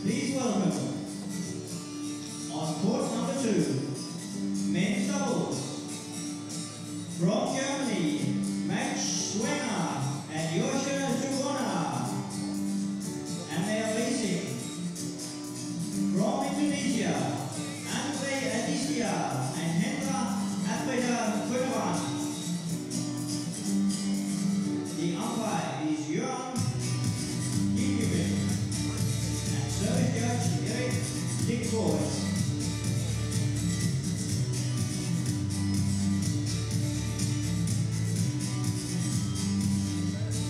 Please welcome, on court number 2, men's doubles, from Germany, Max Schwenger and Joscha Subona, and they are facing, from Indonesia, Andre Aditya and Hendra Atbeda Gunawan. The umpire is Jörn Giegewin. Service judge, Eric Dick Boys.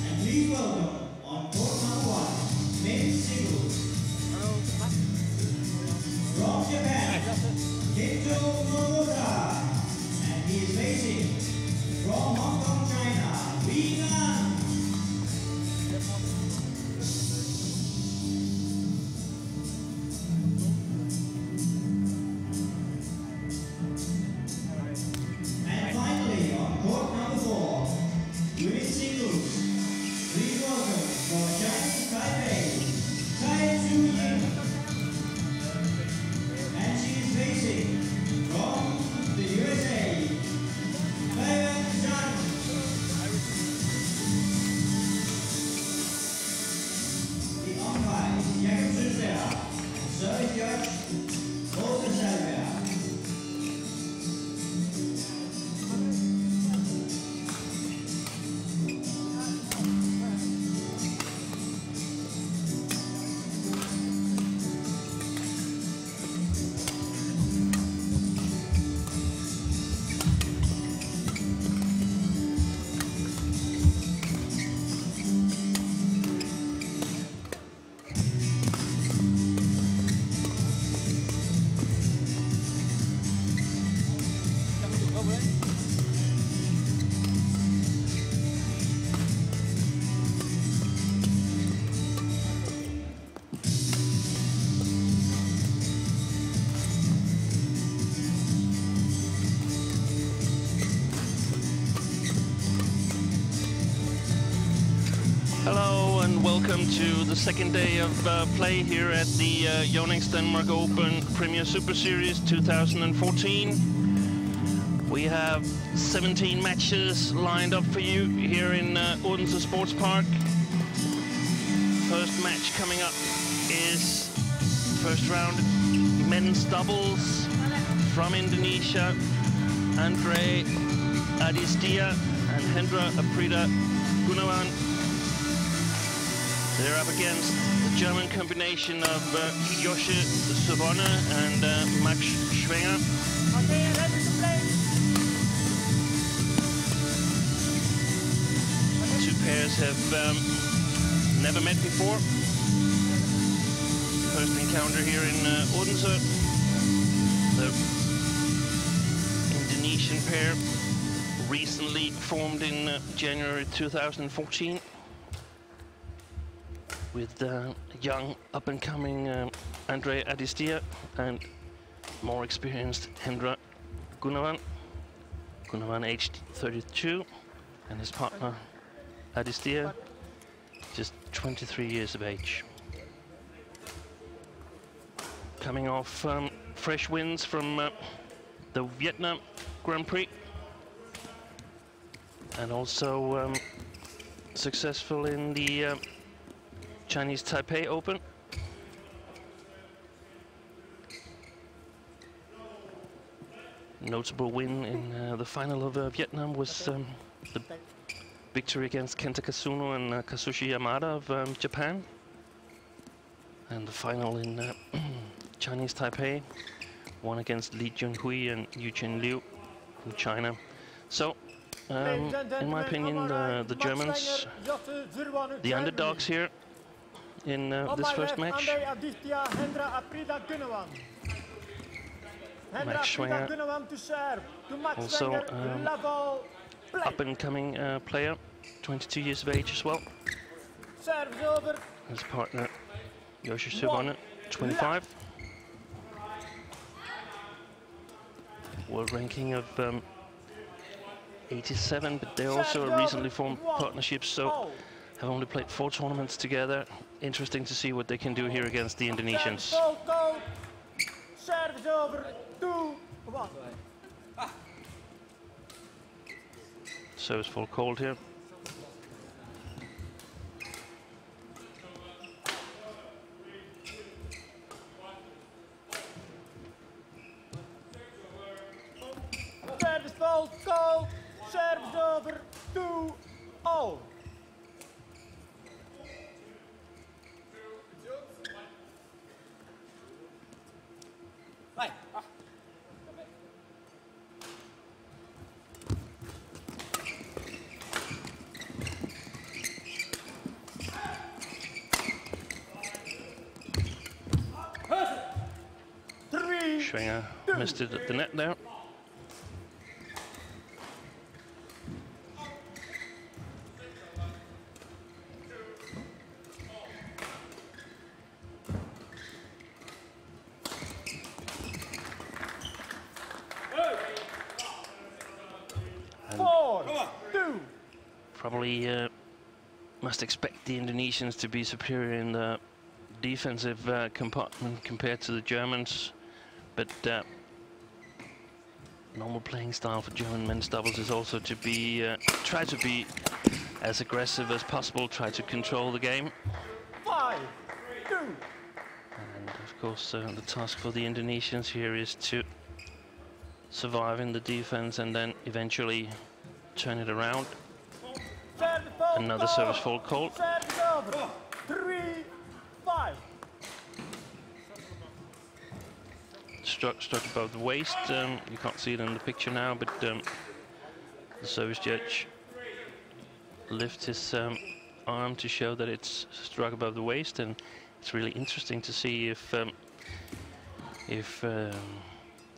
And please welcome, on court number 1, men's singles. From Japan, Cindu and he is facing, from Hong Kong, China, Li Nan. Women's singles, please welcome for Chinese Taipei, Tai Zhu Ying. And she is facing from the USA, Bayan Zhang. The umpire is Jakob Zuzler, service judge, Walter Salver. Hello and welcome to the second day of play here at the YONEX Denmark Open Premier Super Series 2014. We have 17 matches lined up for you here in Odense Sports Park. First match coming up is first round men's doubles from Indonesia. Andre Aditya and Hendra Atbeda Gunawan. They're up against the German combination of Joscha Subona and Max Schwenger. Okay, ready to play. The two pairs have never met before. First encounter here in Odense. The Indonesian pair recently formed in January 2014. With young up-and-coming Andre Aditya and more experienced Hendra Gunawan. Gunawan aged 32 and his partner Aditya just 23 years of age. Coming off fresh wins from the Vietnam Grand Prix and also successful in the Chinese Taipei Open. Notable win in the final of Vietnam was the victory against Kenta Kasuno and Kazushi Yamada of Japan. And the final in Chinese Taipei, won against Li Junhui and Eugene Liu from China. So, in my opinion, the Germans, the underdogs here in this first match. Max Schwenger, also up-and-coming player, 22 years of age as well. His partner, Joscha Subona, 25. world ranking of 87, but they're also a recently formed partnership, so have only played 4 tournaments together. Interesting to see what they can do here against the Indonesians. Service over, 2-1. Service full cold here. Service full cold, service over, 2-0. Schwinger missed it at the net there. Probably must expect the Indonesians to be superior in the defensive compartment compared to the Germans, but normal playing style for German men's doubles is also to be try to be as aggressive as possible, try to control the game. 5-2. And of course the task for the Indonesians here is to survive in the defense and then eventually turn it around. Another service full cold. Service over, 3-5. Struck above the waist. You can't see it in the picture now, but the service judge lifts his arm to show that it's struck above the waist, and it's really interesting to see if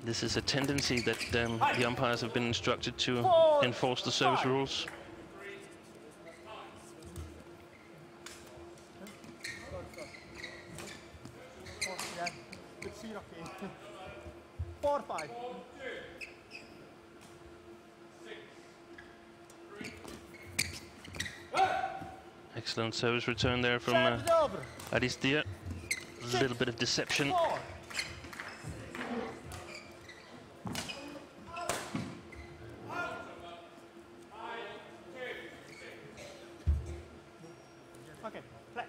this is a tendency that the umpires have been instructed to enforce the service rules. Good see, Rocky. 4-5. Excellent service return there from Aditya. A little bit of deception. 4. Okay, play.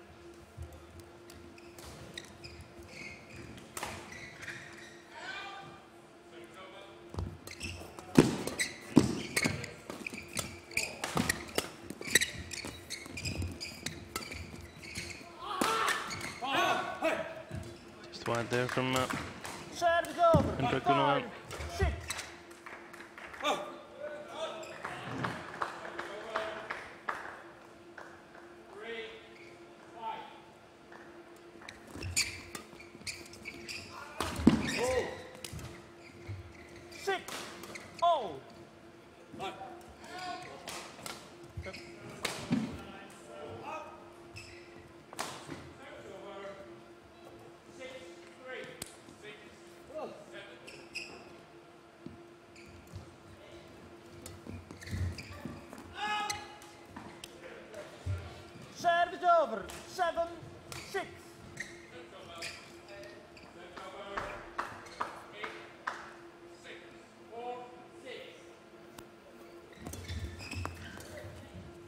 Just wide there from Service over. Indra Gunawan. 5-6. Service over, 7-6.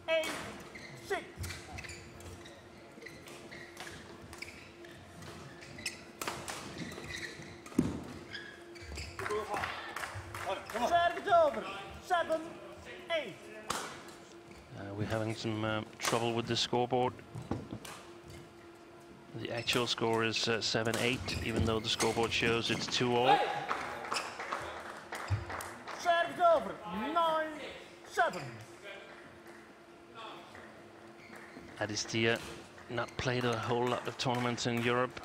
Eight, 6. Service over, 7-8. We're having some trouble with the scoreboard. The actual score is 7-8, even though the scoreboard shows it's 2-all. Service over, 9-7. Aditya not played a whole lot of tournaments in Europe.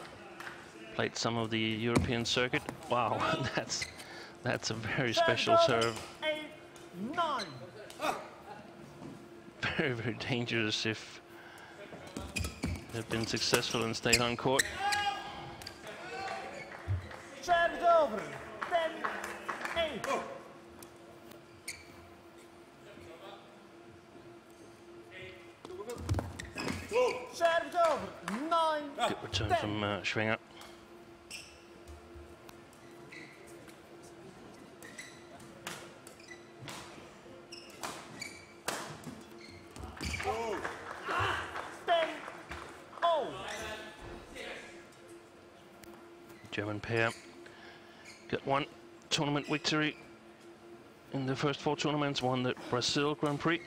Played some of the European circuit. Wow, that's a very special serve. 8-9. Very, very dangerous if they've been successful and stayed on court. Service over, 10, 8. Service over, 9, Good return 10. from Schwinger. German pair got one tournament victory in the first 4 tournaments, won the Brazil Grand Prix,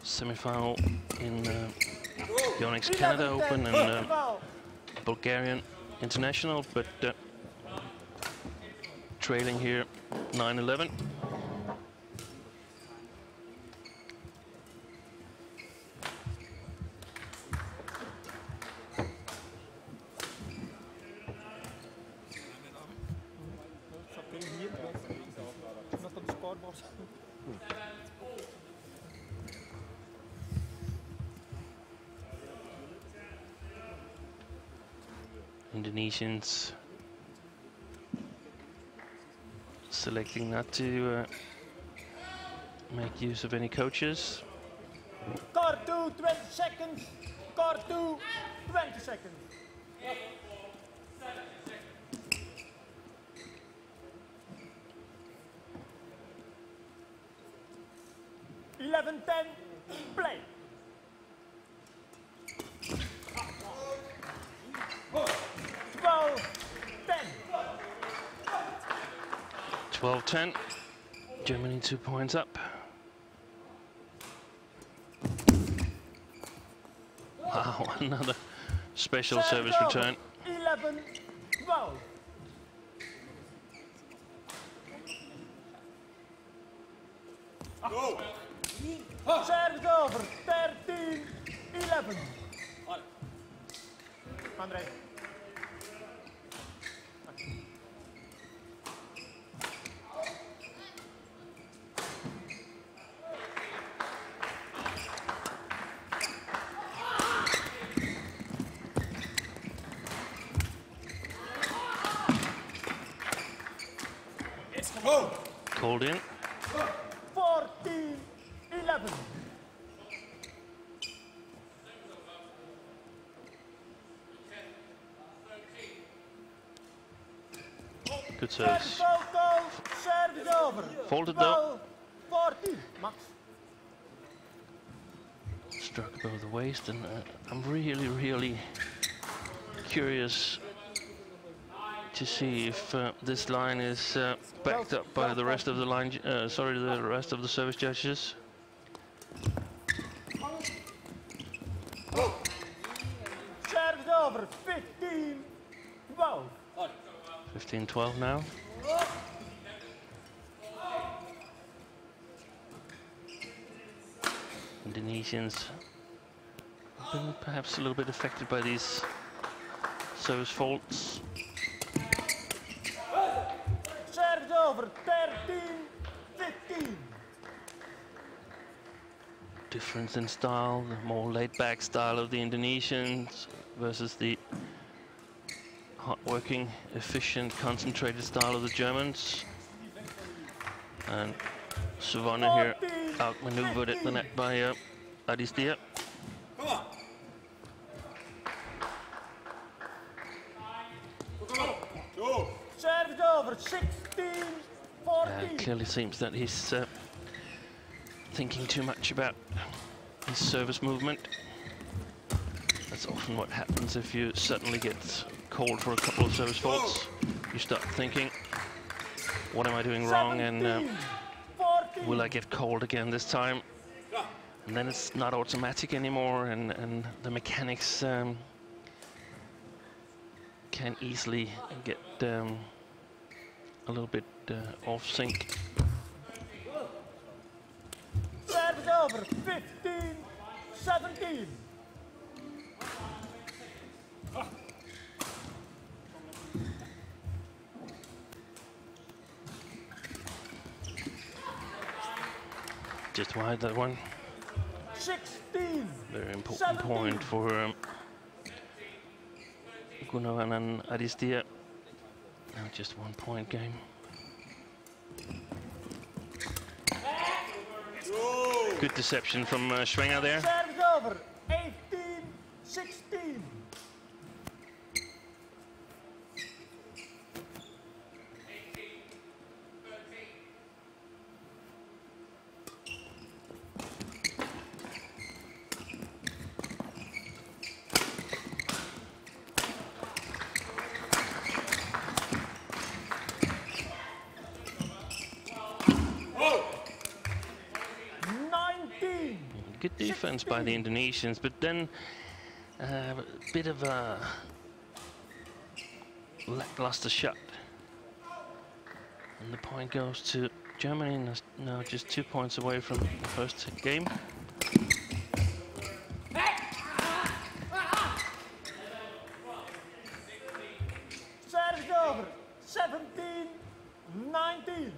semi-final in YONEX Canada Open and Bulgarian International, but trailing here 9-11. Indonesians selecting not to make use of any coaches. Court 2, 20 seconds. Court 2, 20 seconds. 11-10, play. 12-10. Germany 2 points up. Wow, another special service return. 11-12. Service over, 13-11. André. Called in. 14-11. Good service. Service over. Folded though. 14. Max. Struck above the waist, and I'm really curious to see if this line is backed up by the rest of the line. The rest of the service judges. Service over. 15-12. 15-12 now. Indonesians have been perhaps a little bit affected by these service faults. Service over, 13-15. Difference in style, the more laid-back style of the Indonesians versus the hard-working, efficient, concentrated style of the Germans. And Savannah here outmaneuvered at the net by Adistia. Service over, 16-14. Clearly seems that he's thinking too much about his service movement. That's often what happens if you suddenly get called for a couple of service faults. You start thinking, what am I doing wrong, and will I get called again this time? And then it's not automatic anymore, and the mechanics can easily get a little bit off sync. Service over, 15-17. Just wide, that one. 16. Very important 17. point for Gunawan and Adistia. Now just 1 point game. Good deception from Schwenger there. Serves over. 18-16. Good defense by the Indonesians, but then a bit of a lackluster shot. And the point goes to Germany, now just 2 points away from the first game. Serves over. 17-19.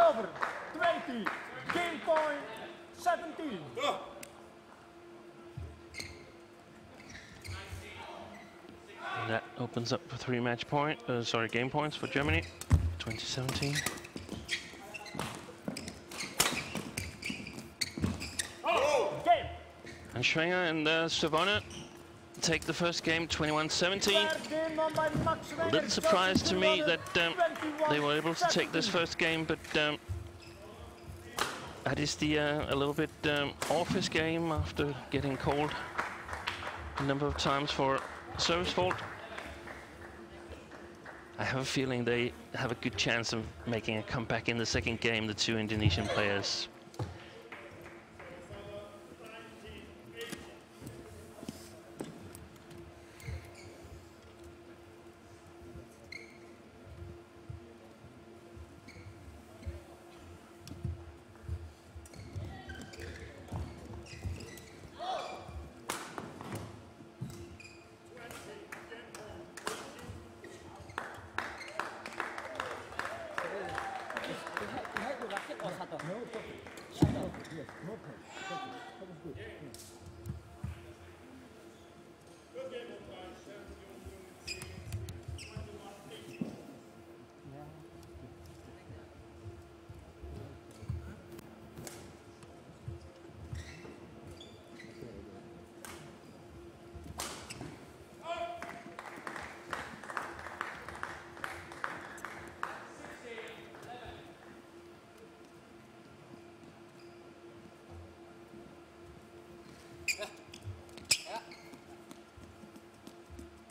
Over 20, game point 17. And that opens up for 3 game points for Germany, 2017. Game. And Schwenger and Savona take the first game, 21-17. A little surprise to me that they were able to take this first game, but that is a little bit off his game after getting called a number of times for service fault. I have a feeling they have a good chance of making a comeback in the second game, the 2 Indonesian players.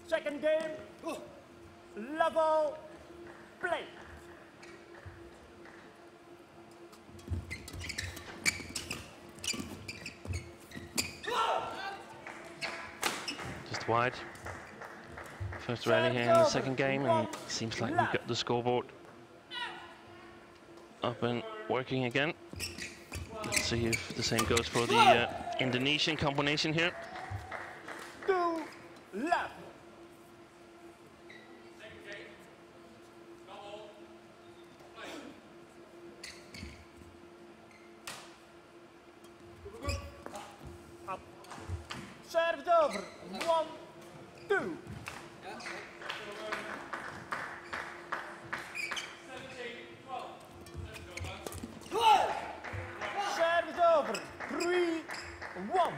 Second game, level play. Just wide. First rally here in the second game, and it seems like we've got the scoreboard up and working again. Let's see if the same goes for the Indonesian combination here. 2 left. Serves over. 1, 2. Serves over. 3, 1.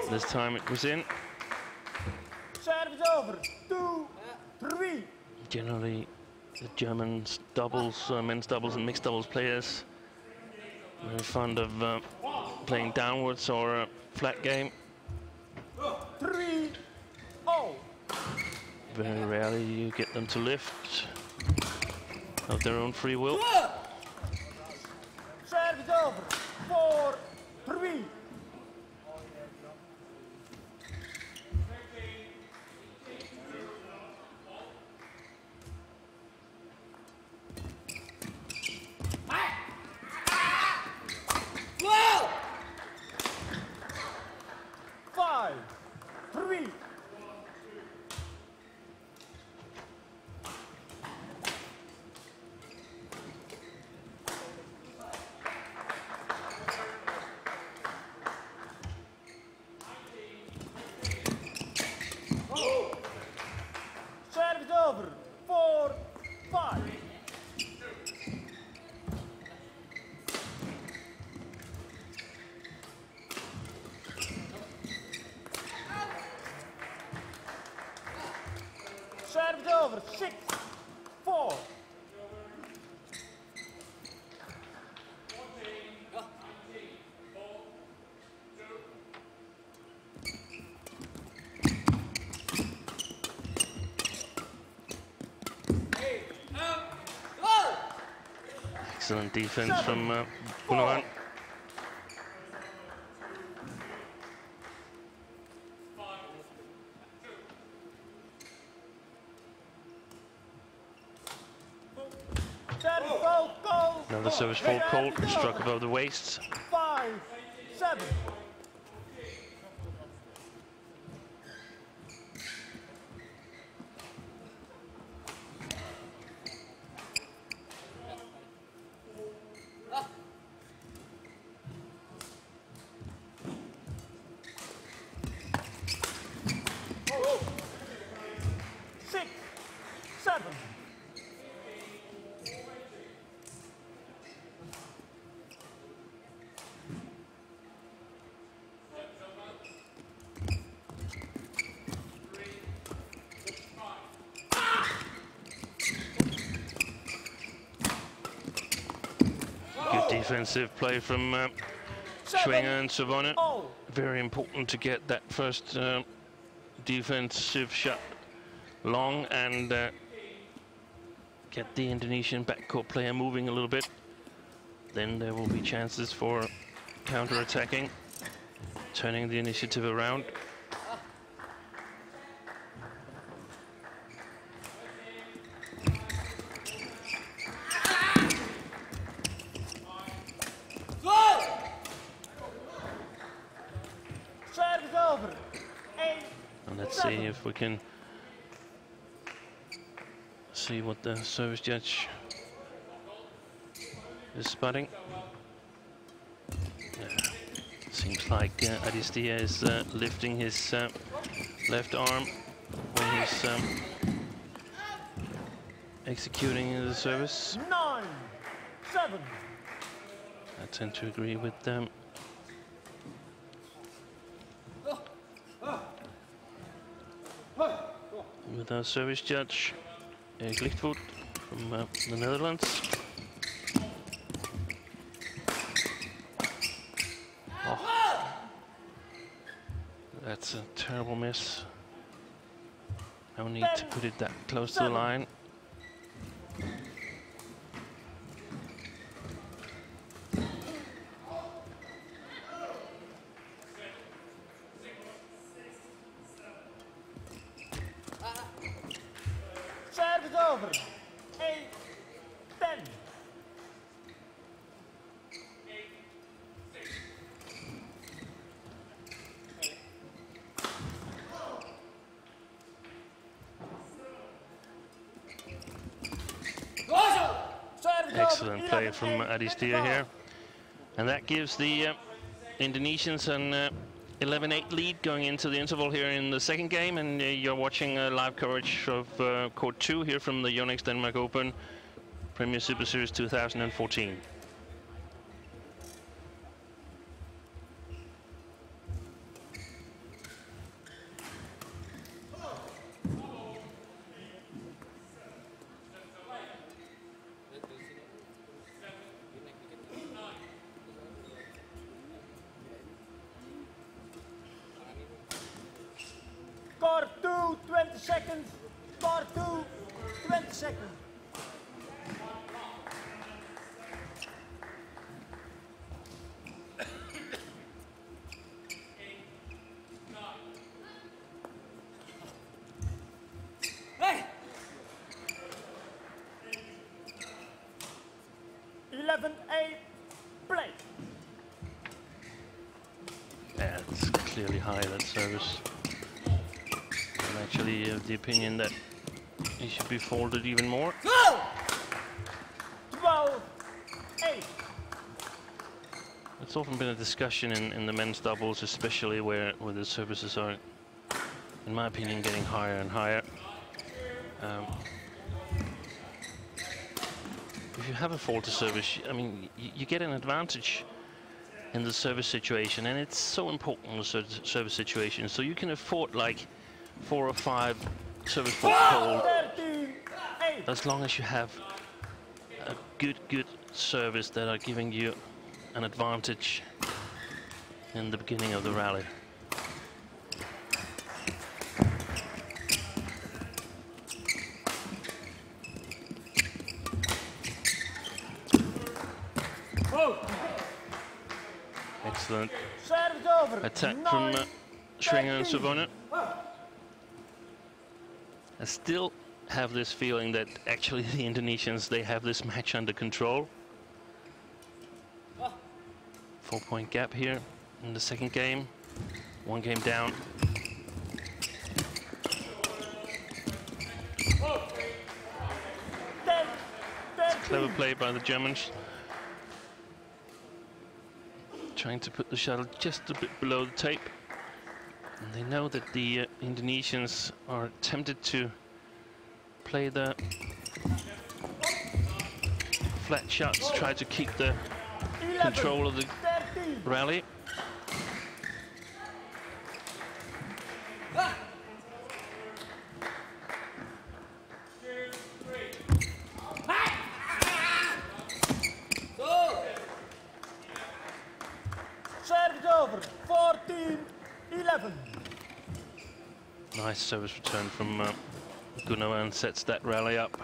This time it was in. Serves over. 2, 3. Generally, the Germans doubles, men's doubles and mixed doubles players, very fond of playing downwards or a flat game. 3, 0. Very rarely you get them to lift of their own free will. Serves over. 4, 3. Service over. 6-4. Excellent defense from Punawan. Another service fault called, struck above the waist. 5-7. Good defensive play from Schwinger and Savona. Very important to get that first defensive shot long and get the Indonesian backcourt player moving a little bit. Then there will be chances for counter-attacking, turning the initiative around. And let's see if we can see what the service judge is spotting. Seems like Adistia is lifting his left arm when he's executing the service. 9-7. I tend to agree with them. With our service judge, Erik Lichtvoet from the Netherlands. Oh, that's a terrible miss. No need to put it that close to the line. Service over. 8-10. Excellent play from Adistia here. And that gives the Indonesians an 11-8 lead going into the interval here in the second game. And you're watching live coverage of Court 2 here from the YONEX Denmark Open Premier Superseries 2014. Court 2, 20 seconds. Court 2, 20 seconds. Hey! 11-8, play. Yeah, it's clearly high, that service. I'm actually of the opinion that he should be folded even more. 12-8. It's often been a discussion in the men's doubles, especially where the services are, in my opinion, getting higher and higher. If you have a faulty service, I mean, you get an advantage in the service situation, and it's so important in the service situation. So you can afford like 4 or 5 service fault as long as you have a good service that are giving you an advantage in the beginning of the rally. Excellent attack from Schwinger and Savona. I still have this feeling that actually the Indonesians, they have this match under control. 4-point gap here in the second game. 1 game down. It's a clever play by the Germans. Trying to put the shuttle just a bit below the tape. And they know that the Indonesians are tempted to play the flat shots, try to keep the control of the rally. Service over, 14-11. Nice service return from Gunawan, sets that rally up.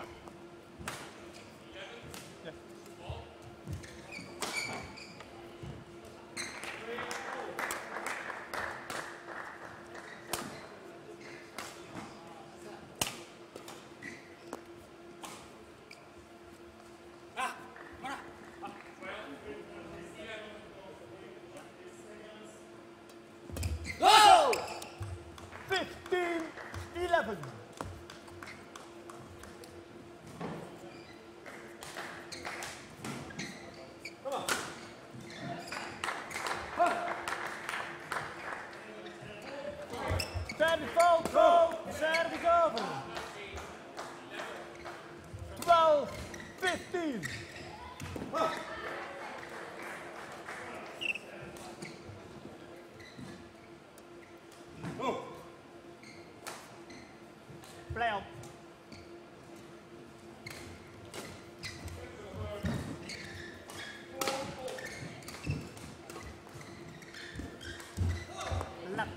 Service over. 12-15. Play on. Left.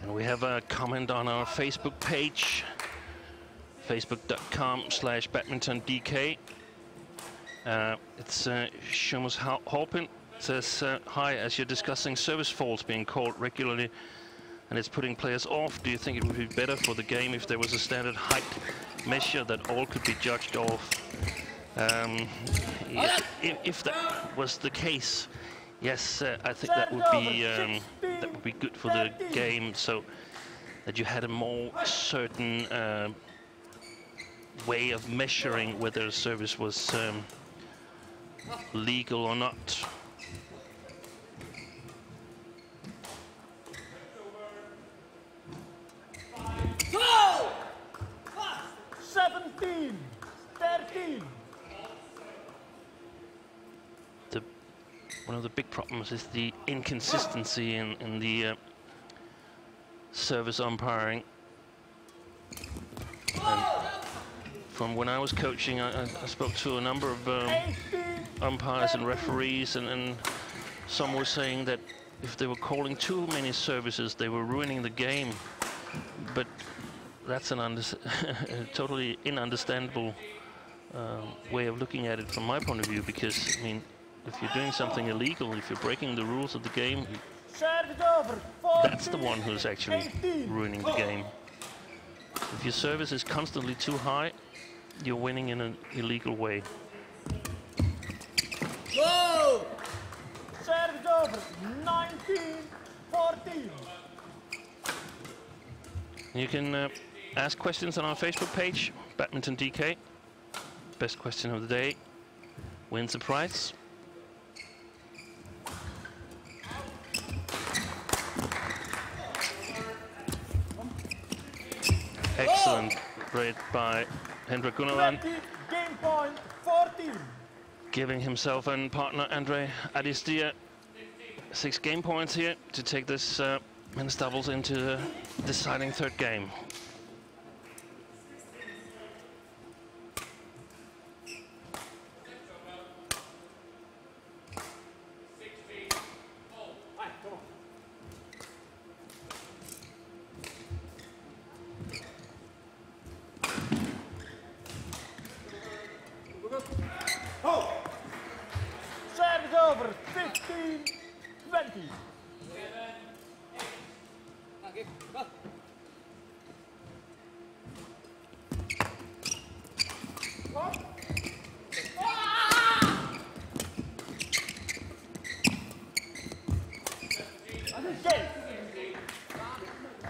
We have a comment on our Facebook page, facebook.com/badmintondk. It's Shomus Halpin. Says, hi, as you're discussing service faults being called regularly and it's putting players off, do you think it would be better for the game if there was a standard height measure that all could be judged off? If that was the case, yes, I think that would be good for the game, so that you had a more certain way of measuring whether a service was legal or not. Go! 17-13. One of the big problems is the inconsistency in the service umpiring. And from when I was coaching, I spoke to a number of umpires and referees, and some were saying that if they were calling too many services, they were ruining the game. But that's an totally ununderstandable way of looking at it from my point of view, because, I mean, if you're doing something illegal, if you're breaking the rules of the game, that's the one who's actually ruining the game. If your service is constantly too high, you're winning in an illegal way. Go! Service over, 19-14. 14. You can ask questions on our Facebook page, Badminton DK. Best question of the day wins a prize. Excellent read by Hendrik Gunawan, 20, game point 14. giving himself and partner Andre Adistia 6 game points here to take this men's doubles into the deciding third game. Service over, 15, 20.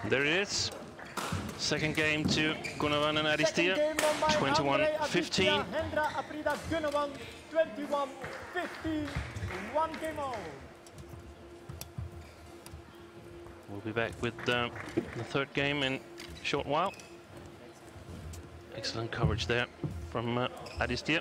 There it is. Second game to Gunawan and Adistia, 21-15. Hendra Aprida Gunawan, 21-15. 1 game all. We'll be back with the third game in a short while. Excellent coverage there from Adistia.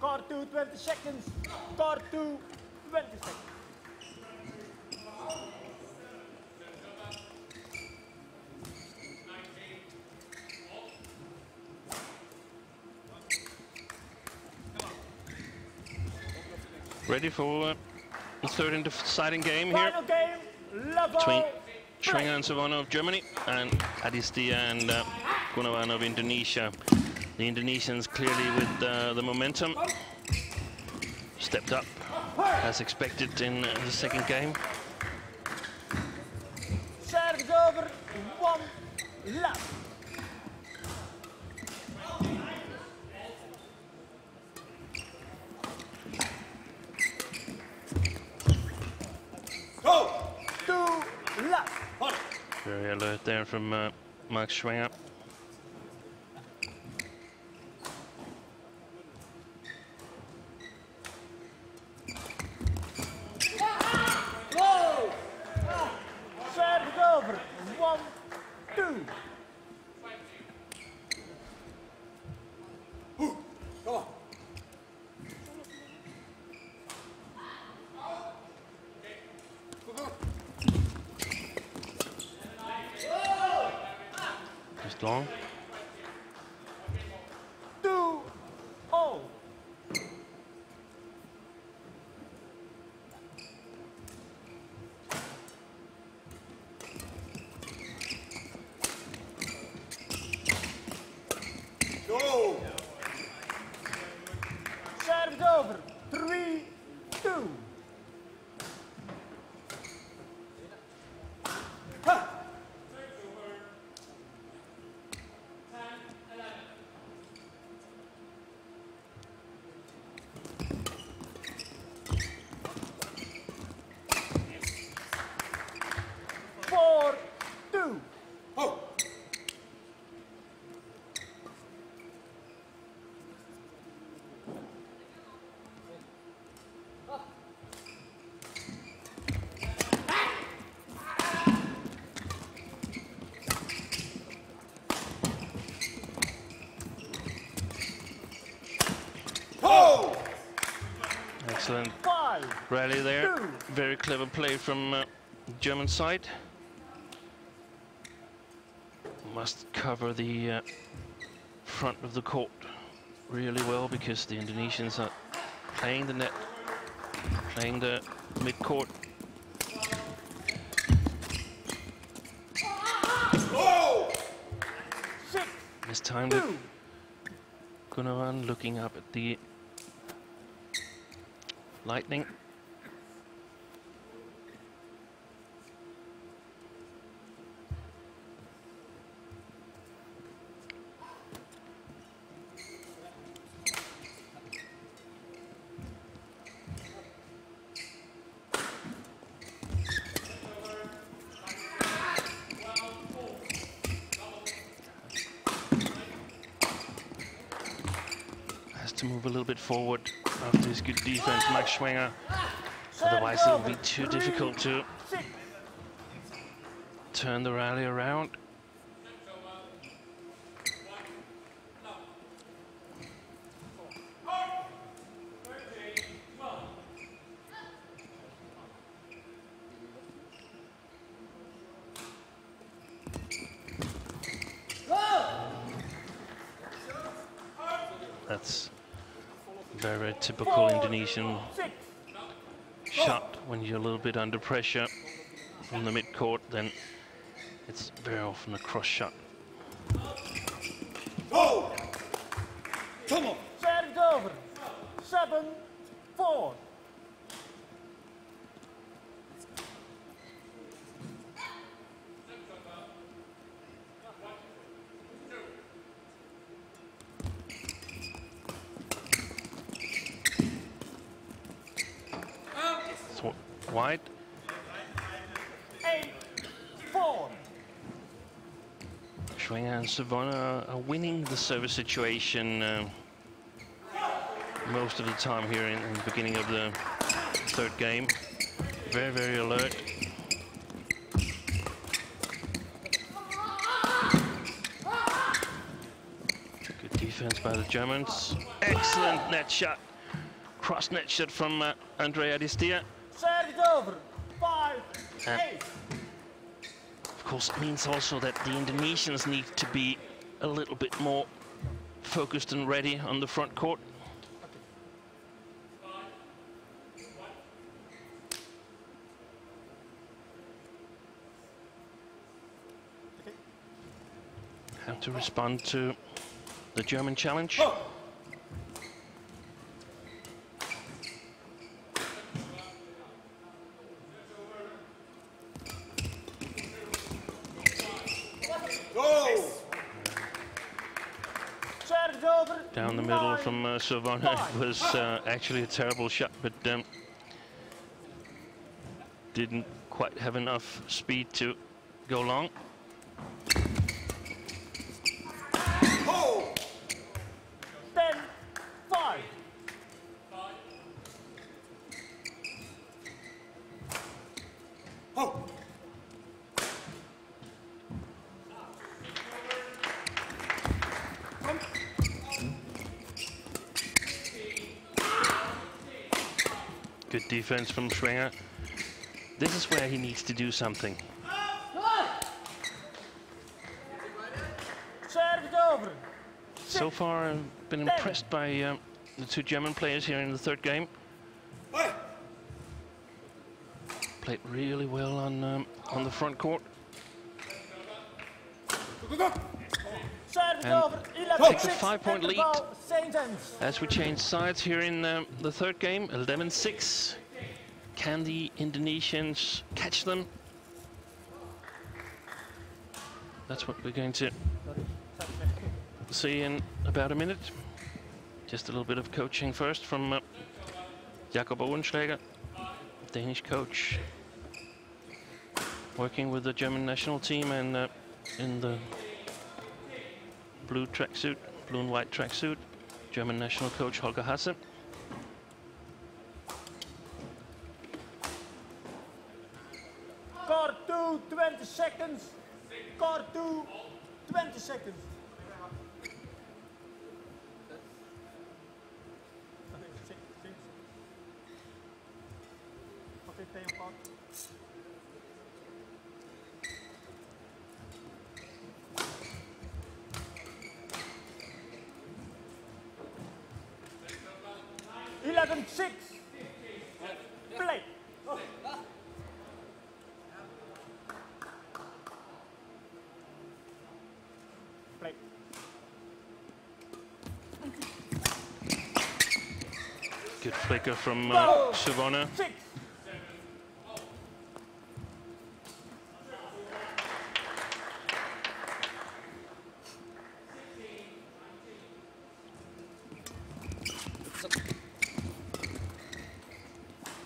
Court 2, 20 seconds. Court 2, 20 seconds. Ready for the third and deciding game here Final game, level between break. Schwenger and Savano of Germany and Adistia and Gunawan of Indonesia. The Indonesians clearly with the momentum stepped up as expected in the second game. Service over, 1 left. Go! 2 left. Very alert there from Mark Schwenger. Service over, 1, 2. Just long. 2-0. Go. Service over, 3-2. Excellent 5, rally there. 2. Very clever play from German side. Must cover the front of the court really well because the Indonesians are playing the net, playing the mid-court. Mistimed it. Gunawan looking up at the lightning. To move a little bit forward after his good defense, Max Schwenger. Otherwise it will be too difficult to turn the rally around. That's very typical Indonesian shot. When you're a little bit under pressure from the mid-court, then it's very often a cross shot. Go! Come on! Serve over. 7-4. Wide. 8-4. Schwenger and Savona are winning the service situation most of the time here in the beginning of the third game. Very, very alert. Good defense by the Germans. Excellent net shot. Cross net shot from Andre Adistia. Serve it over. 5-8. Of course, it means also that the Indonesians need to be a little bit more focused and ready on the front court. How to respond to the German challenge. Down the middle from Savona. It was actually a terrible shot, but didn't quite have enough speed to go long. Oh. 10-5. Oh. Good defense from Schwenger. This is where he needs to do something. So far, I've been impressed by the two German players here in the third game. Played really well on the front court. And takes a 5-point lead as we change sides here in the third game. 11-6. Can the Indonesians catch them? That's what we're going to see in about a minute. Just a little bit of coaching first from Jakob Owenschläger, Danish coach, working with the German national team and in the blue tracksuit, blue and white tracksuit, German national coach Holger Hasse. Court 2, 20 seconds. Court 2, 20 seconds. Stay on court. Eleven, 6. Play. Play. Good flicker from Savona. 6.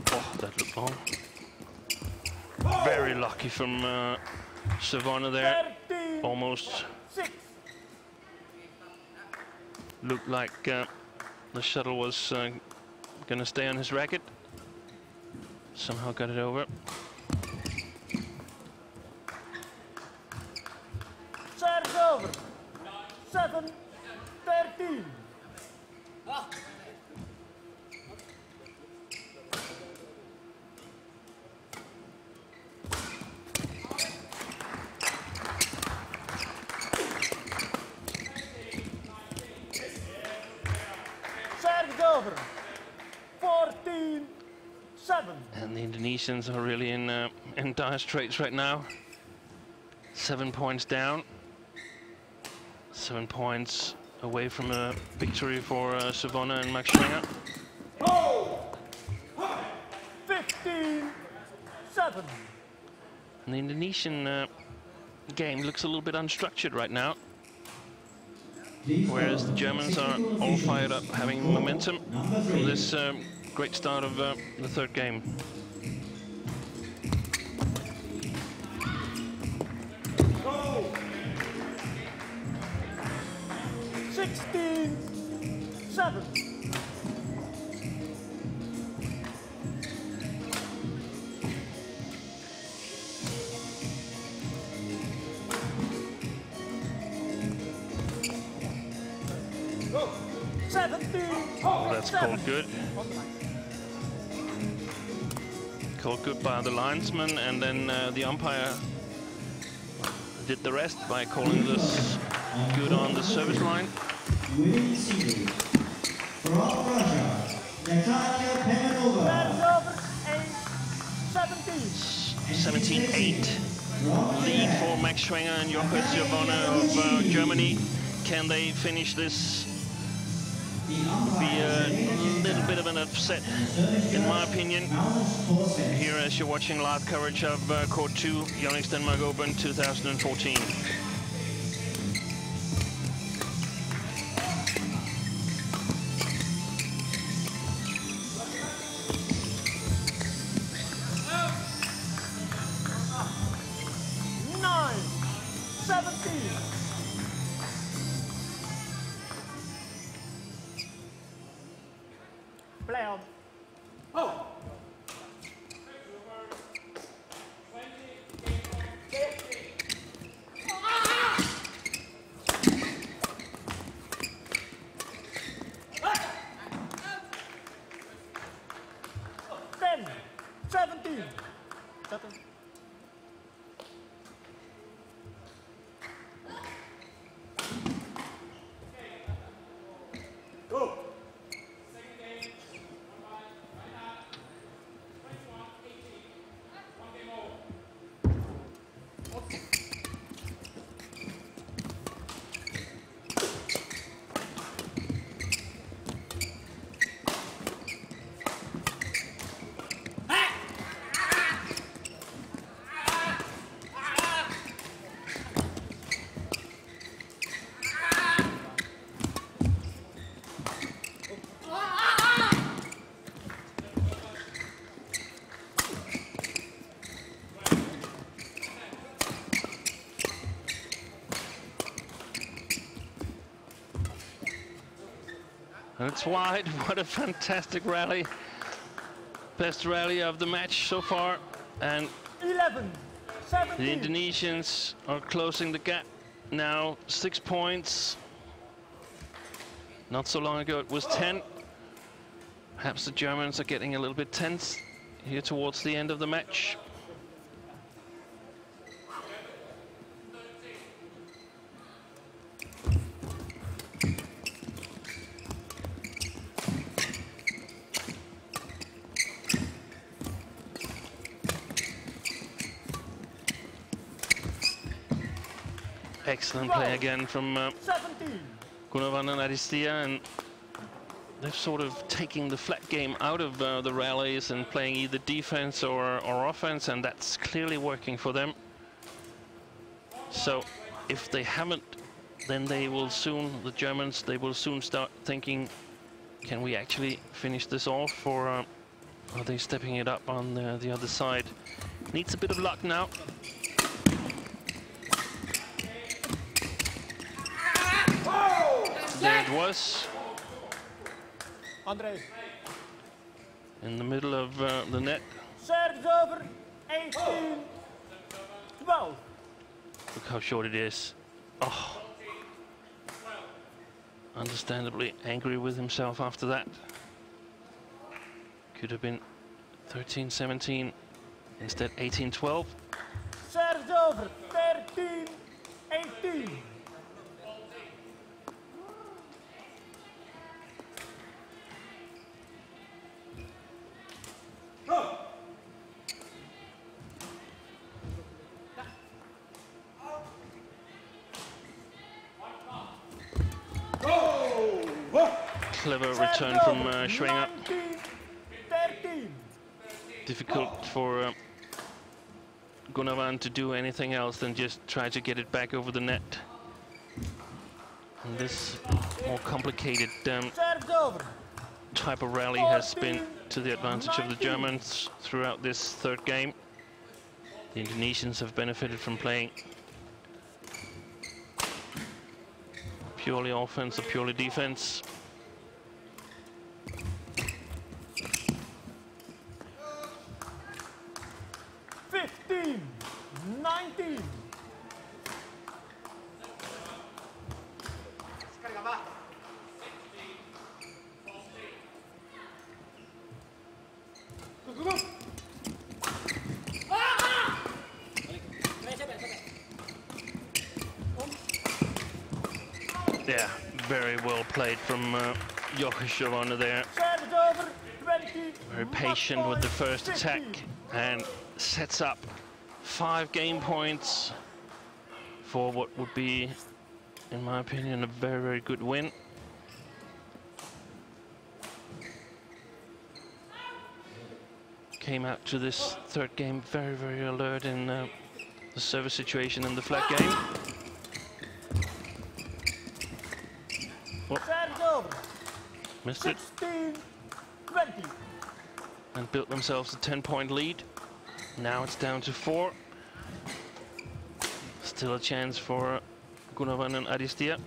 Oh, that looked long. Very lucky from Savona there. 13, Almost 6. looked like the shuttle was going to stay on his racket. Somehow got it over. Serves over. 7, 13. Serves over. 14, 7. And the Indonesians are really in dire straits right now. 7 points down. 7 points away from a victory for Savona and Max Schwenger. 15, 7. And the Indonesian game looks a little bit unstructured right now, whereas the Germans are all fired up, having momentum from this great start of the third game. Go. 16, 7. Go. 17. Oh, that's called good. Called good by the linesman, and then the umpire did the rest by calling this good on the service line. Winning Cindu. From Russia, Natalia Penmanova. Serves over. 8, 17. 17-8 lead for Max Schwenger and Jochen Savona of Germany. Can they finish this? Would be a little bit of an upset, in my opinion. Here, as you're watching live coverage of Court 2, YONEX Denmark Open 2014. Play on. Oh! 10, 17. Go! It's wide. What a fantastic rally. Best rally of the match so far. And 11, 17. the Indonesians are closing the gap now. 6 points. Not so long ago it was 10. Perhaps the Germans are getting a little bit tense here towards the end of the match. Excellent play again from Gunavan and Aristia, and they're sort of taking the flat game out of the rallies and playing either defense or offense, and that's clearly working for them. So if they haven't, then they will soon, the Germans, they will soon start thinking, can we actually finish this off, or are they stepping it up on the other side? Needs a bit of luck now. There it was. Andre. In the middle of the net. Serves over, 18, 12. Look how short it is. Oh. Understandably angry with himself after that. Could have been 13-17, instead 18-12. Serves over, 13, 18. Clever return from Schwenger. Difficult for Gunavan to do anything else than just try to get it back over the net. And this more complicated type of rally has been to the advantage of the Germans throughout this third game. The Indonesians have benefited from playing purely offense or purely defense. Yeah, very well played from Jokersjovana there. Very patient with the first attack and sets up 5 game points for what would be, in my opinion, a very, very good win. Came out to this third game very, very alert in the service situation in the flat game. Oh. Missed it. 20. And built themselves a 10-point lead. Now it's down to 4. Still a chance for Gunavan and Aristia.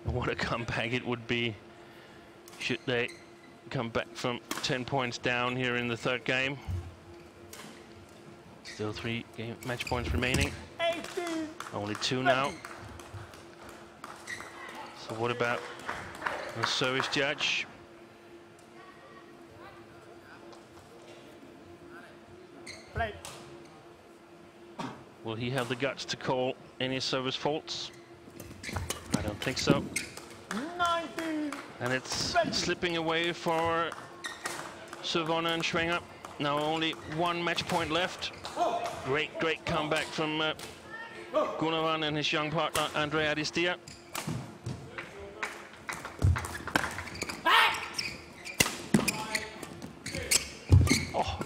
What a comeback it would be should they come back from 10 points down here in the third game. Still 3 match points remaining. 18, only 2 now. So what about the service judge? Play. Will he have the guts to call any service faults? I don't think so. 19, and it's slipping away for Savona and Schwenger. Now only 1 match point left. Great comeback from Gunavan and his young partner Andre Aristia. Oh.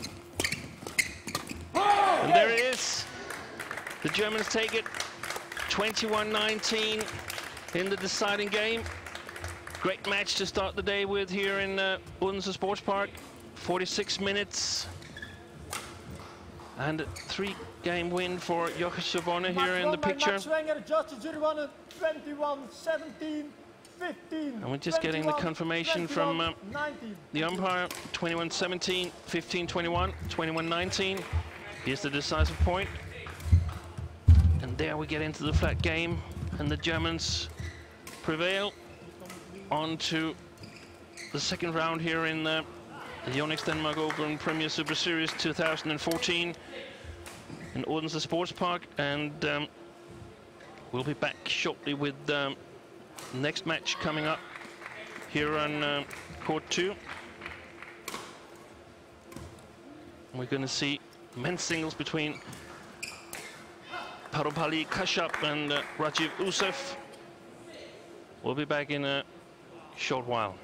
And there it is. The Germans take it 21-19 in the deciding game. Great match to start the day with here in Odense Sports Park. 46 minutes. And a 3-game win for Jokersjovana here in the picture. Schwenger, judges jury won 21-17. 15. And we're just getting the confirmation from the umpire. 21-17, 15-21, 21-19. Here's the decisive point. And there we get into the flat game, and the Germans prevail on to the second round here in the YONEX Denmark Open Premier Super Series 2014 in Odense Sports Park. And we'll be back shortly with the next match coming up here on court 2. We're going to see men's singles between Parupalli Kashyap and Rajiv Usef. We'll be back in a short while.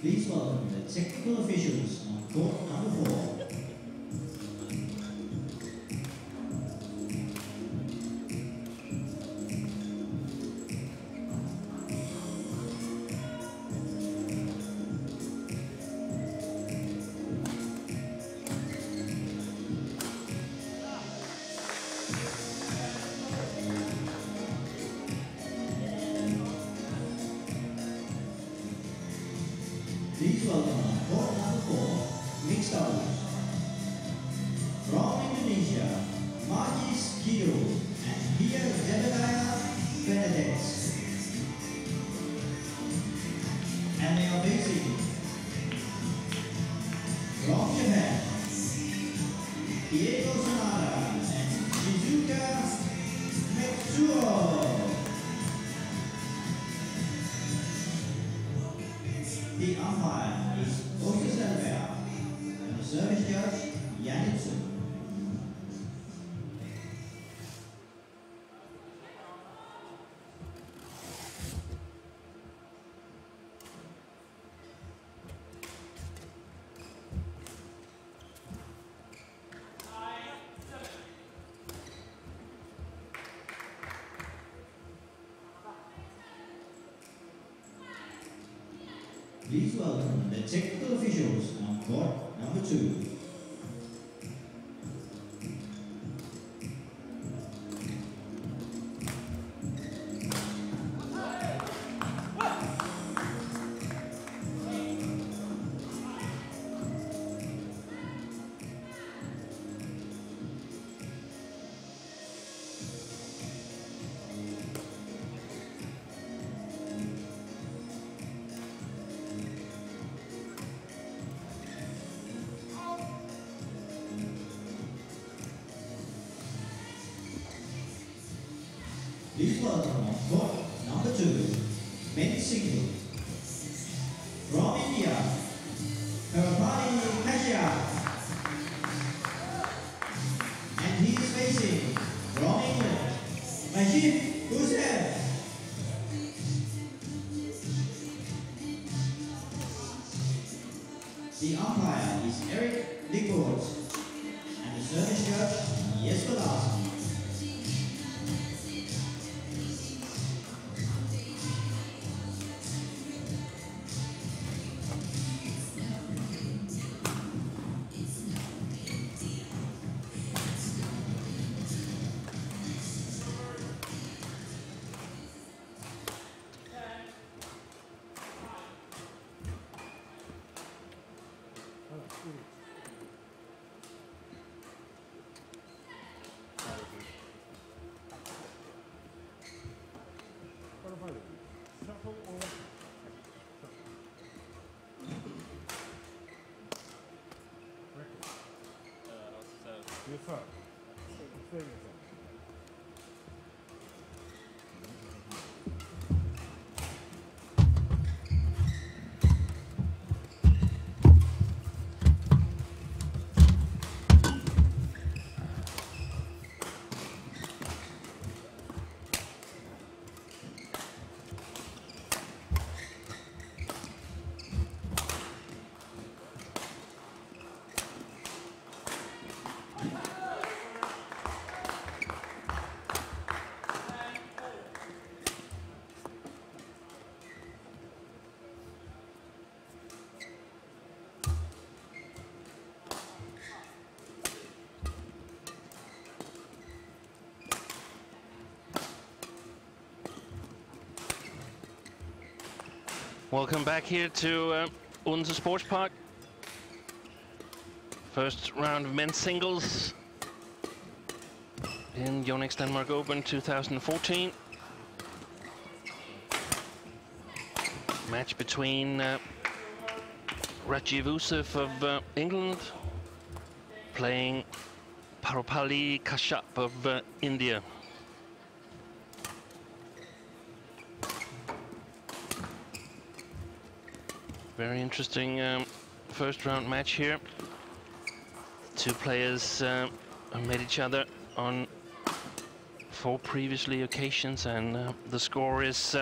Please welcome the technical officials on court number 4. Please welcome on court number 4, mixed doubles. From Indonesia, Majis Kido and Pia Jedediah Benedicts. And they are facing from Japan, Diego Sonada and Shizuka Metsuo. The umpire is Oster Selberg and the service judge Janitsu. Please welcome the technical officials on court number 2. Please welcome on court number 2, men's single. From India, Parupalli Kashyap. And he is facing, from England, Rajiv Usef. The umpire is Eric Lickford, and the service judge, Jesper Larsen. Welcome back here to Odense Sports Park. First round of men's singles in YONEX Denmark Open 2014. Match between Rajiv Usuf of England playing Parupalli Kashyap of India. Very interesting first round match here. Two players have met each other on 4 previously occasions, and the score is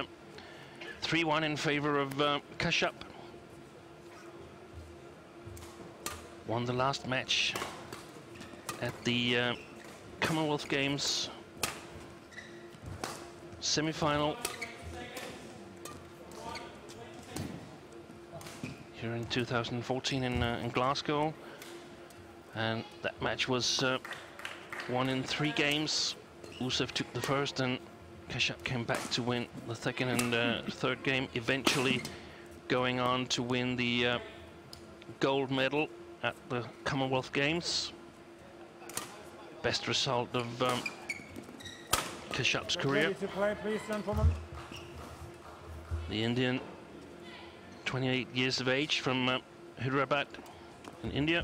3-1 in favor of Kashyap. Won the last match at the Commonwealth Games semi-final here in 2014 in Glasgow, and that match was won in 3 games. Usuf took the first, and Kashyap came back to win the second and third game, eventually going on to win the gold medal at the Commonwealth Games. Best result of Kashyap's career. Ready to play, please, gentlemen. The Indian, 28 years of age, from Hyderabad in India.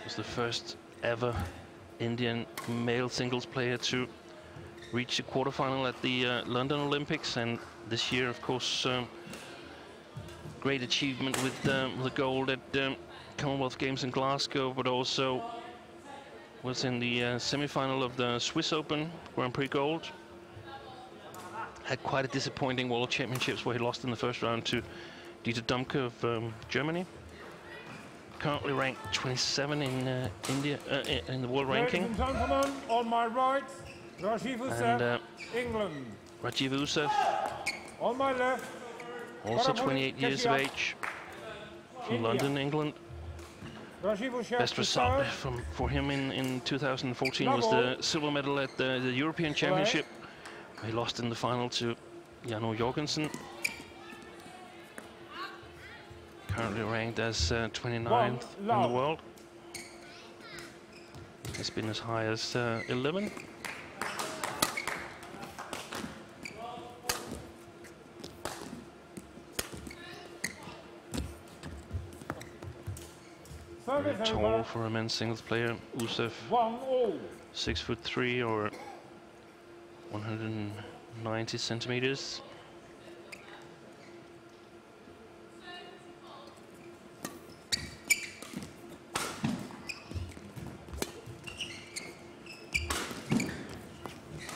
Was the first ever Indian male singles player to reach the quarterfinal at the London Olympics, and this year, of course, great achievement with the gold at Commonwealth Games in Glasgow, but also was in the semi-final of the Swiss Open Grand Prix Gold. Had quite a disappointing World Championships where he lost in the first round to Dieter Domke of Germany. Currently ranked 27 in India in the world ranking. Ladies and gentlemen, on my right, Rajiv Usuf, England. Rajiv Usuf, On my left, also 28 years of age, from India. London, England. Rajiv Usuf Best result for him in 2014 was the silver medal at the European Championship. He lost in the final to Jano Jorgensen. Currently ranked as 29th in the world. It's been as high as 11. Very tall for a men's singles player. Usuf, 6'3" or 190 centimeters.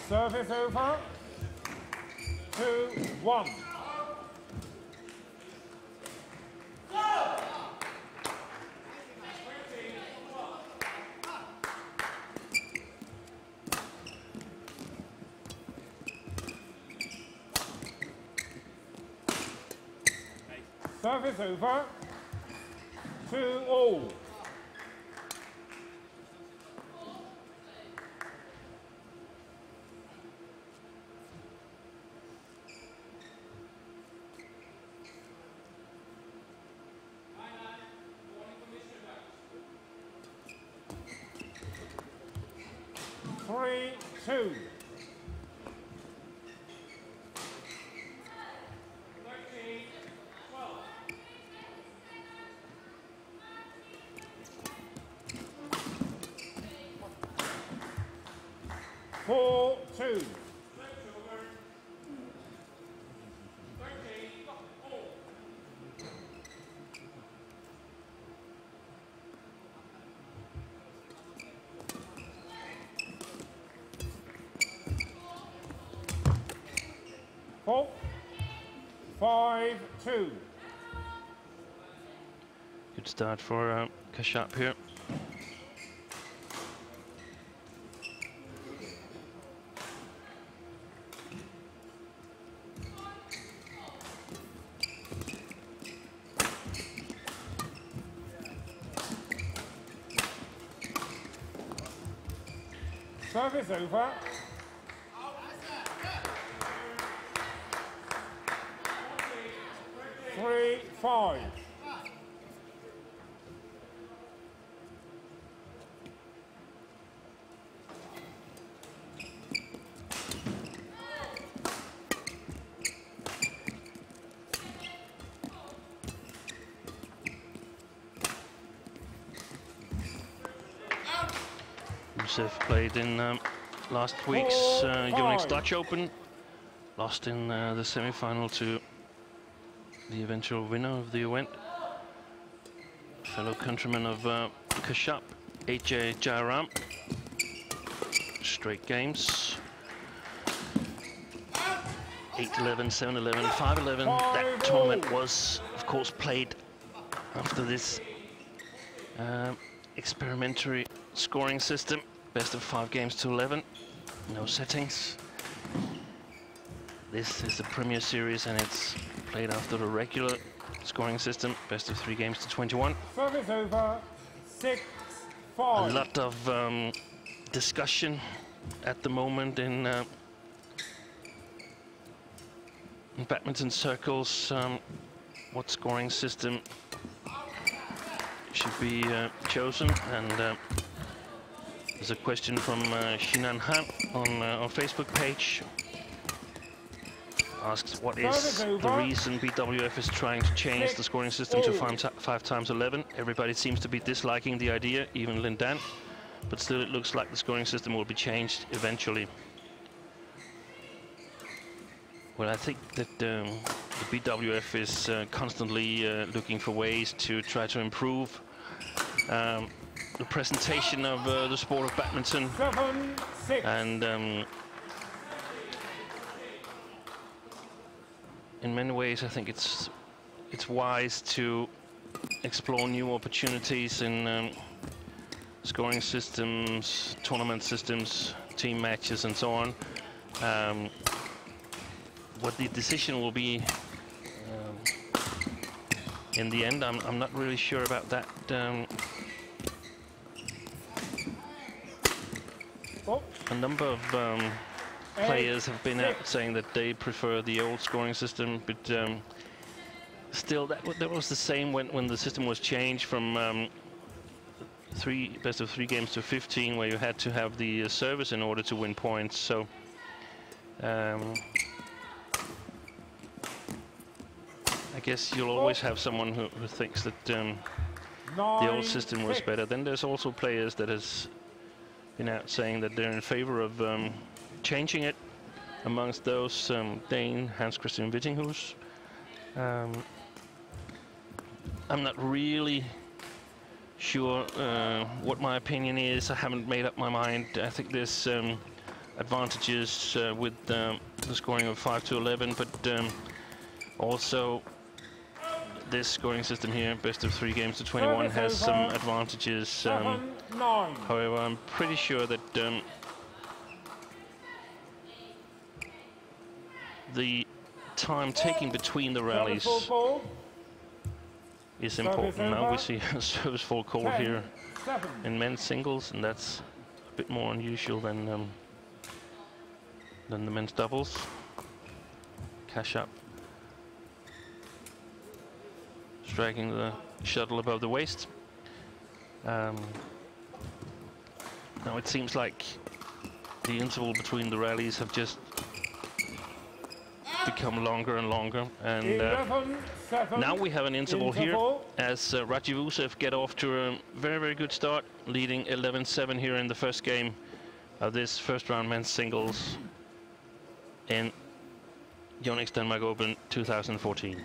Very Service over. 2-1. Service over. 2-all. Three, two. 4-2. Four. 5-2. Good start for Kashyap here. Service over. 3-5. Youssef played in last week's YONEX Dutch Open, lost in the semi-final to the eventual winner of the event, fellow countryman of Kashyap, AJ Jairam. Straight games. 8-11, 7-11, 5-11. That tournament was, of course, played after this experimentary scoring system. Best of 5 games to 11. No settings. This is the Premier Series and it's played after the regular scoring system. Best of 3 games to 21. Service over. 6-5. A lot of discussion at the moment in badminton circles. What scoring system should be chosen, and there's a question from Shinan Han on our Facebook page. Asks what is the reason BWF is trying to change the scoring system to 5 times 11. Everybody seems to be disliking the idea, even Lin Dan, but still it looks like the scoring system will be changed eventually. Well, I think that the BWF is constantly looking for ways to try to improve the presentation of the sport of badminton. 7-6. And in many ways, I think it's wise to explore new opportunities in scoring systems, tournament systems, team matches, and so on. What the decision will be in the end, I'm not really sure about that. A number of players have been out saying that they prefer the old scoring system, but still, that was the same when the system was changed from best of 3 games to 15, where you had to have the service in order to win points. So I guess you'll always have someone who thinks that the old system was better. Then there's also players that has been out saying that they're in favor of changing it. Amongst those, Dane Hans Christian Wittinghus. I'm not really sure what my opinion is. I haven't made up my mind. I think there's a advantages with the scoring of 5-11, but also this scoring system here, best of 3 games to 21, has some advantages. However, I'm pretty sure that the time taking between the rallies is important. Now we see a service full call here in men's singles, and that's a bit more unusual than the men's doubles. Cash up, striking the shuttle above the waist. Now it seems like the interval between the rallies have just become longer and longer, and now we have an interval here as Rajiv Usev get off to a very, very good start, leading 11-7 here in the first game of this first round men's singles in YONEX Denmark Open 2014.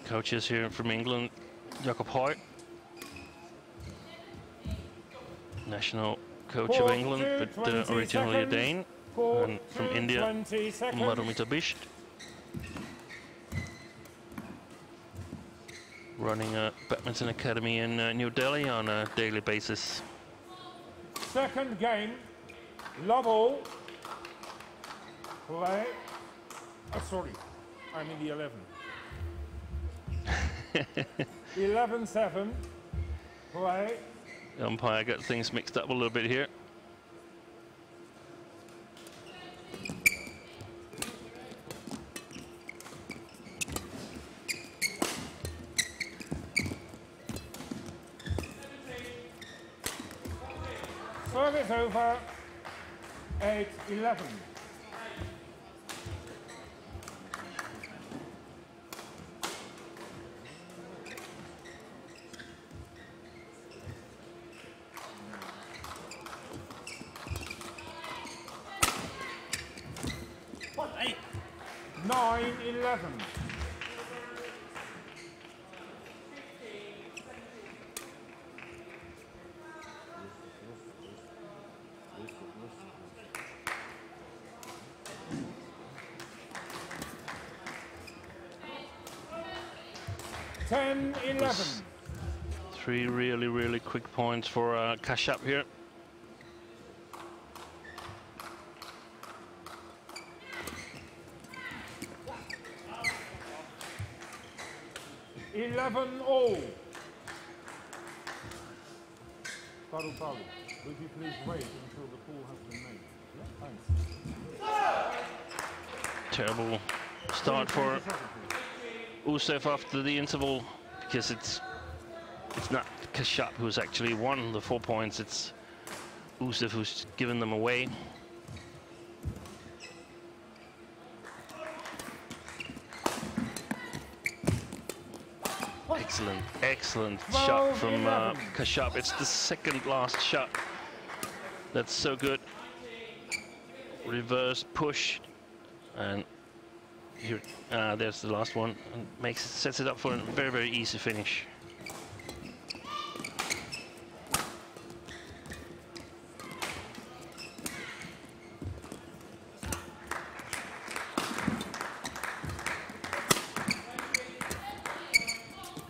Coaches here from England, Jakob Høj, national coach of England, but originally a Dane, and from India, Madhumita Bisht, running a badminton academy in New Delhi on a daily basis. Second game, love all. Play. Sorry, I'm in the 11. 11-7. Play. The umpire got things mixed up a little bit here. Service over. 8-11. What? 9-11. Three really, really quick points for Kashyap here. All. Paru, would you please wait until the call has been made? Yeah, thanks. Terrible start for Usev after the interval, because it's not Kashyap who's actually won the 4 points, it's Usev who's given them away. Excellent shot from Kashyap. It's the second last shot. That's so good. Reverse push, and here, there's the last one, and sets it up for a very, very easy finish.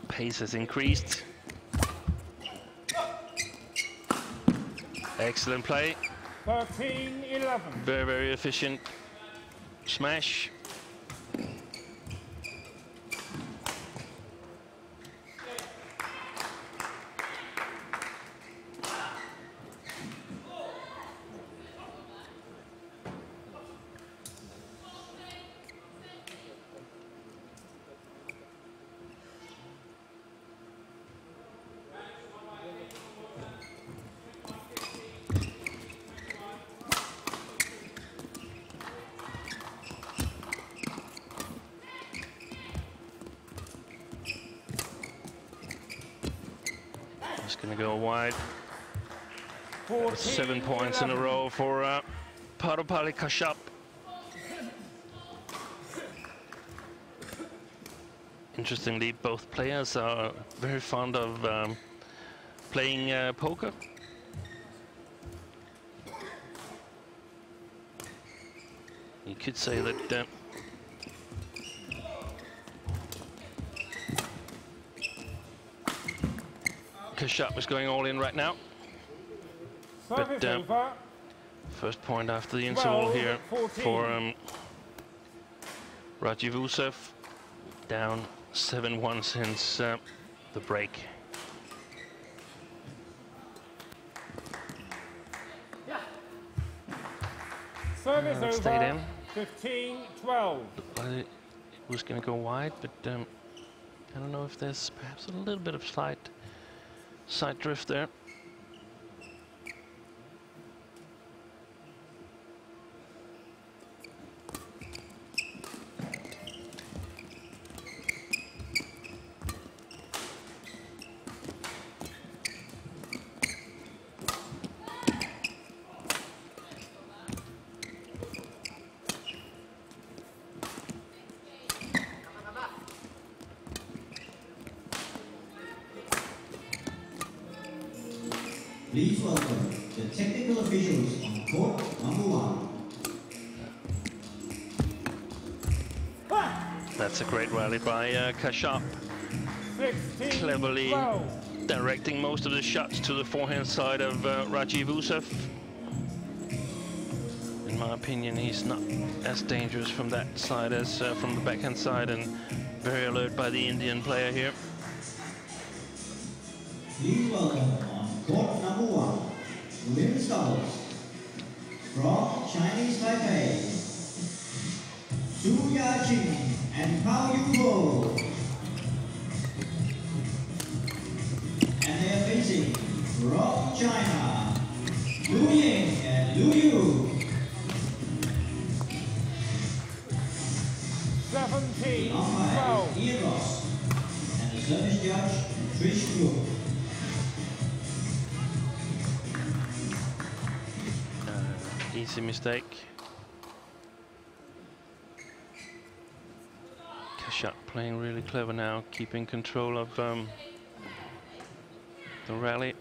Pace has increased. Excellent play. 13-11. Very, very efficient smash. Just gonna go wide. 7 points in a row for Padopali Kashyap. Interestingly, both players are very fond of playing poker. You could say that Kashyap is going all in right now. But first point after the interval here for Rajiv Usev, down 7-1 since the break. Service over. Stayed in. 15-12. It was going to go wide, but I don't know if there's perhaps a little bit of side drift there. Please welcome the technical officials on court number 1. That's a great rally by Kashyap. Cleverly directing most of the shots to the forehand side of Rajiv Usev. In my opinion, he's not as dangerous from that side as from the backhand side, and very alert by the Indian player here. Please welcome on court number 1, women's doubles. From Chinese Taipei, Su Yajing and Pao Yuho. And they are facing from China, Lu Ying and Lu Yu. 17-12. Ian Ross. And the service judge, Trish Yu. Easy mistake. Kashyap playing really clever now, keeping control of the rally.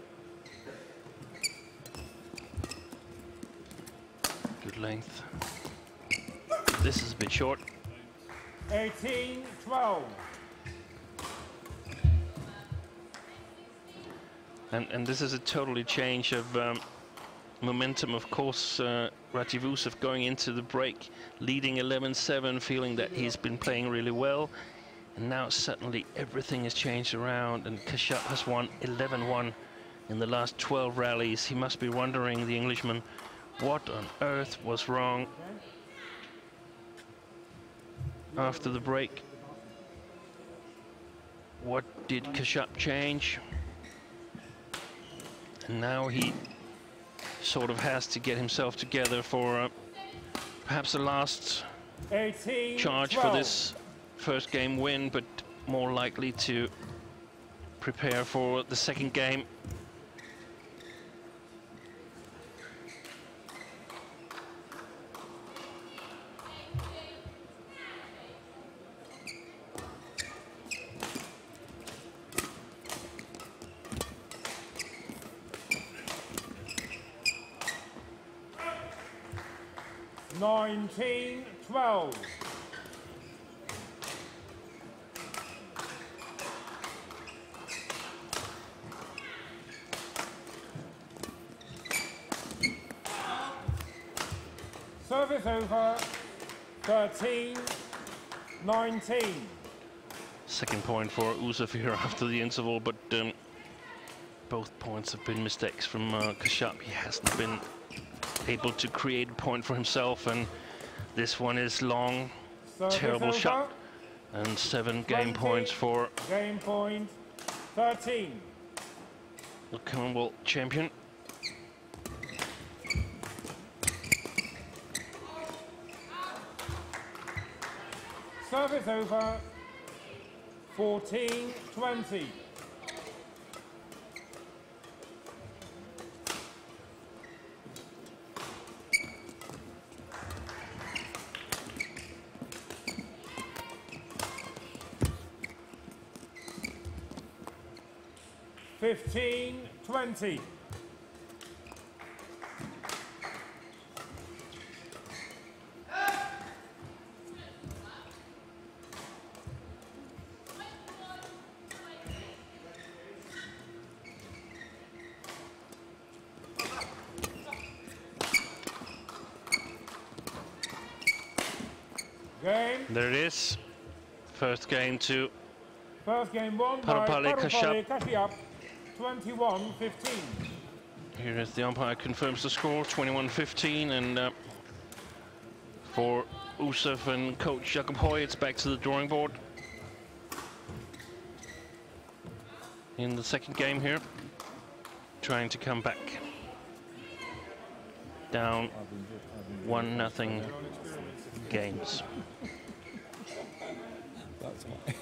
Good length. This is a bit short. 18-12. And this is a totally change of momentum. Of course, Rajiv Usev going into the break, leading 11-7, feeling that he's been playing really well. And now suddenly everything has changed around, and Kashyap has won 11-1 in the last 12 rallies. He must be wondering, the Englishman, what on earth was wrong after the break. What did Kashyap change? And now he sort of has to get himself together for perhaps the last charge for this first game win, but more likely to prepare for the second game. $19-12. Service over. 13-19. Second point for Usev here after the interval, but both points have been mistakes from Kashyap. He hasn't been able to create a point for himself, and this one is long. Service terrible over. shot, and 7 game 20. points for Game point 13. the Commonwealth champion. Service over. 14-20. 15-20. Game. There it is. First game to First game won Parupalli by Kashyap. Kashyap, 21-15. Here is the umpire confirms the score, 21-15, and for Usuf and coach Jakob Hoy, it's back to the drawing board. In the second game here, trying to come back. Down 1-0 games. That's why.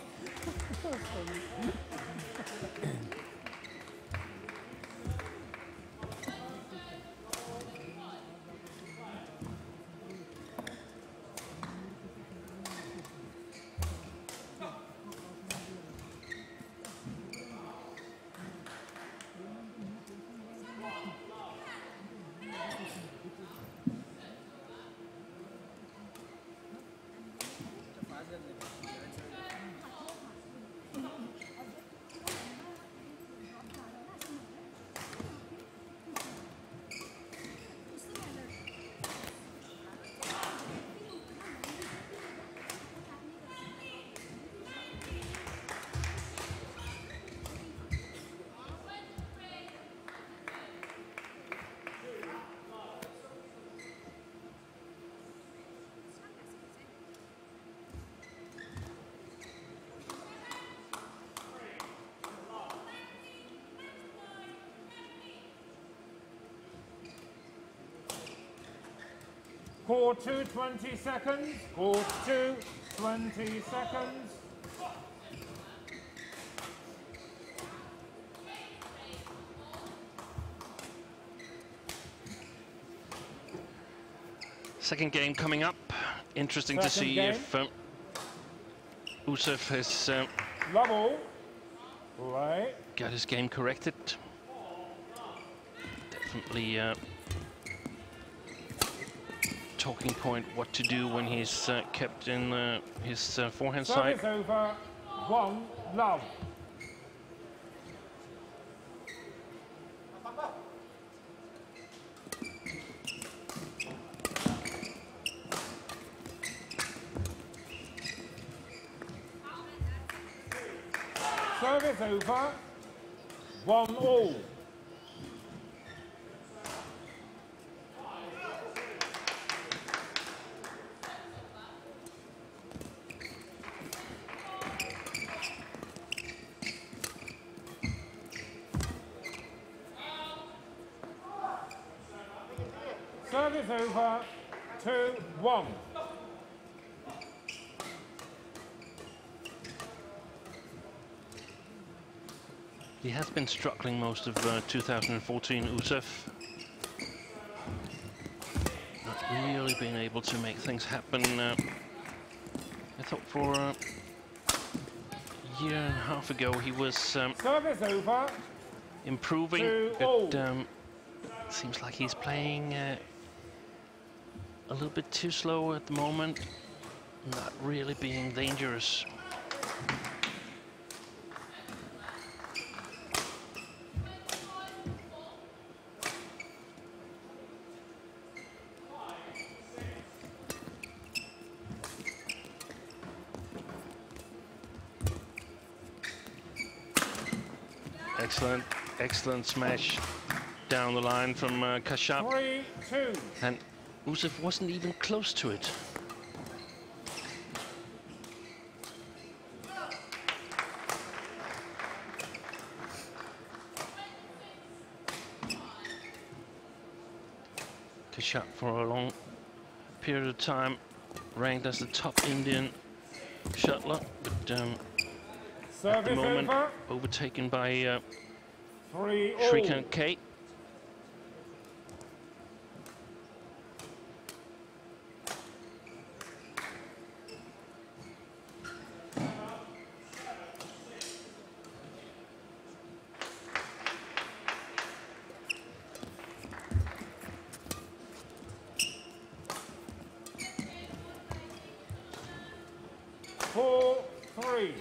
Court 2, 20 seconds. Court 2, 20 seconds. Second game coming up. Interesting to Second see game. if Usuf has Level. Right. got his game corrected. Definitely talking point what to do when he's kept in his forehand side. Service over. 1 love. Service over. 1-all. Service over. 2-1. He has been struggling most of 2014, Usuf. Not really been able to make things happen. I thought for a year and a half ago he was Service over. improving, but seems like he's playing a little bit too slow at the moment, not really being dangerous. Excellent smash down the line from Kashyap. 3-2. And Usuf wasn't even close to it. Kashyap for a long period of time ranked as the top Indian shuttler, but at the moment over. overtaken by 3-all. Shrikant K. 4-3.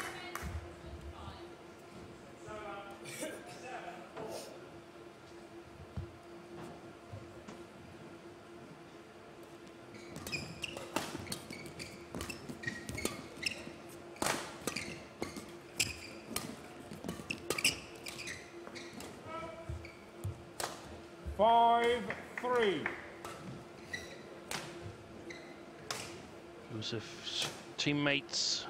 Yusuf's teammates,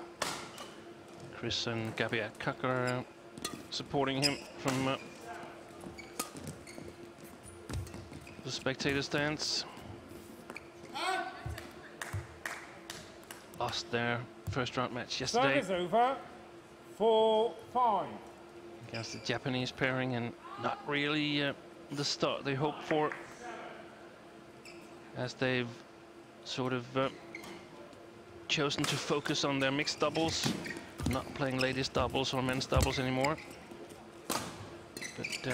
Chris and Gabi Kakar, supporting him from the spectator stands. Lost their first round match yesterday. Service over. 4-5. Against the Japanese pairing, and not really the start they hoped for, as they've sort of chosen to focus on their mixed doubles, not playing ladies doubles or men's doubles anymore. But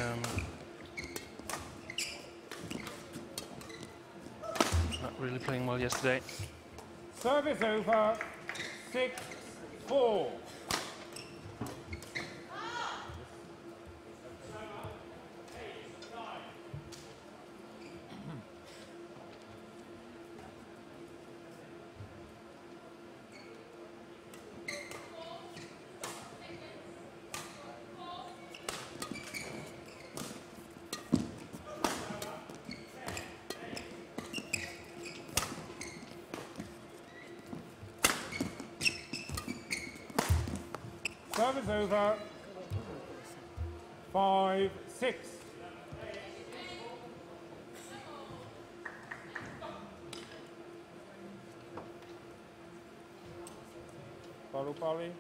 not really playing well yesterday. Service over. 6-4. Service over. 5-6. Barupali.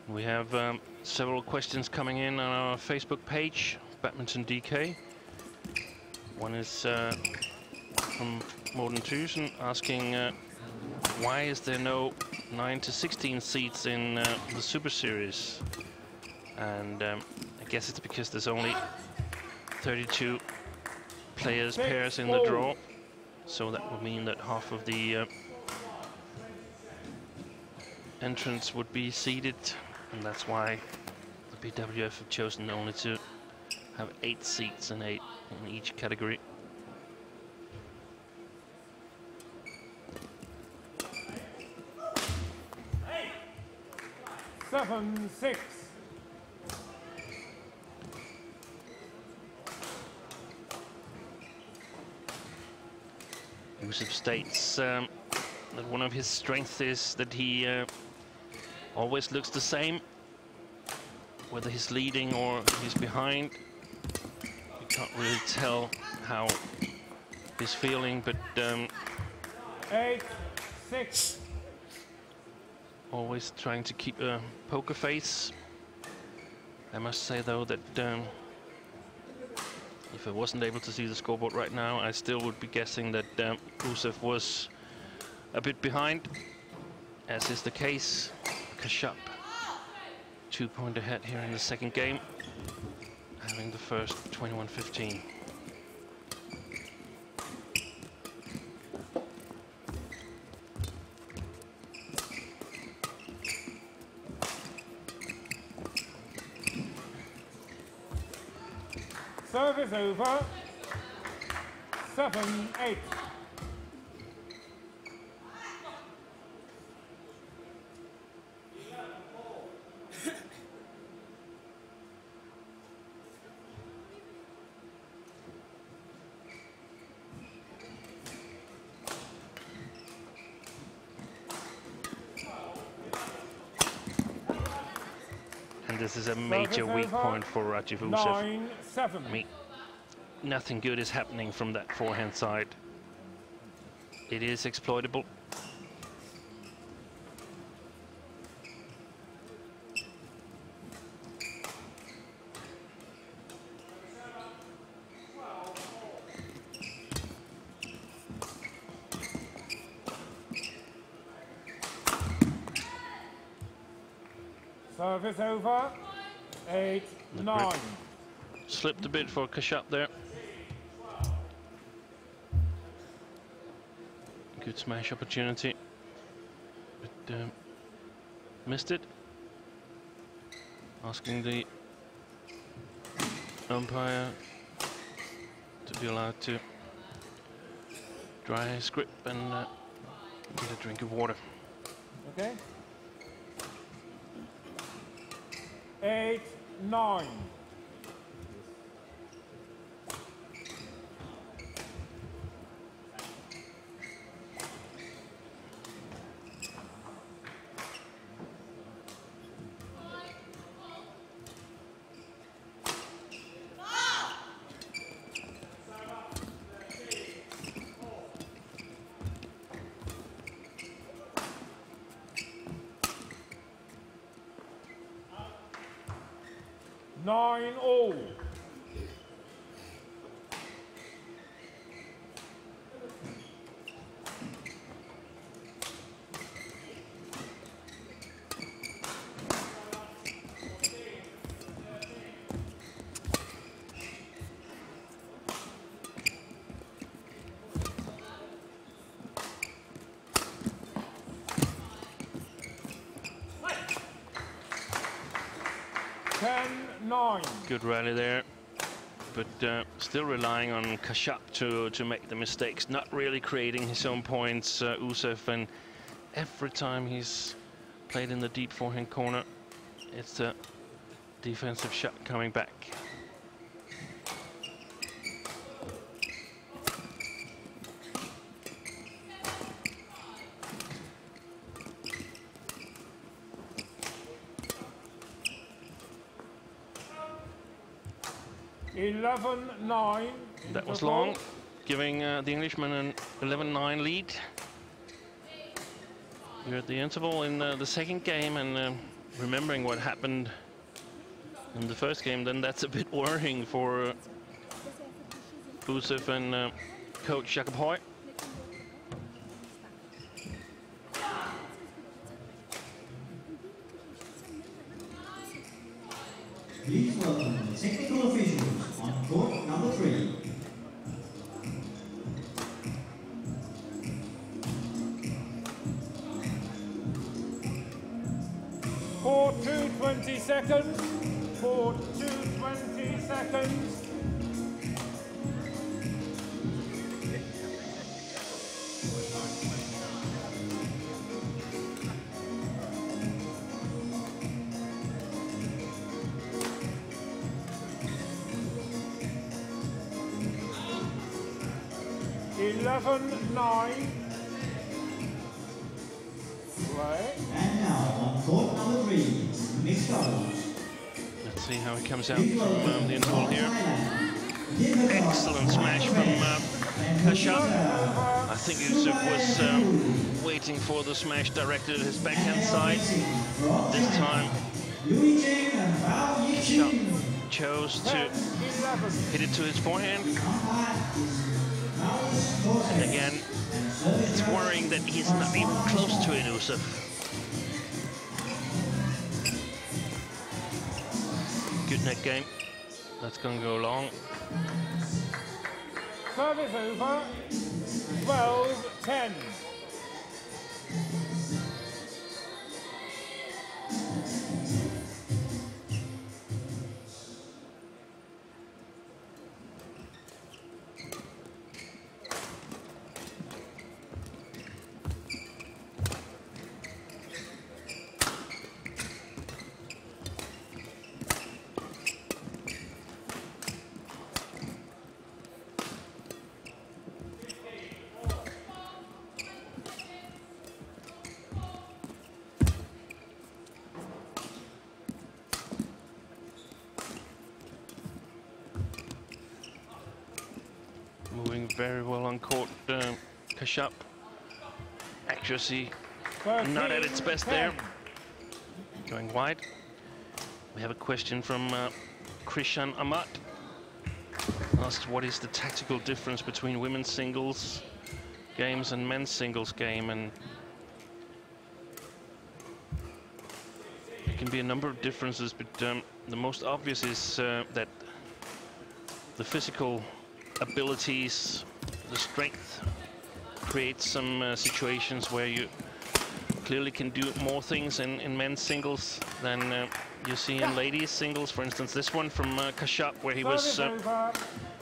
We have several questions coming in on our Facebook page, Badminton DK. One is from Morten Thyssen asking why is there no 9 to 16 seats in the Super Series? And I guess it's because there's only 32 pairs in the draw, so that would mean that half of the entrants would be seeded, and that's why the BWF have chosen only to have 8 seats and 8 in each category. 7-6. Yusuf states that one of his strengths is that he always looks the same, whether he's leading or he's behind. You can't really tell how he's feeling, but 8-6. always trying to keep a poker face. I must say though that if I wasn't able to see the scoreboard right now, I still would be guessing that Yusuf was a bit behind, as is the case. Kashyap 2 point ahead here in the second game, having the first 21-15. Service over. 7-8. And this is a major weak point for Rajiv Yusuf. 9-7. I mean, nothing good is happening from that forehand side. It is exploitable. Service over. 8-9. Slipped a bit for Kashyap there. Good smash opportunity, but missed it. Asking the umpire to be allowed to dry his grip and get a drink of water. Okay. 8-9. 9-all. Good rally there, but still relying on Kashyap to make the mistakes, not really creating his own points, Usev, and every time he's played in the deep forehand corner, it's a defensive shot coming back. That was long, giving the Englishman an 11-9 lead. We're at the interval in the second game, and remembering what happened in the first game, then that's a bit worrying for Usev and coach Jakob Høj. Please welcome the technical officials on court number 3. For 2:20 seconds. For 2:20 seconds. And now on court number 3, mixed doubles. Let's see how it comes out from the interval here. Excellent smash from Kashyap. I think Usev was waiting for the smash directed at his backhand side. This time, Kashyap chose to hit it to his forehand. And again, it's worrying that he's not even close to it, Usev. Good net game. That's going to go long. Service over. 12-10. Moving very well on court, Kashyap. Accuracy not at its best there. Going wide. We have a question from Krishan Amat. Asked what is the tactical difference between women's singles games and men's singles game, and there can be a number of differences, but the most obvious is that the physical abilities, the strength create some situations where you clearly can do more things in men's singles than you see in ladies singles. For instance, this one from Kashyap, where he was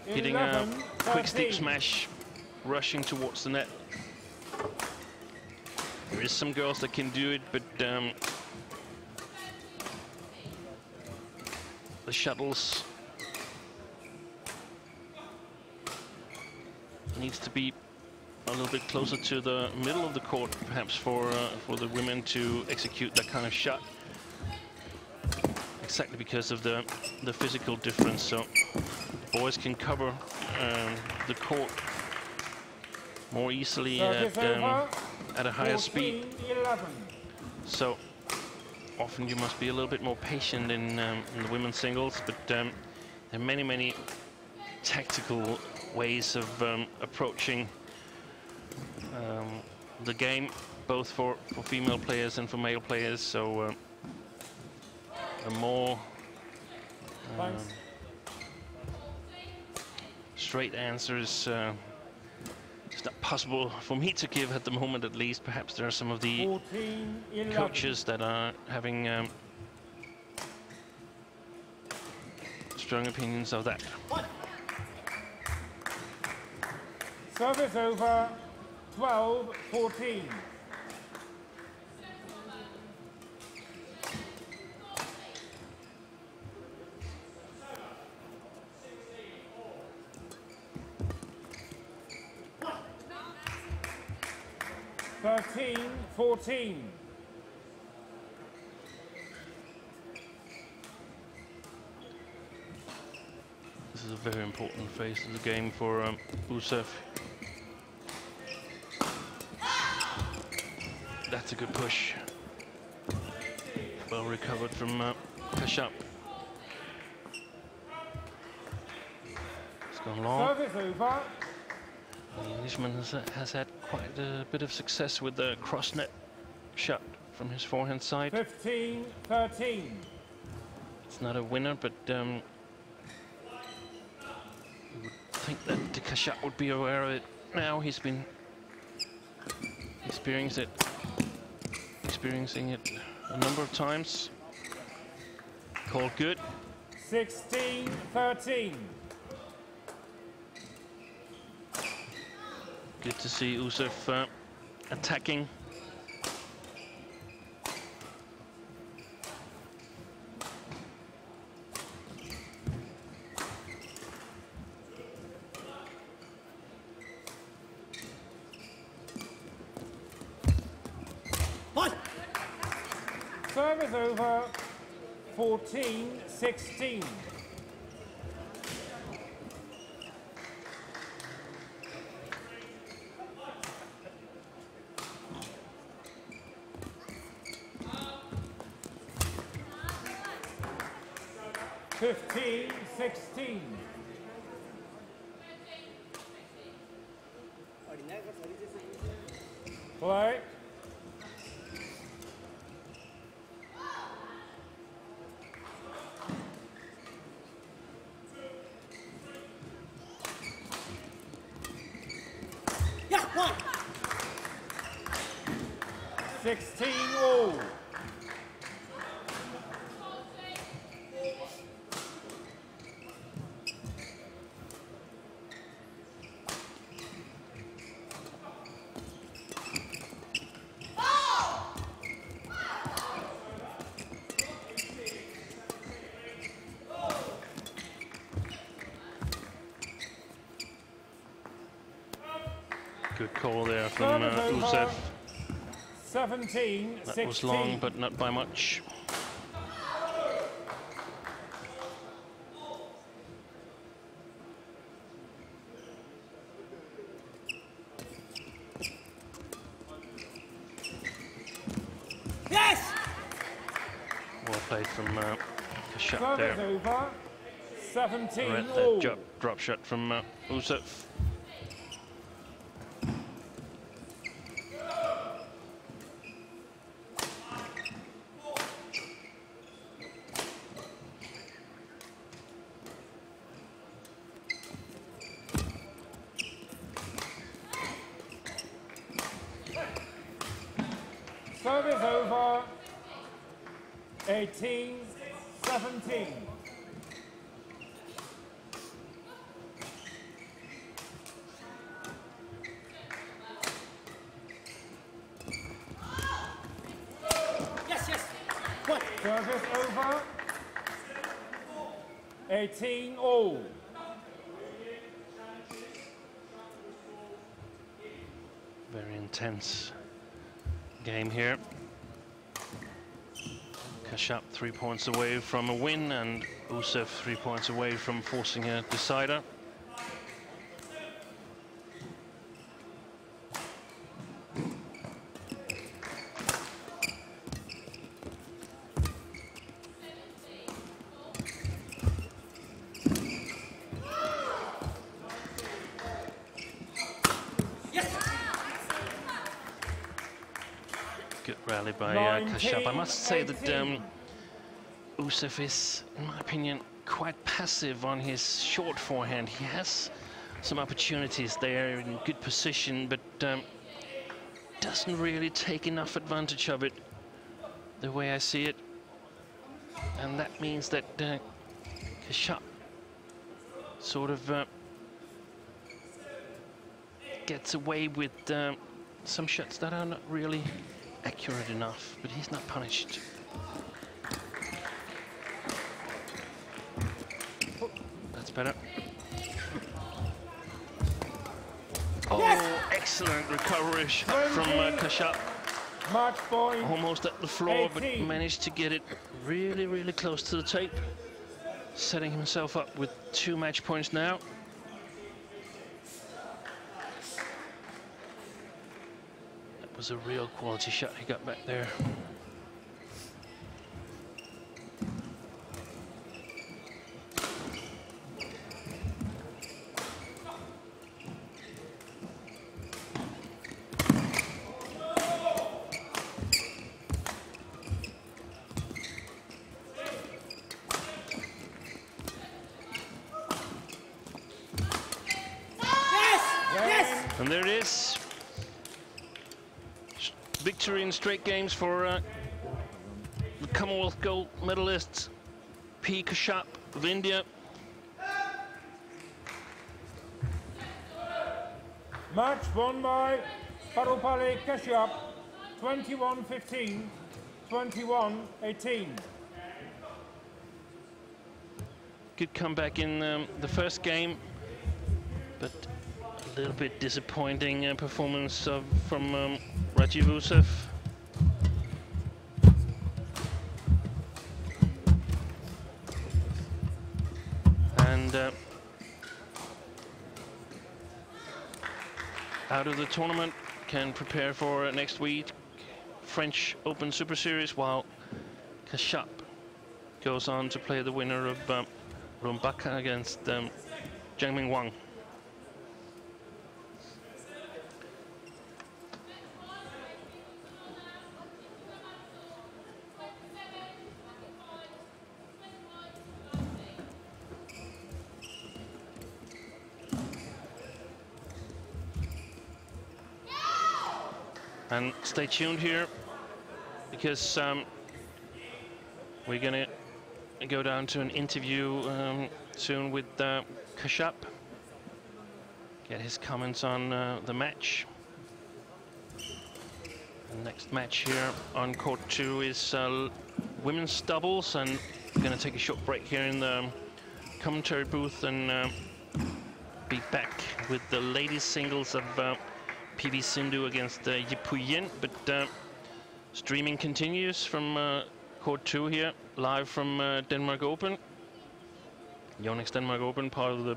hitting a quick steep smash, rushing towards the net. There is some girls that can do it, but the shuttles needs to be a little bit closer to the middle of the court, perhaps for the women to execute that kind of shot. Exactly because of the physical difference. So boys can cover the court more easily at a higher speed. So often you must be a little bit more patient in the women's singles, but there are many tactical ways of approaching the game, both for female players and for male players. So a more straight answer is it's not possible for me to give at the moment, at least. Perhaps there are some of the coaches that are having strong opinions of that. Service over, 12-14. Thirteen, 14. This is a very important phase of the game for Usef. That's a good push. Well recovered from Kashyap. It's gone long. Service over. The Englishman has had quite a bit of success with the cross net shot from his forehand side. 15-13. It's not a winner, but you would think that Kashyap would be aware of it now. He's been experiencing it a number of times. Called good. 16-13. Good to see Usef attacking. Service over, 14-16. Fifteen, 16. Play. Yeah, 1. 16 all. Good call there from Usef. 17-16. That was long, but not by much. Yes! Well played from Kashyap Service there. over, 17 Read all. that drop shot from Usef. Service over. 18-17. Service over. 18-all. Very intense game here. Kashyap 3 points away from a win, and Usev 3 points away from forcing a decider. Good rally by Kashyap. I must say that Usev is, in my opinion, quite passive on his short forehand. He has some opportunities there in good position, but doesn't really take enough advantage of it, the way I see it. And that means that Kashyap sort of gets away with some shots that are not really accurate enough, but he's not punished. That's better. Oh, excellent recovery from Kashyap. Match point. Almost at the floor, 18. But managed to get it really, really close to the tape. Setting himself up with 2 match points now. Was a real quality shot he got back there. Yes! And there it is. Victory in straight games for the Commonwealth gold medalist P. Kashyap of India. Match won by Parupalli Kashyap, 21-15, 21-18. Good comeback in the first game, but a little bit disappointing performance from Rajiv Usev. And out of the tournament, can prepare for next week French Open Super Series, while Kashyap goes on to play the winner of Rumbaka against Jiangming Wang. And stay tuned here, because we're gonna go down to an interview soon with Kashyap, get his comments on the match. The next match here on court 2 is women's doubles, and we're gonna take a short break here in the commentary booth and be back with the ladies singles of PV Cindu against Yipu Yin, but streaming continues from court 2 here, live from Denmark Open. YONEX Denmark Open, part of the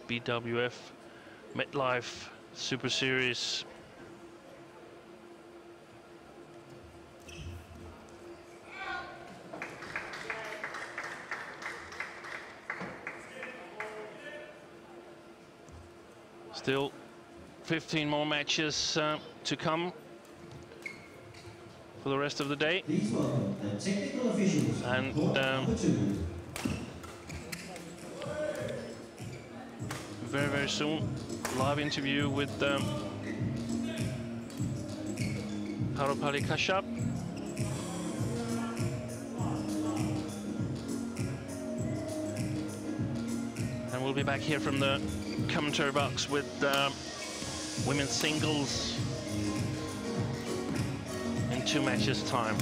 BWF MetLife Super Series. Still 15 more matches to come for the rest of the day. Please welcome the technical officials. And very, very soon, live interview with Parupalli Kashyap. we'll be back here from the commentary box with women's singles in 2 matches time.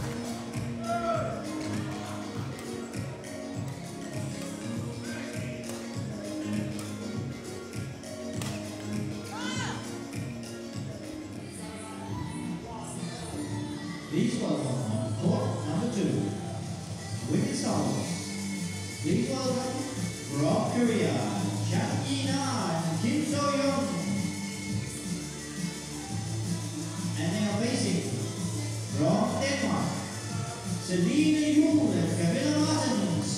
Please welcome on court number 2, women's doubles. Please welcome from Korea, Chang Ina and Kim So-young. And they are facing from Denmark, Celine Juhl and Camilla Martens.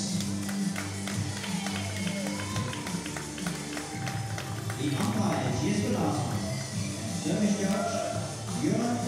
The umpire is Jesper Larsen and service judge Jørgen.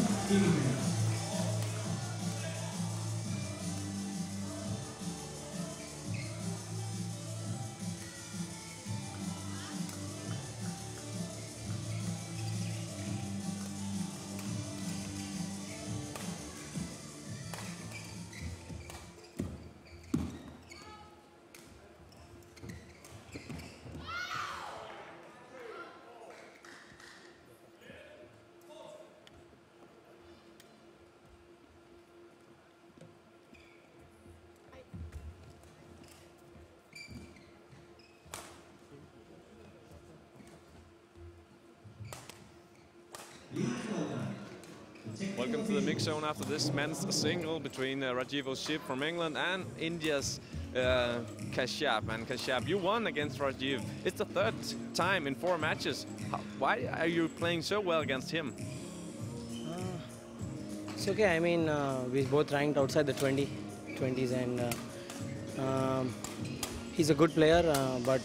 Welcome to the mix zone after this men's single between Rajiv Oship from England and India's Kashyap. And Kashyap, you won against Rajiv. It's the 3rd time in 4 matches. Why are you playing so well against him? It's okay. I mean, we both ranked outside the 20s, and he's a good player, but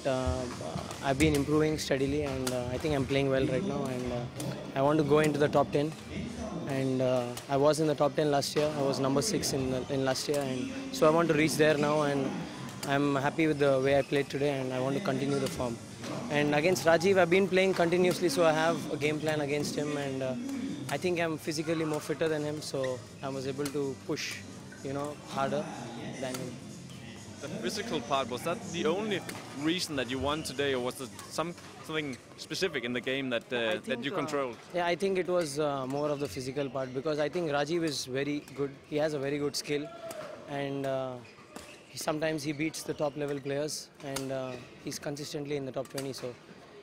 I've been improving steadily, and I think I'm playing well right now, and I want to go into the top 10. And I was in the top 10 last year. I was number 6 in last year, and so I want to reach there now, and I'm happy with the way I played today, and I want to continue the form. And against Rajiv, I've been playing continuously, so I have a game plan against him, and I think I'm physically more fitter than him, so I was able to push, you know, harder than him. The physical part, was that the only reason that you won today, or was there something specific in the game that that you controlled? Yeah, I think it was more of the physical part, because I think Rajiv is very good. He has a very good skill, and sometimes he beats the top level players, and he's consistently in the top 20.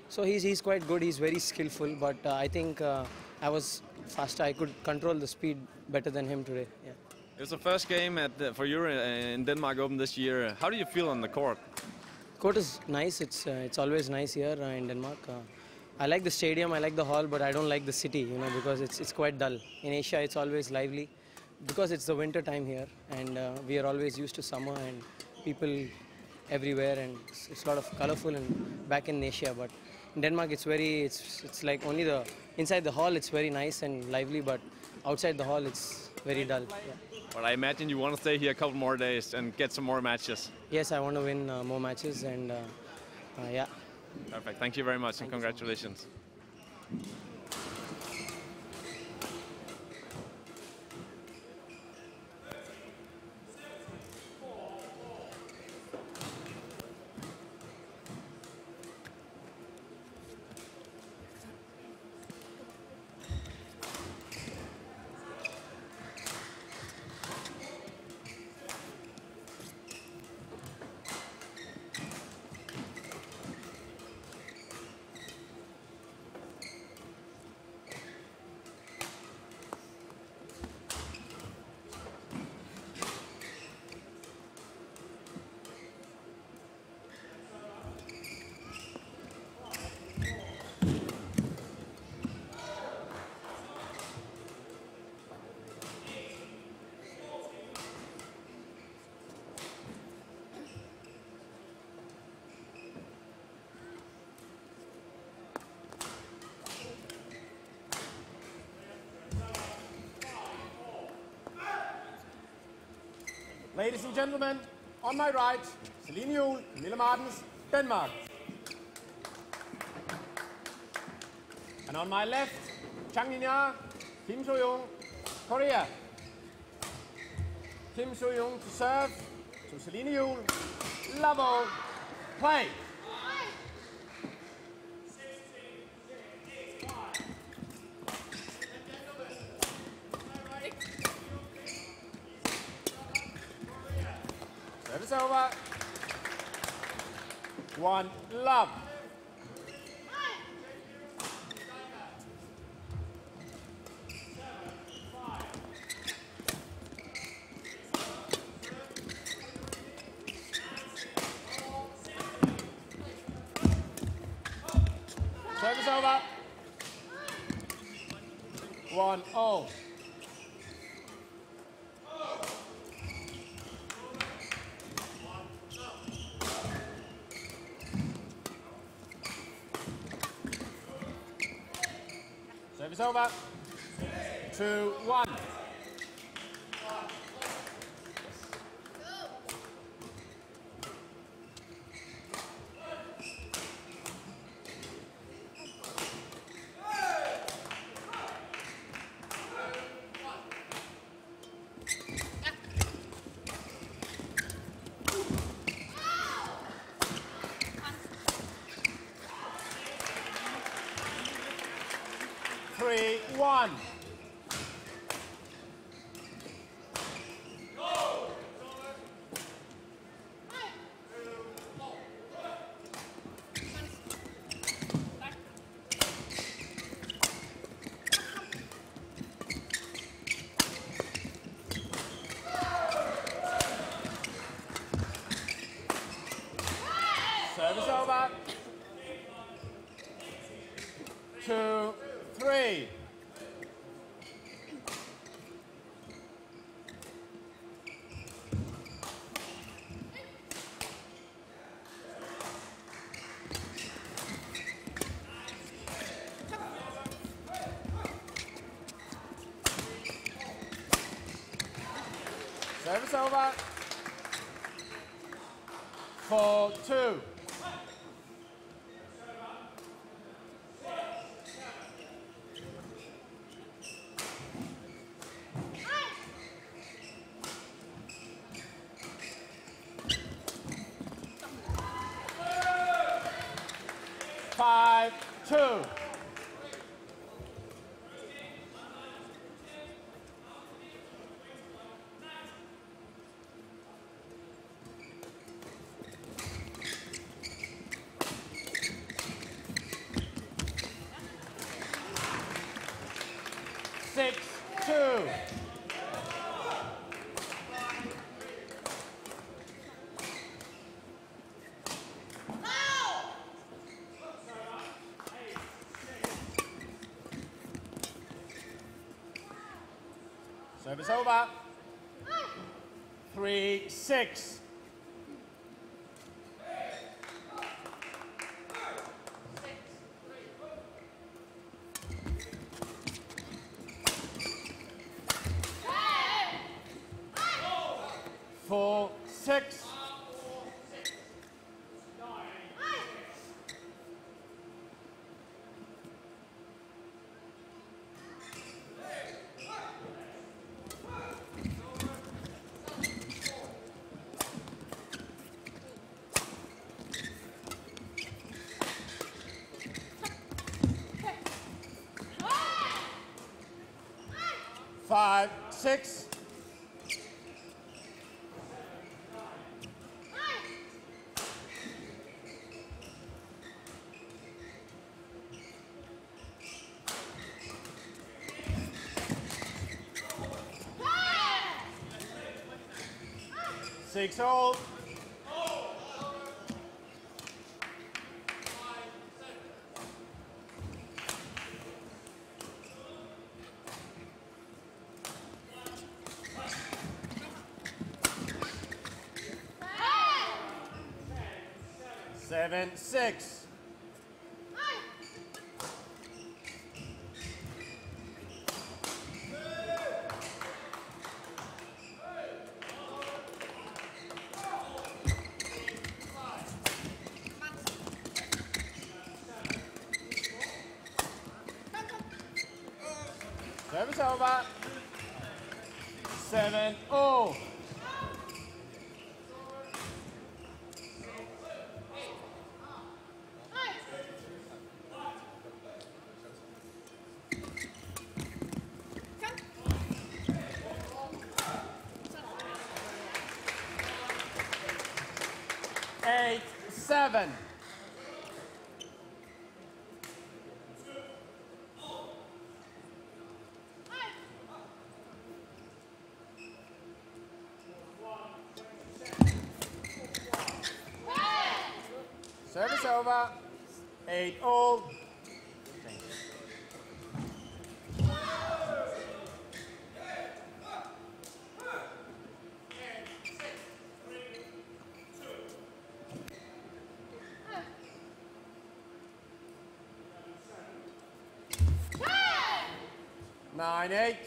So he's quite good. He's very skillful, but I think I was faster. I could control the speed better than him today. Yeah. It was the first game for you in Denmark Open this year. How do you feel on the court? Court is nice. It's always nice here in Denmark. I like the stadium, I like the hall, but I don't like the city, you know, because it's quite dull. In Asia, it's always lively, because it's the winter time here, and we are always used to summer and people everywhere, and it's a lot of colorful and back in Asia. But in Denmark, it's like only inside the hall it's very nice and lively, but outside the hall it's very dull. Yeah. Well, I imagine you want to stay here a couple more days and get some more matches. Yes, I want to win more matches, and yeah. Perfect. Thank you very much, and congratulations. Ladies and gentlemen, on my right, Celine Juhl, Camilla Martens, Denmark. And on my left, Chang In-ja, Kim So-young, Korea. Kim So-young to serve, to Celine Juhl. Level, play. 1 love. Service over. 1-0. Service over. 2-1. Three, 1. Service over. 2-3. Service over. 4-2. Five, 2. Six, 2. Service over. 3-6. Four, 6. Five, 6. Six all. Seven, 6. Service over. 7-0. Eight, 7. over. 8-all. Nine, 8.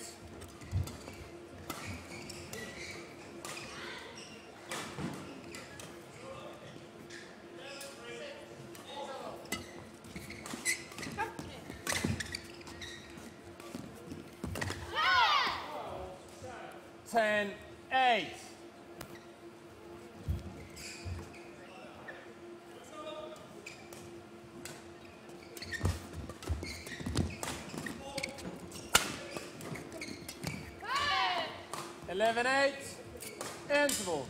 Ten, 8. Eleven, 8. Interval.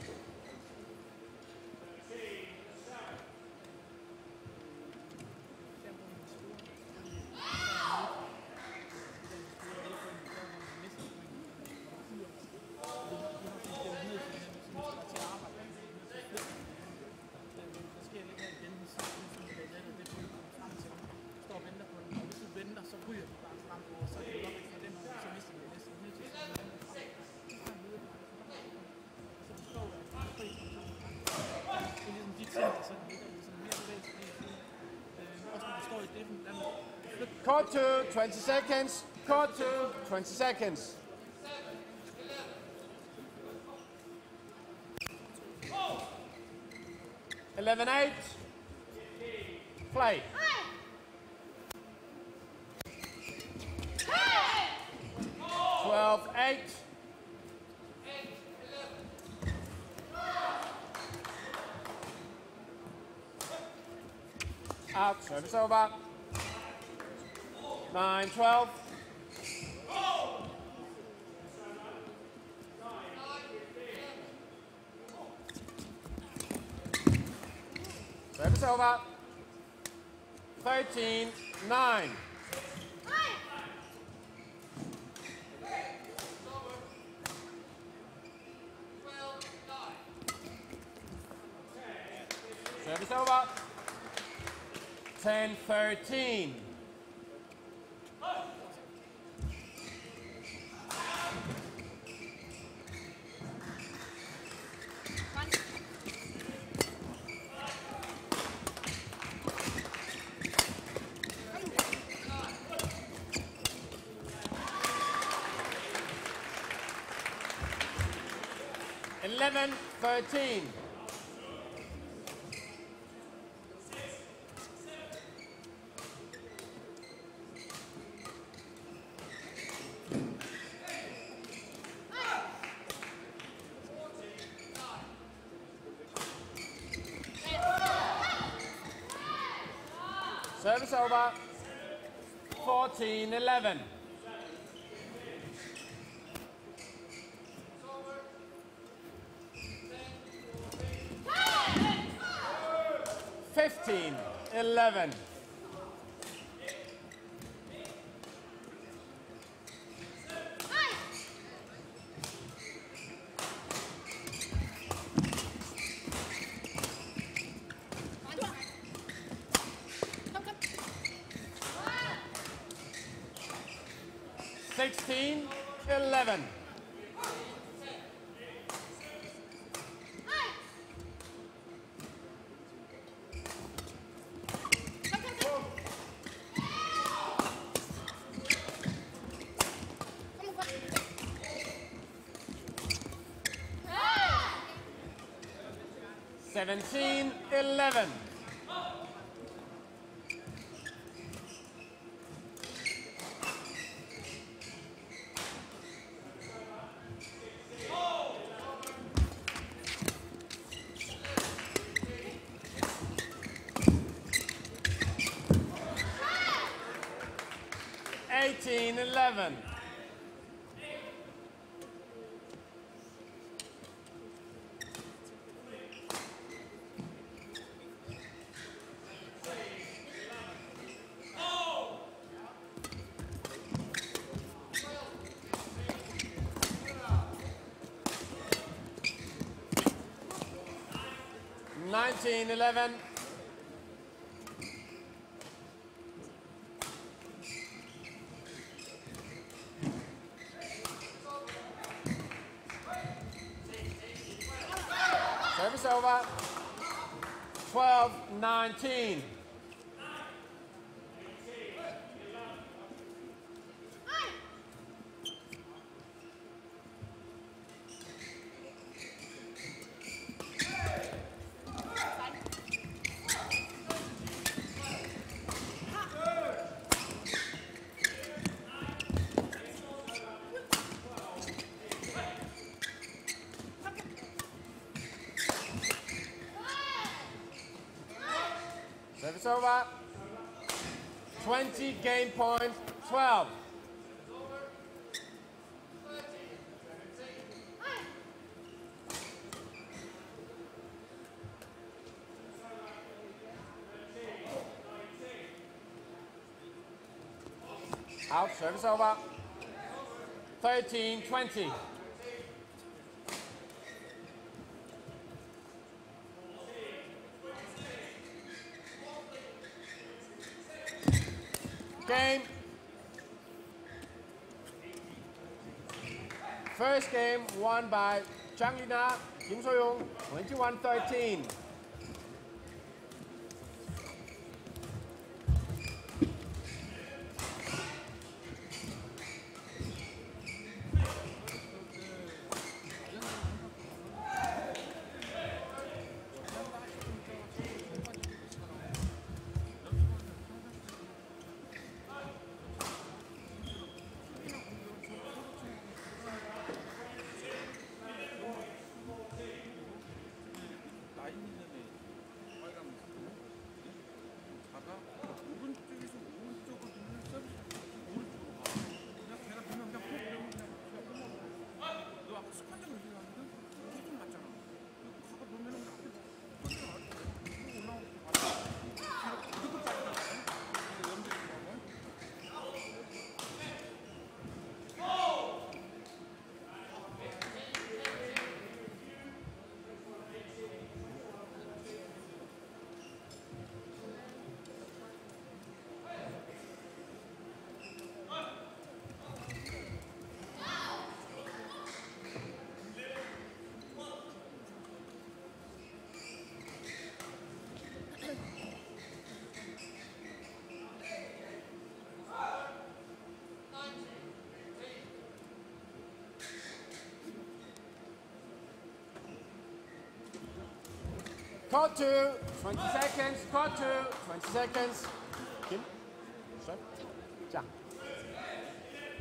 Court 2, 20 seconds. Court 2, 20 seconds. Eleven, 8. Play. 12, 8. Out, service over. 9, 12. Service over. 13, 9. Service over. 10, 13. Eleven, 13. Service over. 14, 11. Fifteen, 11. Sixteen, 11. Seventeen, 11. Eighteen, 11. Nineteen, 11. over. 12-19. Service over. 20 game point, 12. Out, service over. 13-20. Game. First game won by Changlina Kim So-young, 21-13. Court 2, 20 seconds, court 2, 20 seconds. Kim, serve, Chang.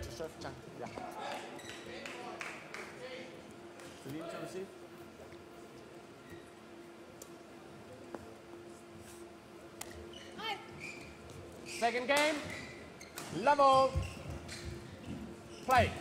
Serve, Chang, yeah. Celine to receive. Second game, level, play.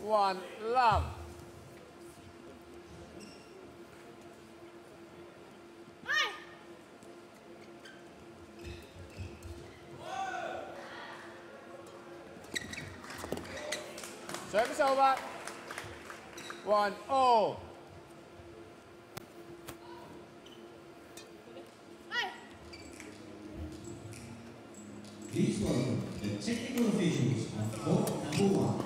One love. Service over. 1-0. Please welcome the technical officials of court number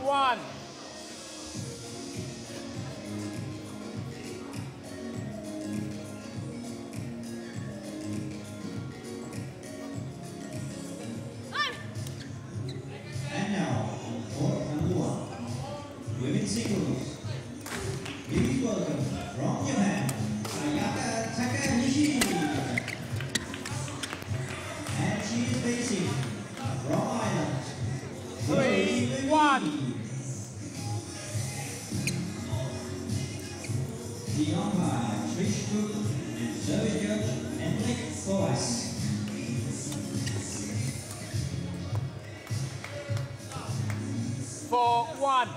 1. Singles. Please welcome from Japan, Ayaka Takanishi. And she is facing from Ireland, 3-1. The umpire. Switch group and service coach Hendrik Boas. For 1.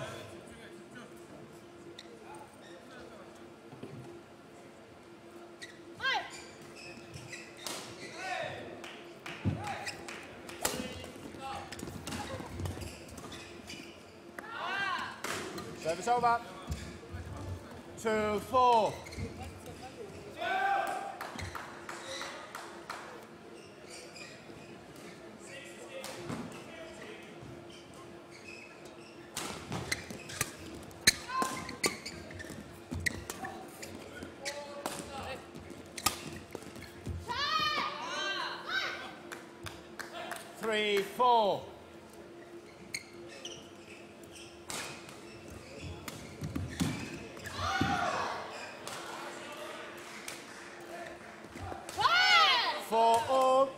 Service over. 2-4. Three, 4. For all.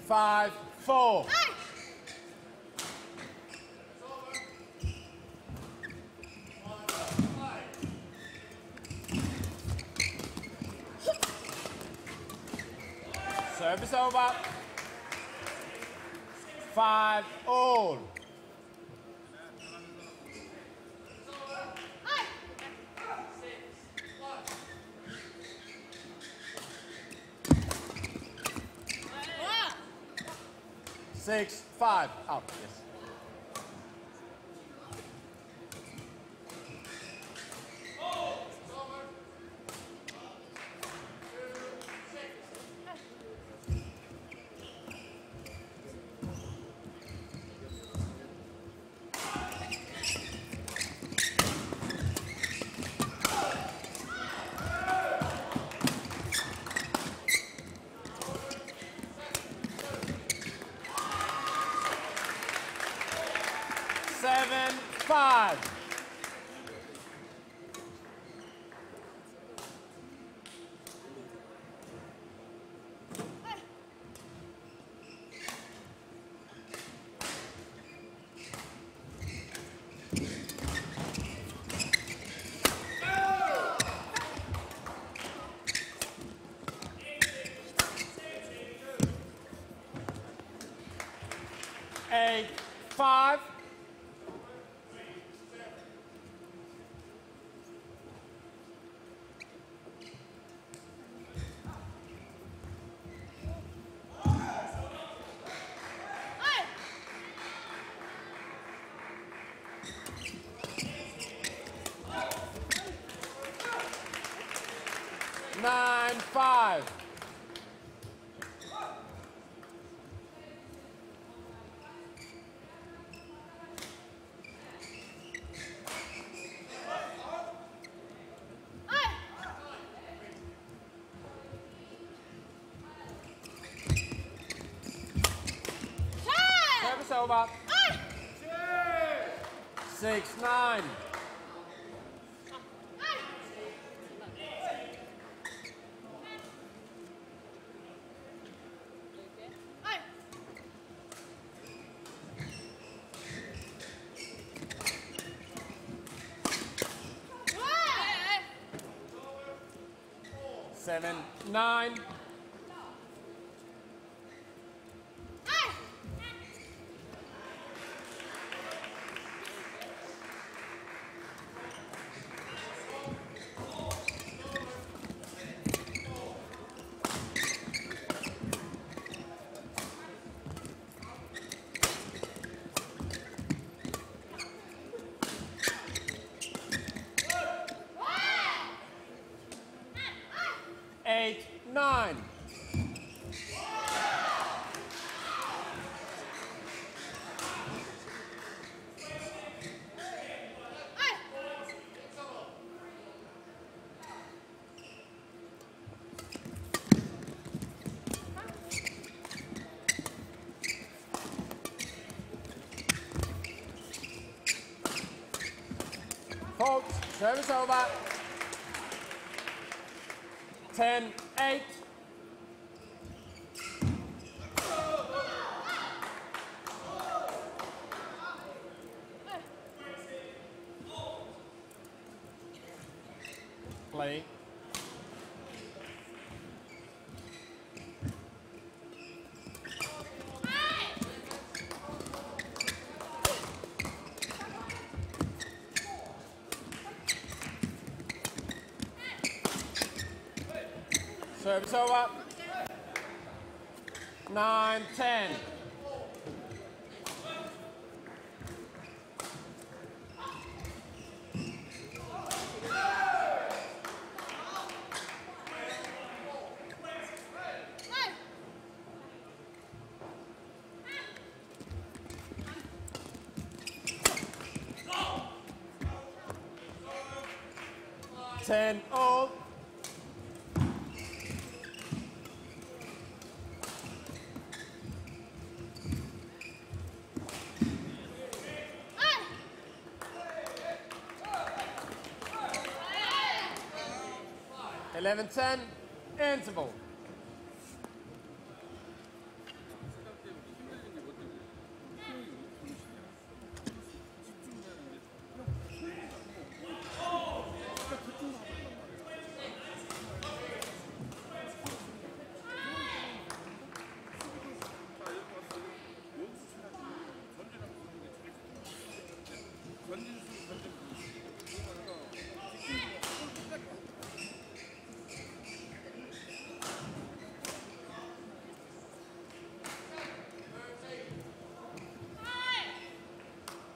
Five, 4. Service over. 5 all. Six, 5 out. Yes. Seven, 5. Eight, 5. Nine, 5. Service over. 6, 9. Seven, 9. Eight, 9. Fault, service over. 10, 8. Play. Service over. 9-10. Ten all. $11-10, interval.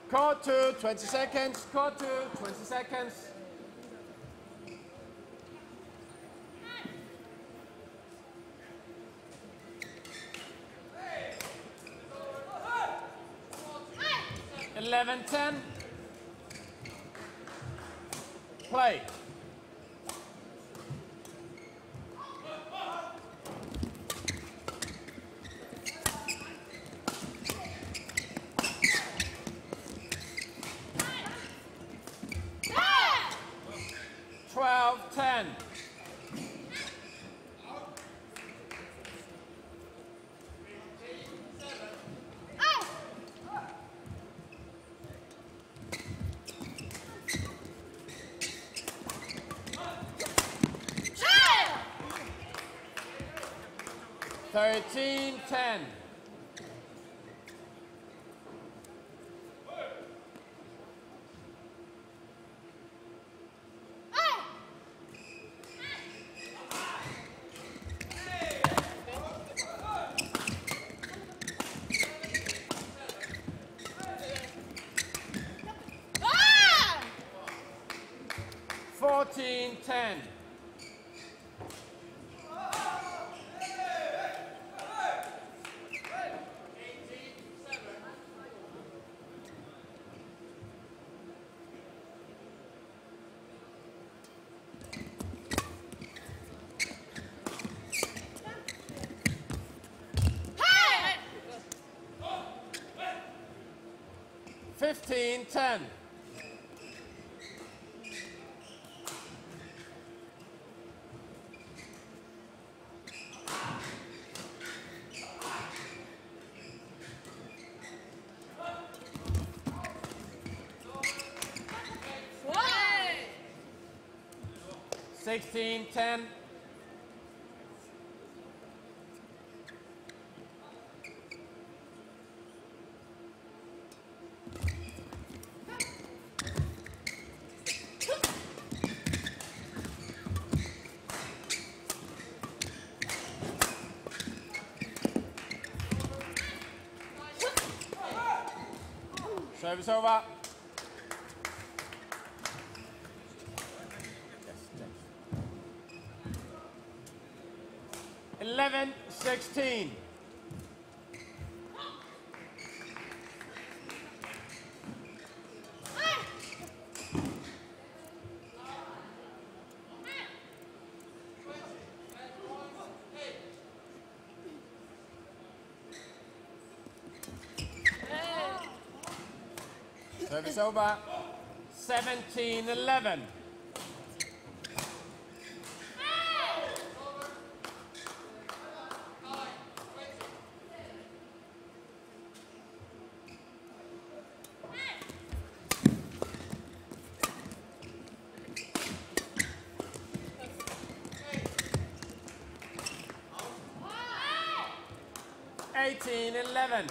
Court 2, 20 seconds. Court 2, 20 seconds. $11-10. Play. $12-10. $13-10. $14-10. $15-10. $16-10. Service over. 11-16. Service over. 17-11. 19-11.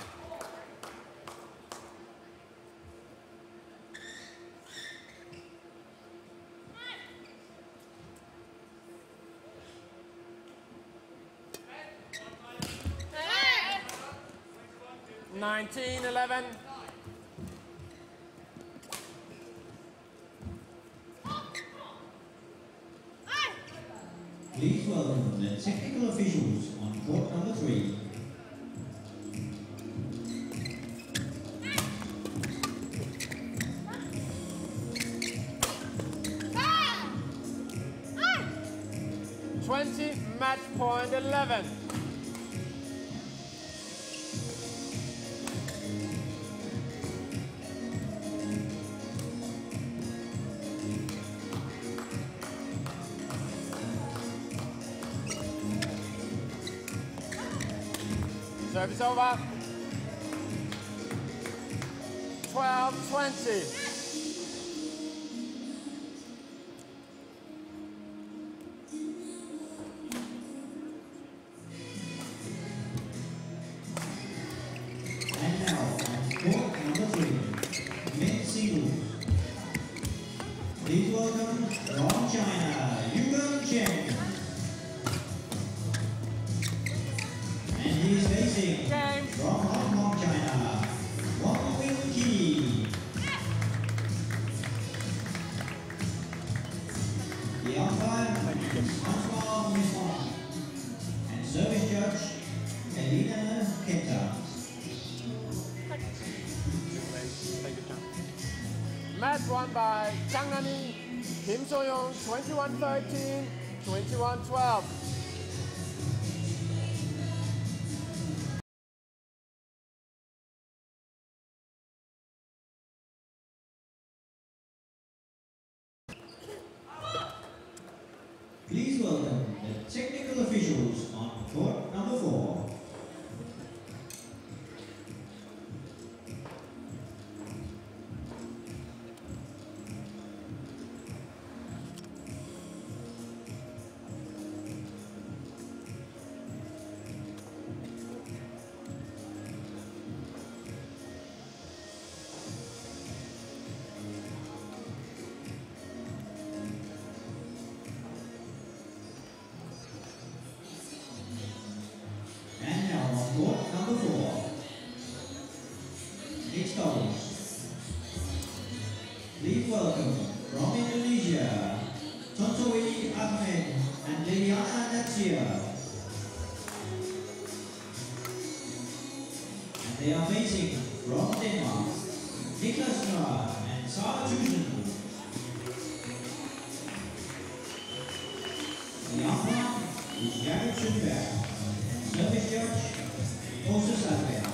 Please welcome the technical officials on court number 3. Match point 11. Service over. 12-20. And now, on court number 3, men's singles. Please welcome from China, YONEX. And he's facing from Hong Kong, China, YONEX. The umpire, François Misson, and service judge, Elena Kenta. Match won by Chang Nani, Kim So-young, 21-13, 21-12. Please welcome the technical officials on court number 4. And now on court number 4, mixed doubles. Please welcome from Indonesia, Tontowi Ahmed and Liliana Natsia. And they are facing from Denmark, Niklas Nørd and Sara Tusen. The umpire is Jakob Sundberg. Service judge, Moses Adrian.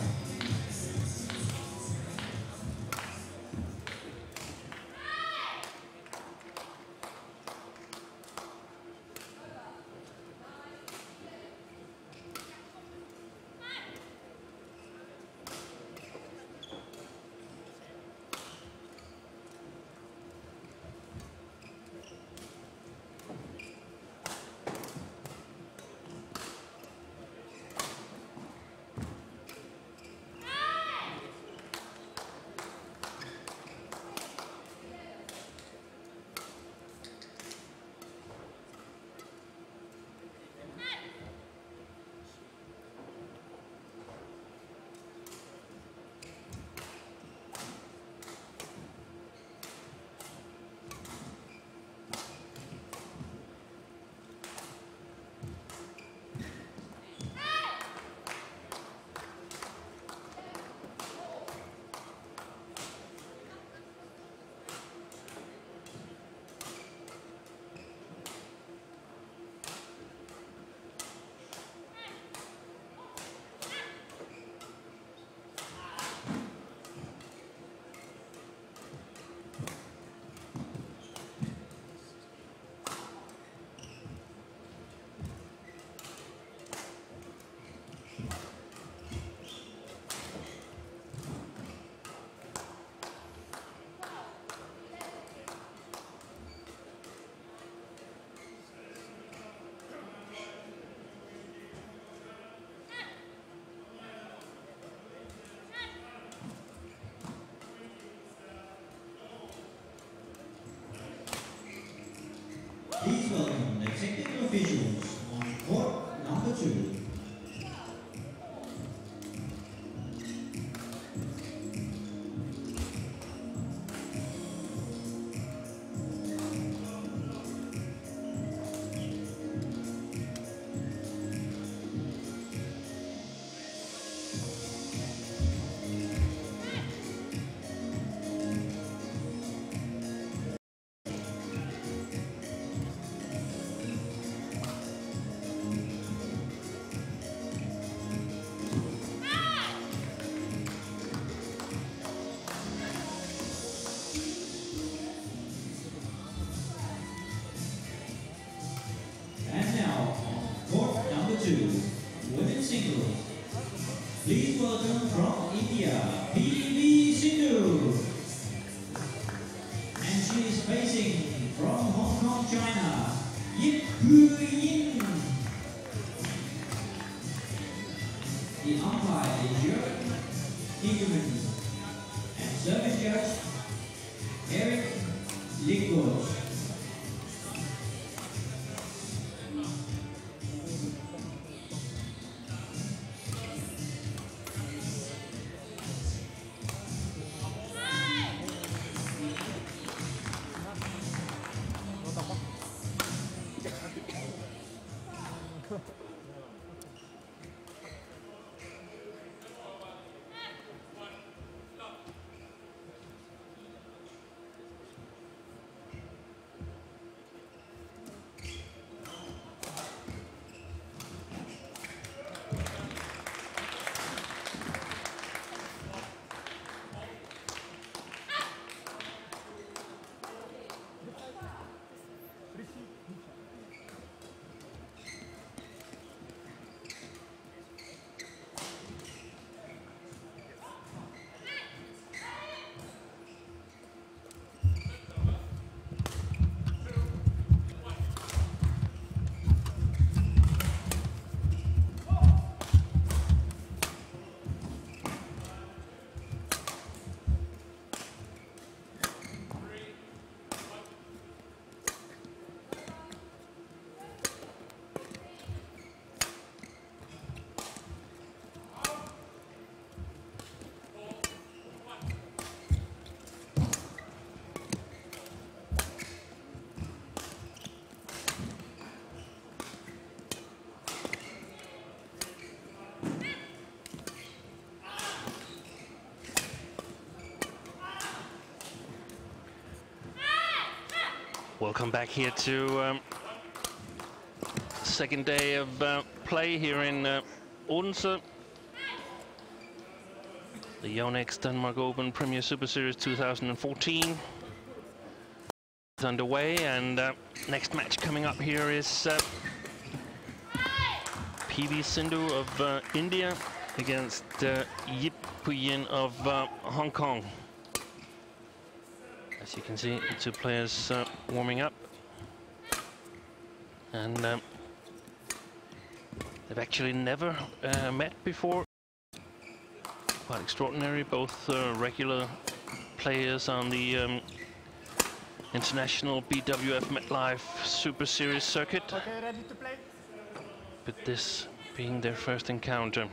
facing from Hong Kong, China, Yin. The umpire is Jürgen Ingemann, and service judge Eric Lickwood. Welcome back here to second day of play here in Odense. The YONEX Denmark Open Premier Super Series 2014 is underway, and next match coming up here is PV Cindu of India against Yip Puyin of Hong Kong. As you can see, the two players warming up, and they've actually never met before. Quite extraordinary, both regular players on the international BWF MetLife Superseries circuit. Okay, ready to play? But this being their first encounter.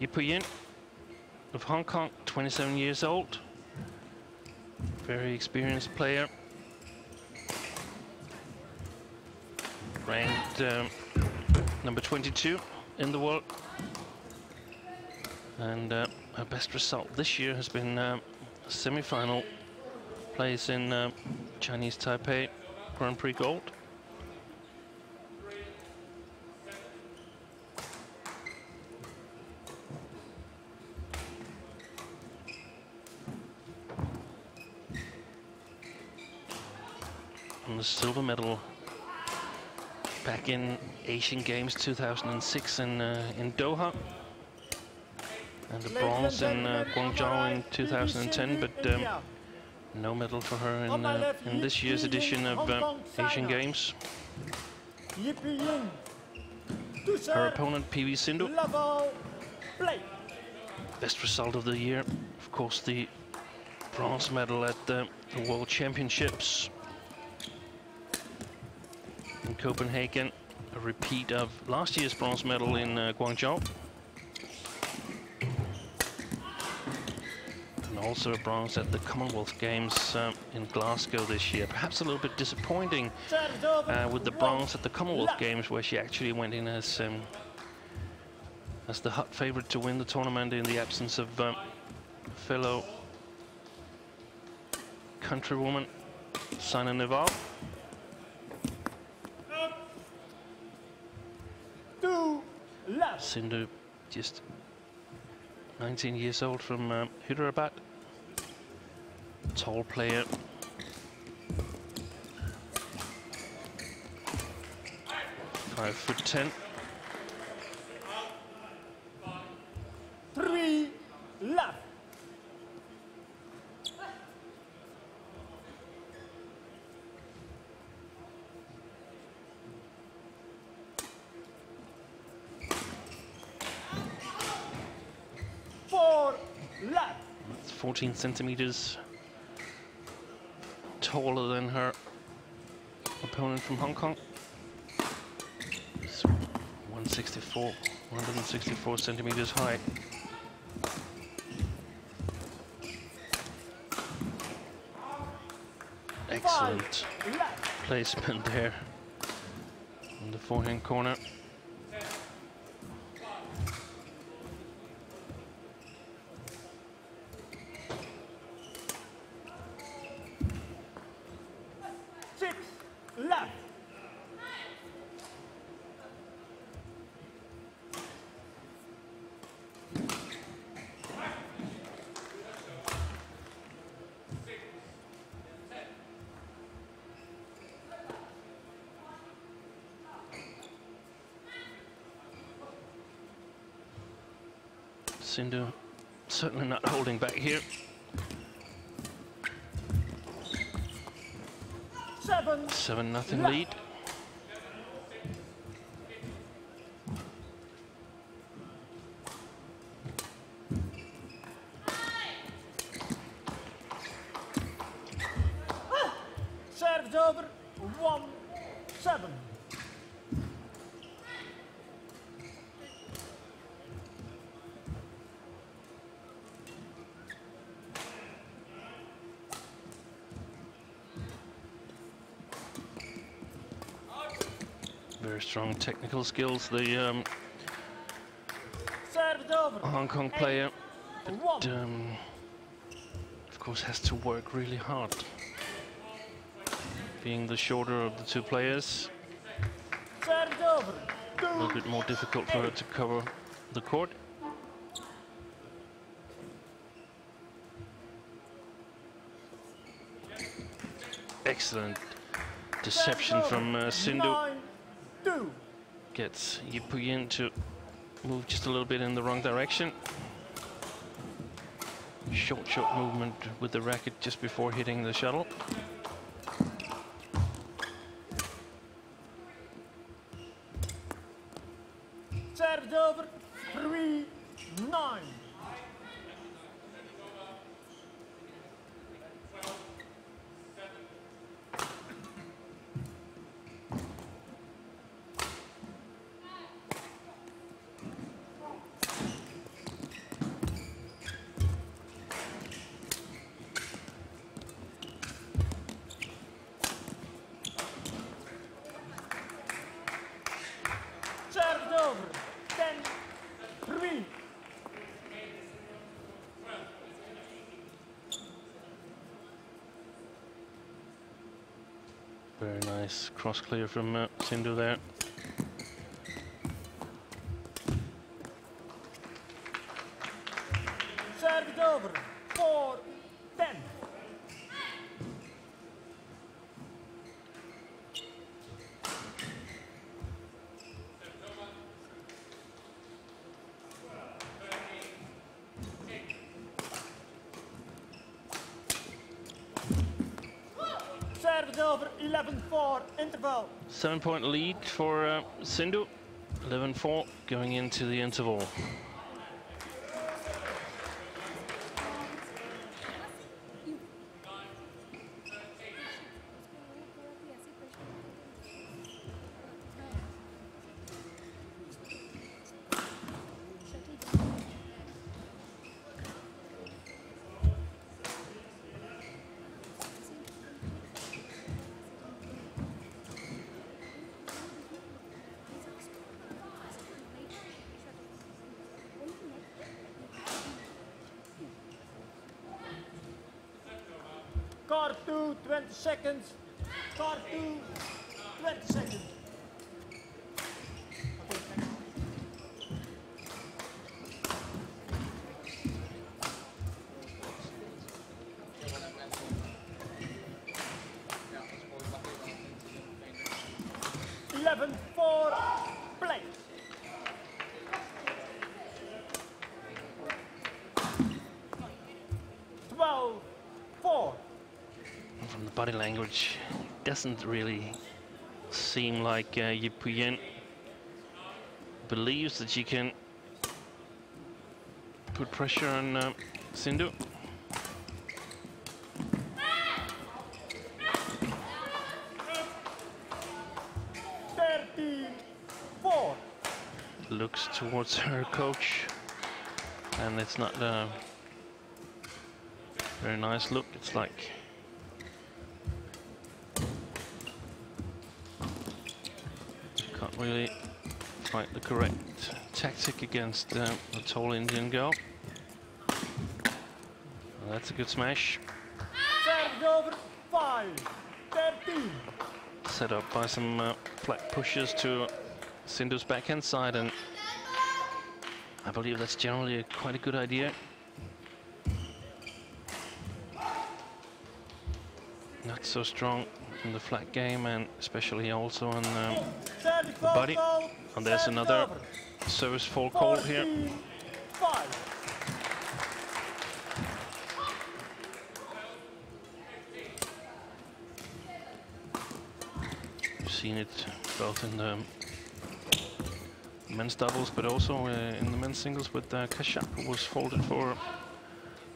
Yip Puyin of Hong Kong, 27 years old. Very experienced player. Ranked number 22 in the world. And her best result this year has been a semi-final place in Chinese Taipei Grand Prix Gold. And the silver medal back in Asian Games 2006 in Doha, and the bronze in Guangzhou in 2010, but no medal for her in this year's edition of Asian Games. Her opponent, PV Cindu. Best result of the year, of course, the bronze medal at the World Championships in Copenhagen, a repeat of last year's bronze medal in Guangzhou, and also a bronze at the Commonwealth Games in Glasgow this year. Perhaps a little bit disappointing with the bronze at the Commonwealth Games, where she actually went in as the hot favorite to win the tournament in the absence of fellow countrywoman Sana Neval. Cindu, just 19 years old, from Hyderabad. Tall player. .5'10". 3 left. 14 centimeters taller than her opponent from Hong Kong. It's 164 centimeters high. Excellent placement there in the forehand corner. Cindu certainly not holding back here. 7-0 lead. Serves over 1-7. Very strong technical skills, the Served over. Hong Kong player, but of course has to work really hard. Being the shorter of the two players, Served over. a little bit more difficult for her to cover the court. Excellent deception from Cindu. Gets Yi Puyin to move just a little bit in the wrong direction. Short movement with the racket just before hitting the shuttle. Served over 3-9. Served over 10-3. Very nice cross clear from Cindu there. Served over 4-10. Served over 11-4 interval. 7-point lead for Cindu. 11-4 going into the interval. Card 2, 20 seconds. Card 2, 20 seconds. Okay. 11-4, play. From the body language, doesn't really seem like Yi Puyin believes that she can put pressure on Cindu. looks towards her coach, and it's not a very nice look. It's like can't really find the correct tactic against the tall Indian girl. Well, that's a good smash. Serve over 5-13. Set up by some flat pushes to Cindu's backhand side, and I believe that's generally quite a good idea. Not so strong in the flat game, and especially also on the body. And there's another service fault call here. 5. You've seen it both in the men's doubles, but also in the men's singles with Kashyap, who was faulted for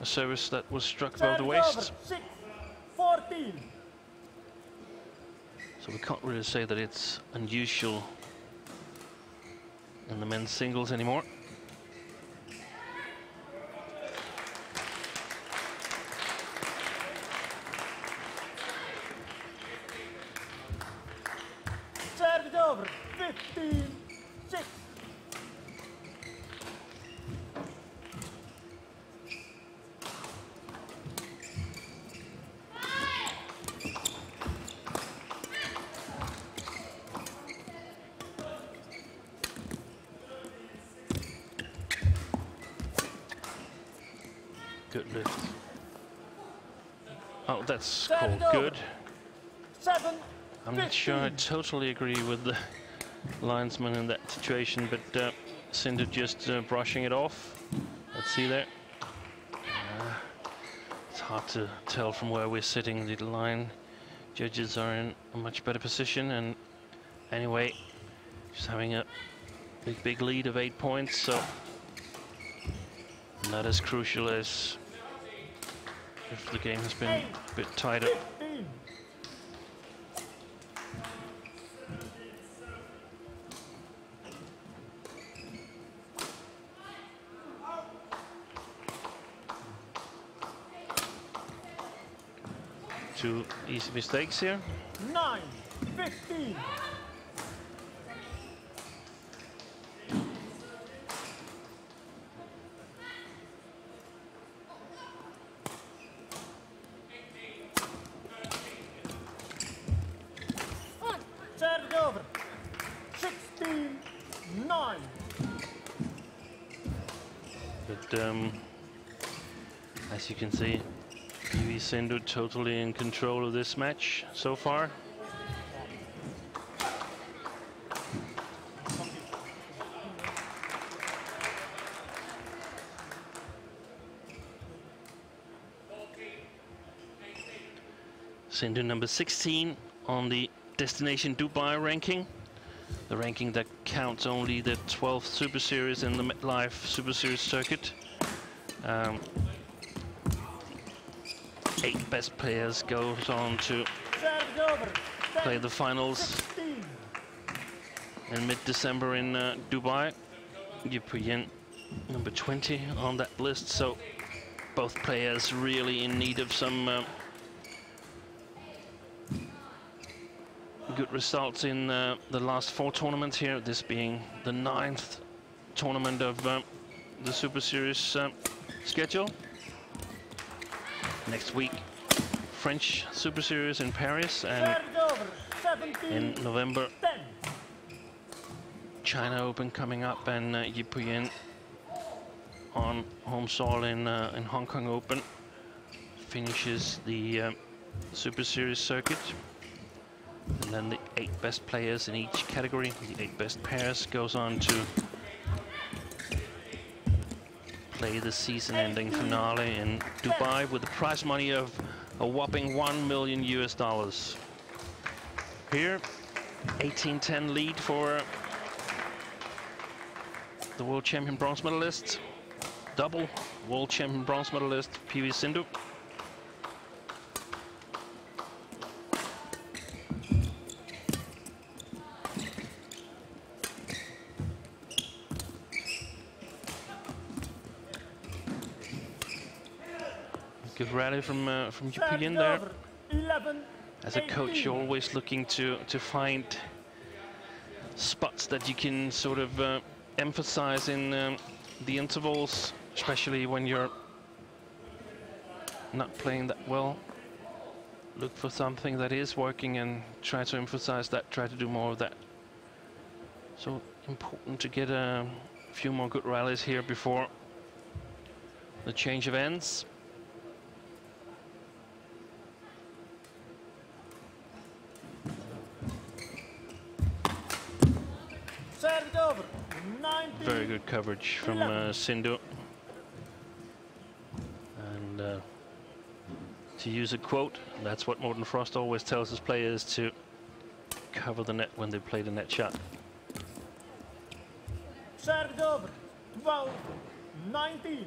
a service that was struck above the waist. 6-14. So we can't really say that it's unusual in the men's singles anymore. Serve it over 15-6. Good lift. Oh, that's called good. 7. I'm not sure I totally agree with the linesman in that situation, but Cindu just brushing it off. Let's see there. It's hard to tell from where we're sitting. The line judges are in a much better position, and anyway, just having a big lead of 8 points, so not as crucial as if the game has been a bit tighter. 15. Two easy mistakes here. 9-15. Serve it over 16-9. But as you can see, PV Cindu totally in control of this match so far. Cindu number 16 on the Destination Dubai ranking, the ranking that counts only the 12th Super Series in the MetLife Super Series circuit. 8 best players goes on to play the finals in mid-December in Dubai. Yupuyen number 20 on that list, so both players really in need of some good results in the last 4 tournaments here, this being the 9th tournament of the Super Series schedule. Next week, French Super Series in Paris, and in November, China Open coming up, and Yupuyen on home soil in Hong Kong Open finishes the Super Series circuit. And then the 8 best players in each category, the 8 best pairs, goes on to play the season-ending finale in Dubai with a prize money of a whopping $1 million. Here, 18-10 lead for the world champion bronze medalist, double world champion bronze medalist PV Cindu. Good rally from Yu Puyin there. As a coach, you're always looking to find spots that you can sort of emphasize in the intervals, especially when you're not playing that well. Look for something that is working and try to emphasize that, try to do more of that. So important to get a few more good rallies here before the change of ends. Served over. 19. Very good coverage from Cindu. And to use a quote, that's what Morten Frost always tells his players, to cover the net when they play the net shot. Served over. 12. 19.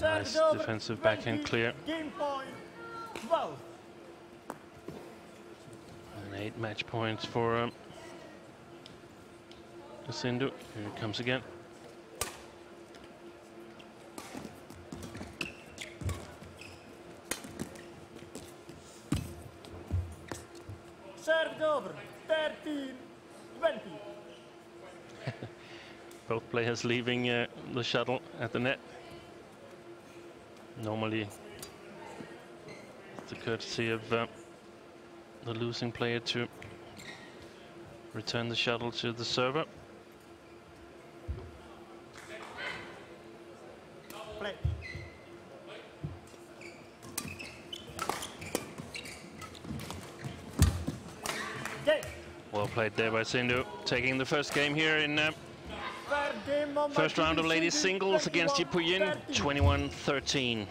Nice defensive backhand clear. Game point 12. And 8 match points for Cindu. Here it comes again. Served over. 13. 20. Both players leaving the shuttle at the net. Normally, it's the courtesy of the losing player to return the shuttle to the server. Play. Game. Well played there by Cindu, taking the first game here in first round of ladies singles against Yu Puyin, 21-13.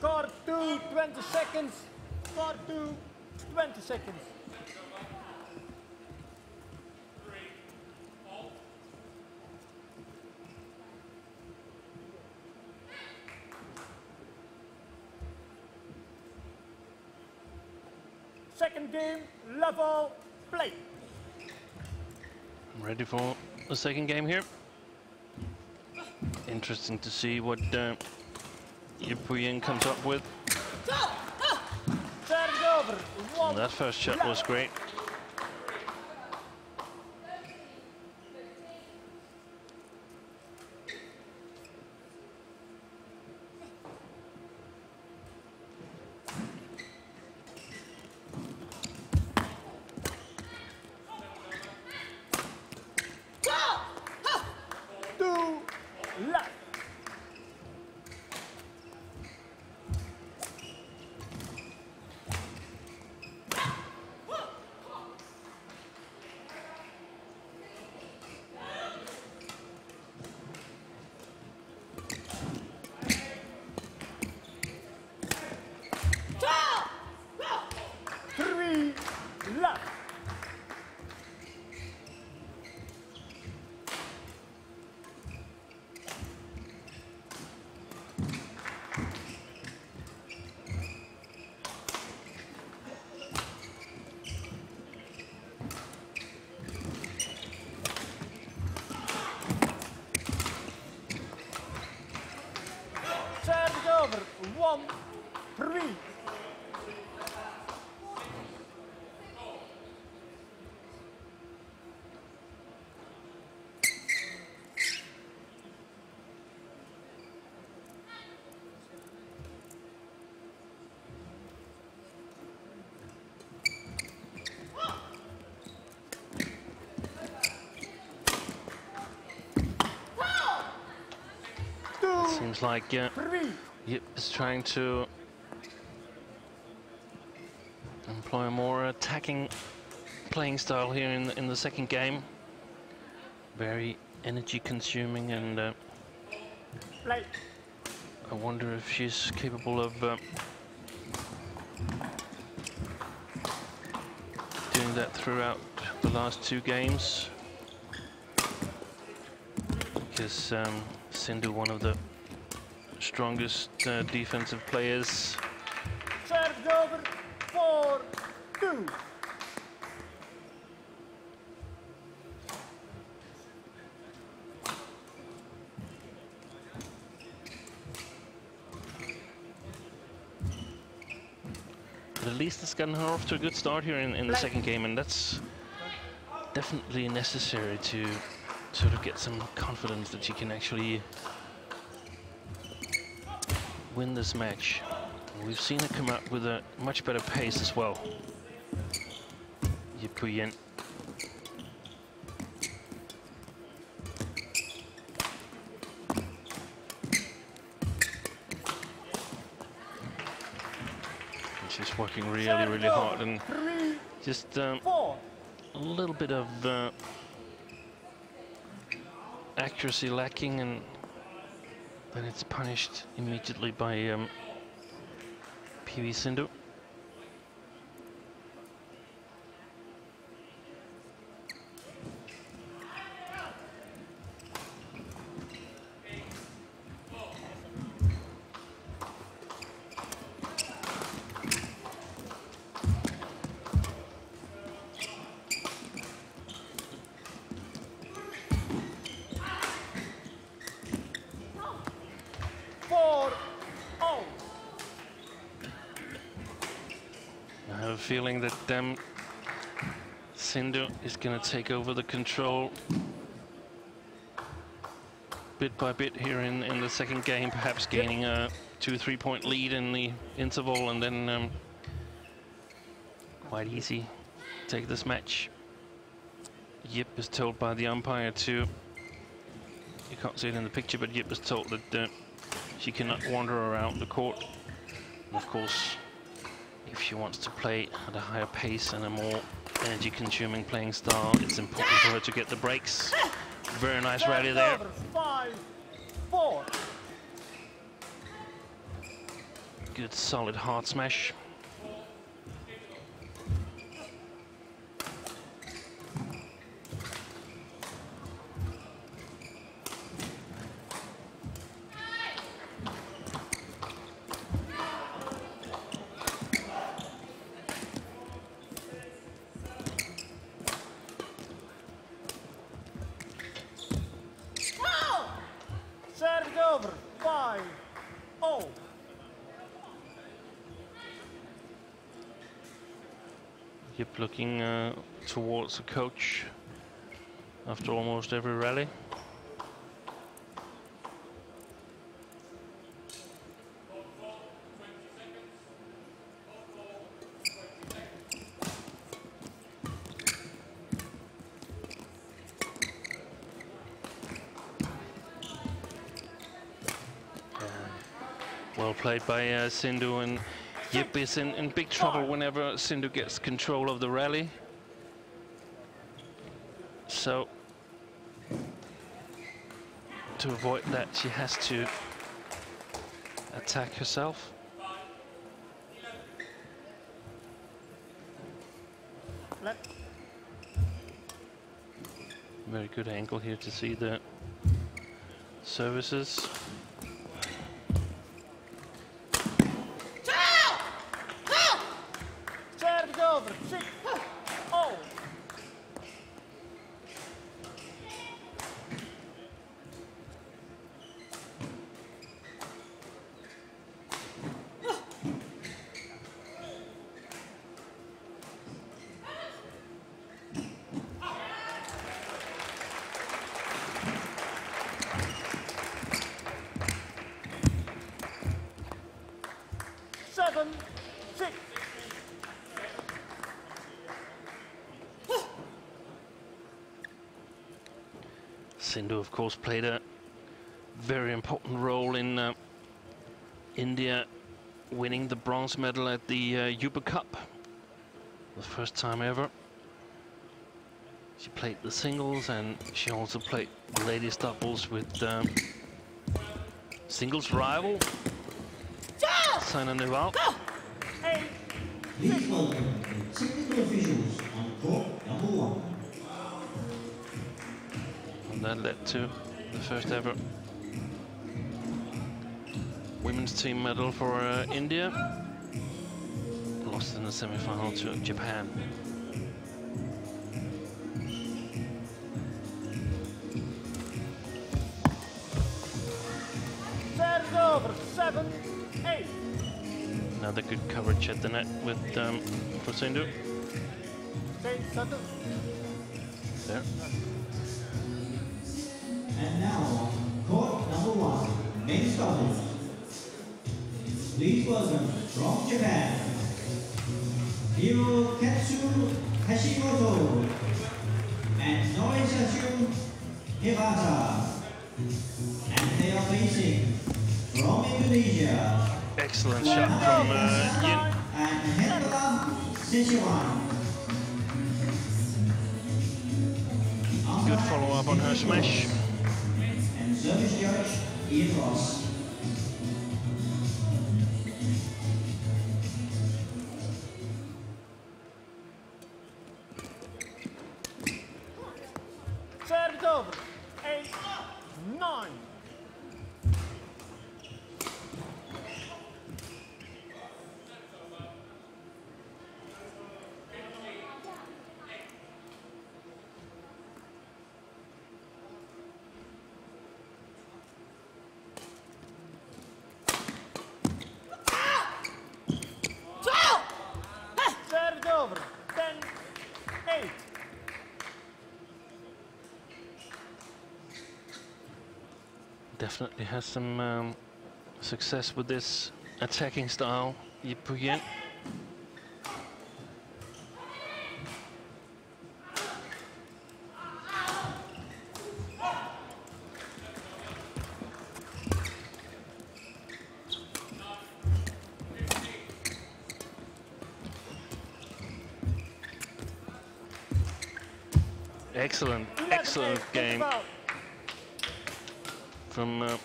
Court 2, 20 seconds. Court 2, 20 seconds. Second game, level, play. Ready for the second game here. Interesting to see what Yu Puyin comes up with. Served over. And that first shot was great. Left. Om. 3. Seems like Yip is trying to employ a more attacking playing style here in the second game. Very energy consuming, and Play. I wonder if she's capable of doing that throughout the last 2 games. Because Cindu, one of the strongest defensive players. Serve over. 4-2. But at least it's gotten her off to a good start here in the second game, and that's definitely necessary to sort of get some confidence that she can actually win this match. We've seen her come out with a much better pace as well. Yip Puyen. She's working really, really hard, and just a little bit of accuracy lacking, and then it's punished immediately by PV Cindu. I have a feeling that Cindu is going to take over the control bit by bit here in the second game, perhaps gaining a 2-3 point lead in the interval, and then quite easy take this match. Yip is told by the umpire to, you can't see it in the picture, but Yip is told that she cannot wander around the court. And of course, if she wants to play at a higher pace and a more energy-consuming playing style, it's important for her to get the breaks. Very nice rally there. 5-4. Good solid hard smash. Serve over. 5-0. Yip looking towards the coach after almost every rally. Well played by Cindu, and Yip is in big trouble whenever Cindu gets control of the rally. So to avoid that, she has to attack herself. Very good angle here to see the services. Serve over. 6-0. Cindu, of course, played a very important role in India winning the bronze medal at the Yuba Cup, the first time ever. She played the singles, and she also played the ladies doubles with singles rival Saina Nehwal. Please welcome the technical officials on court number 1. And that led to the first ever women's team medal for India. Lost in the semi-final to Japan. Serves over, 7-8. Another good coverage at the net with for Cindu. There. And now, court number 1, men's doubles. Please welcome from Japan, Hirokatsu Hashimoto and Norisatsu Hirata. And they are facing from Indonesia, Excellent shot from Yin. and Hendra Sichuan. Good follow-up on her smash. And service judge Ian Ross. Serves over, 8-9. Serves over, 10-8. Definitely has some success with this attacking style, Yipu Yin. Excellent, excellent game from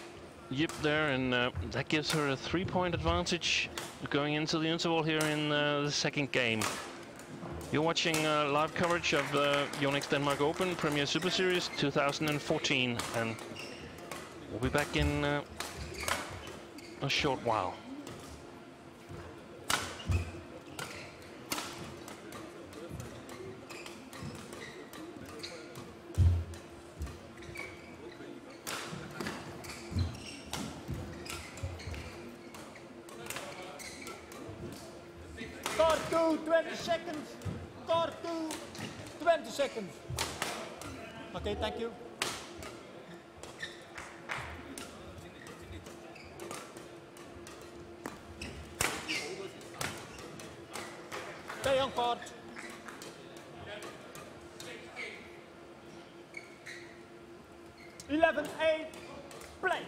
Yip there, and that gives her a 3-point advantage going into the interval here in the second game. You're watching live coverage of YONEX Denmark Open Premier Super Series 2014, and we'll be back in a short while. Court 2, 20 seconds. Court 2, 20 seconds. Okay, thank you. Stay on court. Eleven, 8, play.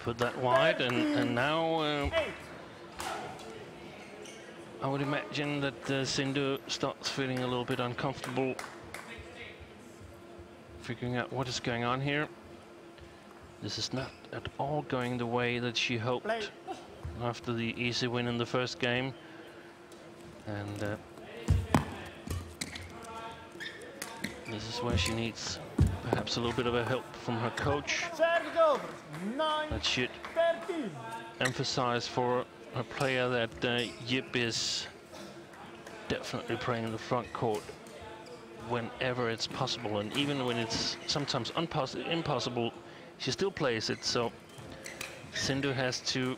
Put that wide, and now I would imagine that Cindu starts feeling a little bit uncomfortable, figuring out what is going on here. This is not at all going the way that she hoped after the easy win in the first game, and This is where she needs perhaps a little bit of a help from her coach. Service over. 9, That should 13. emphasize for a player that Yip is definitely playing in the front court whenever it's possible, and even when it's sometimes impossible, she still plays it. So Cindu has to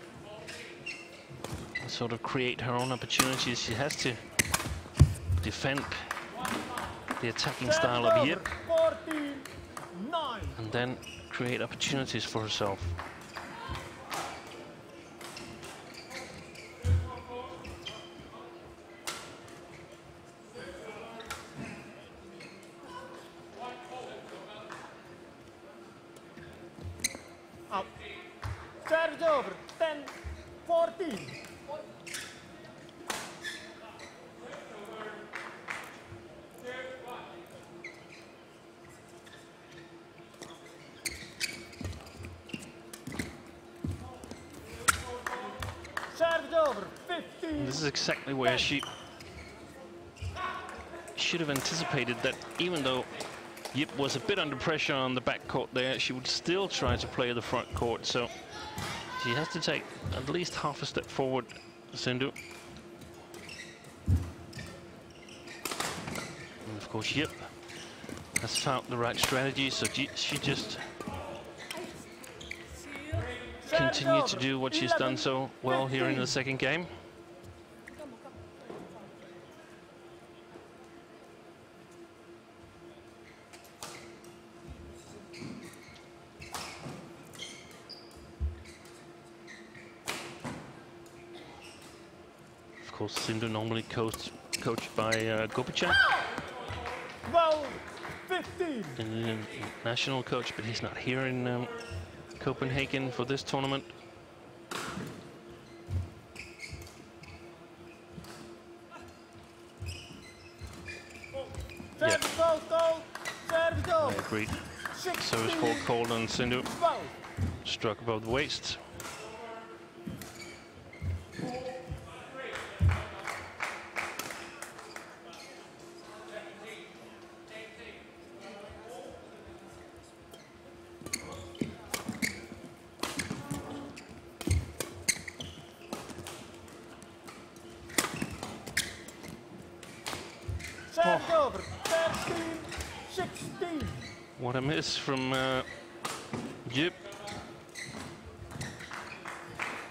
sort of create her own opportunities. She has to defend the attacking style of Yip 14, 9. and then create opportunities for herself. Out. Service over. 10, 14. Service over. 15. This is exactly where she should have anticipated that even though Yip was a bit under pressure on the back court there, she would still try to play the front court. So she has to take at least half a step forward, Cindu. And of course, Yip has found the right strategy, so she just continued to do what she's done so well here in the second game. Of course, Cindu normally coached by Gopichak, 12, 15. the national coach, but he's not here in Copenhagen for this tournament. Service goal, goal. Service I over. agreed. 16, Service fault called on Cindu. 12. Struck above the waist. Service over. 13, 16. What a miss from Yip.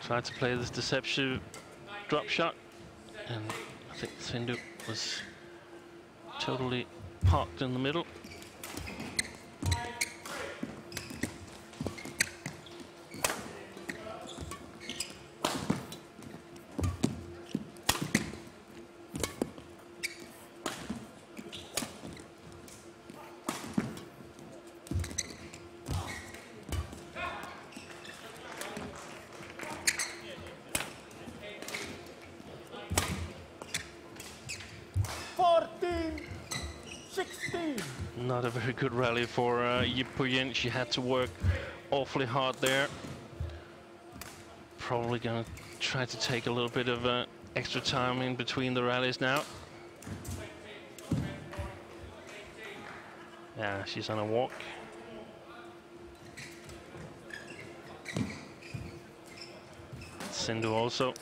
Tried to play this deceptive drop shot, and I think Cindu was totally parked in the middle. Not a very good rally for Yip Puyin. She had to work awfully hard there. Probably gonna try to take a little bit of extra time in between the rallies now. Yeah, she's on a walk. Cindu also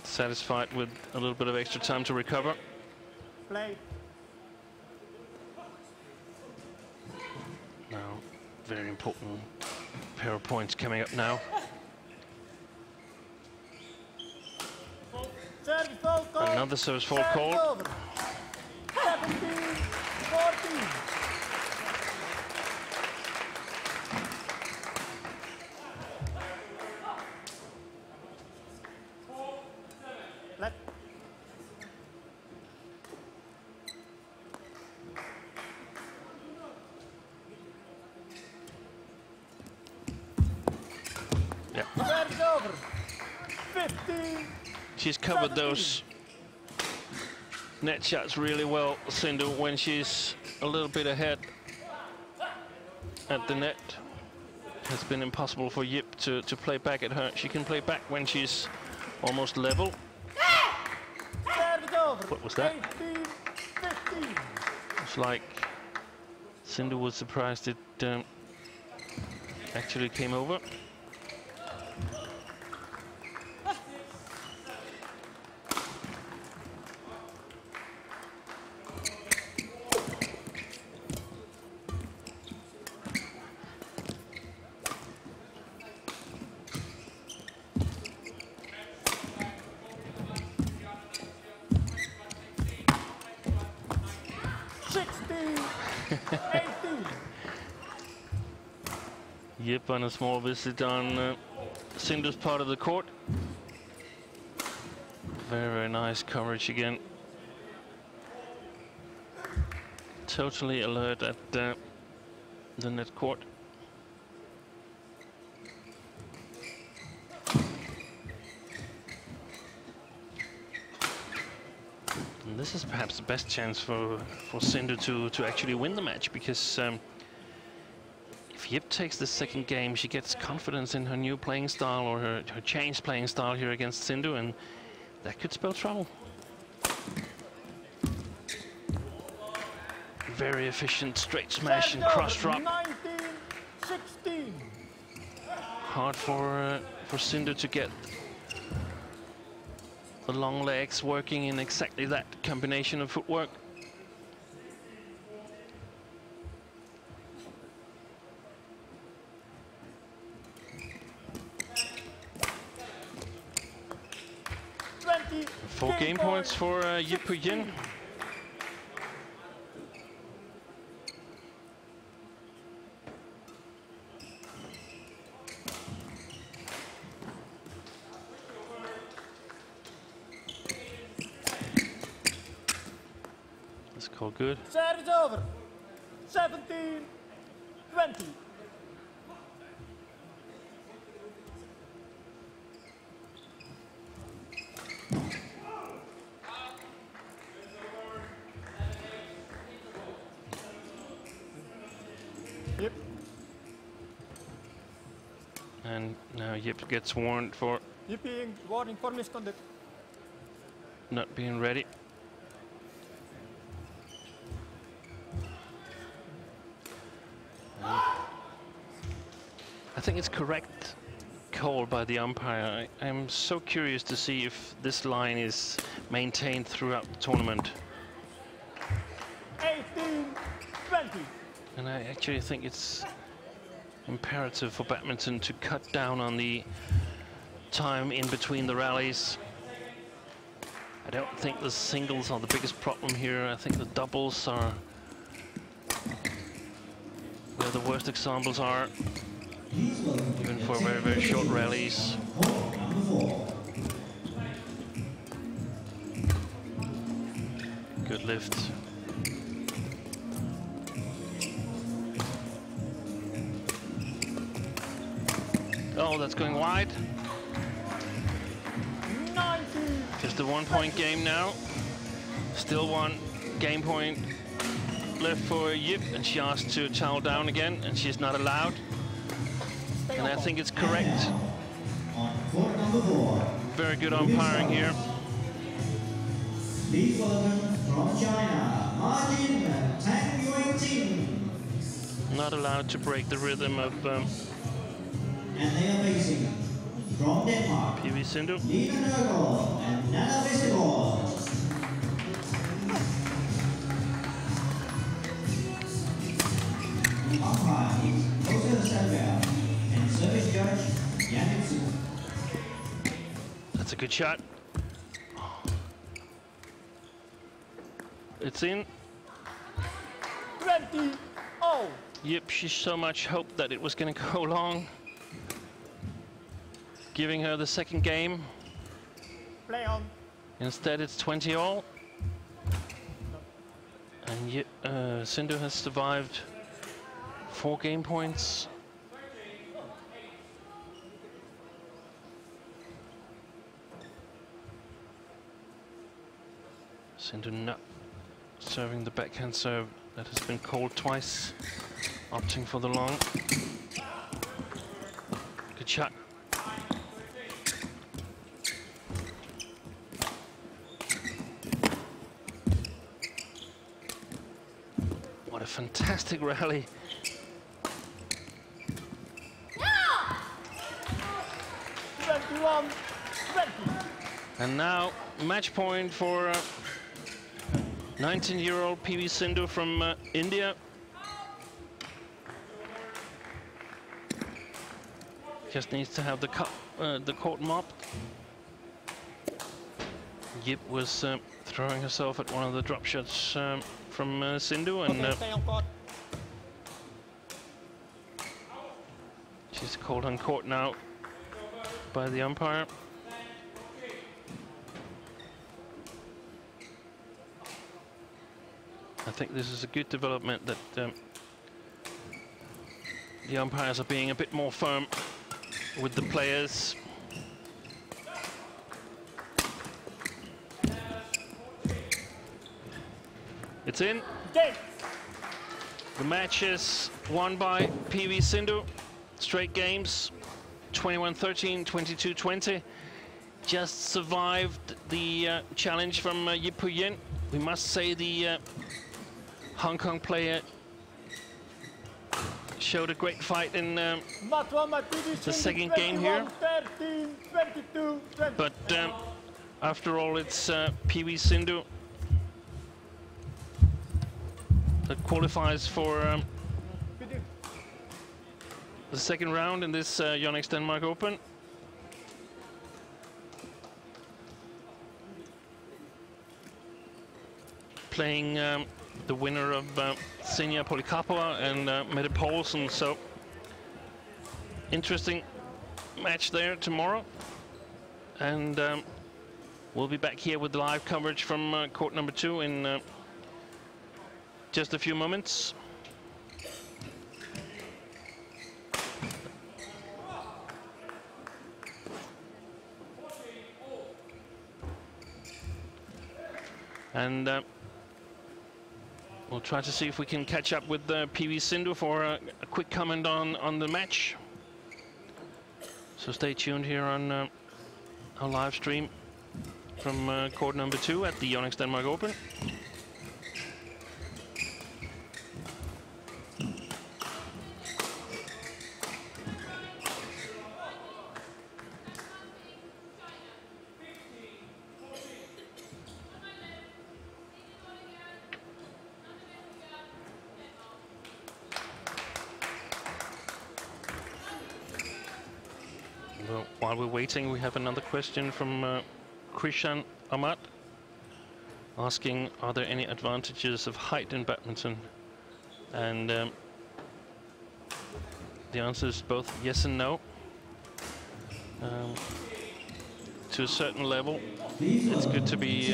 satisfied with a little bit of extra time to recover. Play. Now, very important pair of points coming up now. Service goal, goal. Another service fault Service called. over. 17, 14. Let. Yeah. Service over. 15. She's covered those net shots really well, Cindu, when she's a little bit ahead at the net. It's been impossible for Yip to play back at her. She can play back when she's almost level. Service over. What was that? 18, 15. It's like Cindu was surprised it actually came over. Yep, on a small visit on Cindu's part of the court. Very, very nice coverage again. Totally alert at the net court. And this is perhaps the best chance for Cindu to actually win the match, because if Yip takes the second game, she gets confidence in her new playing style, or her changed playing style here against Cindu, and that could spell trouble. Very efficient straight smash and cross drop. 19-16. Hard for Cindu to get the long legs working in exactly that combination of footwork. Four game points for Yip Yin. That's called good. Set is over. 17-20. Yep. And now Yip gets warned for Yipping, warning for misconduct. not being ready. I think it's correct call by the umpire. I'm so curious to see if this line is maintained throughout the tournament. 18-20. And I actually think it's imperative for badminton to cut down on the time in between the rallies. I don't think the singles are the biggest problem here. I think the doubles are where the worst examples are, even for very, very short rallies. Good lift. Oh, that's going wide. 19. Just a 1 point game now. Still one game point left for Yip, and she asked to towel down again, and she's not allowed. And I think it's correct. On court number 4. Very good umpiring here. Please welcome from China, Martin Tang Yuan-Ting. Not allowed to break the rhythm of And they are facing from Denmark, PV Cindu. Lina Nørgaard and Nana Vestergaard. The umpire is Jose Salver and service judge Yannick Su. That's a good shot. It's in. 20. Oh. Yep, she so much hoped that it was going to go long, giving her the second game. Play on. Instead, it's 20 all. And yet, Cindu has survived 4 game points. Cindu not serving the backhand serve that has been called twice, opting for the long. Good shot. What a fantastic rally. And now match point for 19-year-old PV Cindu from India. Just needs to have the court mopped. Yip was throwing herself at one of the drop shots from Cindu, and she's called on court now by the umpire. I think this is a good development that the umpires are being a bit more firm with the players. It's in. The match is won by PV Cindu. Straight games, 21-13, 22-20. Just survived the challenge from Yip Yin. We must say the Hong Kong player showed a great fight in the second game here. But after all, it's PV Cindu that qualifies for the second round in this YONEX Denmark Open. Playing the winner of Xenia Polikarpova and Mette Poulsen. So interesting match there tomorrow. And we'll be back here with the live coverage from court number 2 in just a few moments. And we'll try to see if we can catch up with PV Cindu for a quick comment on the match. So stay tuned here on our live stream from court number 2 at the YONEX Denmark Open. While we're waiting, we have another question from Krishan Amat asking, are there any advantages of height in badminton? And the answer is both yes and no. To a certain level, it's good to be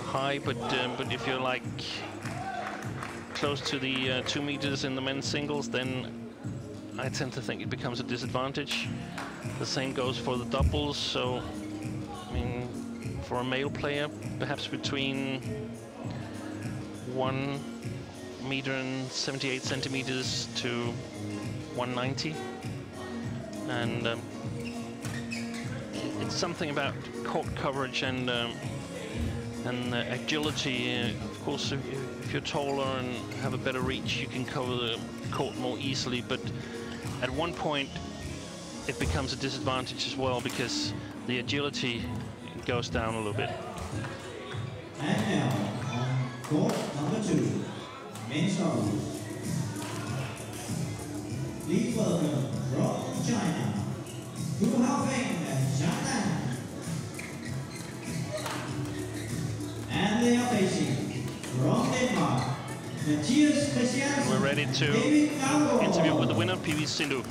high, but if you're like close to the 2 meters in the men's singles, then I tend to think it becomes a disadvantage. The same goes for the doubles. So, I mean, for a male player, perhaps between 1 meter and 78 centimeters to 190. And it's something about court coverage and agility. Of course, if you're taller and have a better reach, you can cover the court more easily. But at one point, it becomes a disadvantage as well because the agility goes down a little bit. And now, on court number 2, men's doubles. Please welcome from China, Hu Haofeng and Zhang Nan. And they are facing from Denmark, we're ready to interview with the winner, PV Cindu.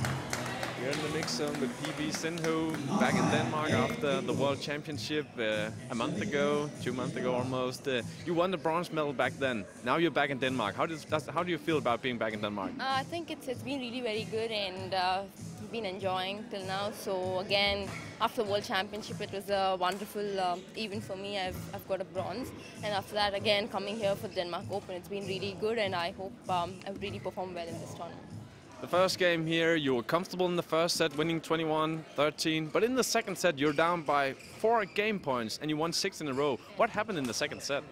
We're in the mix zone with PV Cindu, back in Denmark after the World Championship a month ago, 2 months ago almost. You won the bronze medal back then. Now you're back in Denmark. How do you feel about being back in Denmark? I think it's been really very good, and we've been enjoying till now. So again, after the World Championship, it was a wonderful event for me. I've got a bronze, and after that, again, coming here for the Denmark Open, it's been really good, and I hope I've really performed well in this tournament. The first game here, you were comfortable in the first set, winning 21-13, but in the second set, you're down by 4 game points, and you won 6 in a row. What happened in the second set?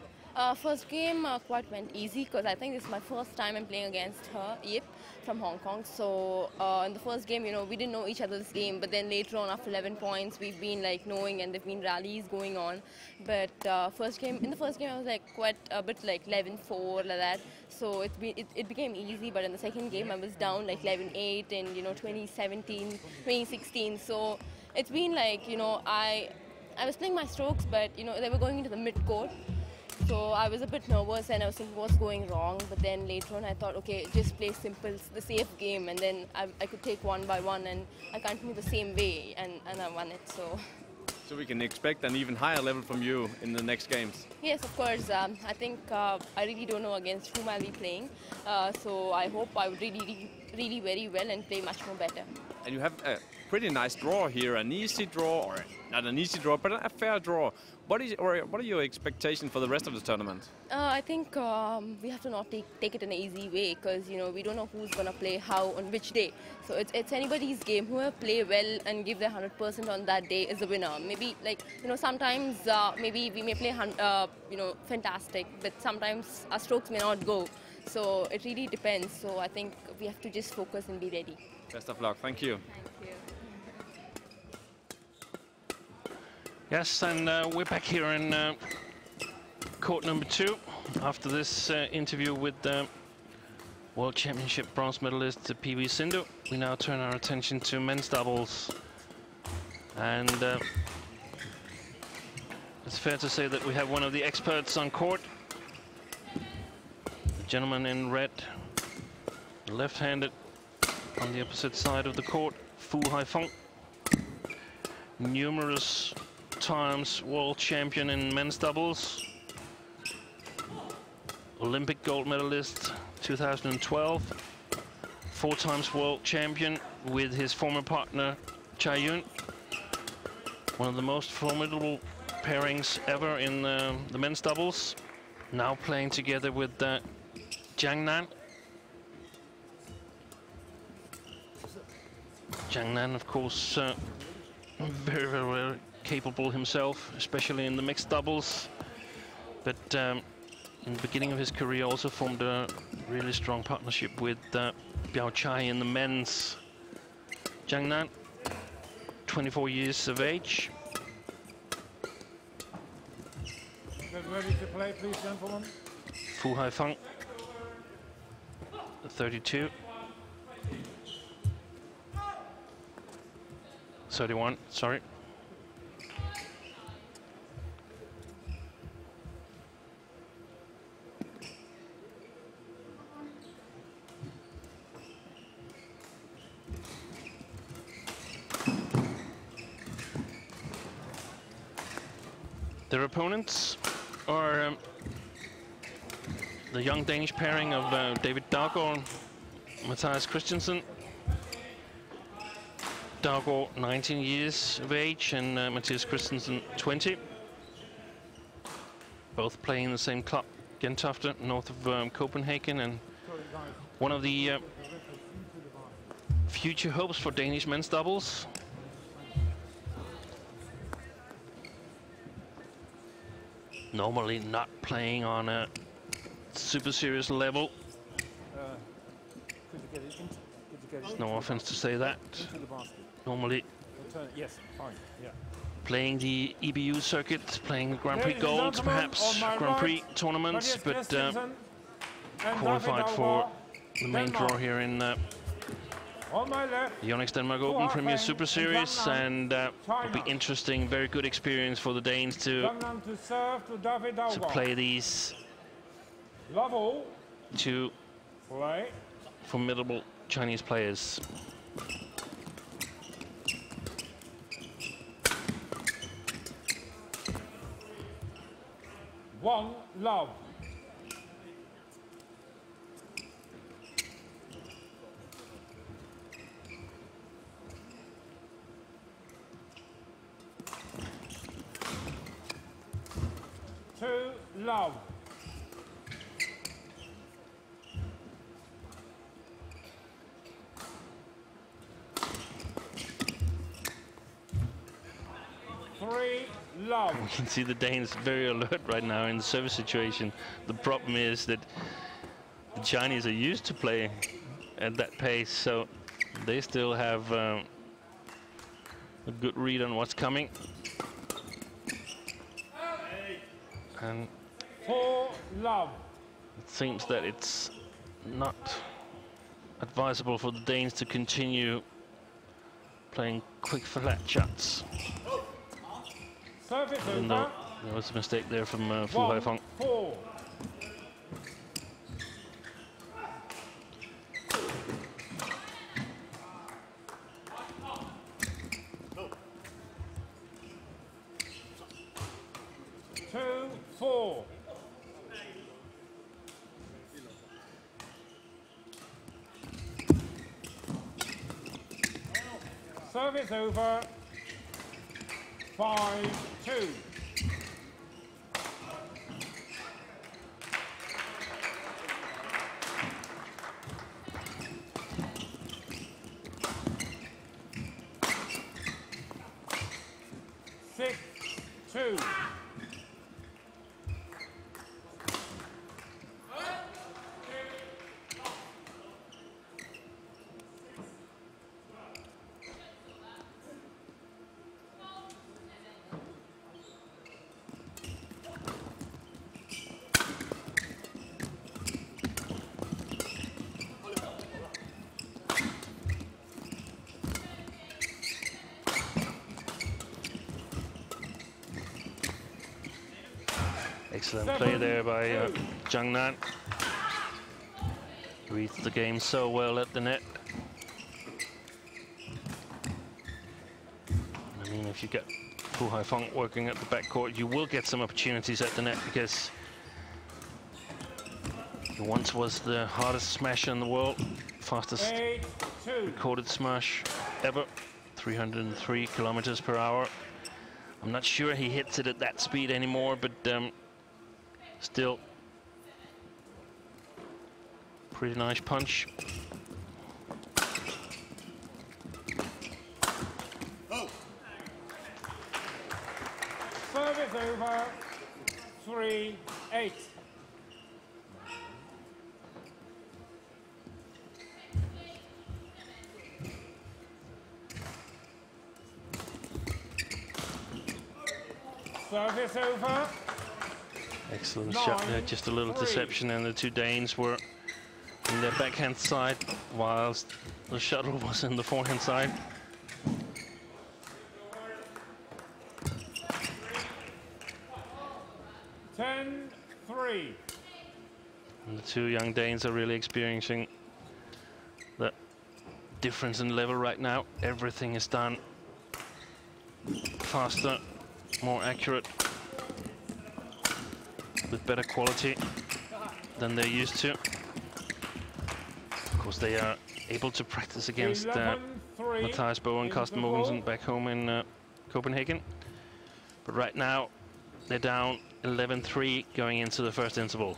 First game quite went easy because I think this is my first time I'm playing against her, Yip, from Hong Kong. So in the first game, you know, we didn't know each other's game, but then later on, after 11 points, we've been like knowing, and there've been rallies going on. But in the first game, I was like quite a bit like 11-4 like that. So it became easy. But in the second game, I was down like 11-8 in 2017, 2016. So it's been like I was playing my strokes, but they were going into the mid court. So I was a bit nervous and I was thinking what's going wrong. But then later on I thought, okay, just play simple, the safe game, and then I could take one by one, and I continued the same way, and I won it. So we can expect an even higher level from you in the next games? Yes, of course. I think I really don't know against whom I'll be playing. So I hope I would really very well and play much more better. And you have a pretty nice draw here, an easy draw, or not an easy draw, but a fair draw. What are your expectations for the rest of the tournament? I think we have to not take it in an easy way, because we don't know who's gonna play how on which day. So it's anybody's game. Whoever play well and give their 100% on that day is the winner. Maybe sometimes maybe we may play fantastic, but sometimes our strokes may not go. So it really depends. So I think we have to just focus and be ready. Best of luck. Thank you. Thank you. Yes, and we're back here in court number 2 after this interview with World Championship bronze medalist PV Cindu. We now turn our attention to men's doubles, and it's fair to say that we have one of the experts on court. The gentleman in red, left-handed on the opposite side of the court, Fu Haifeng. Numerous times world champion in men's doubles, Olympic gold medalist 2012, 4 times world champion with his former partner Chai Yun. One of the most formidable pairings ever in the men's doubles. Now playing together with Jiang Nan. Jiang Nan, of course, very capable himself, especially in the mixed doubles. But in the beginning of his career also formed a really strong partnership with Biao Chai in the men's. Jiang Nan, 24 years of age. Get ready to play, please, gentlemen. Fu Haifeng, 32. 31, sorry. Their opponents are the young Danish pairing of David Daugaard and Mathias Christensen. Daugaard, 19 years of age, and Mathias Christensen, 20. Both playing in the same club, Gentofte, north of Copenhagen, and one of the future hopes for Danish men's doubles. Normally not playing on a super serious level. There's no offense to say that. Normally yes, fine, yeah. Playing the EBU circuit, playing Grand Prix Golds, perhaps Grand Prix tournaments, but qualified for the main draw here in the YONEX Denmark Open Premier Super Series, and it'll be interesting, very good experience for the Danes to play these two formidable Chinese players. One love. Two love. Three love. We can see the Danes very alert right now in the service situation. The problem is that the Chinese are used to playing at that pace, so they still have a good read on what's coming. And 4 love. it seems that it's not advisable for the Danes to continue playing quick flat shots. Service Even over. though there was a mistake there from Fu Haifeng. 1-4. Service over. 5-2. Excellent play there by Zhang Nan. Reads the game so well at the net. I mean, if you get Fu Haifeng working at the backcourt, you will get some opportunities at the net, because he once was the hardest smasher in the world, fastest recorded smash ever, 303 kilometers per hour. I'm not sure he hits it at that speed anymore, but still, pretty nice punch. Service over. 3-8. Service over. Excellent shot there, just a little deception, and the two Danes were in their backhand side, whilst the shuttle was in the forehand side. Ten, 3. And the two young Danes are really experiencing the difference in level right now. Everything is done faster, more accurate, with better quality than they're used to. Of course, they are able to practice against Matthias Bo and Carsten Mogensen back home in Copenhagen. But right now, they're down 11-3 going into the first interval.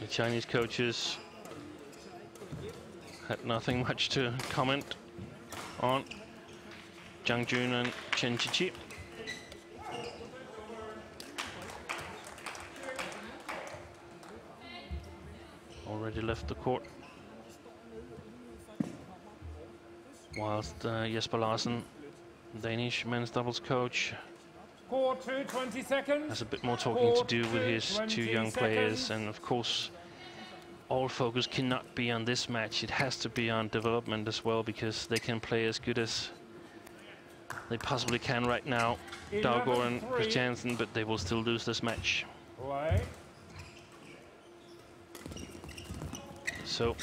The Chinese coaches had nothing much to comment on. Zhang Jun and Chen Chichi. Already left the court. Whilst Jesper Larsen, Danish men's doubles coach, Court 2, 20 seconds. has a bit more talking to do with his two young players. And of course, all focus cannot be on this match. It has to be on development as well, because they can play as good as they possibly can right now, Daugård and Christiansen, but they will still lose this match. So,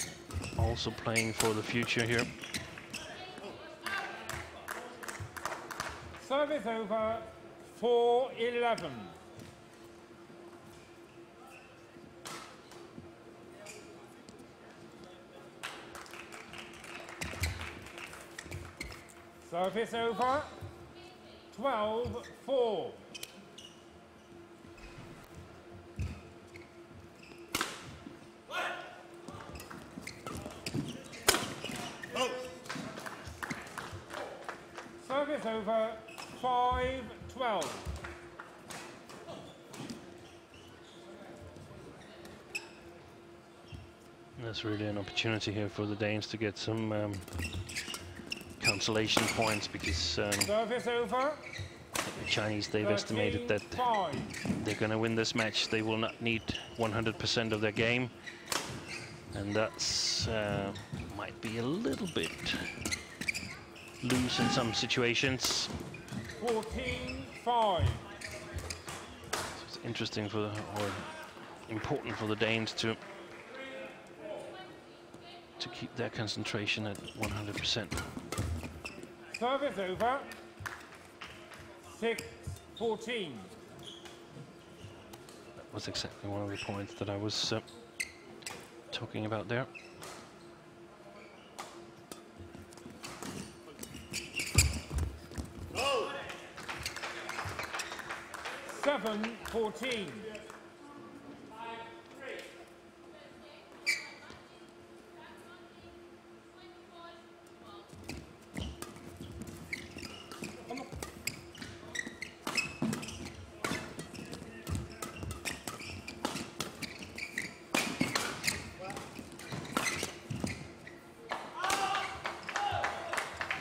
also playing for the future here. Service over. 4-11. Service over. 12-4. Service over, 5-12. That's really an opportunity here for the Danes to get some consolation points, because Service over. the Chinese, they've estimated that 13-5. they're going to win this match. They will not need 100% of their game, and that's might be a little bit loose in some situations. 14-5. So it's interesting for or important for the Danes to keep their concentration at 100%. Service over, 6-14. That was exactly one of the points that I was talking about there. Oh. 7-14.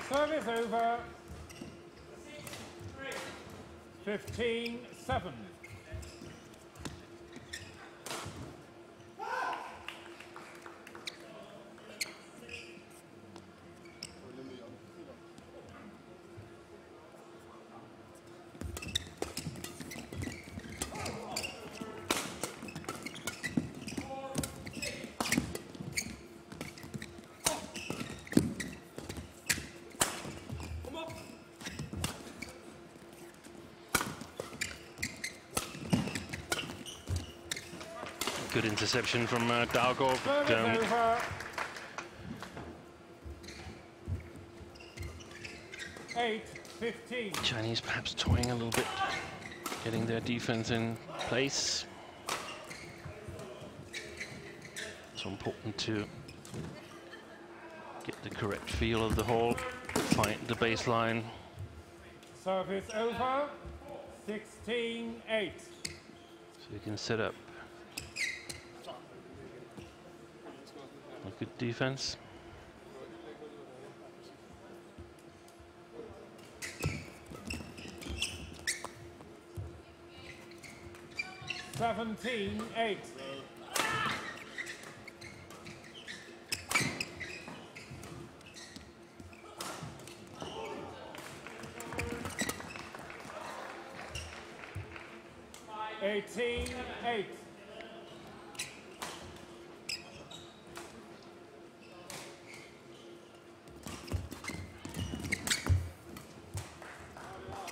Service over, 15-7. Good interception from Dalgaard. Service over, 8-15. Chinese perhaps toying a little bit, getting their defense in place. So important to get the correct feel of the hole, find the baseline. Service over, 16-8. So you can set up a good defense. Seventeen, 8. Eighteen, 8.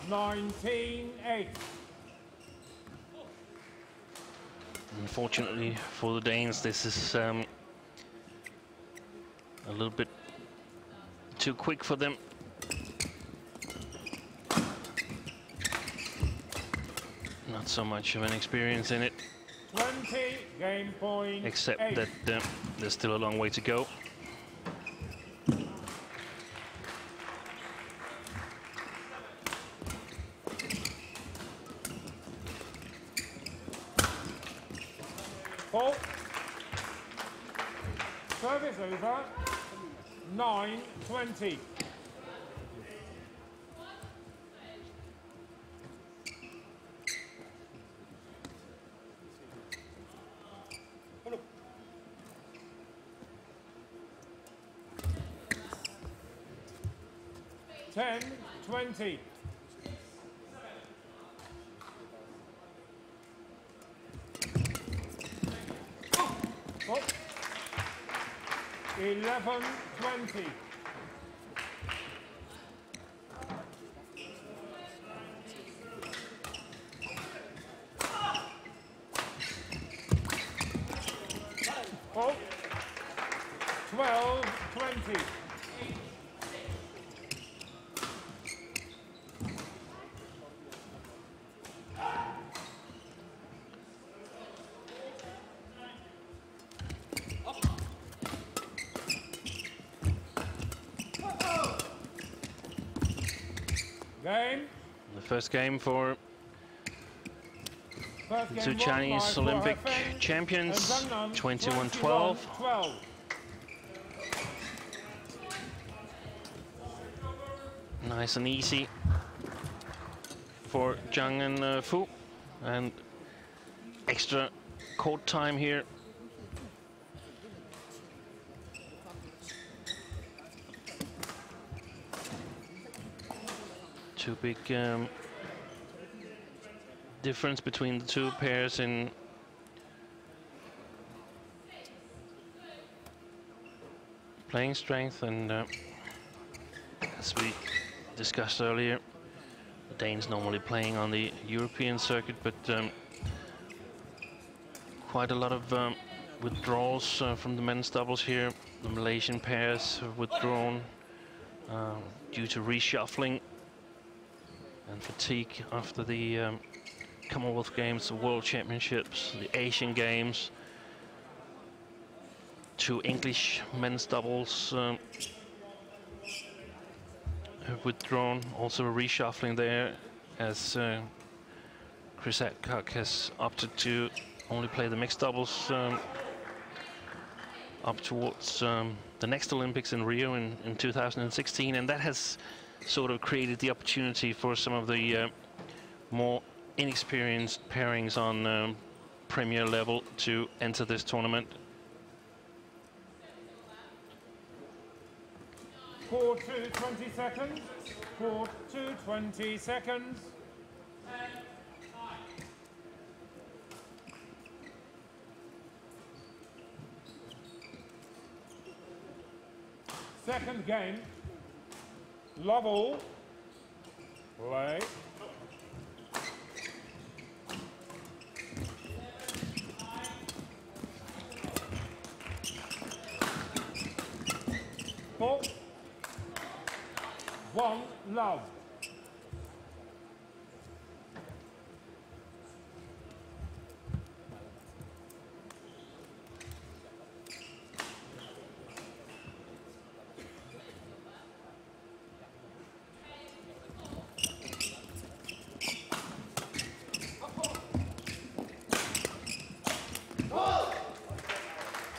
Nineteen, 8. Unfortunately for the Danes, this is a little bit too quick for them. Not so much of an experience in it, 20, game point. except 8. that there's still a long way to go. Service over, 9-20. Ten, 20. Oh. 11, 20. Oh. 12, 20. Game. The first game for First the game two won Chinese by Olympic Feng champions, and Zhang Nan, 21-12. 21-12. Nice and easy for Zhang and Fu, and extra court time here. Two big difference between the two pairs in playing strength, and as we discussed earlier, the Danes normally playing on the European circuit, but quite a lot of withdrawals from the men's doubles here. The Malaysian pairs have withdrawn due to reshuffling and fatigue after the Commonwealth Games, the World Championships, the Asian Games. Two English men's doubles have withdrawn. Also a reshuffling there, as Chris Adcock has opted to only play the mixed doubles up towards the next Olympics in Rio in 2016, and that has sort of created the opportunity for some of the more inexperienced pairings on Premier level to enter this tournament. Court to 20 seconds. Court to 20 seconds. Second game. Love all. Play. Ball. 1 love.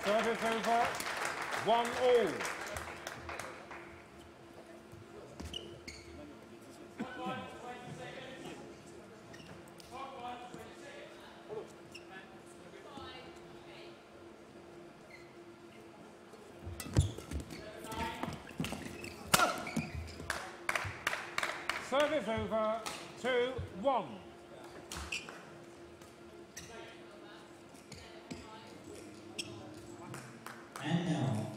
Service over. 1-all. Service over, 2-1. And now,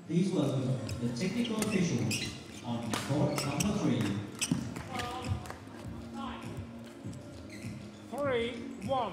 these were the technical officials on court number 3. 3-1.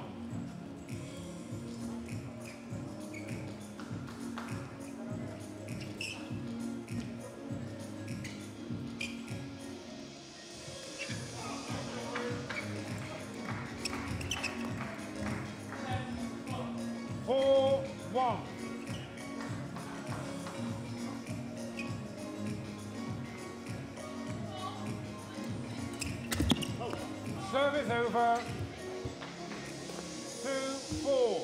Service over. 2-4.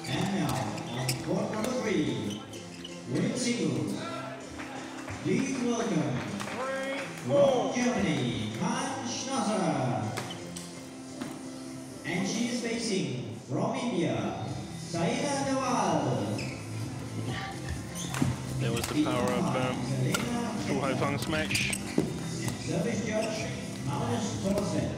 And now, on court number 3, winning singles. Please welcome from Germany, Schnasser. And she is facing from India, Saida Nawal. There was the power of Fu Haifeng's match. And service judge, Magnus Thorsen.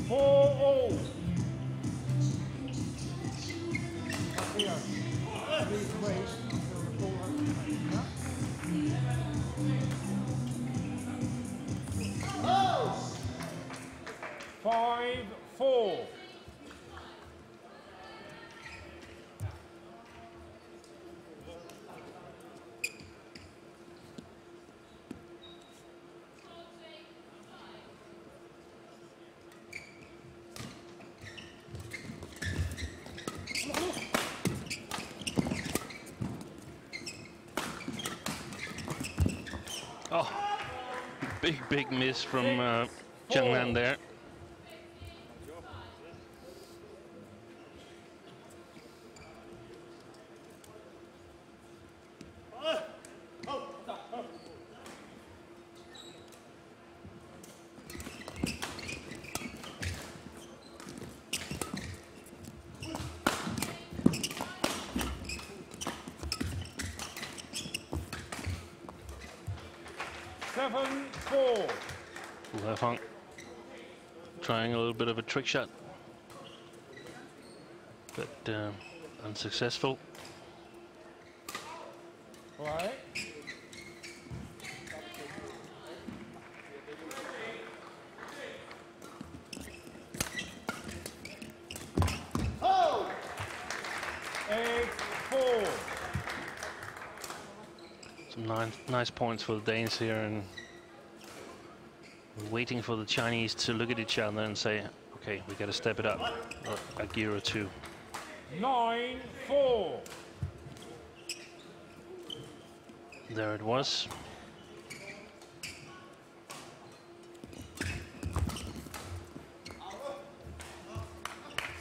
All. Please wait until the ball has 5-4. big miss from Jiangnan there. Fang trying a little bit of a trick shot, but unsuccessful. Right. Oh! 8-4. Some nice points for the Danes here, and we're waiting for the Chinese to look at each other and say, okay, we got to step it up a gear or two. 9-4. There it was.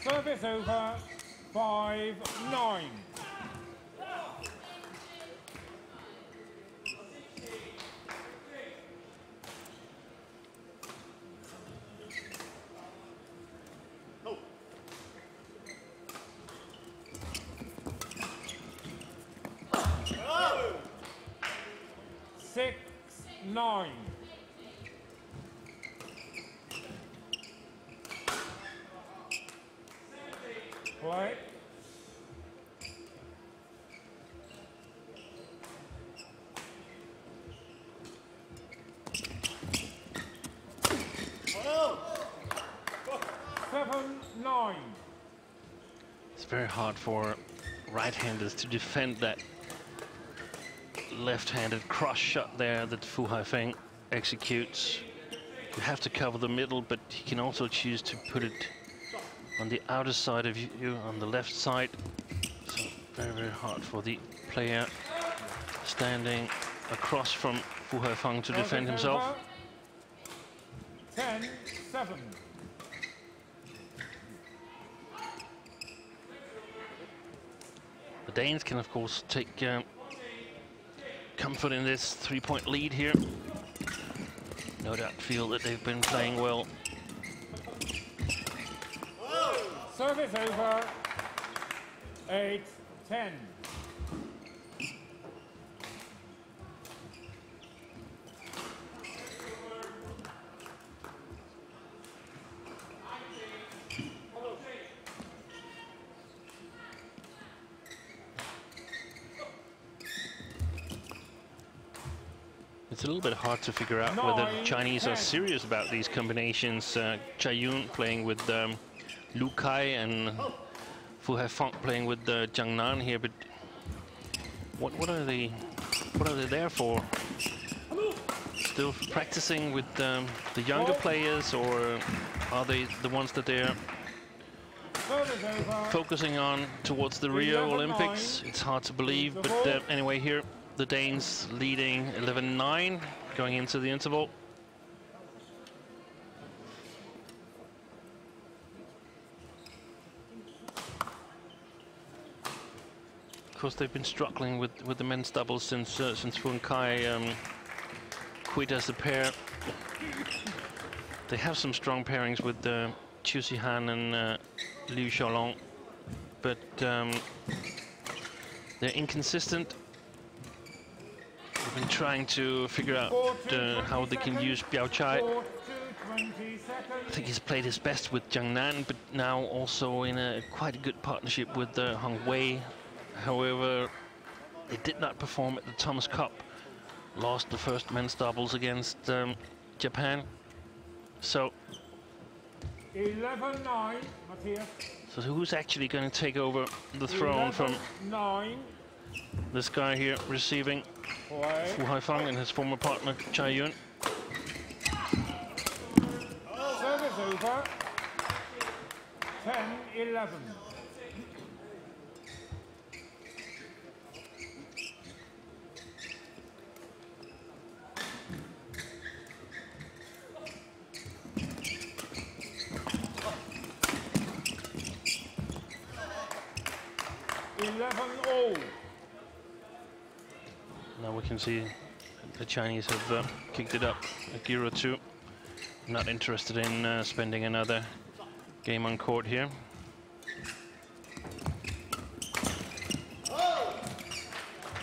Service over. 5-9. Nine. Play. Oh. 7-9. It's very hard for right-handers to defend that left-handed cross shot there that Fu Haifeng executes. You have to cover the middle, but he can also choose to put it on the outer side of you, on the left side. So very hard for the player standing across from Fu Haifeng to defend himself. 10-7. The Danes can, of course, take comfort in this three-point lead here. No doubt feel that they've been playing well. Service over. 8-10. It's a little bit hard to figure out whether the Chinese are serious about these combinations. Chai Yun playing with Lu Kai and Fu Haifeng playing with Jiangnan here, but what are they there for? Still practicing with the younger players, or are they the ones that they're focusing on towards the Rio Olympics? It's hard to believe, but anyway, here the Danes leading 11-9 going into the interval. Of course, they've been struggling with the men's doubles since Fu and Kai quit as a pair. They have some strong pairings with Chiu Si-han and Liu Xiaolong, but they're inconsistent. They've been trying to figure out how they can use Biao Chai. I think he's played his best with Jiangnan, but now also in a quite a good partnership with Hong Wei. However, they did not perform at the Thomas Cup. Lost the first men's doubles against Japan. So 11-9, Matthias. So who's actually going to take over the throne from this guy here receiving Fu Haifeng and his former partner Chai Yun? Service over. 10-11. 7-all. Now we can see the Chinese have kicked it up a gear or two. Not interested in spending another game on court here.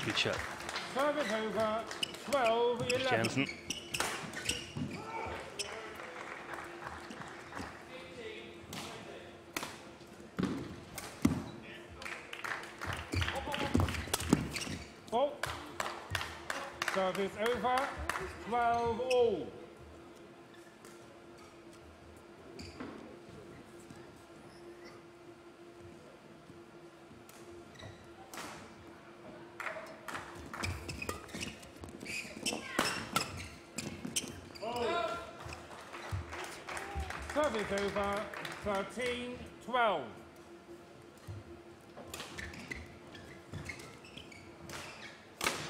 Good shot. Service over, 12-11. Jansen. Oh. Service over, 12-all. Service over, 13-12.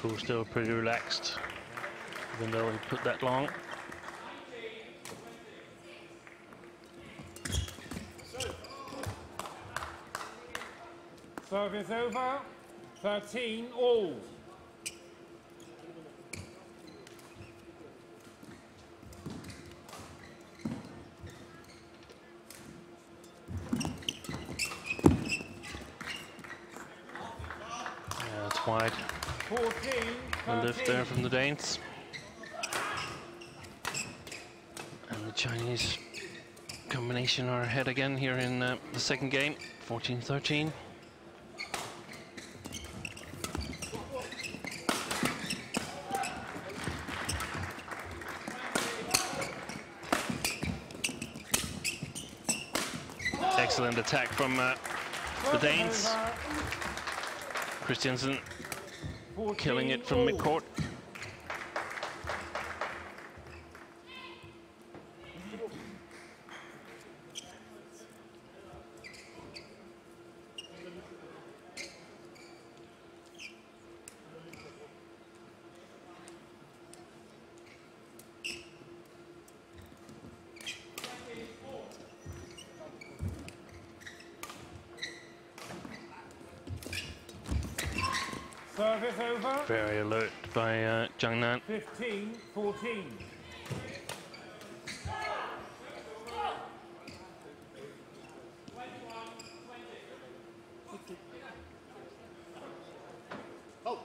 Full still pretty relaxed, even though he put that long. Service over, 13-all. Yeah, it's wide. 14, A lift there from the Danes. And the Chinese combination are ahead again here in the second game, 14-13. Excellent attack from the Danes. Christiansen killing it from midcourt. Service over. Very alert by Zhang Nan. 15-14. Oh.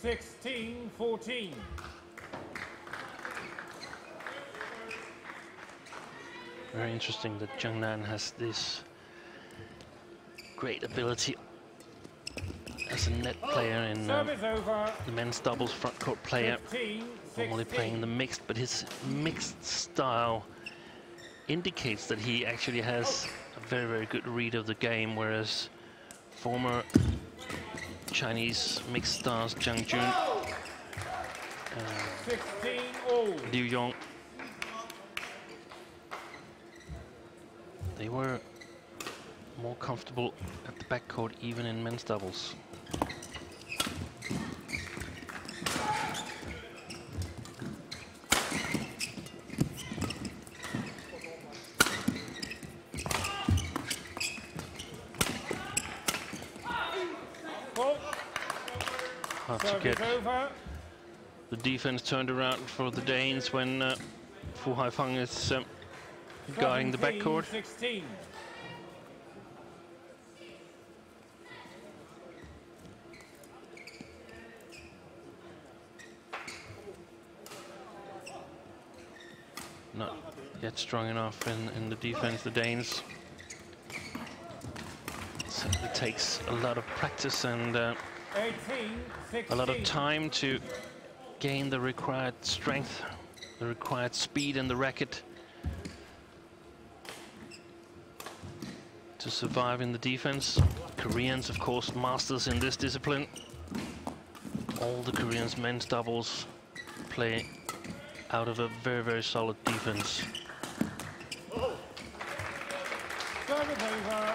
16-14. Very interesting that Zhang Nan has this great ability as a net player in the men's doubles front court player, 15, normally playing the mixed, but his mixed style indicates that he actually has a very, very good read of the game, whereas former Chinese mixed stars Zhang Jun, 16-all. Liu Yong, they were more comfortable at the backcourt even in men's doubles. Hard to get the defense turned around for the Danes when Fu Haifeng is guarding the backcourt. 16. Not yet strong enough in the defense, the Danes. So it takes a lot of practice and 18, a lot of time to gain the required strength, the required speed in the racket to survive in the defense. Koreans, of course, masters in this discipline. All the Koreans men's doubles play out of a very, very solid defense. Service over.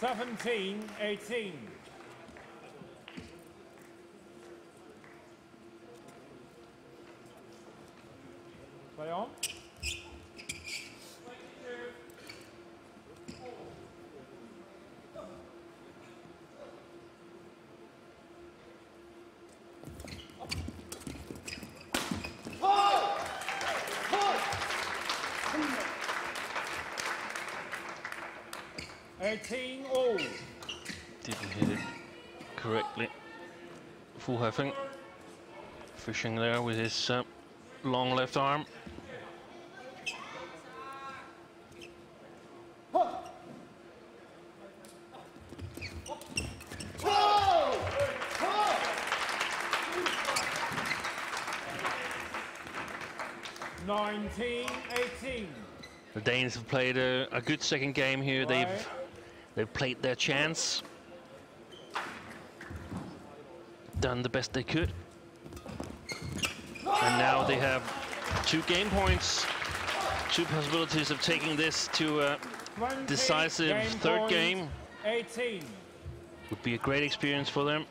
17-18. Play on. 18 all. Didn't hit it correctly. Fu Haifeng fishing there with his long left arm. The Danes have played a good second game here. They've played their chance, done the best they could, and now they have 2 game points, 2 possibilities of taking this to a decisive third game. 18. Would be a great experience for them.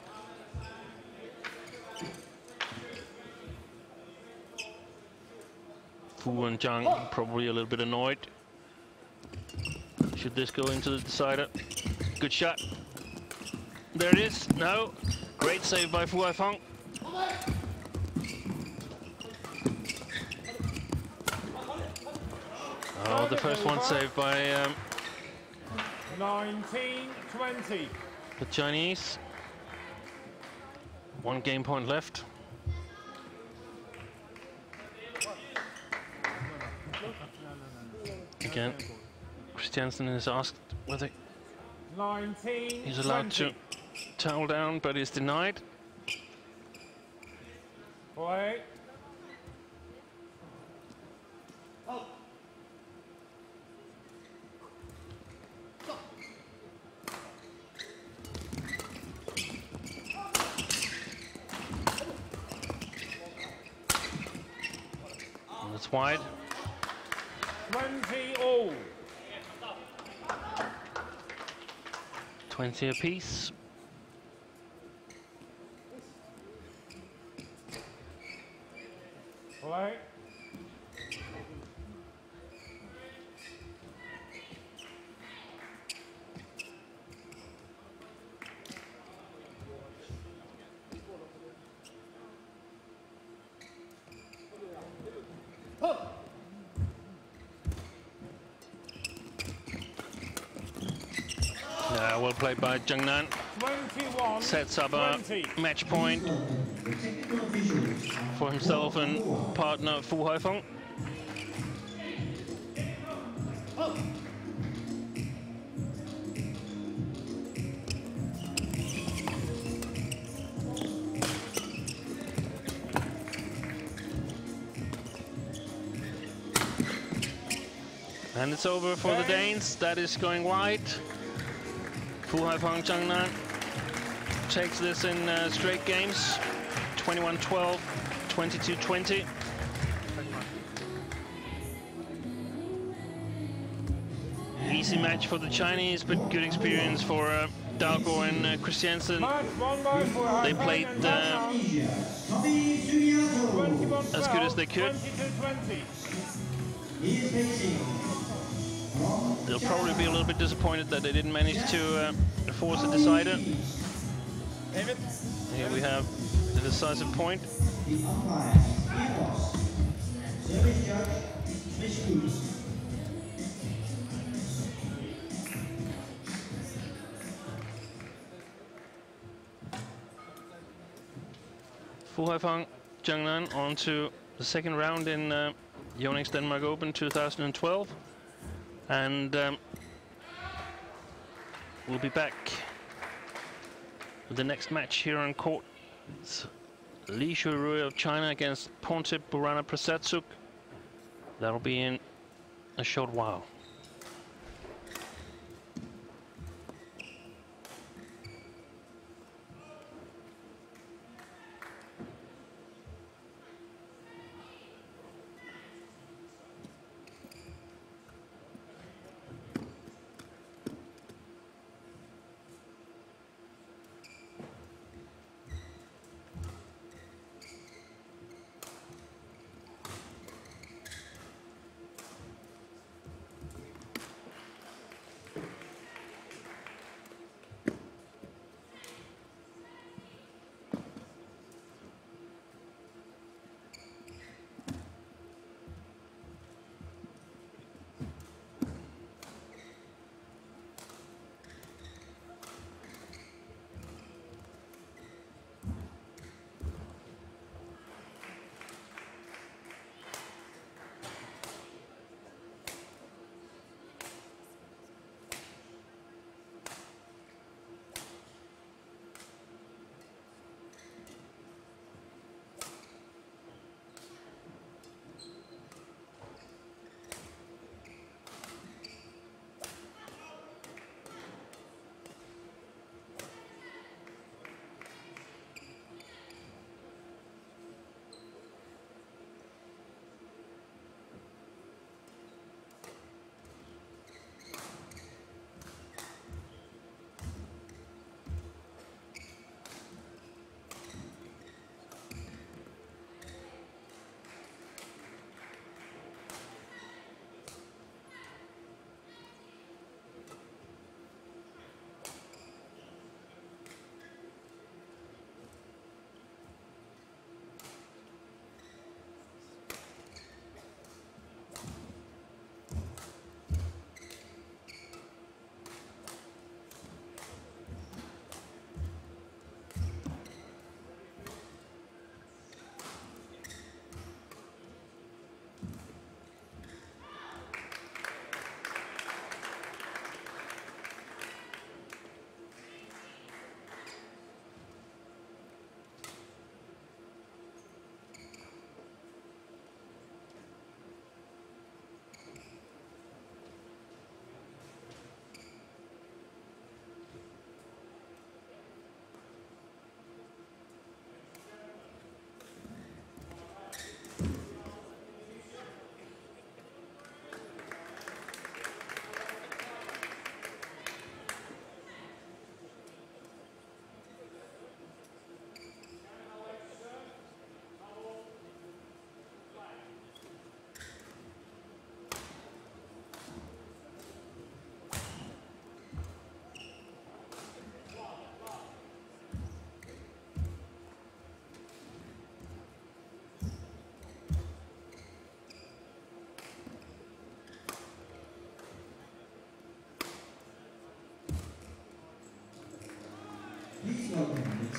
Fu and Zhang probably a little bit annoyed. Should this go into the decider? Good shot. There it is. No. Great save by Fu Haifeng. Oh, the first one saved by 19-20. the Chinese. 1 game point left. Again, Christiansen is asked whether 19, he's allowed to towel down, but is denied. Play. And that's wide. 20 all. 20 apiece. Play. Well played by Zheng Nan. 21. Sets up a 20. match point for himself and partner Fu Haifeng. And it's over for the Danes. That is going wide. Fu Haifeng, Zheng Nan takes this in straight games. 21-12, 22-20. Easy match for the Chinese, but good experience for Dalgo and Christiansen. They played as good as they could. They'll probably be a little bit disappointed that they didn't manage to force a decider. Here we have the decisive point. Fu Haifeng, Zheng Nan on to the second round in YONEX Denmark Open 2012. And we'll be back with the next match here on court. It's Li Shuirui of China against Pontip Burana Prasatsuk. That'll be in a short while.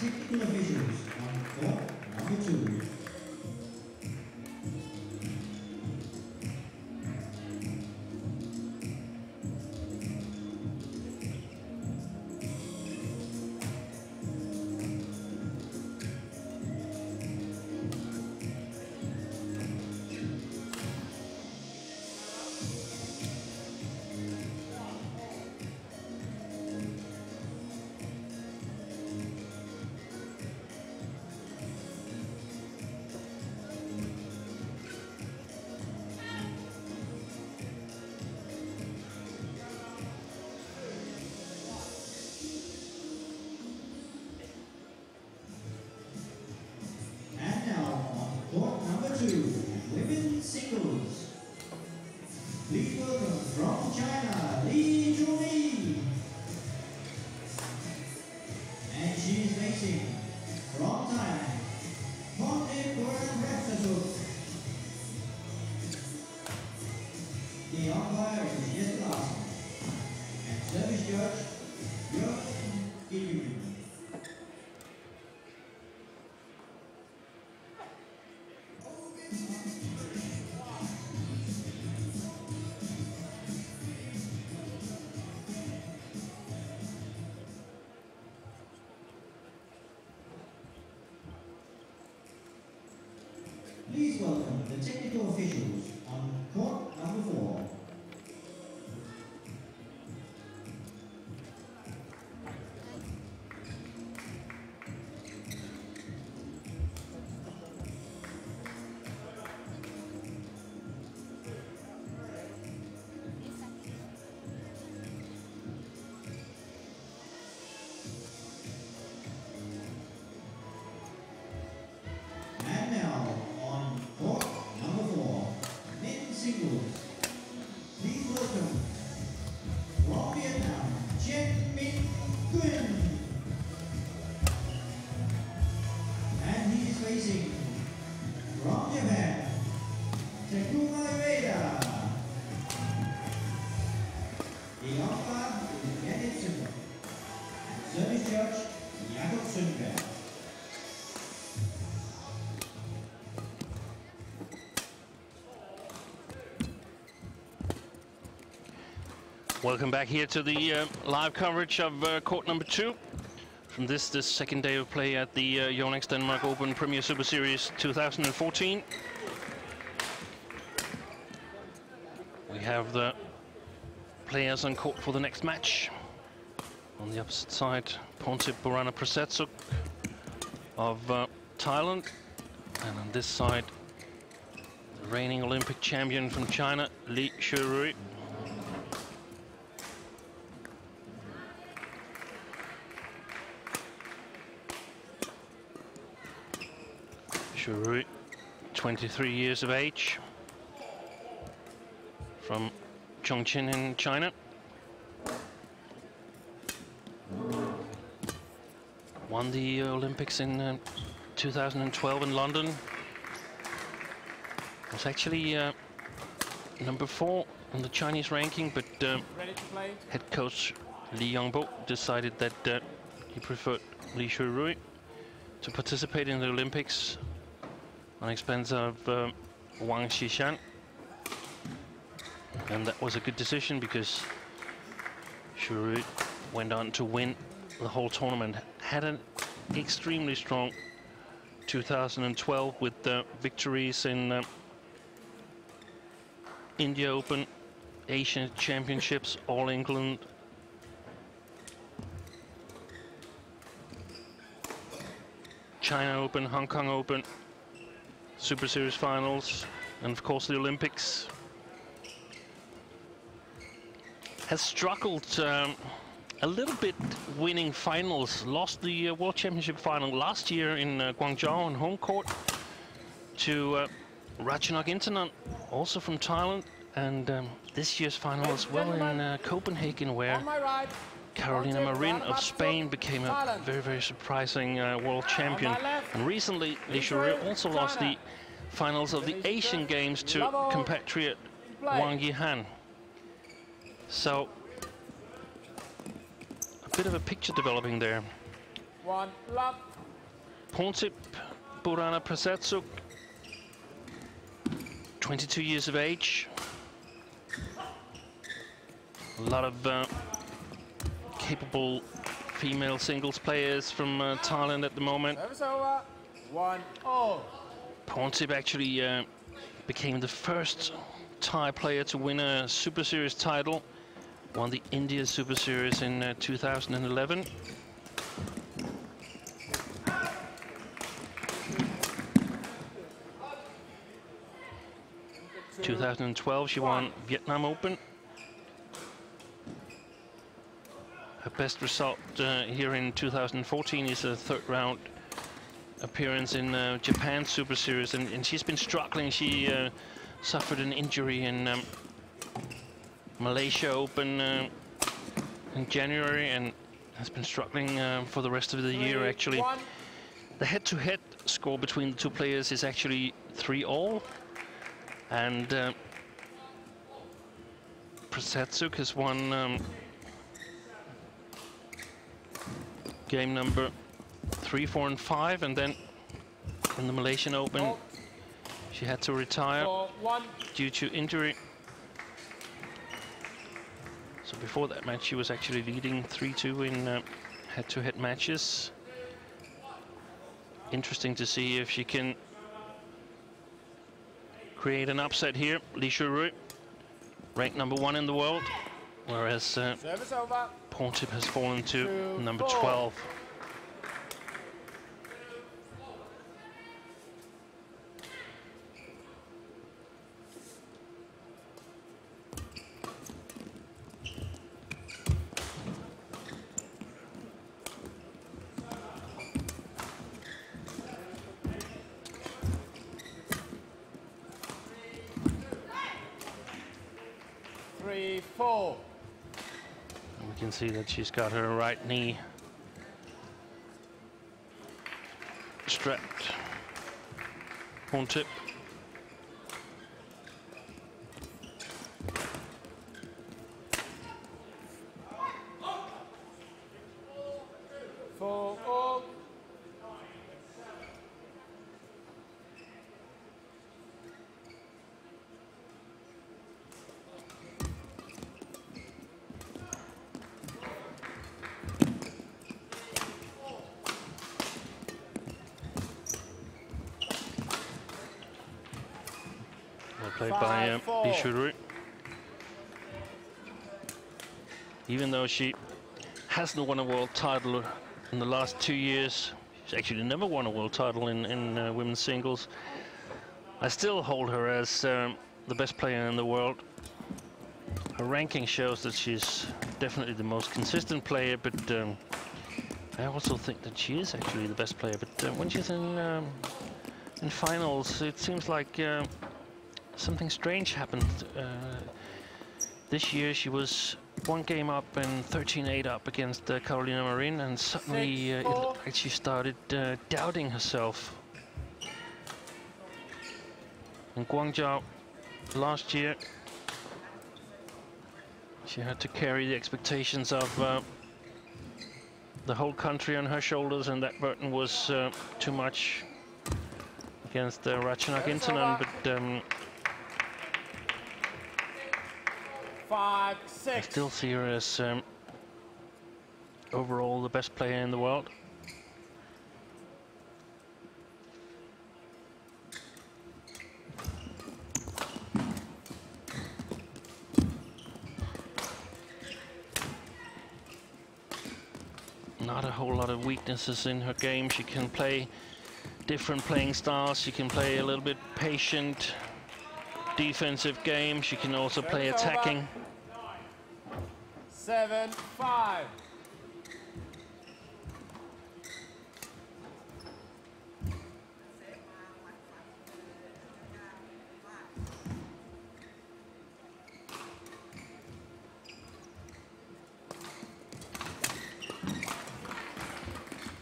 technical officials on court number 2. Women's singles. Please welcome from China, Li Zhumi. And she is facing from Thailand, the umpire is Jess Larson. And service judge, Jörg. Please welcome the technical officials on court number 4. And now, on court number 4, men's singles. Please welcome from Vietnam, Chen Minh Nguyen. And he is facing from Japan, Takuma Ueda. The umpire is Janet Cindu. And service judge, Jakob Sundberg. Welcome back here to the live coverage of court number 2 from this second day of play at the YONEX Denmark Open Premier Super Series 2014. We have the players on court for the next match. On the opposite side, Pontip Borana Prasatsuk of Thailand, and on this side, the reigning Olympic champion from China, Li Shuirui. Shuirui, 23 years of age, from Chongqing in China. Won the Olympics in 2012 in London. Was actually number 4 on the Chinese ranking, but head coach Li Yongbo decided that he preferred Li Shuirui to participate in the Olympics on expense of Wang Xishan. And that was a good decision because Shuirui went on to win the whole tournament. Had an extremely strong 2012 with victories in India Open, Asian Championships, All England, China Open, Hong Kong Open, Super Series finals, and of course the Olympics. Has struggled a little bit winning finals. Lost the World Championship final last year in Guangzhou on home court to Ratchanok Internet, also from Thailand, and this year's final as well in Copenhagen, where Carolina Marin of Spain became a very, very surprising world champion. And recently, Li Shuirui also lost the finals of the Asian Games to compatriot Wang Yihan. So, a bit of a picture developing there. 1 love. Pontip Burana Prasatsuk, 22 years of age. A lot of capable female singles players from Thailand at the moment. Service over. 1-all. Pontip actually became the first Thai player to win a Super Series title. Won the India Super Series in 2011. In 2012, she won Vietnam Open. Her best result here in 2014 is a third round appearance in Japan Super Series, and she's been struggling. She suffered an injury in Malaysia Open in January and has been struggling for the rest of the year, actually. The head-to-head score between the two players is actually 3-all, and Prasatsuk has won game number 3, 4, and 5, and then in the Malaysian Open she had to retire due to injury. So before that match she was actually leading 3-2 in head-to-head matches. Interesting to see if she can create an upset here. Lee Shuru, ranked number 1 in the world, whereas Pontip has fallen to number 12. We can see that she's got her right knee strapped. Pontip. Played by Lee Shuru. Even though she hasn't won a world title in the last 2 years, she's actually never won a world title in women's singles, I still hold her as the best player in the world. Her ranking shows that she's definitely the most consistent player, but I also think that she is actually the best player. But when she's in finals, it seems like something strange happened. This year she was 1 game up and 13-8 up against Carolina Marin, and suddenly it looked like she started doubting herself. In Guangzhou last year, she had to carry the expectations of the whole country on her shoulders, and that burden was too much against Ratchanok Intanon, but 5-6. I still see her as overall the best player in the world. Not a whole lot of weaknesses in her game. She can play different playing styles. She can play a little bit patient, defensive game. She can also play attacking. 7-5.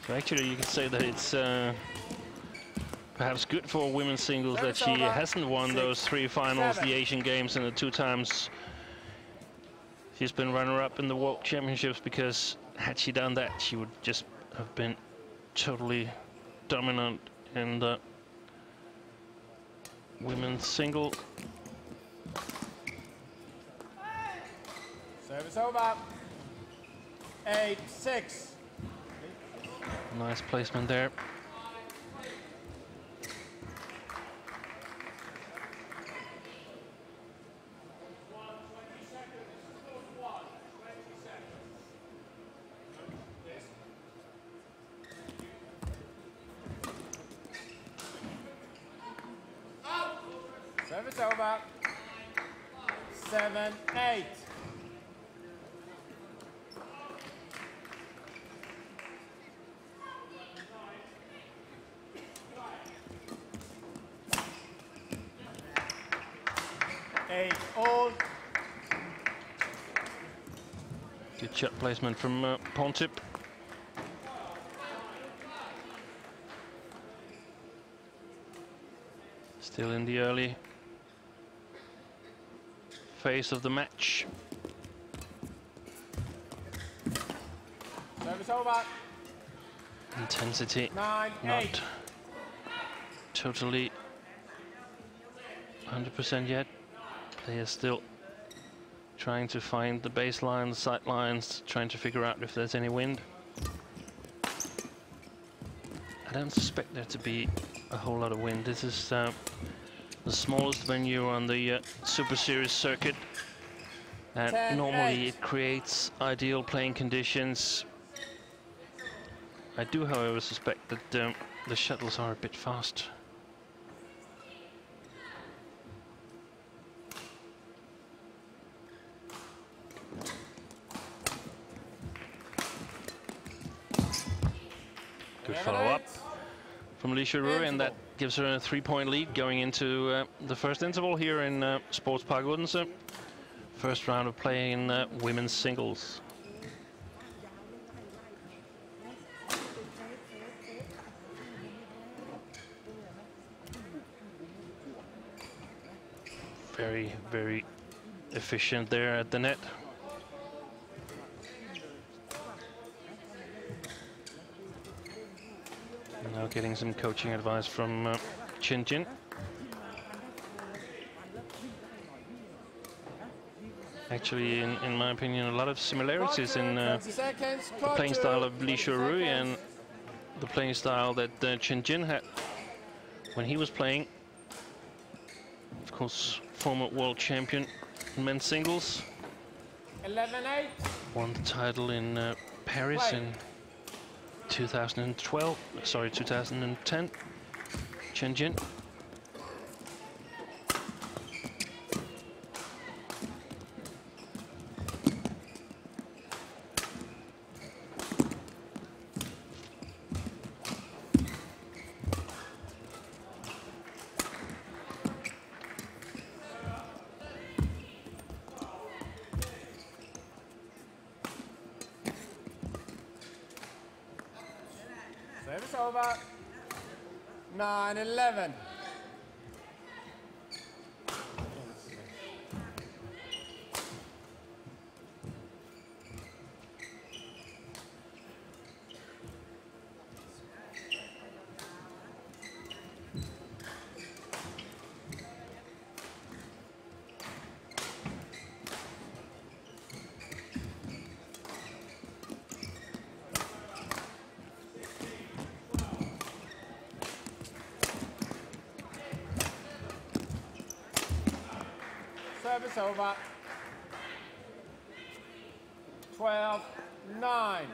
So actually, you could say that it's perhaps good for women's singles that she hasn't won those 3 finals, the Asian Games, and the 2 times she's been runner-up in the World Championships, because had she done that, she would just have been totally dominant in the women's single. Service over. 8-6. Nice placement there. Service over. 7-8. All. Good shot placement from pawn tip. Still in the early phase of the match. Service over. Intensity 9-8. not totally 100% yet. Players still trying to find the baseline, the sight lines, trying to figure out if there's any wind. I don't suspect there to be a whole lot of wind. This is the smallest venue on the Super Series circuit, and normally it creates ideal playing conditions. I do, however, suspect that the shuttles are a bit fast. Good follow-up from Li Shuirui, and that gives her a 3-point lead going into the first interval here in Sportspark Odense. First round of play in women's singles. Very, very efficient there at the net. Now getting some coaching advice from Chin Jin. Actually, in my opinion, a lot of similarities in the playing style of Li Shuirui and the playing style that Chin Jin had when he was playing. Of course, former world champion in men's singles. 11-8. Won the title in Paris in 2010. Chen Jin. Service over. 9-11. Service over. 12-9.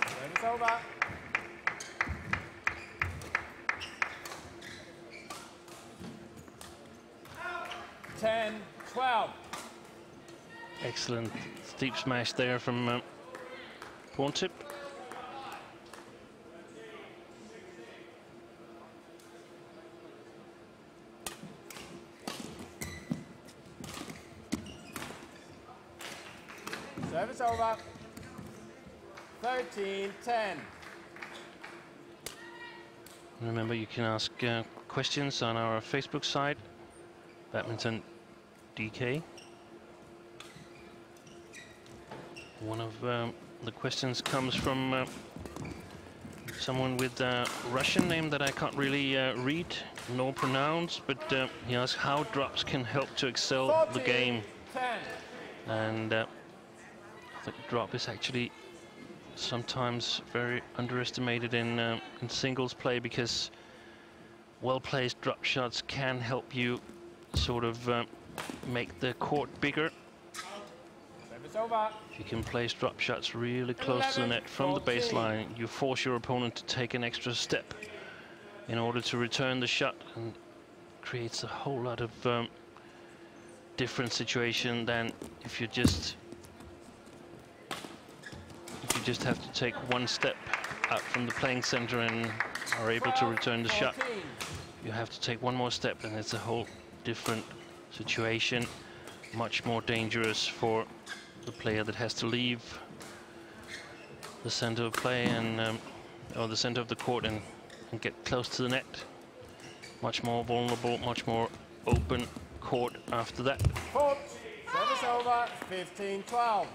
Service over. 10-12. Excellent steep smash there from pawn tip. Service over. 13-10. Remember, you can ask questions on our Facebook site, Badminton DK. One of the questions comes from someone with a Russian name that I can't really read nor pronounce, but he asks how drops can help to excel the game. 10. And I think drop is actually sometimes very underestimated in singles play, because well-placed drop shots can help you sort of make the court bigger. Service over. If you can place drop shots really close to the net from the baseline, you force your opponent to take an extra step in order to return the shot, and creates a whole lot of different situation than if you just have to take one step out from the playing center and are able to return the shot. You have to take one more step, and it's a whole different situation, much more dangerous for the player that has to leave the center of play and or the center of the court and get close to the net. Much more vulnerable, much more open court after that. Fault. Service over. 15-12.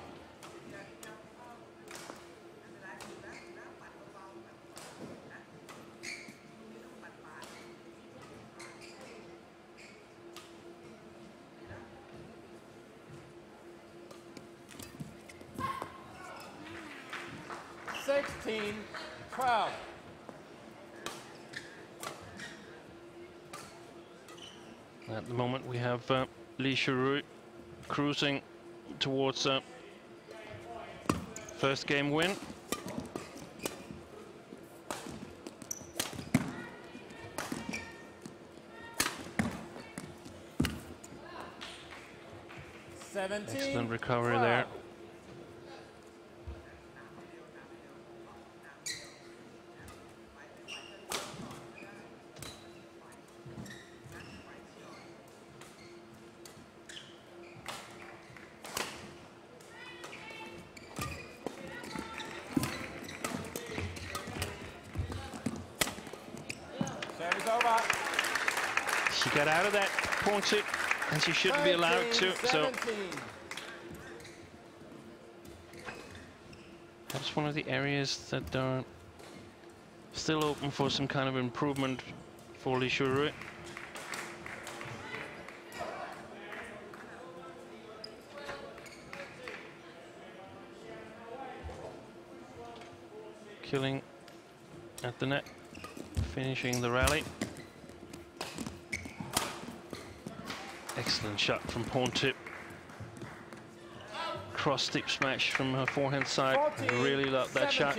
At the moment we have Li Shuru cruising towards first game win. Excellent recovery there. She got out of that pawn tip, and she shouldn't be allowed to. So that's one of the areas that are still open for some kind of improvement for Li Shuru. Killing at the net, finishing the rally. Excellent shot from pawn tip. Cross deep smash from her forehand side. I really love that shot.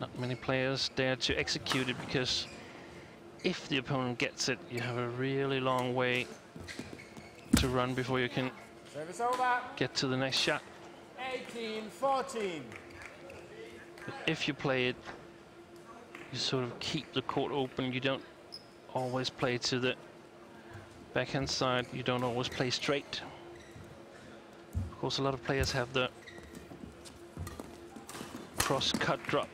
Not many players dare to execute it, because if the opponent gets it, you have a really long way to run before you can get to the next shot. 18-14. But if you play it, you sort of keep the court open. You don't always play to the backhand side. You don't always play straight. Of course, a lot of players have the cross cut drop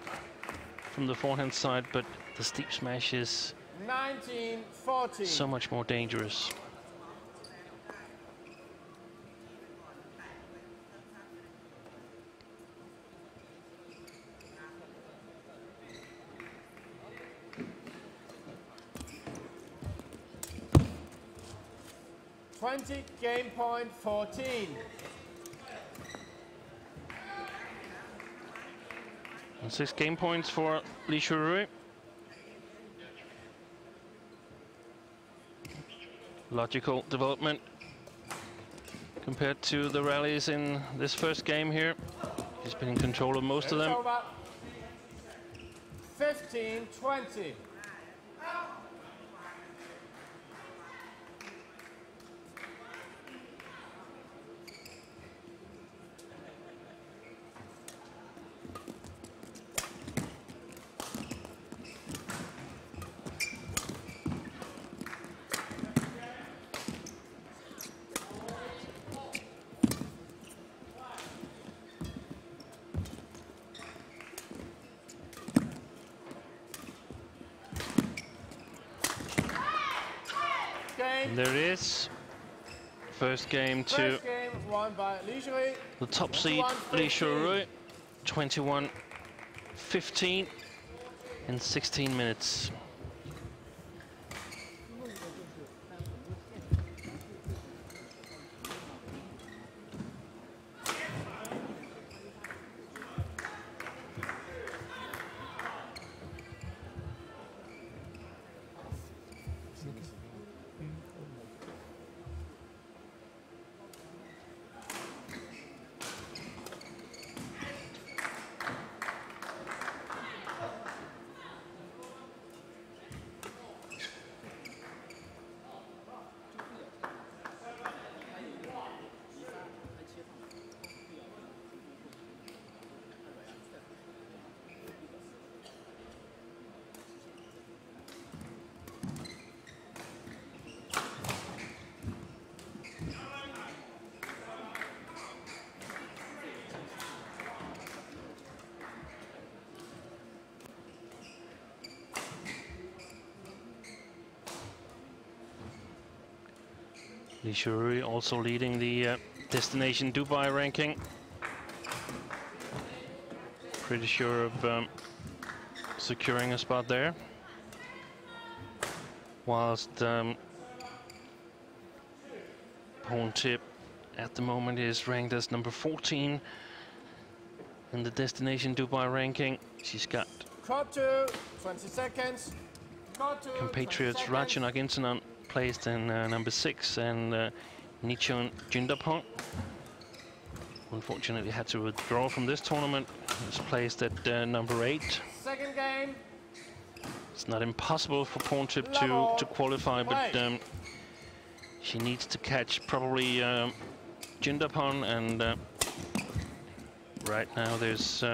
from the forehand side, but the steep smash is 19-14. so much more dangerous. Game point 14. And 6 game points for Li Shuru. Logical development compared to the rallies in this first game here. He's been in control of most of them. 15-20. And there it is. First game to First game won by Li Shui. the top seed, Li Shui, 21-15 in 16 minutes. Li Shui also leading the Destination Dubai ranking. Pretty sure of securing a spot there. Whilst Porntip at the moment is ranked as number 14 in the Destination Dubai ranking. She's got Cut to 20 seconds. Cut to compatriots 20 seconds. Ratchanok Intanon placed in number 6 and Nichon Jindapong unfortunately had to withdraw from this tournament. He was placed at number 8. Second game. It's not impossible for Porntip to qualify, but she needs to catch probably Jindapong, and right now there's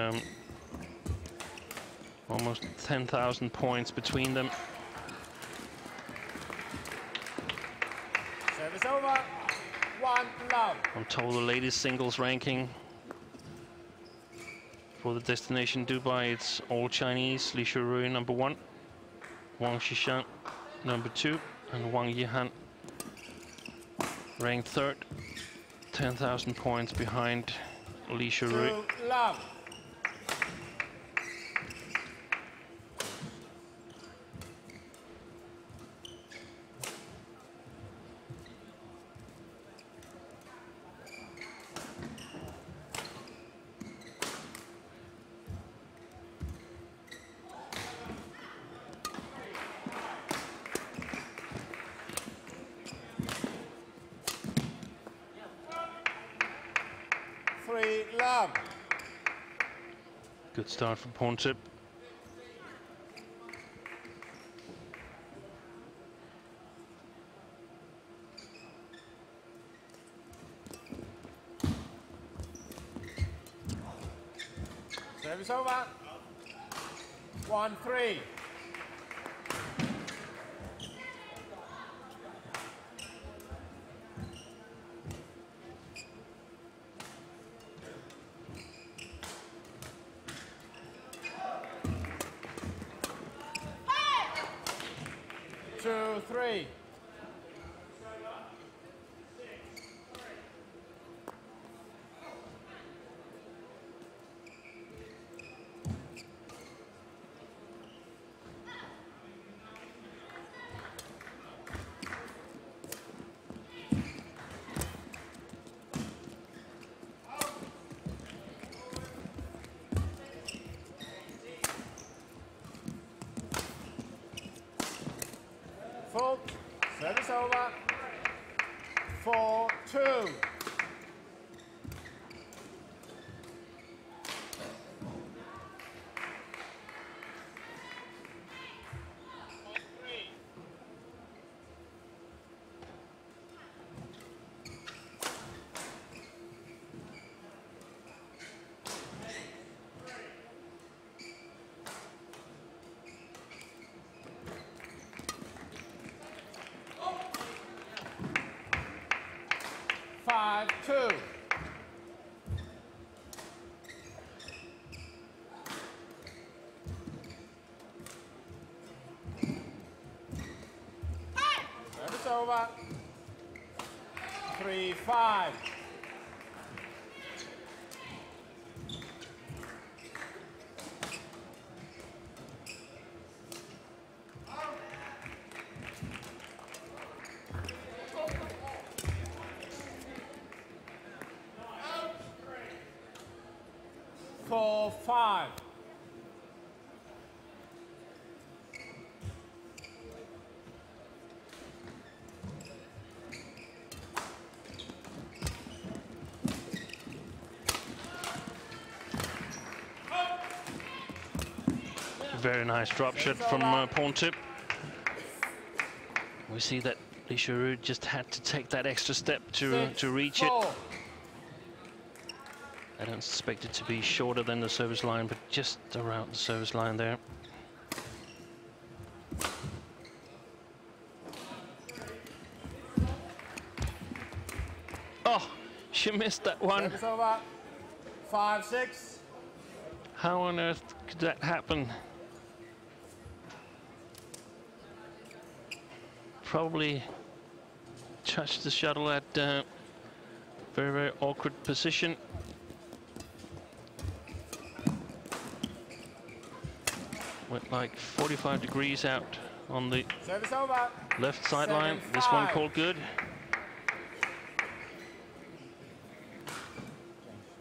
almost 10,000 points between them. Service over. 1 love. I'm told the latest singles ranking for the Destination Dubai, it's all Chinese. Li Shui number 1, Wang Xishan number 2, and Wang Yihan ranked 3rd, 10,000 points behind Li Shui. 2 love. Love. Good start for Porntip. Service over. 1-3. Two, 3. Full. Service over. 4-2. Five, 2. Service over. 3-5. Four, 5. Very nice drop shot from Pontip. We see that Lee Shu-rui just had to take that extra step to reach it. I don't suspect it to be shorter than the service line, but just around the service line there. Oh, she missed that one. Service over. 5-6. How on earth could that happen? Probably touched the shuttle at very, very awkward position. Went like 45 degrees out on the Service over. left sideline. This one called good.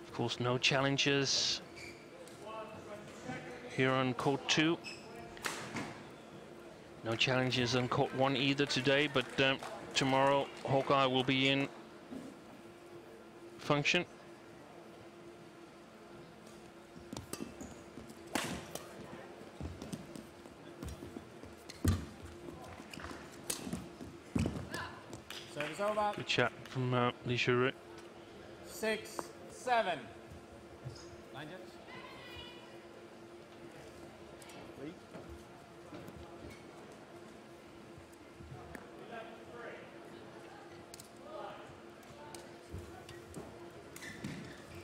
Of course, no challenges here on court 2. No challenges on court 1 either today, but tomorrow Hawkeye will be in function. Service over. Good shot from Lee Shu-rui. 6-7. Line judge. Lee.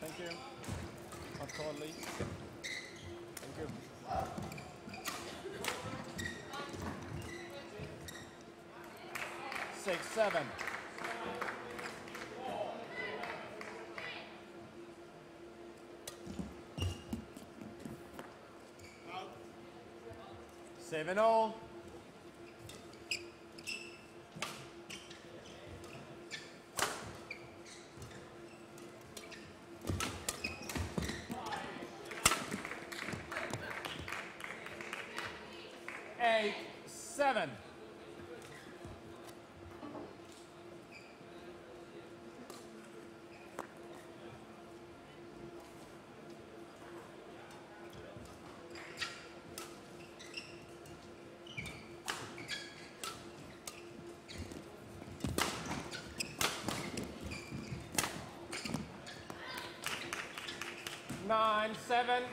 Thank you. I'll call Lee. Thank you. 6-7. Seven all. Eight, 7. Nine, 7.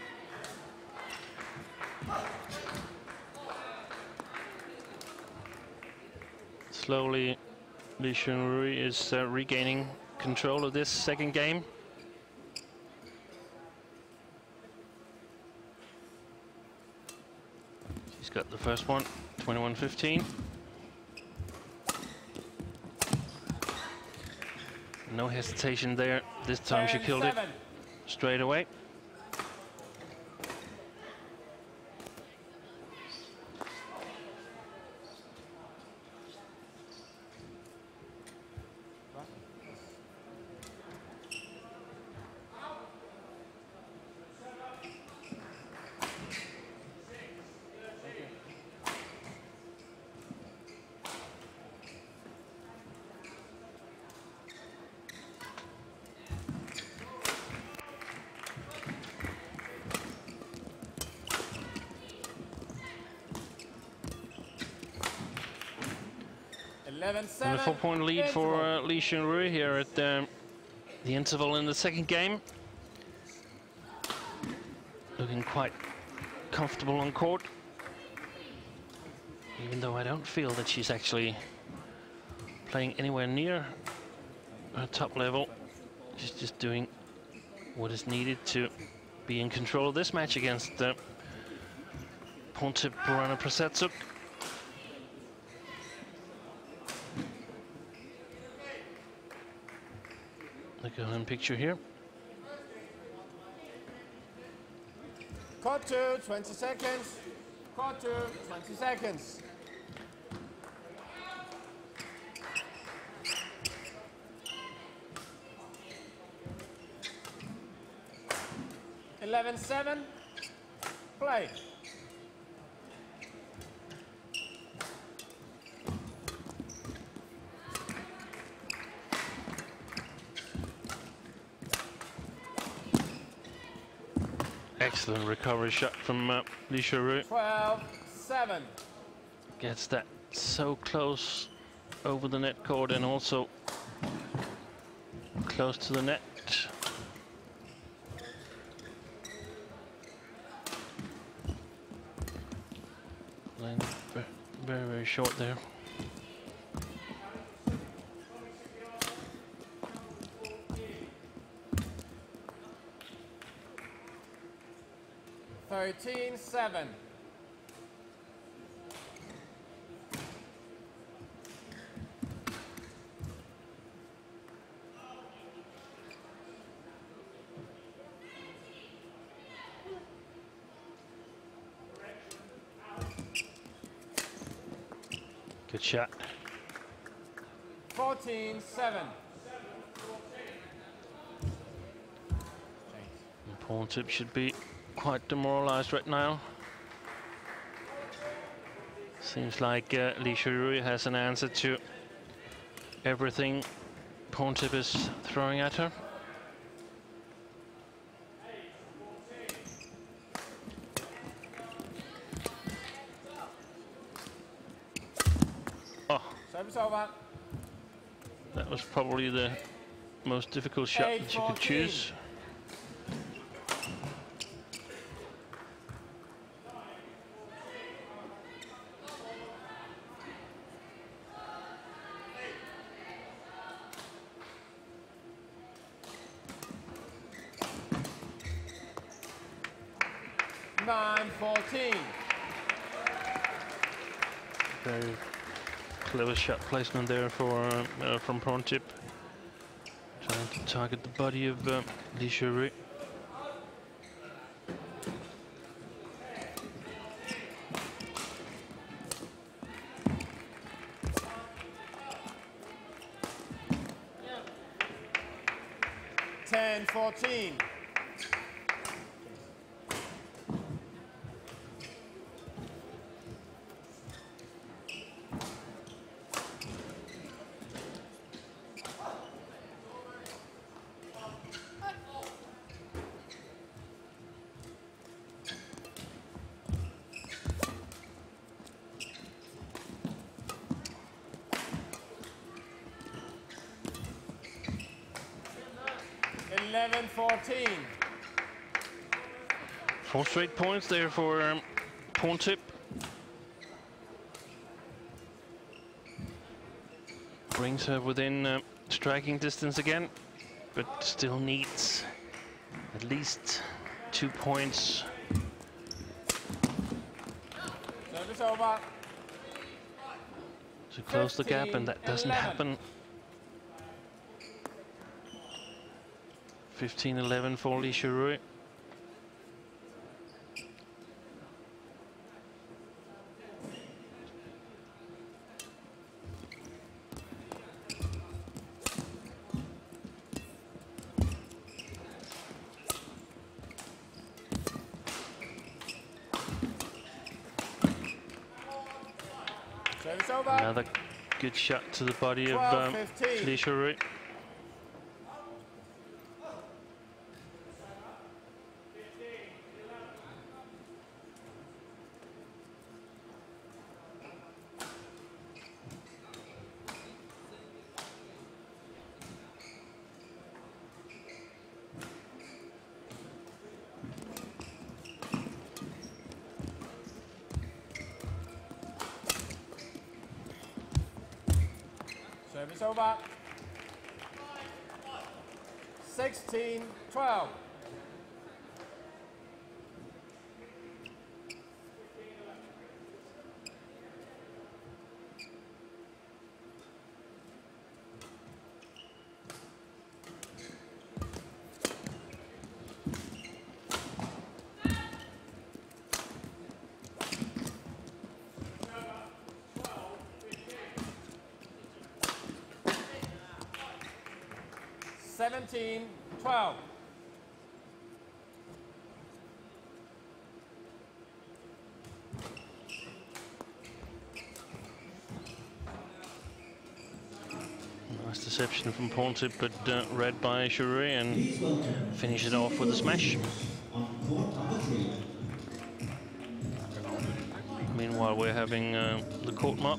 Slowly, Lee Shu-rui is regaining control of this second game. She's got the first one, 21-15. No hesitation there. This time she killed it straight away. And a 4-point lead for Lee Shu-rui here at the interval in the second game. Looking quite comfortable on court, even though I don't feel that she's actually playing anywhere near her top level. She's just doing what is needed to be in control of this match against Pontip Prasetsuk. Look at him picture here. Cut 2, 20 seconds. Cut 2, 20 seconds. 11-7. Play. Excellent recovery shot from Li Xiaorui. 12-7. Gets that so close over the net cord and also close to the net. Line very, very short there. $13-7. Good shot. 14-7. Pawn tip should be quite demoralized right now. Seems like Li Xiaorui has an answer to everything pawn tip is throwing at her. Oh, Service over. that was probably the most difficult shot that you could choose. Very clever shot placement there for from pawn tip, trying to target the body of Li Xiaorui. Yeah. 10-14. Four straight points there for pawn tip. Brings her within striking distance again, but still needs at least 2 points. Service over. To close the gap, and that doesn't happen. 15-11 for Li Xiaorui. Service over. Another good shot to the body of Li Xiaorui. Service over. 16-12. 17-12. Nice deception from Pontip, but read by Shuri and finish it off with a smash. On court number 3. Meanwhile, we're having the court mop.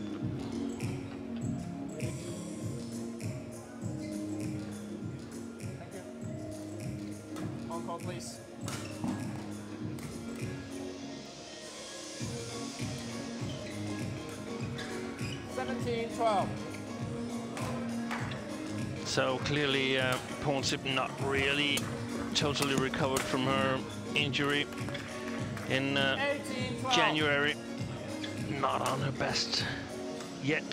On court, please. So clearly, Pontip not really totally recovered from her injury in January. Not on her best yet.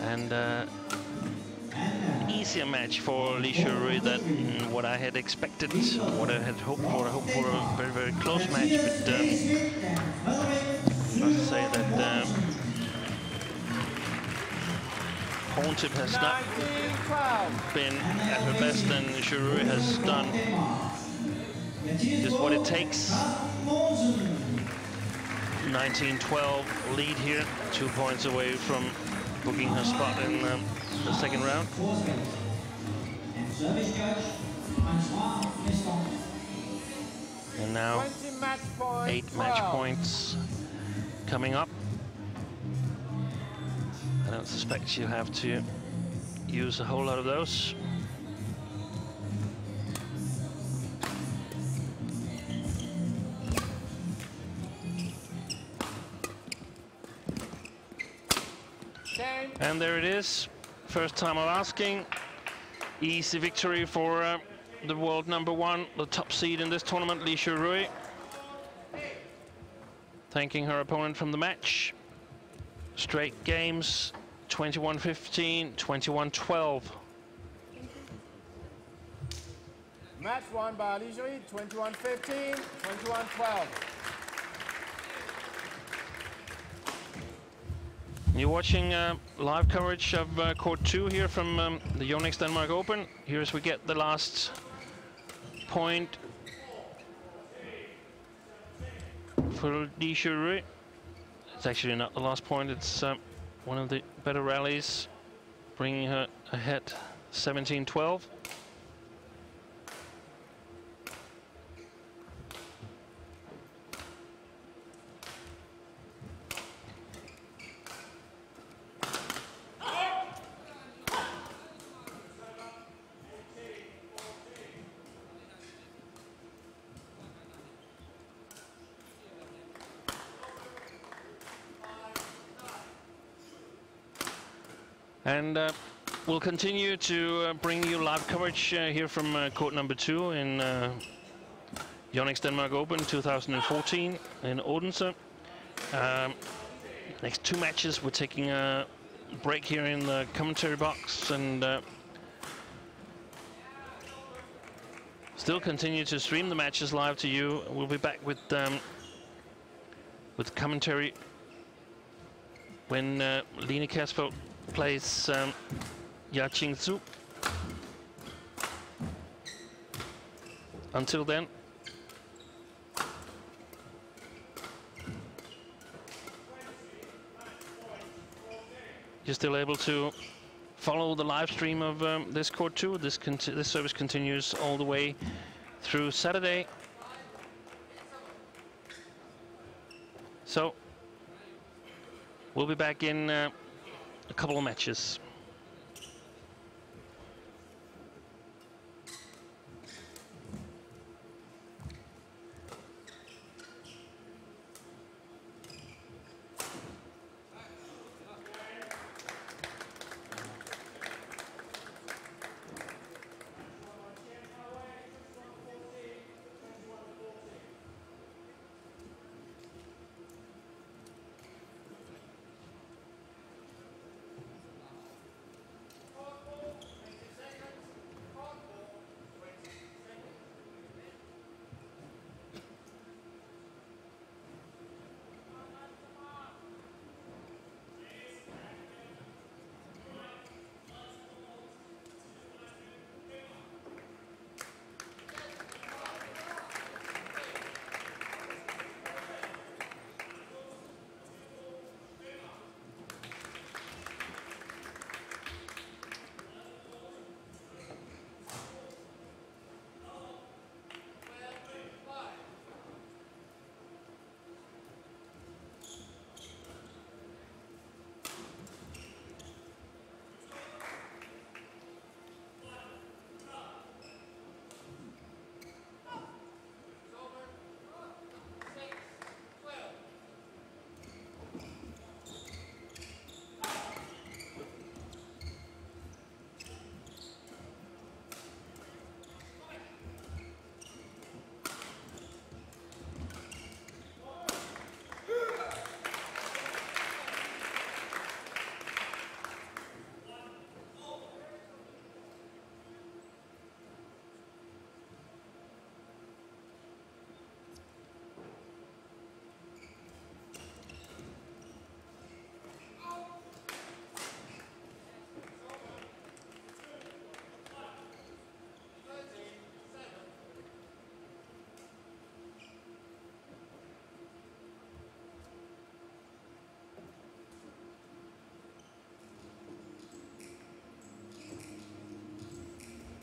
And easier match for Li Shuri than what I had expected, what I had hoped for. I hoped for a very, very close match, but I must say that Pontip has not been at her best, and Shuri has done just what it takes. 19-12 lead here, 2 points away from booking her spot in the second round. And now 8 match points coming up. I don't suspect she'll have to use a whole lot of those. And there it is, first time of asking. Easy victory for the world #1, the top seed in this tournament, Li Shuri. Thanking her opponent from the match. Straight games, 21-15, 21-12. Match won by Li Shuri, 21-15, 21-12. You're watching live coverage of Court 2 here from the YONEX Denmark Open. Here as we get the last point for Li Shuri. It's actually not the last point, it's one of the better rallies, bringing her ahead 17-12. And we'll continue to bring you live coverage here from court #2 in YONEX Denmark Open 2014 in Odense. Next 2 matches, we're taking a break here in the commentary box and still continue to stream the matches live to you. We'll be back with commentary when Line Kasper plays Cindu. Until then, you're still able to follow the live stream of this Court 2. This service continues all the way through Saturday. So we'll be back in a couple of matches.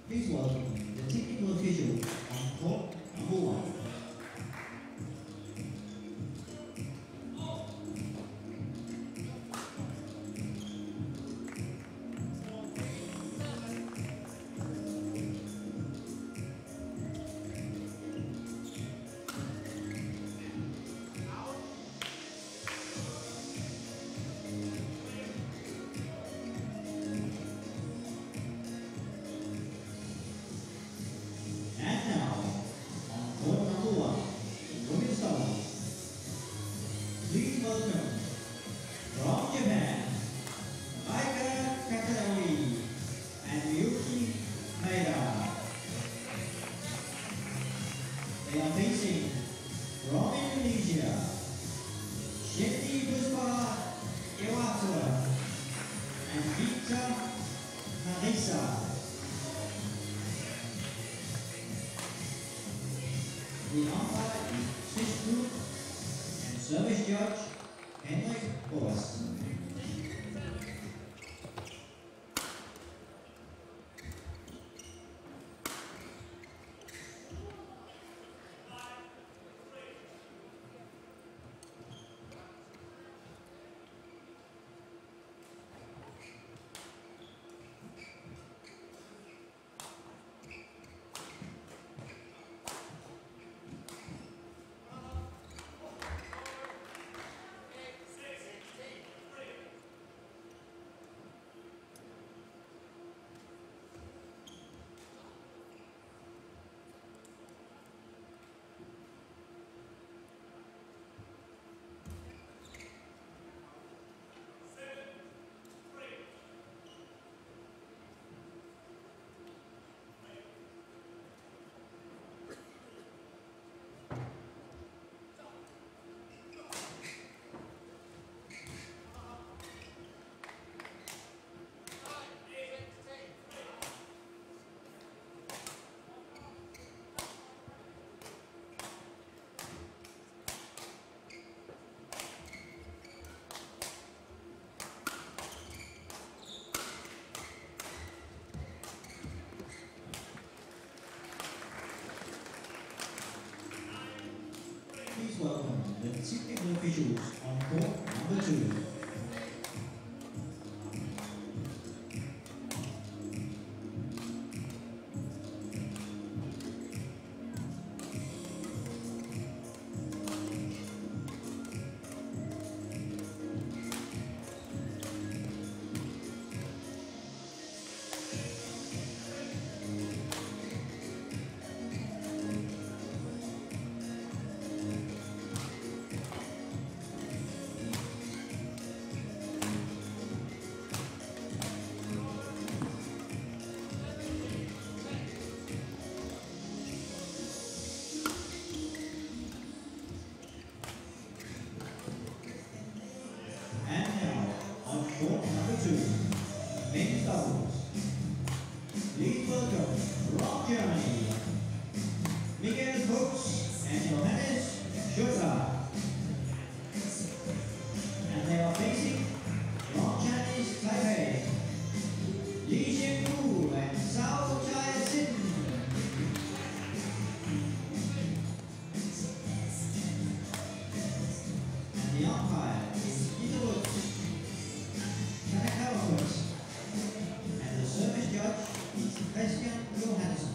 Please welcome the technical official on court number 1. They are facing from Indonesia, Cindu and Victor Marisa. The umpire is Cindu and service judge Henrik Boas. Please welcome the technical officials on court number 2. Court number 2, men's doubles. Please welcome from Germany, Miguel Fuchs and Johannes Schotter. And they are facing from Chinese Taipei, Li Xiangu and Sao Chai Sin. And the umpire is Peter Woods. And the service judge is Christian Johansson.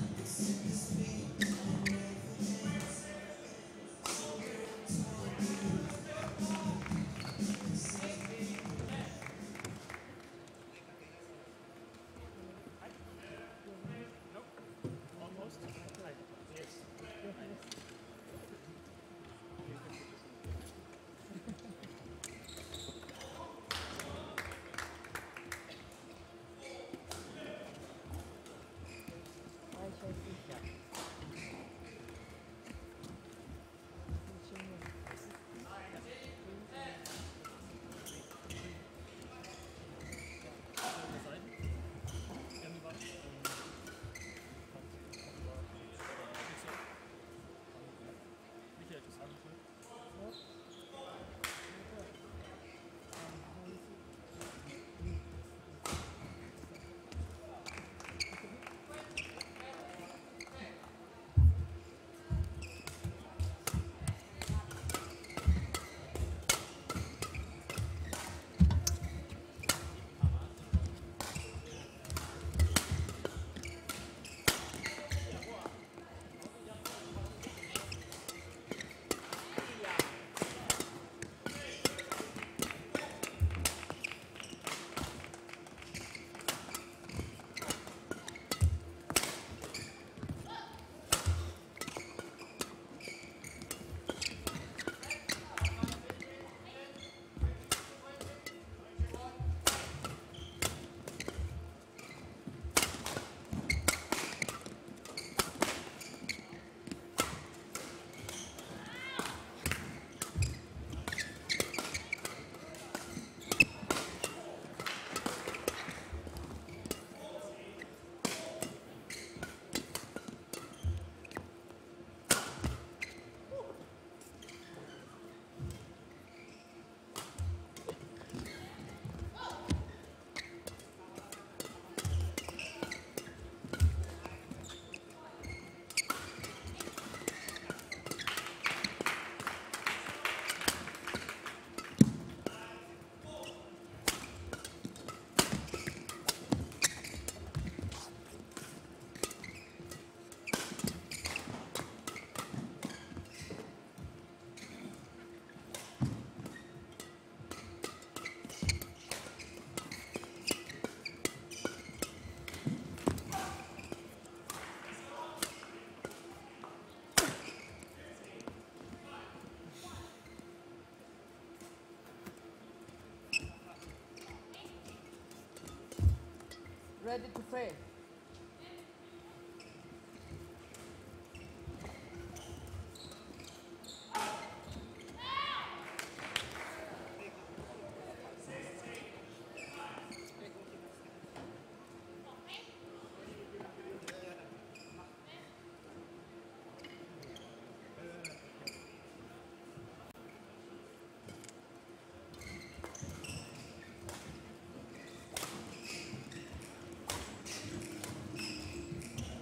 ready to play.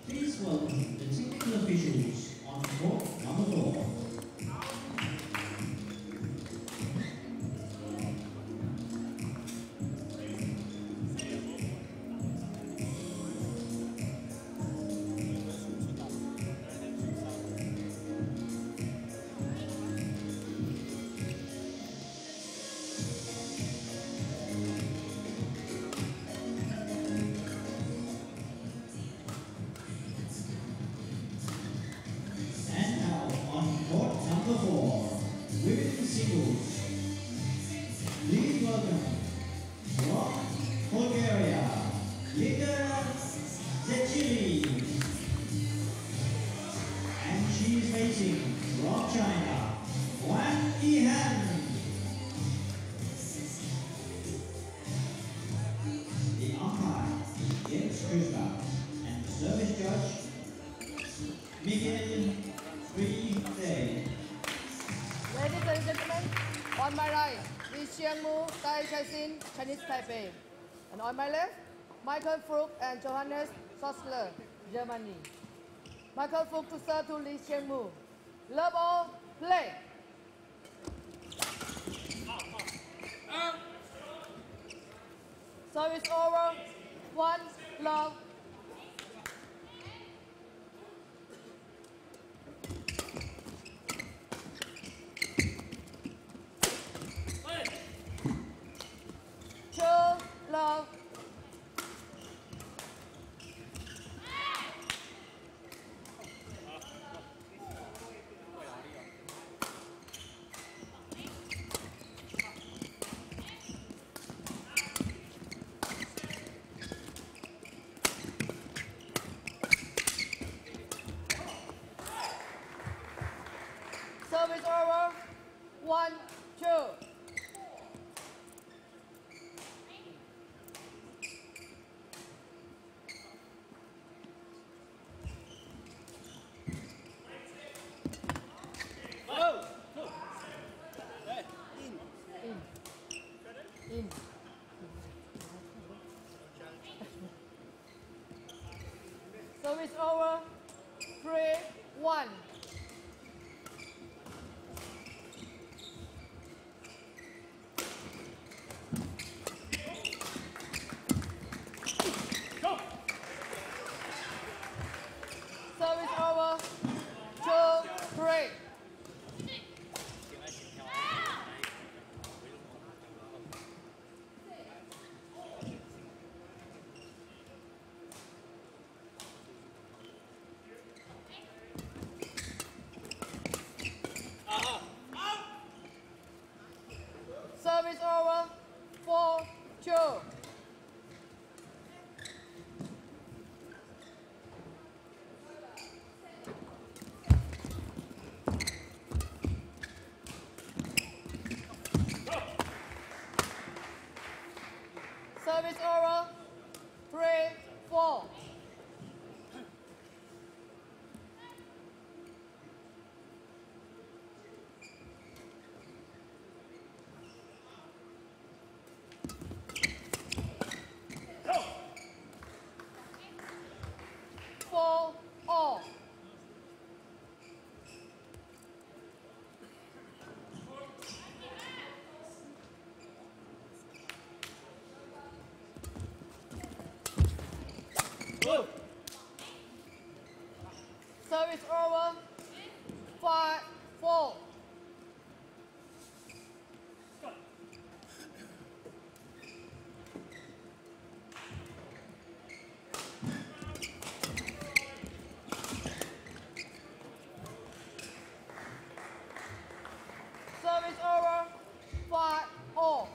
Please welcome the technical officials on court number 4. And now on court number 4, women's singles. Please welcome from Bulgaria, Linda Zechili. And she's facing from China, Wang Yihan. The umpire, Jens Krusbach, and the service judge, Miguel Free. Ladies and gentlemen, on my right, Li Xiangmu, Tai Chai-sin, Chinese Taipei. And on my left, Michael Fruch and Johannes Sossler, Germany. Michael Fruch to serve to Li Xiangmu. Love all, play. Service over, 1 love. Love. Service over. 1, 2. In. Service over. 3, 1. Service over. 2, 3. Service over. 4, 2. Service over. 3, 4. Four, all. Service over. 5, 4. Service over. 5, all.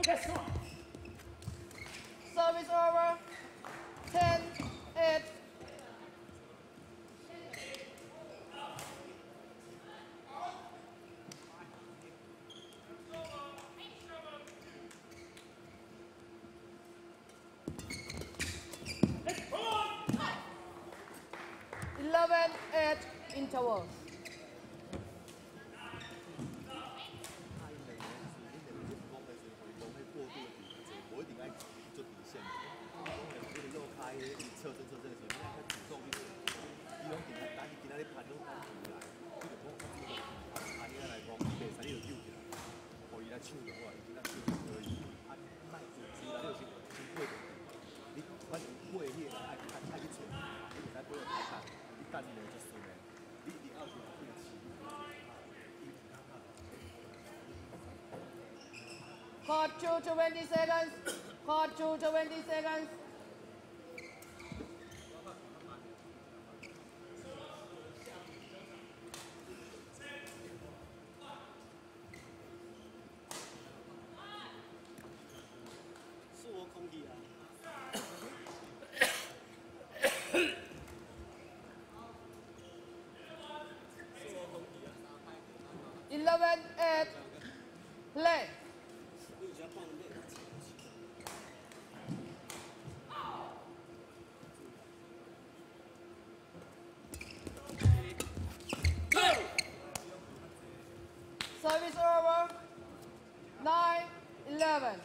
Service over. 10, 8. 11, 8 interval. Court 2, 20 seconds. Court 2, 20 seconds. Eleven, 8, play. Service over. 9, 11.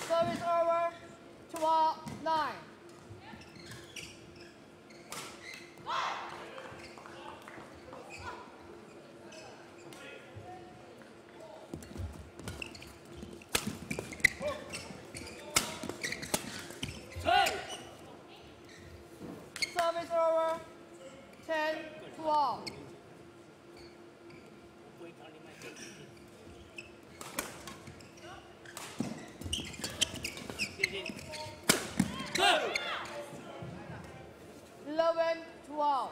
Service over. 12, 9. Service over. 10, 12. Eleven, 12.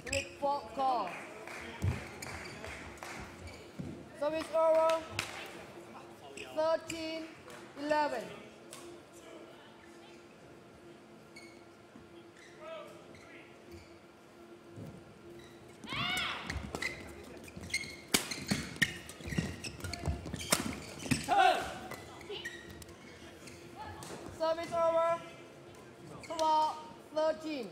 With 4 call. Service over. 13, 11. Service over. 12, 13.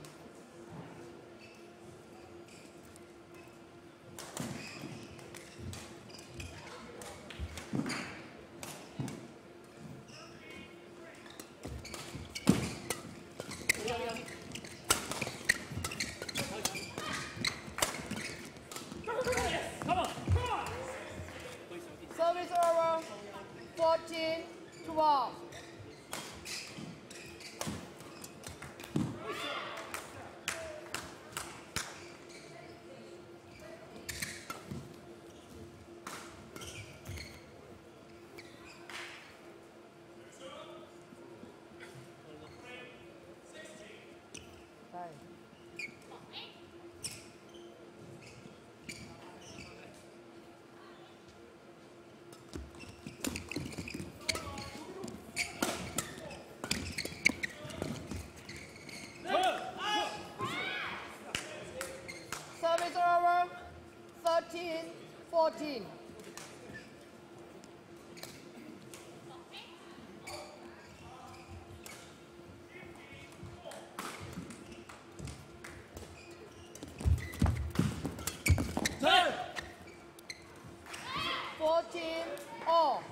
Service over. 14, 12. Service over. 13, 14. Turn! 14, all.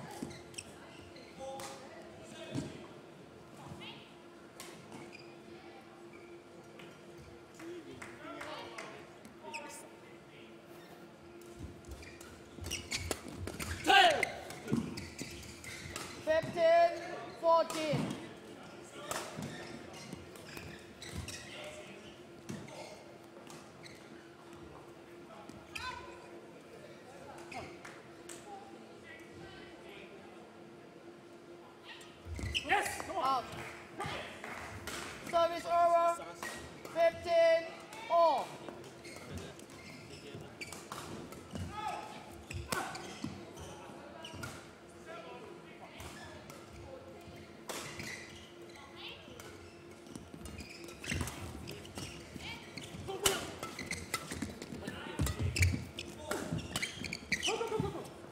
15. Out. Service over. 15 all.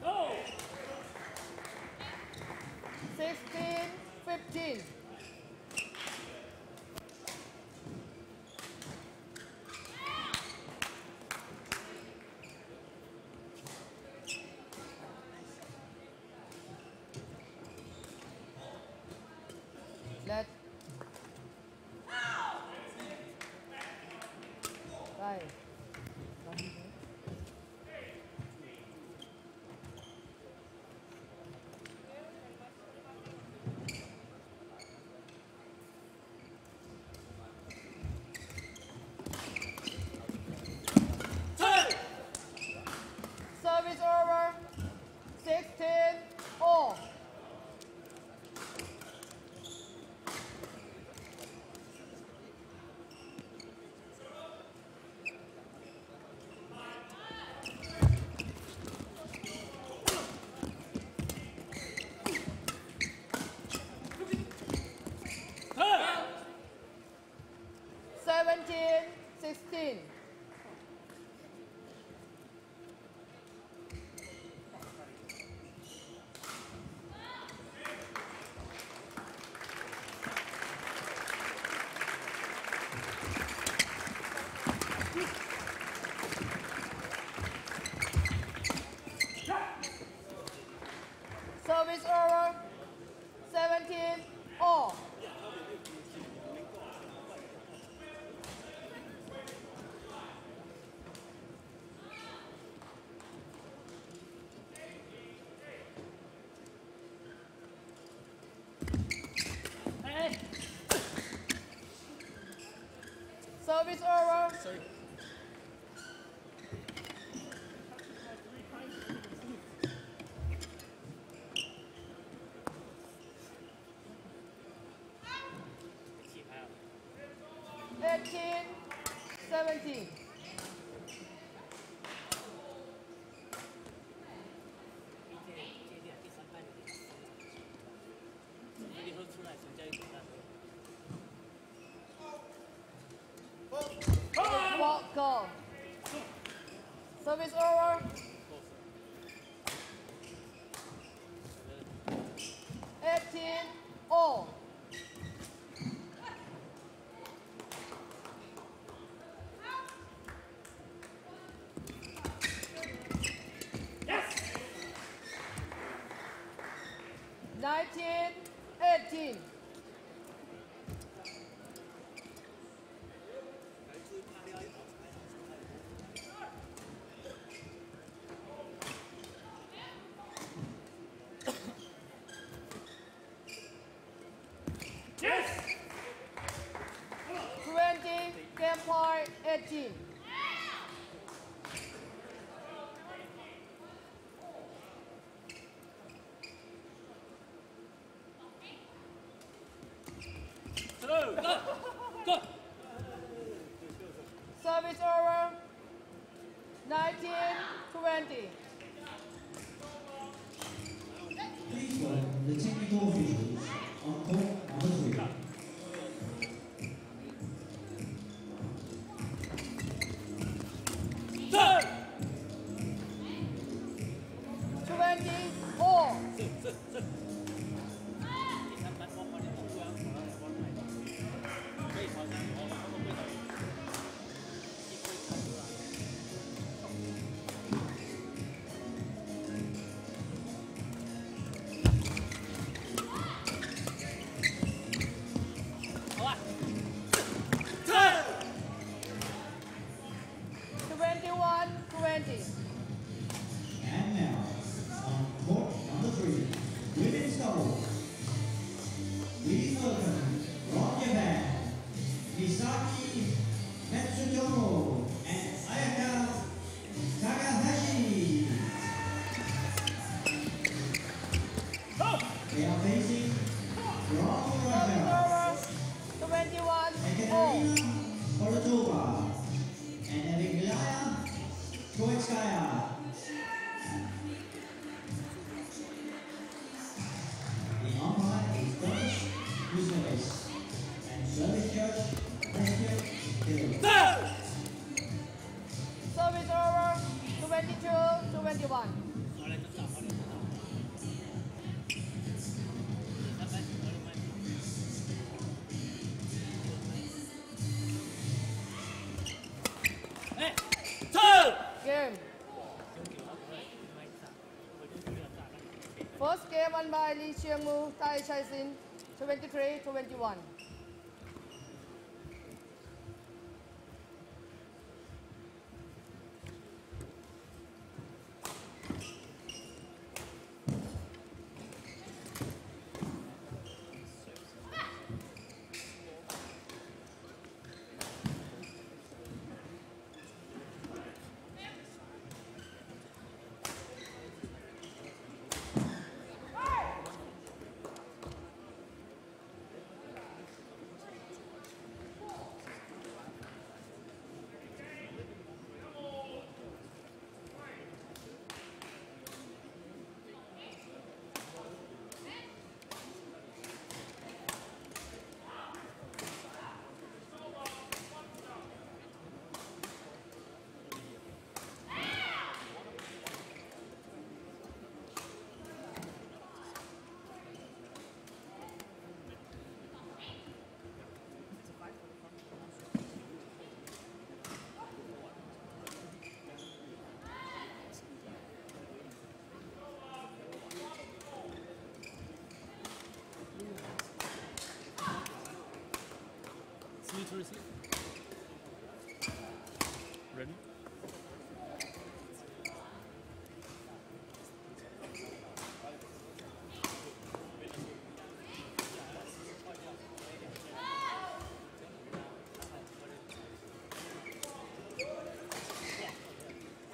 Go! 16-15. Let. Right. Service over. 16 all. Turn! 17-16. Service over. 17 all. Hey! Service over. Sorry. Eighteen, 17. Ball call. Service over. 18 all. Yes! 19-18. Yes! 20, game point 18. Through! Go! Go! Service over. 19-20. Please welcome the technical officials on court number 3. Turn! 20 all. Turn! 21-20. And now, on They are facing from Russia, 21. Ekaterina Polotova and Evgenia Koetskaya. The umpire is Thomas Kuznets and service judge Matthew Hill. Service over, 22-21. Game. First game won by Lee Chiang-moo, Tai Chai-sin, 23-21. To receive. Ready?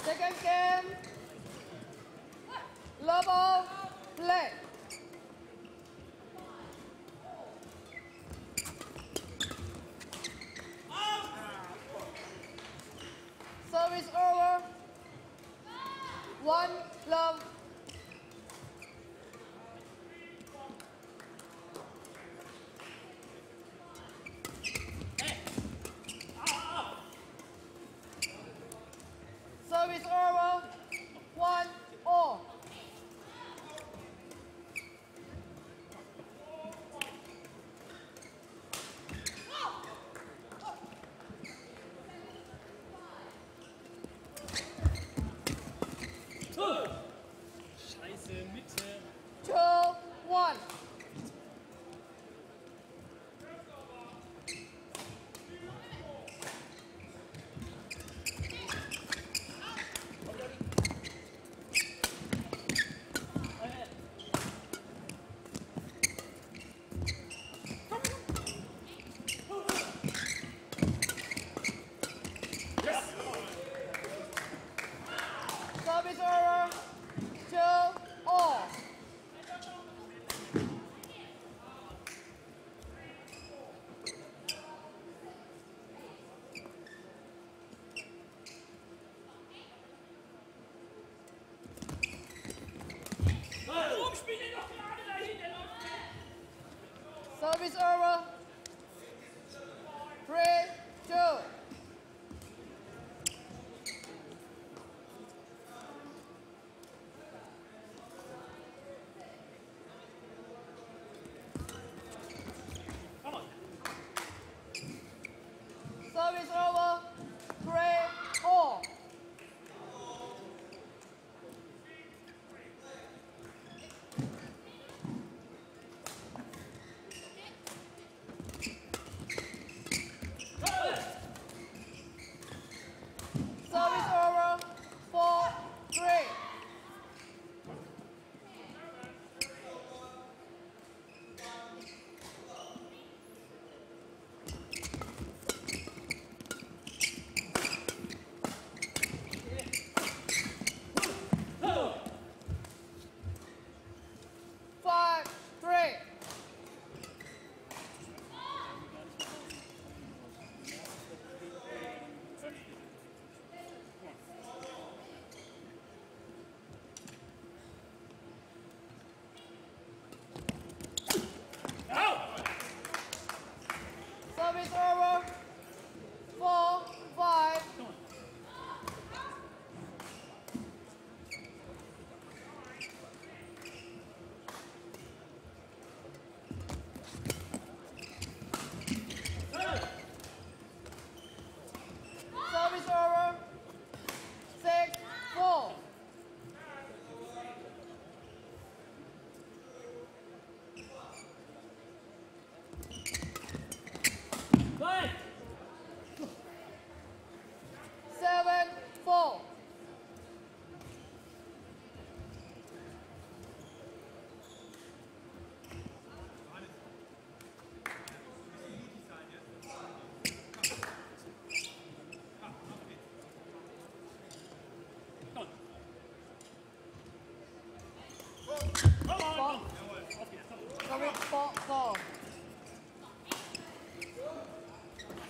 Second game. Lobo, play. Service over. 1 love. Service over. 1 all. Scheiße, Mitte. 2-1. Service over. 2-all. Service over. 3-2. Service over. 3-all. Service over. 4-3.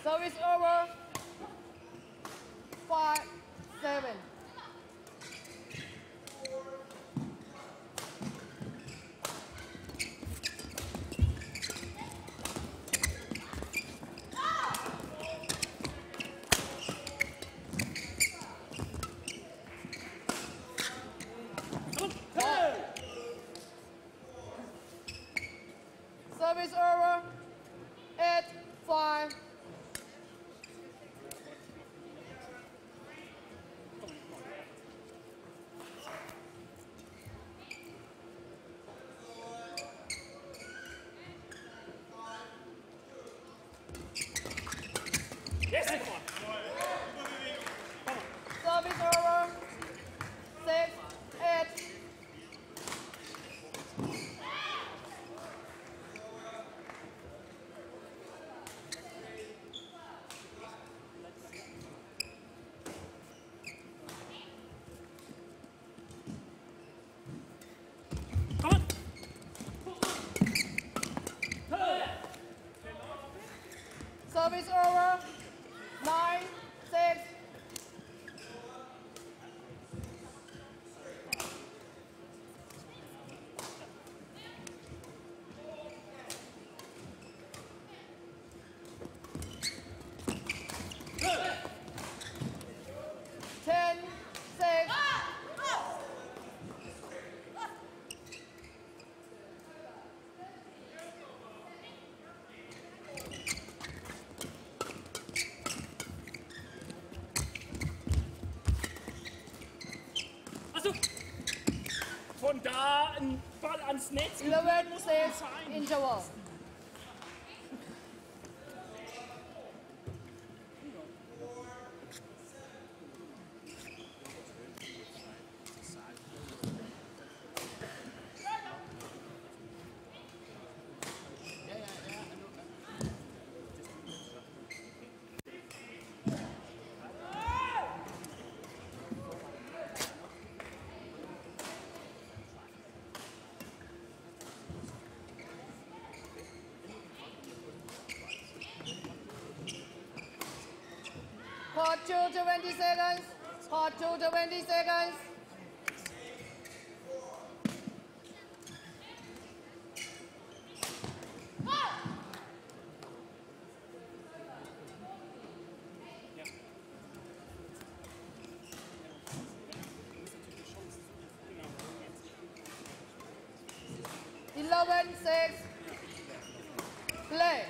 Service over. 5-7. Service over. 8-5. Yes, come on. Service over. 6-8. Come on. Service over. 9-6. Ten, six. Also, von da ein Ball ans Netz. 11-6 interval. Court 2 to 20 seconds. Court 2 to 20 seconds. Eleven, 6. Play.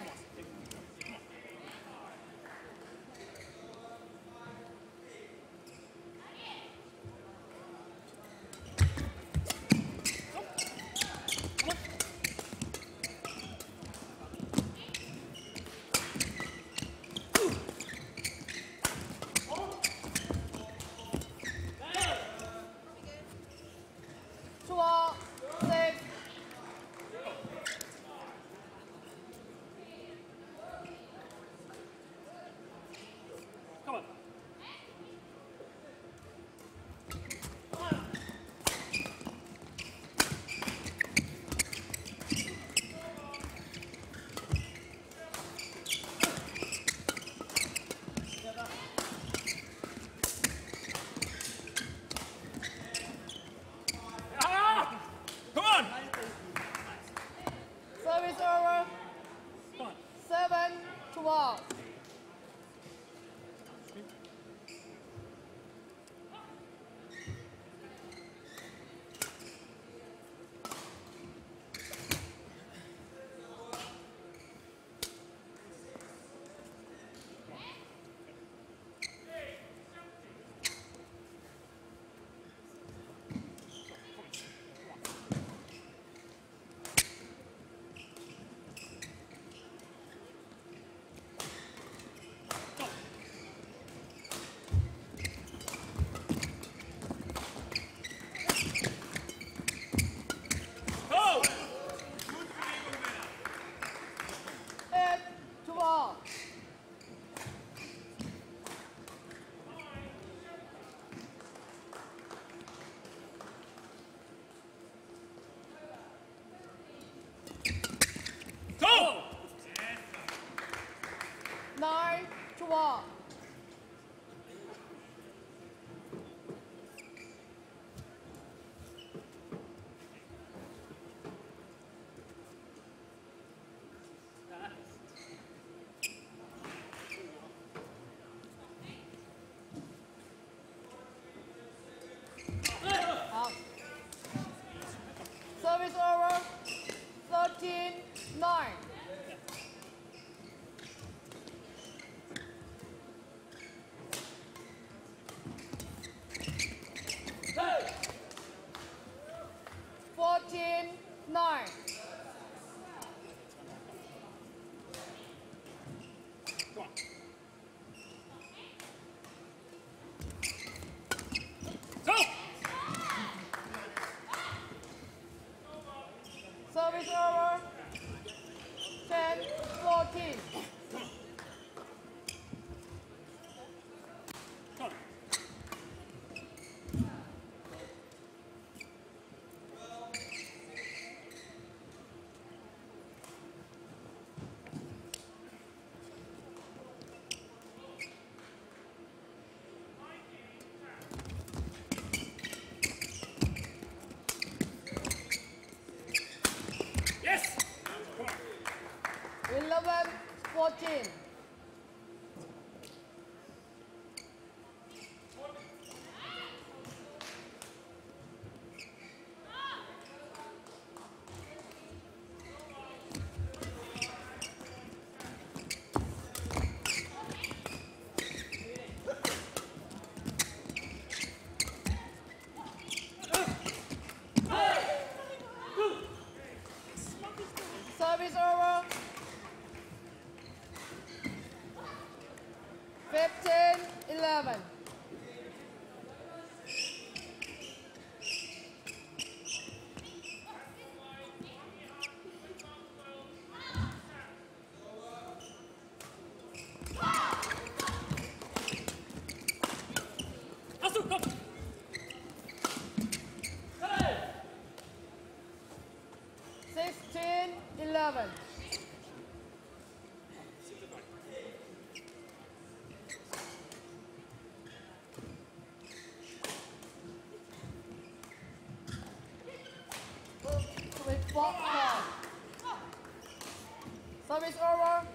all. Out. Service over. 13-9. Hey! 14-9. Go! Service over. 10-14. Yes! 11-14. Service over. 15-11. Asu, komm! Hey! 16-11. With 4 Service over.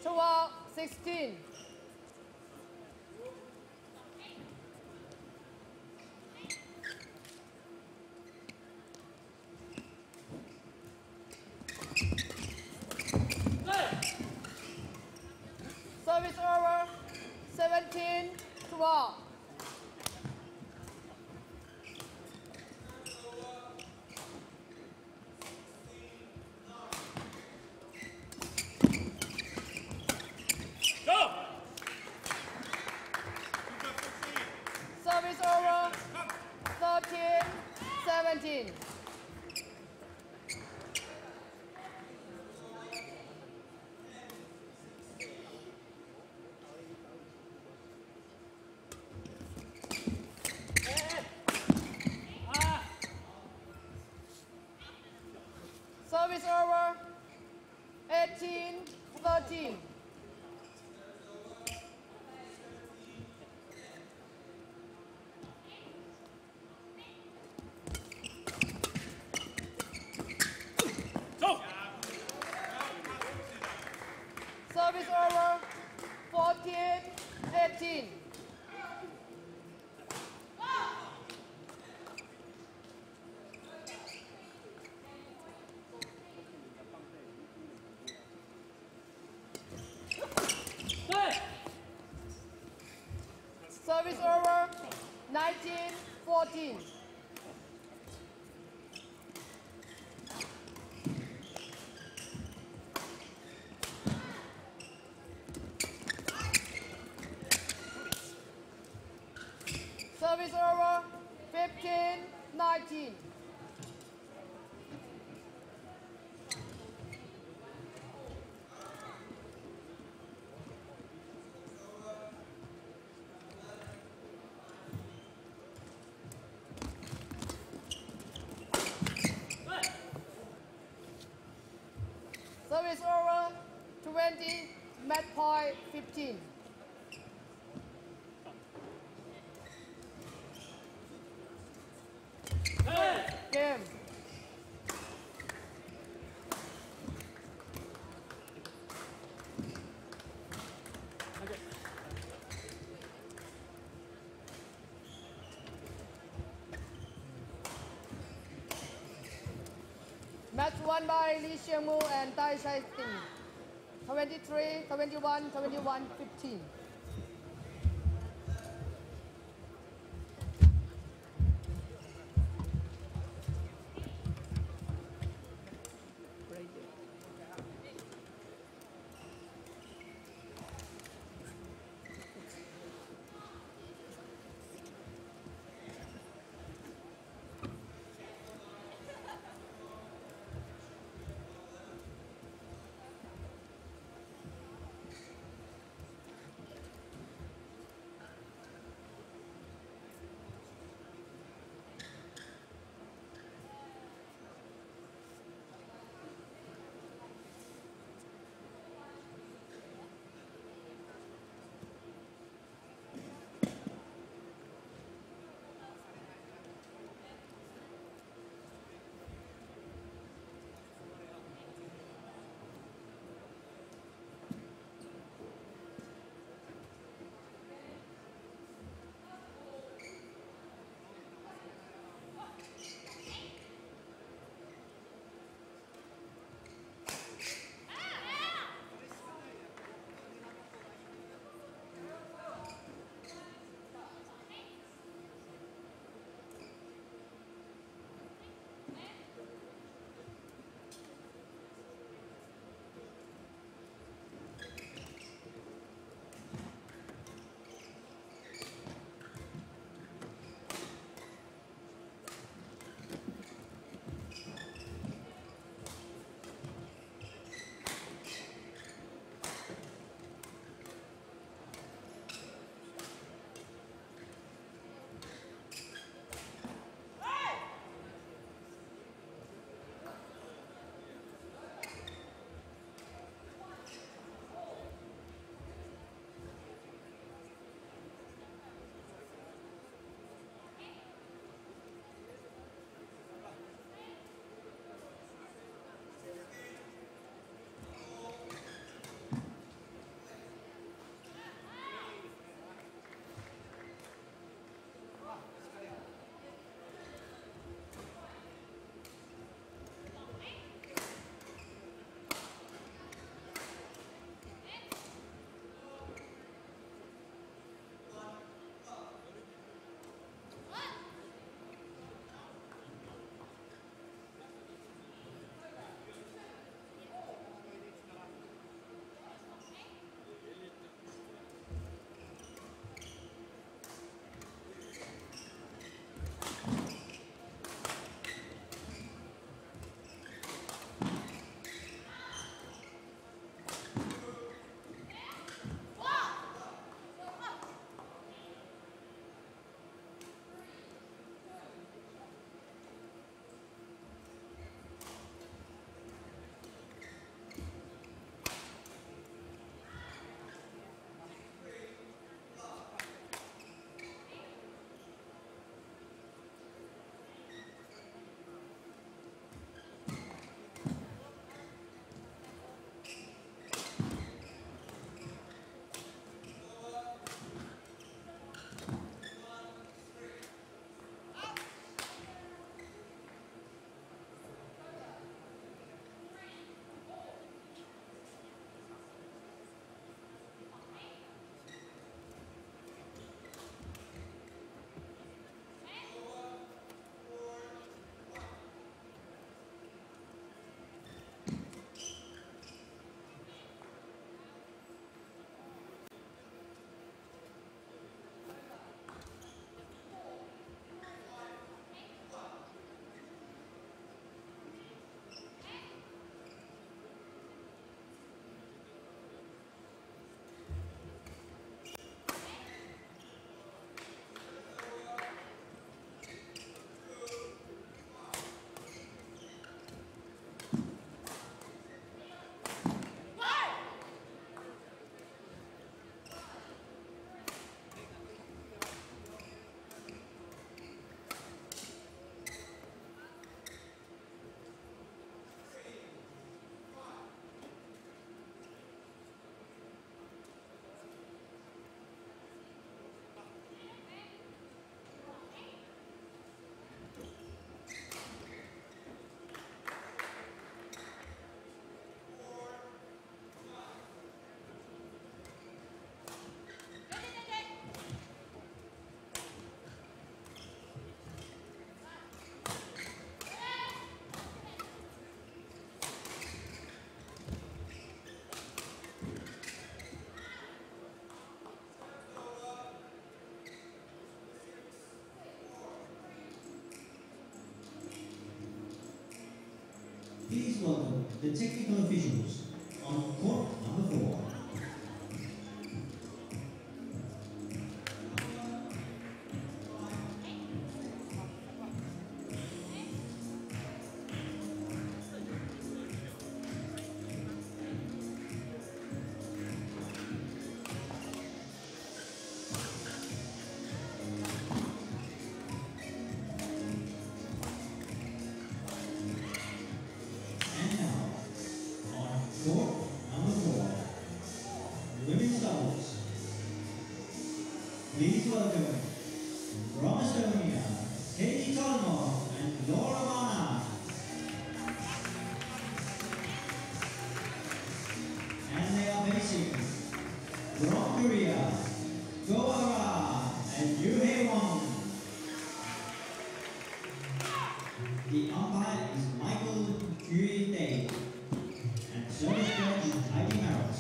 12-16. Service over. 17-12. Go! Service over. 13-17. Service over. 18-13. Go! Service over. 14-18. Hey! Service over. 19-14. Service over. 15-19. 20, match point 15. Game. Match won by Lee Xiangmu and Tai Chai Ting. 23, 21, 21, 15. welcome the technical officials on court number 4. And now, on court number 4, women's doubles. Please welcome from Estonia, Katie Tolmo and Laura Mana. And they are facing from Korea, Goara and Yuhei Wong. The umpire is Michael Day and service judge Heidi Merritt.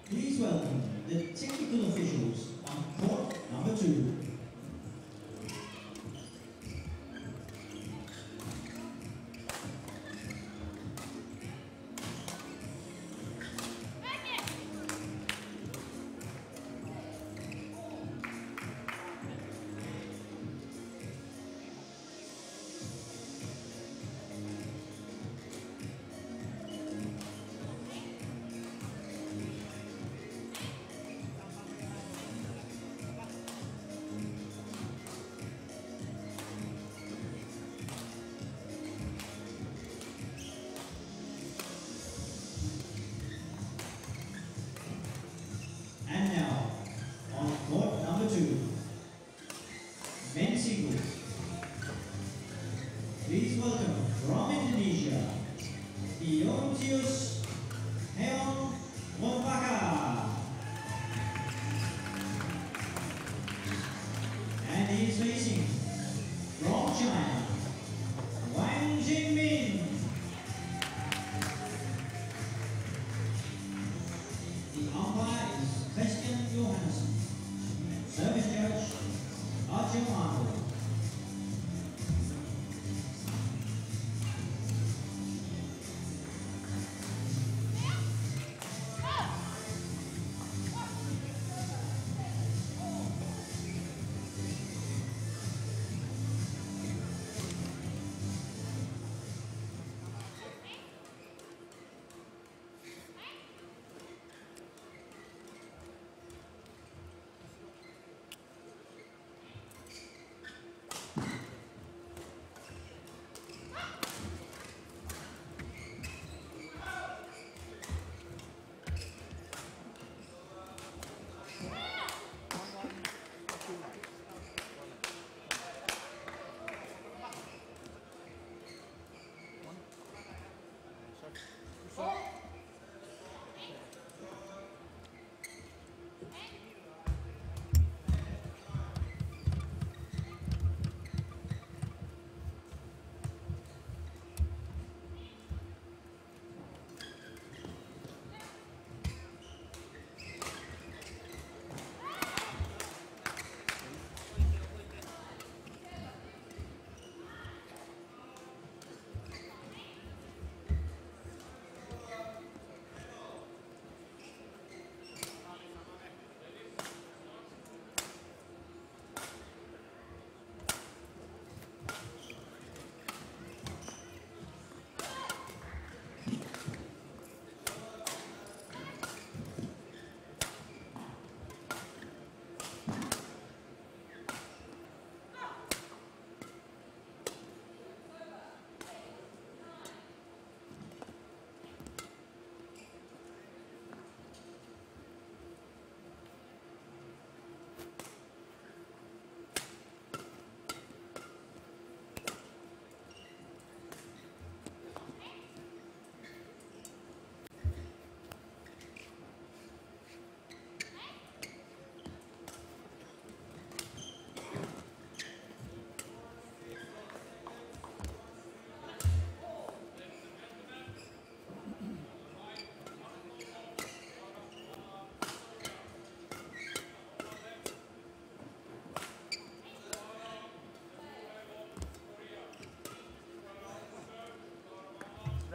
Please welcome the technical officials on court number 2. And now, on court number 2, men's singles. Please welcome from Indonesia, Diontius Heon Mompaka. And he is facing from China, Wang Jingmin. The umpire is Christian Johansson. Service judge, Archie Marvel.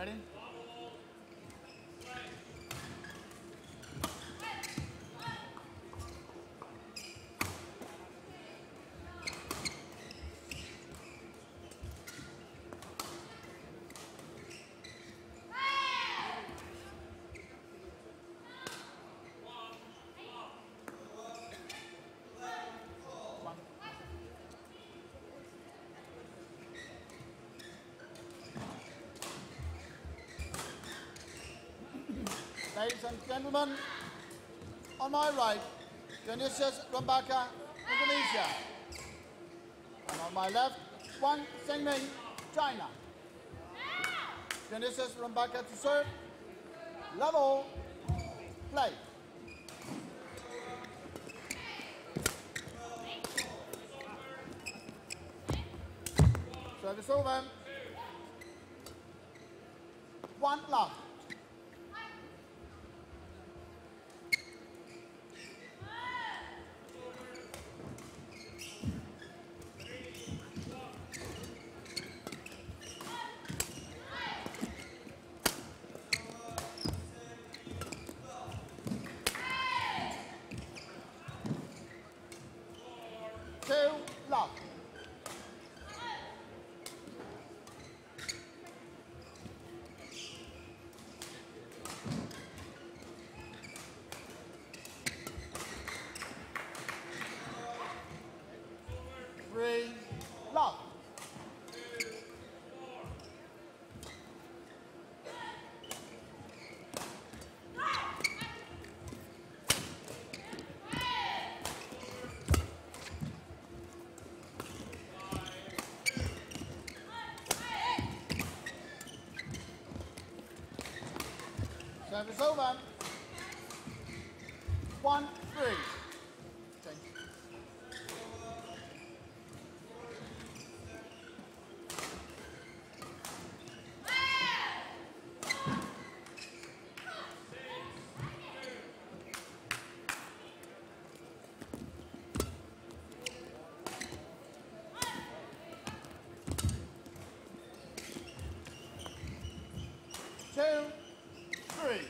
Ready? Ladies and gentlemen, on my right, Dionysius Rambaka, Indonesia. And on my left, Wang Zhengming, China. Dionysius Rambaka to serve. Level, play. Service over. 1 love. Love. Three, love. Service over. 1-3. Two, three.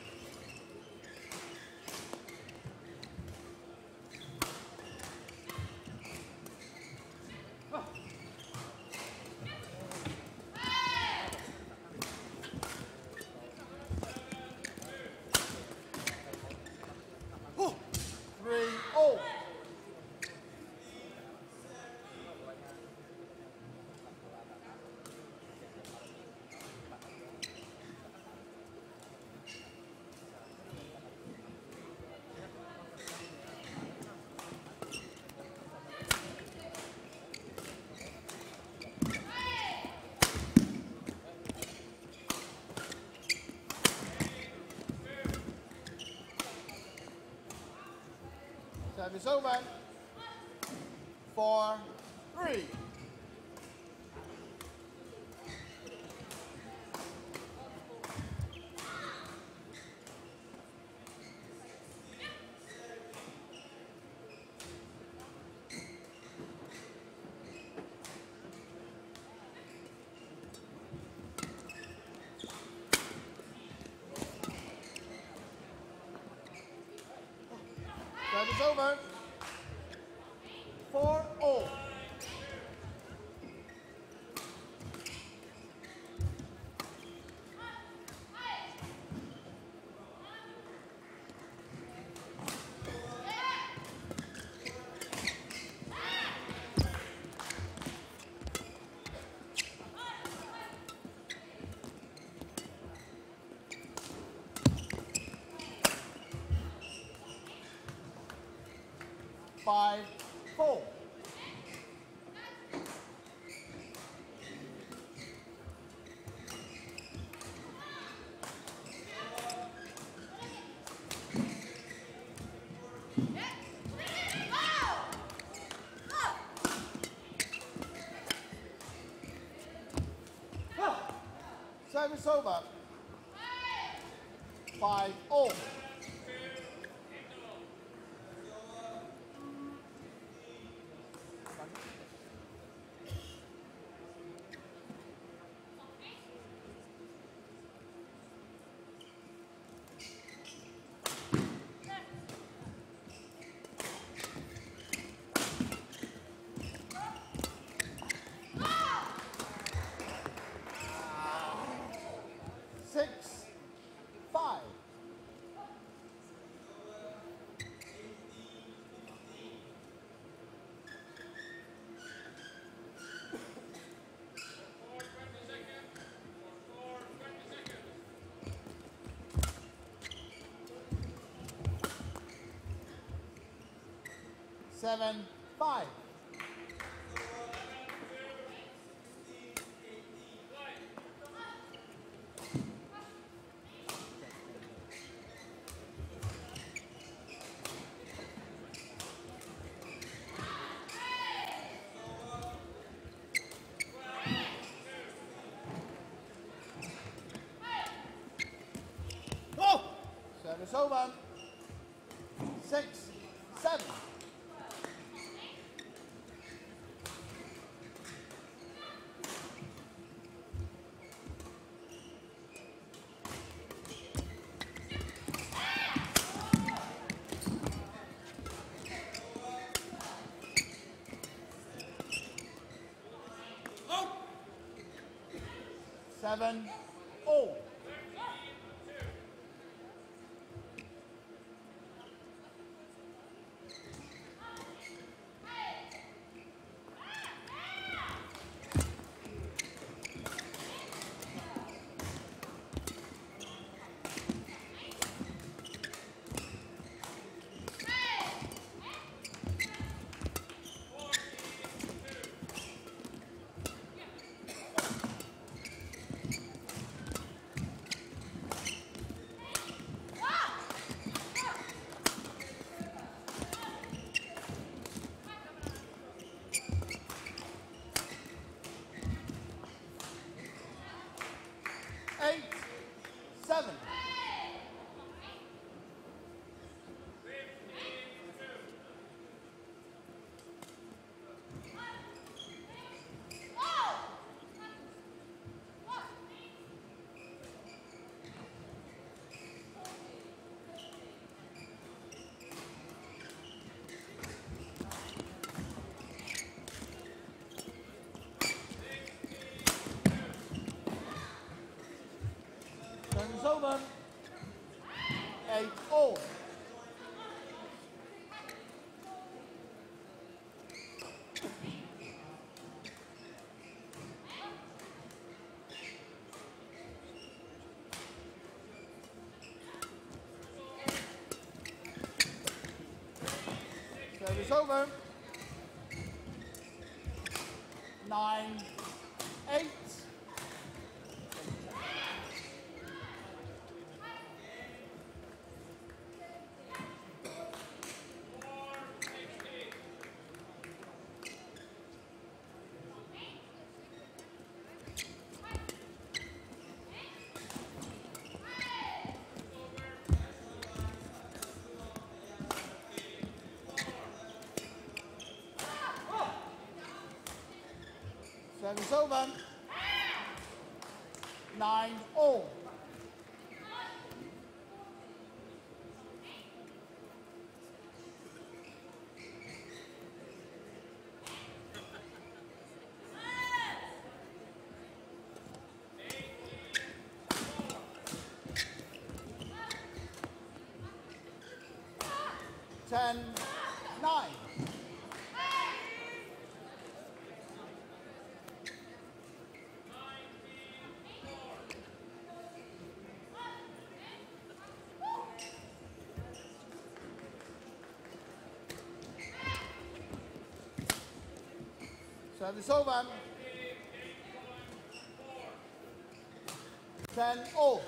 Service over. 4-3. Service over. 4-all. Five, four. Service over. 5-all. 7-5. Service over. 6-7. Seven, all. Turns over. 8-all. Service over. 9-8. Service over. 9-all. Ten, 9. Service over. 10-all.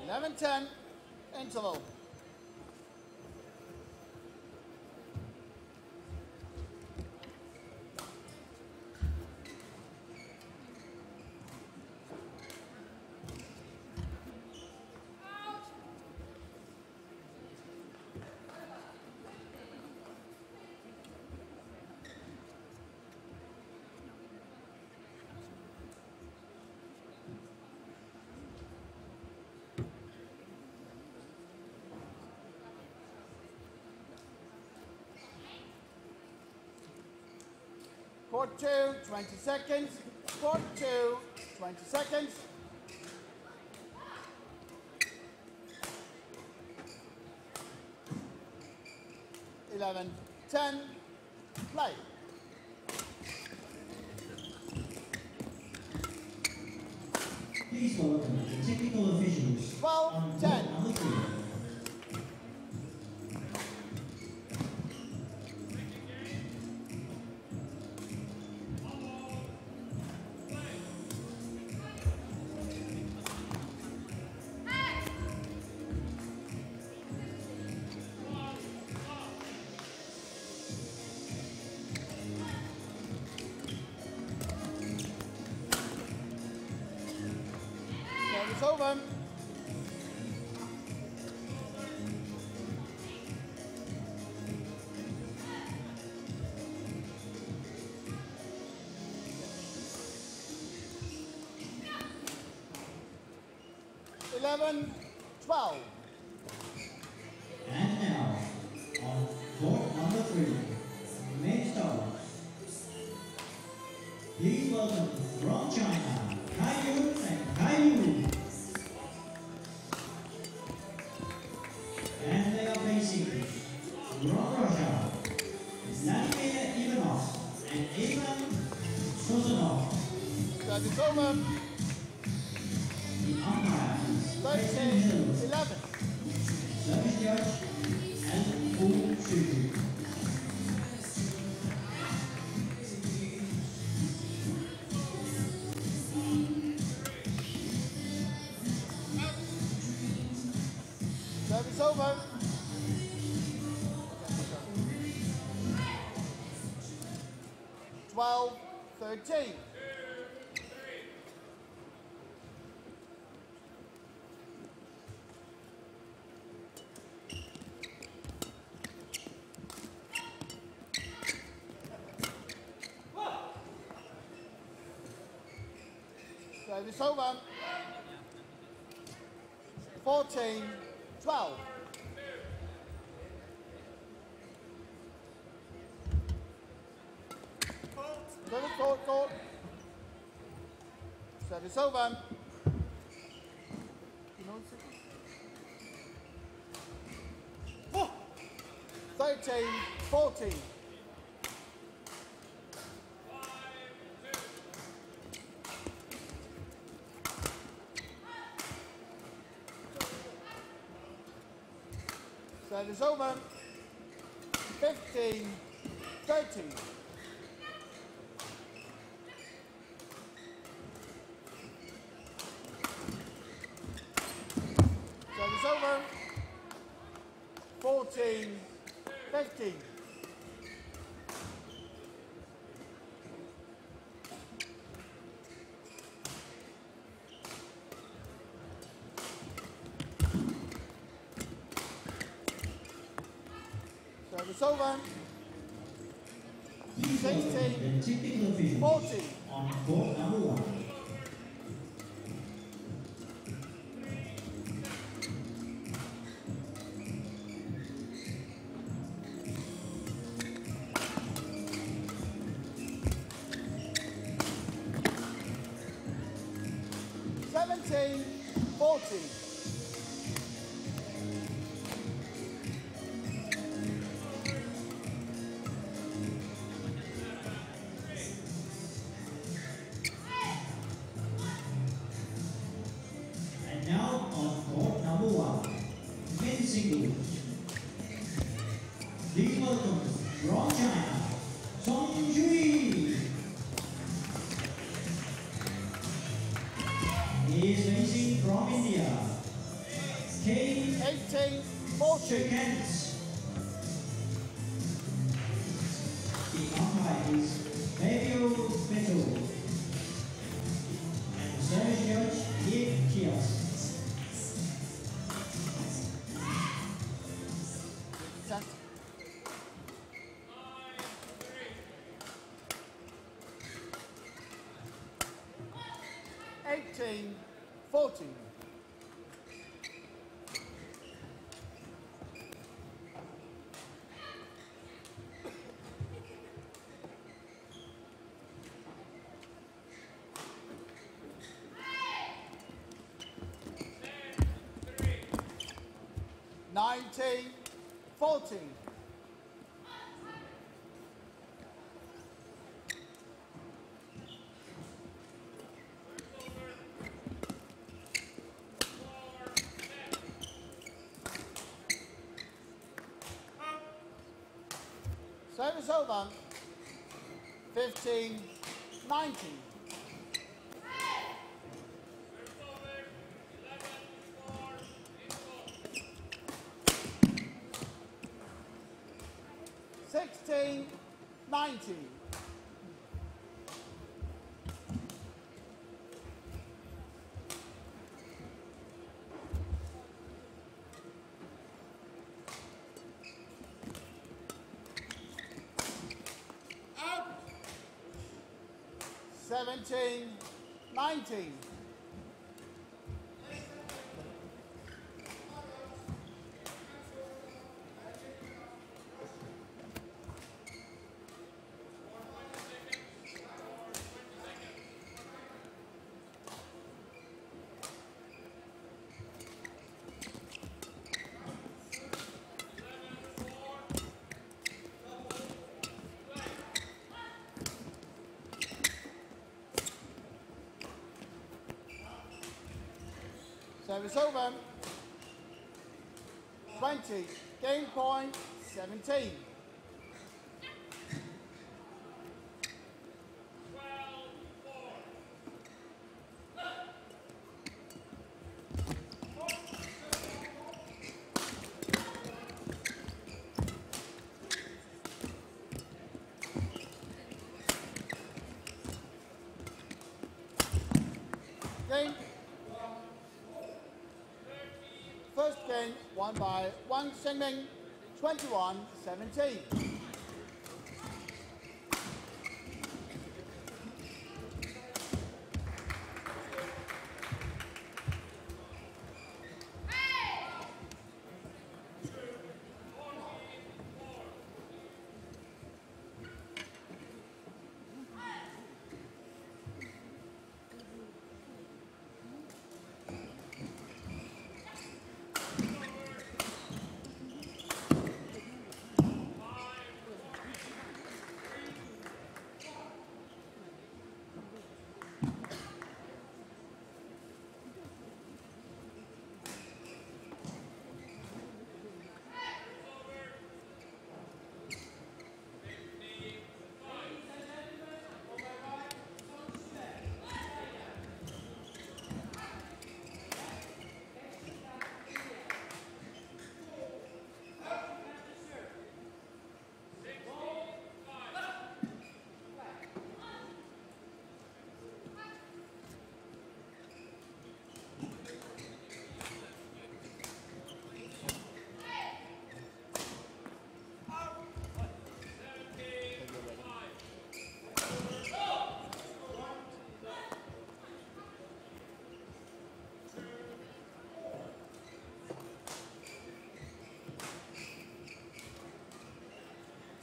Eleven, 10, interval. Court 2, 20 seconds. Court 2, 20 seconds. 11, 10, play. Please welcome the technical officials 12, on 10. court number 3. It's over. Eleven, 12. And now, on court number 3, men's doubles. Please welcome from China, Caillou and Caillou. And they are facing from Russia, Vladimir Ivanov and Ivan Sozanov. That is over. The umpire is 13, 11. service judge and full Cindu. Service over. Twelve, 13. Service over. 14, 12. Service court. Service over. 13, 14. Service over. 15, 13. Service over. 14, 15. Service over. Please welcome the technical officials 14. on court number 1. Seventeen, 14. And now on court number 1, men's singles. Please welcome from China, Cindu. He is facing from India, K. 18, 14. Seconds. The umpire is Fabio Beto. And the service judge, Yip Kios. Eighteen, 14. Nineteen, 14. Service over. 15-19. Sixteen, 19. Out. 17, 19. Service over. 20. Game point 17. Game. First game won by Wang Shengming, 21-17.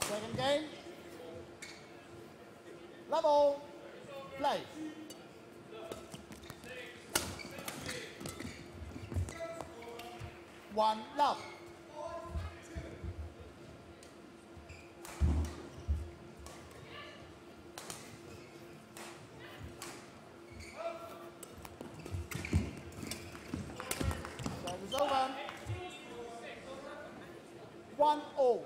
Second game. Level. Play. One love. Service over. 1-all.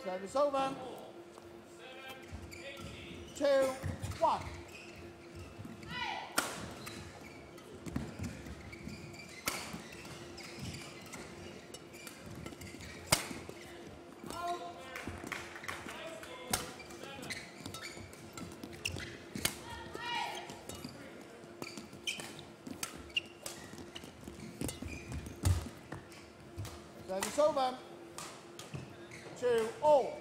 Service over. 2-1. Service over. 2-all.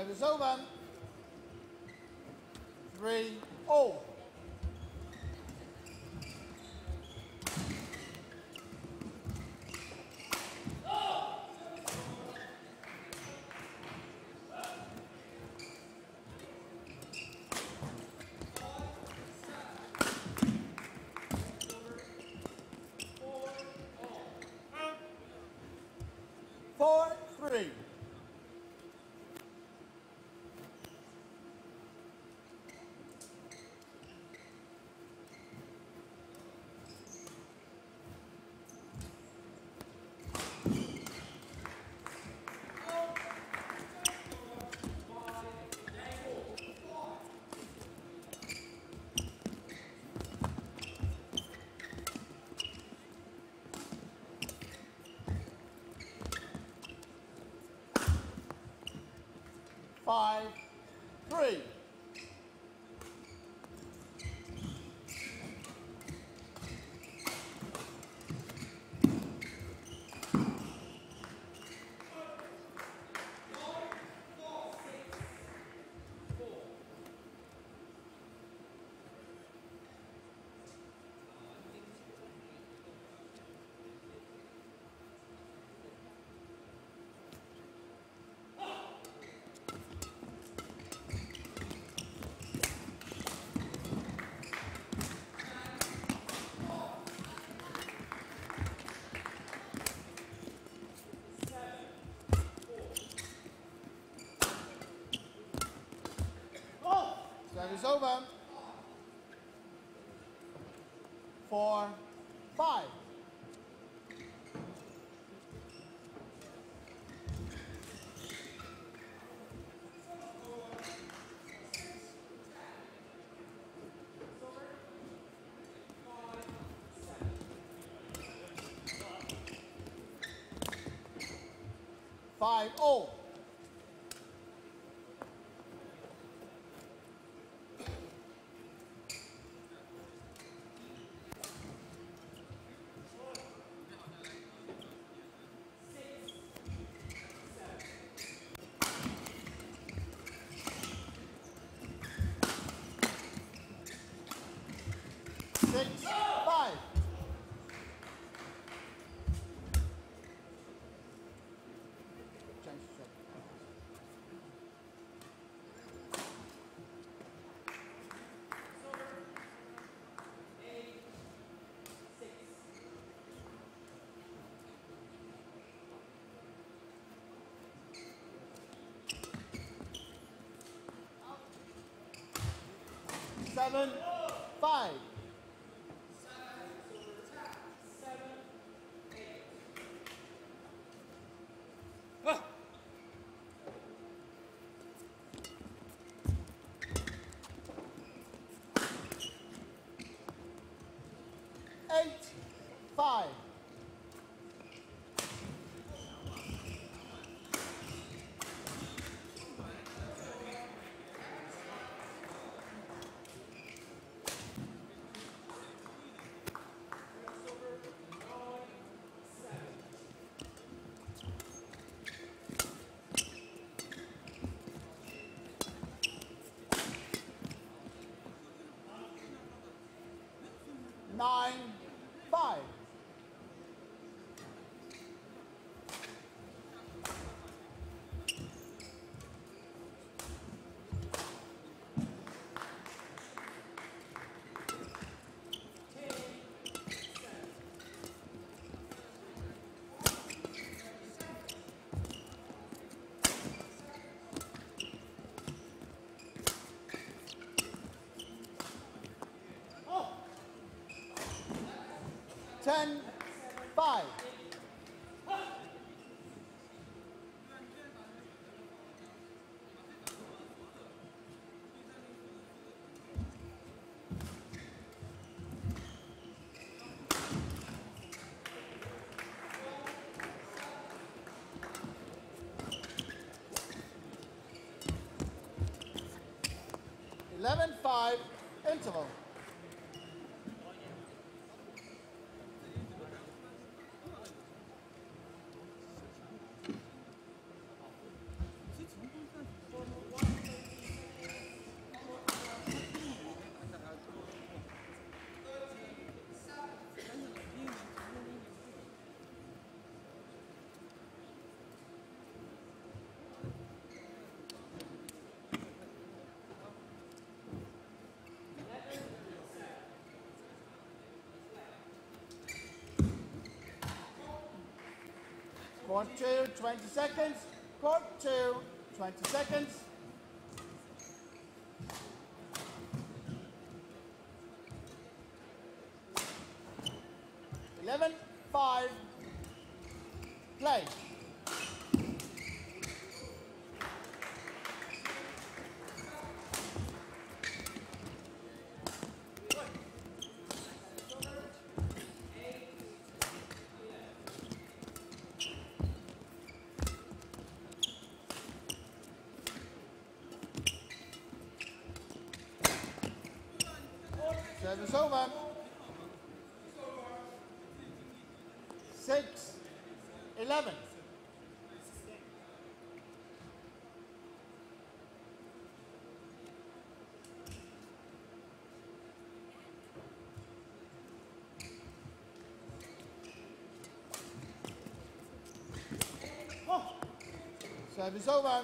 Service over. 3-0. Four, three. Five, three. Service over. 4, 5. Five, oh. Six, five. Change shot. Seven, five. Eight, five. Nine, five. Ten, five. 11-5 interval. Court 2, 20 seconds. Court 2, 20 seconds. Eleven, 5, play. Service over. 6, 11. Service over.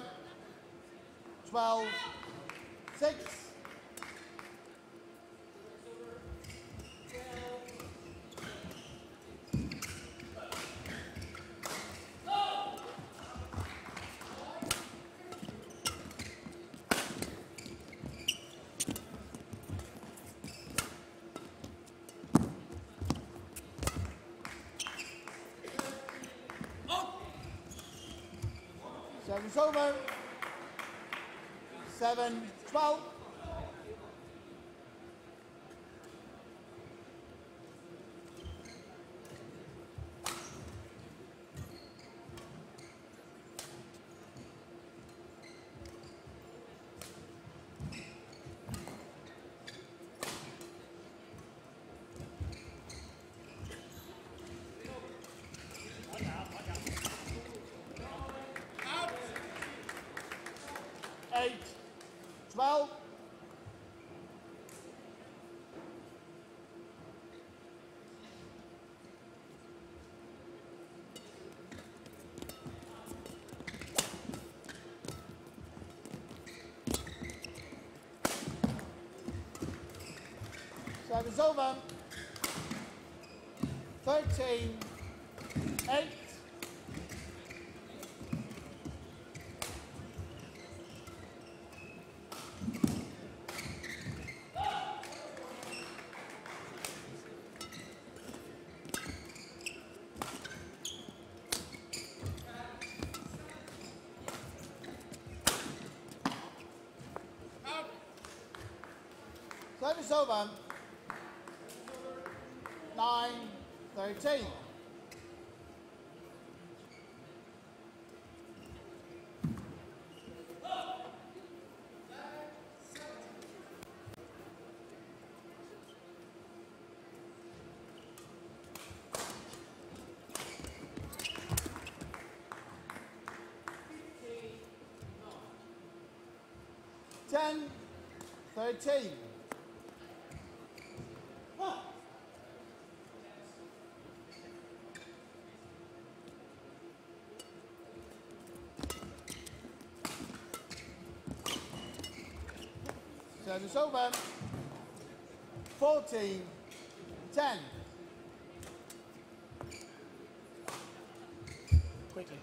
12, 6. Service over. 7, 12. Eight, 12. Service over. 13, 8. Service over. 9, 13. Ten, 13. Service over. 14, 10. Quickly.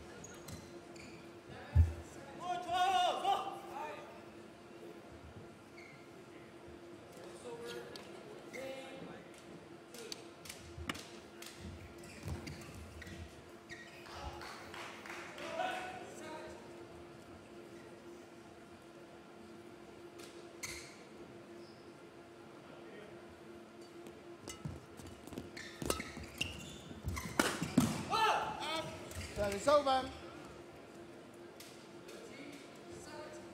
Service over.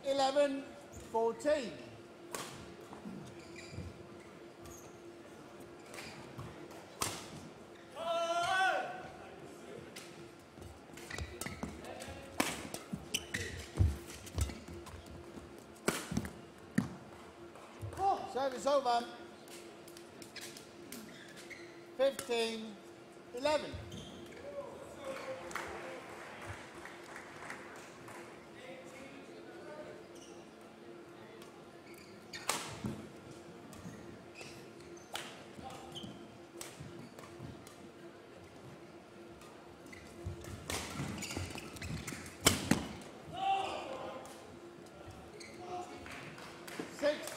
11, 14. Service over. 15, 11.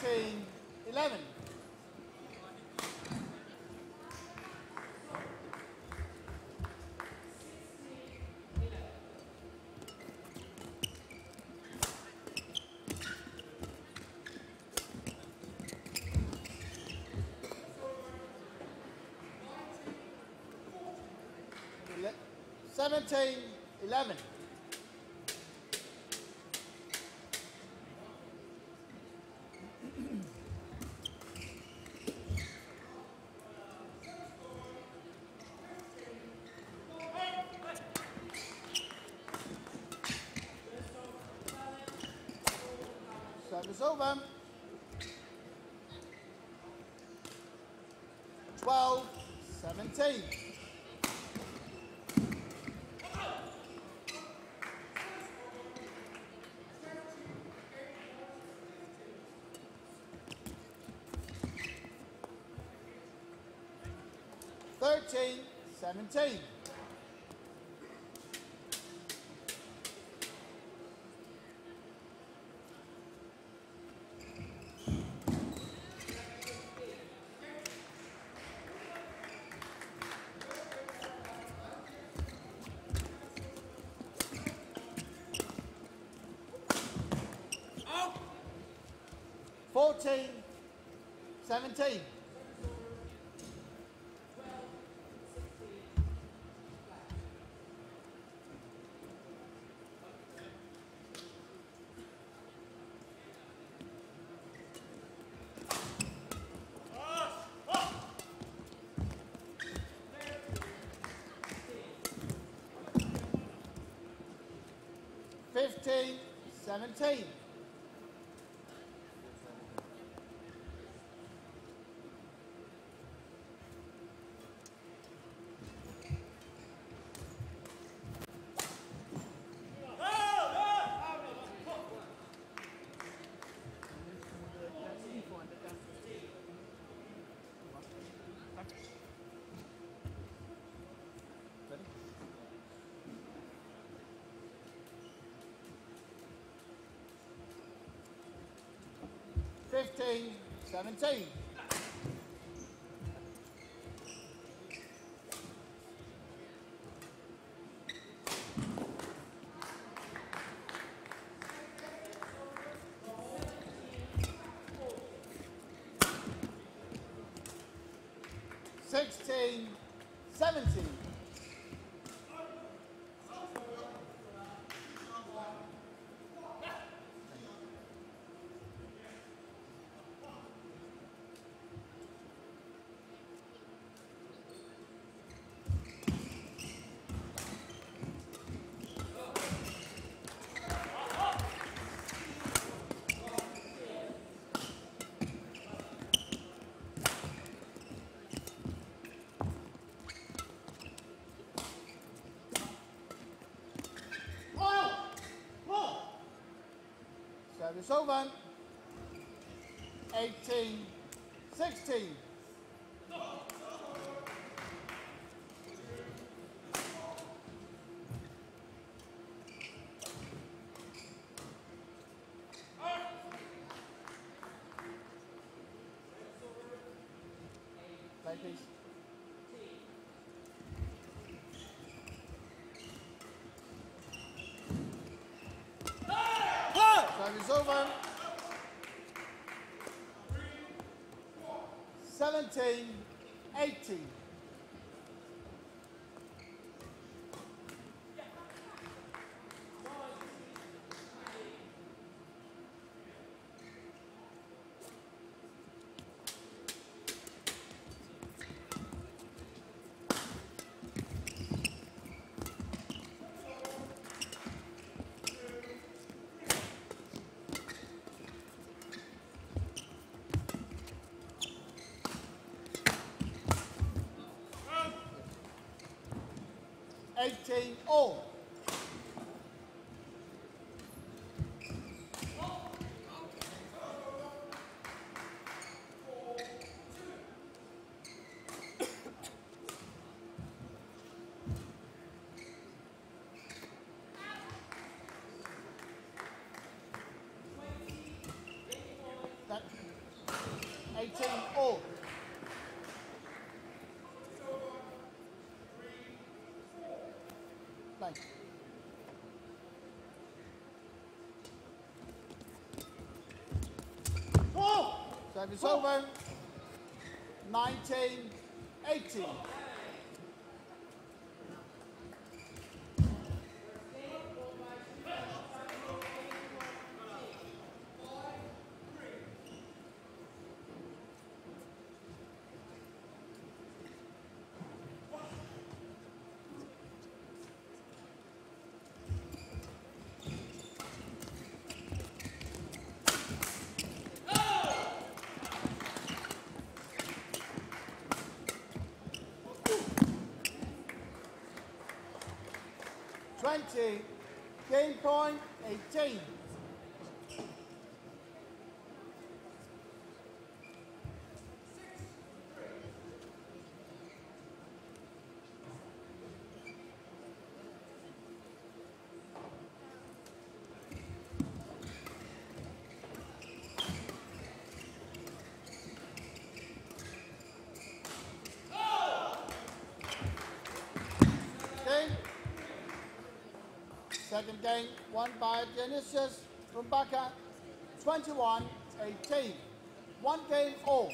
16-11. Ele- 17-11. Service over. 12-17. Thirteen, 17. Out. 14, 17. Up. 15, 17. Fifteen, 17. Sixteen, 17. Service over. 18, 16. Play, please. Service over. 17, 18. Out. 18 all. That 18 all. Play. Service over. 19-18. Game point 18. Second game won by Dionysius from Baka, 21-18. 1 game all.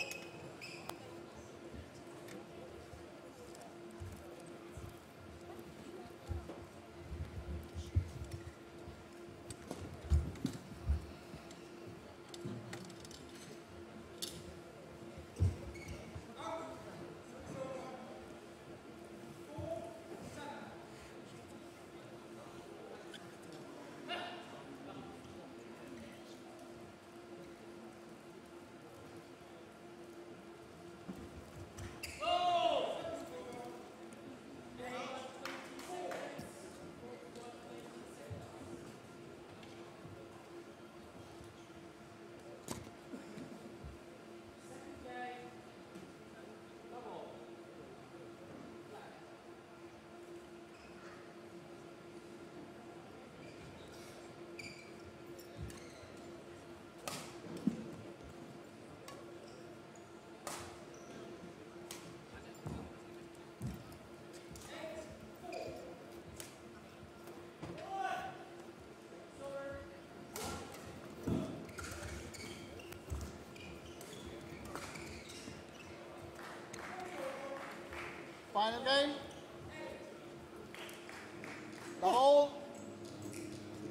Final game. The whole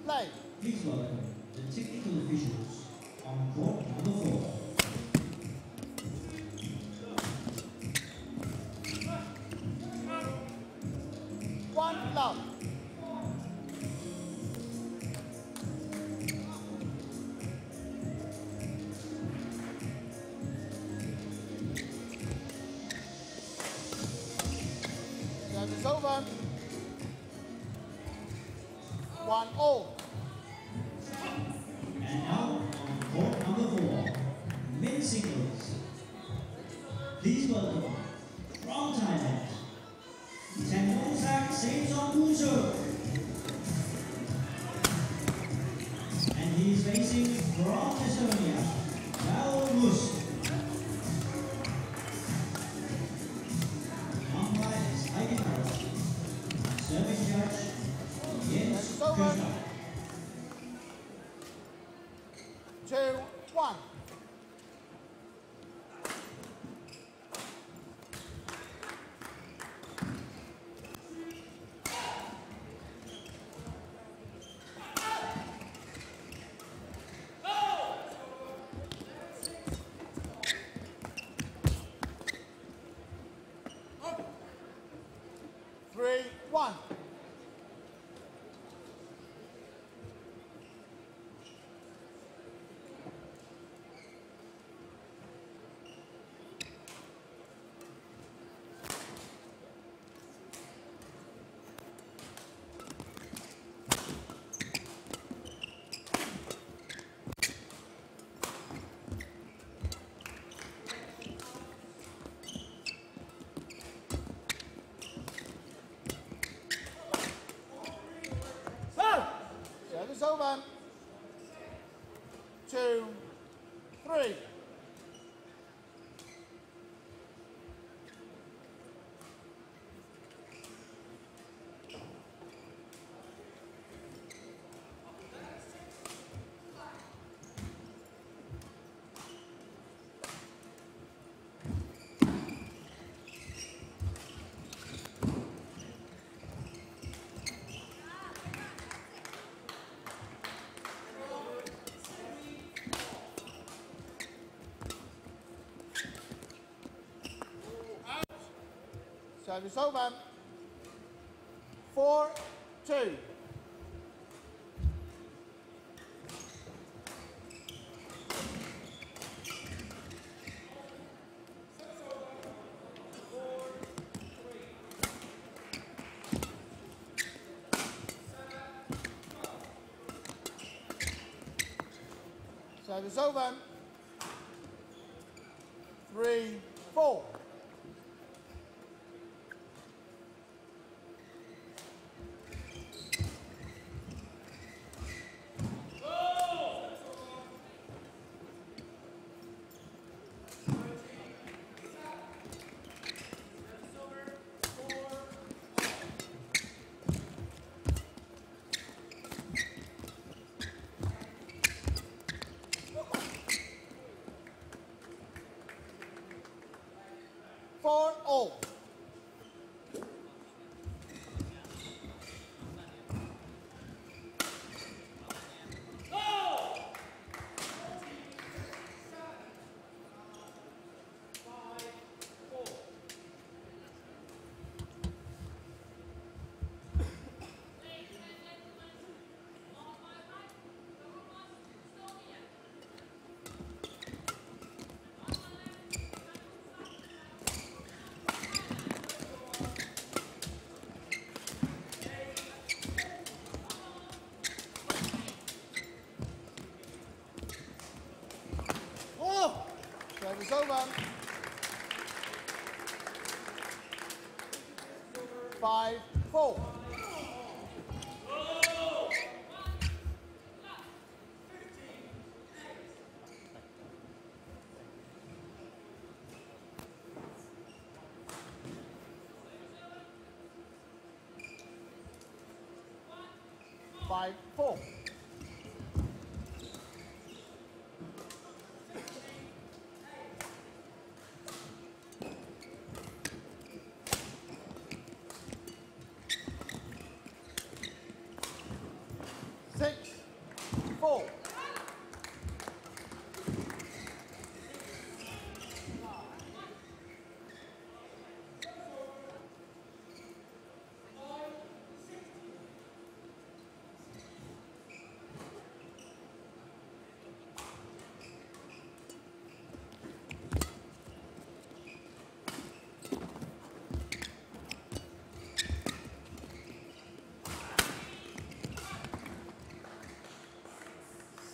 play. Please welcome the technical officials on court number 4. One love. Service over. 1-all. And now on court number 4, men's singles. Please welcome from Thailand, Tanongsak Sejongmucho. And he is facing from Estonia, Raul Mus. Umpire is Heidi Harris. Service judge, Jens Köster. 2-1. One. Service over. 2-3. Service over. 4-2. Service over. 3-4. For all. Service over. 5-4. Five, four. Six, four.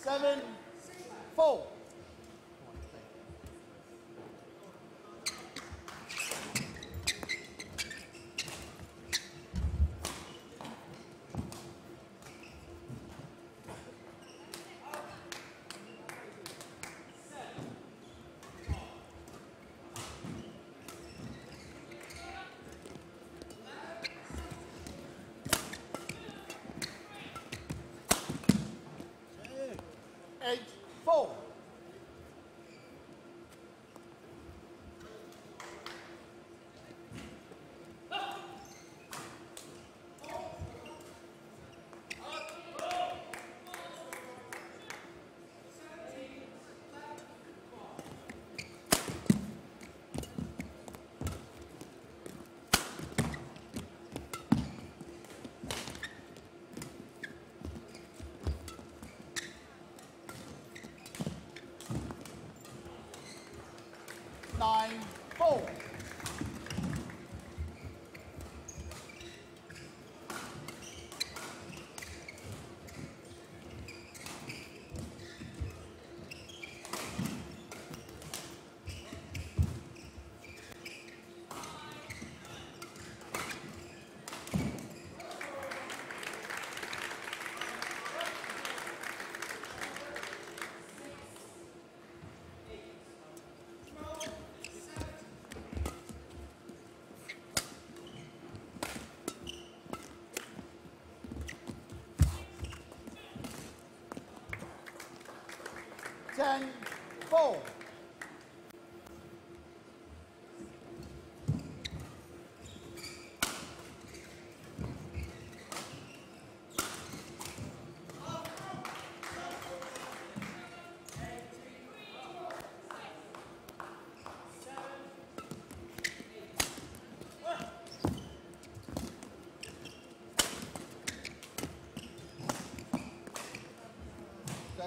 Seven, four. Eight, four. Nine, four. Ten, four.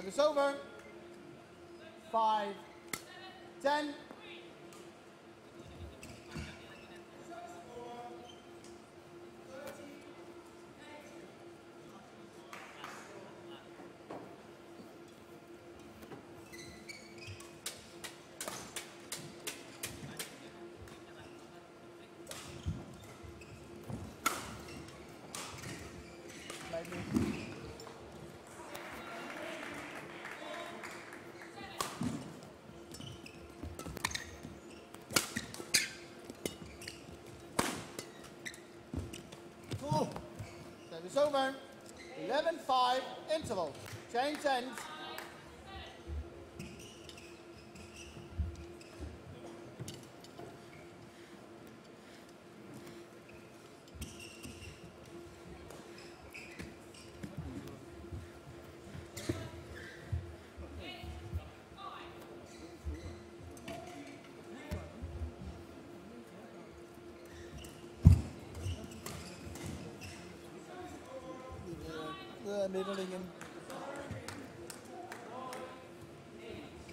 Service over. 5, 10. Service over. 11-5 interval. Change ends. Middling in.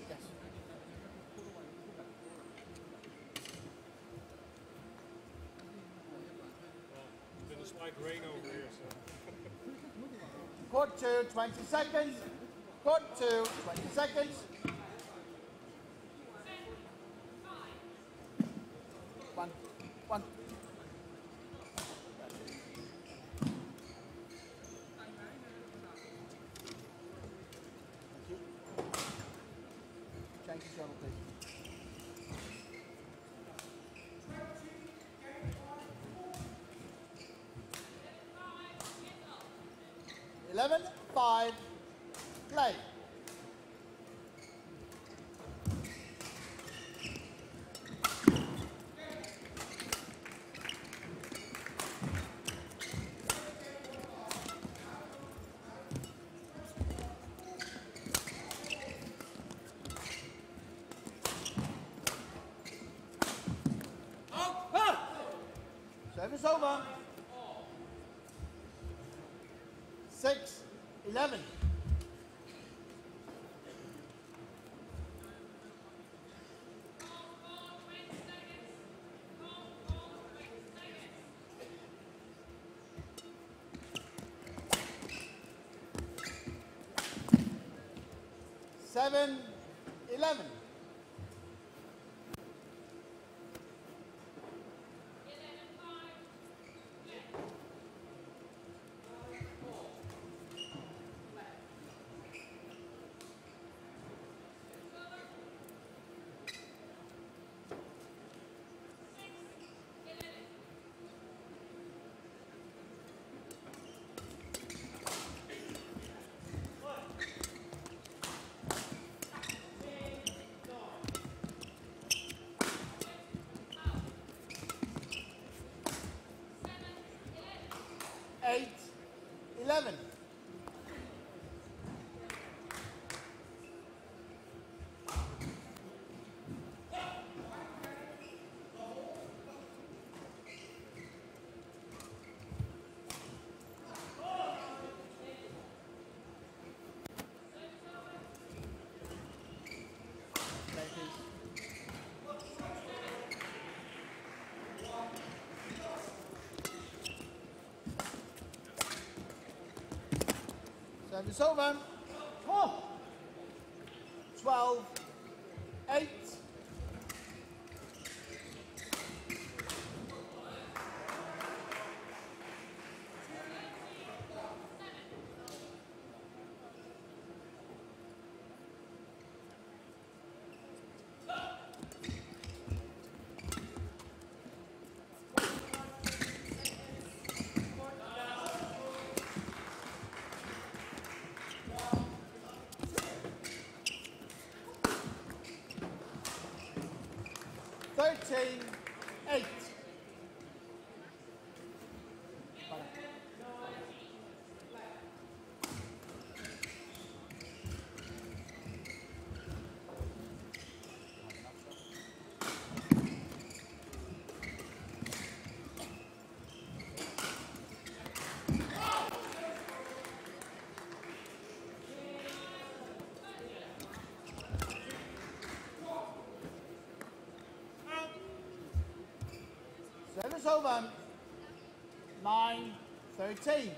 Yes. Been a slight rain over here, so. Court 2, 20 seconds. Court 2, 20 seconds. 1, 1. Change the shuttle, please. Eleven, 5, play. Service over. 6, 11. Seven, 11. Eight, 11. Service over. 12, 8. Thirteen, 8. Service over. 9-13.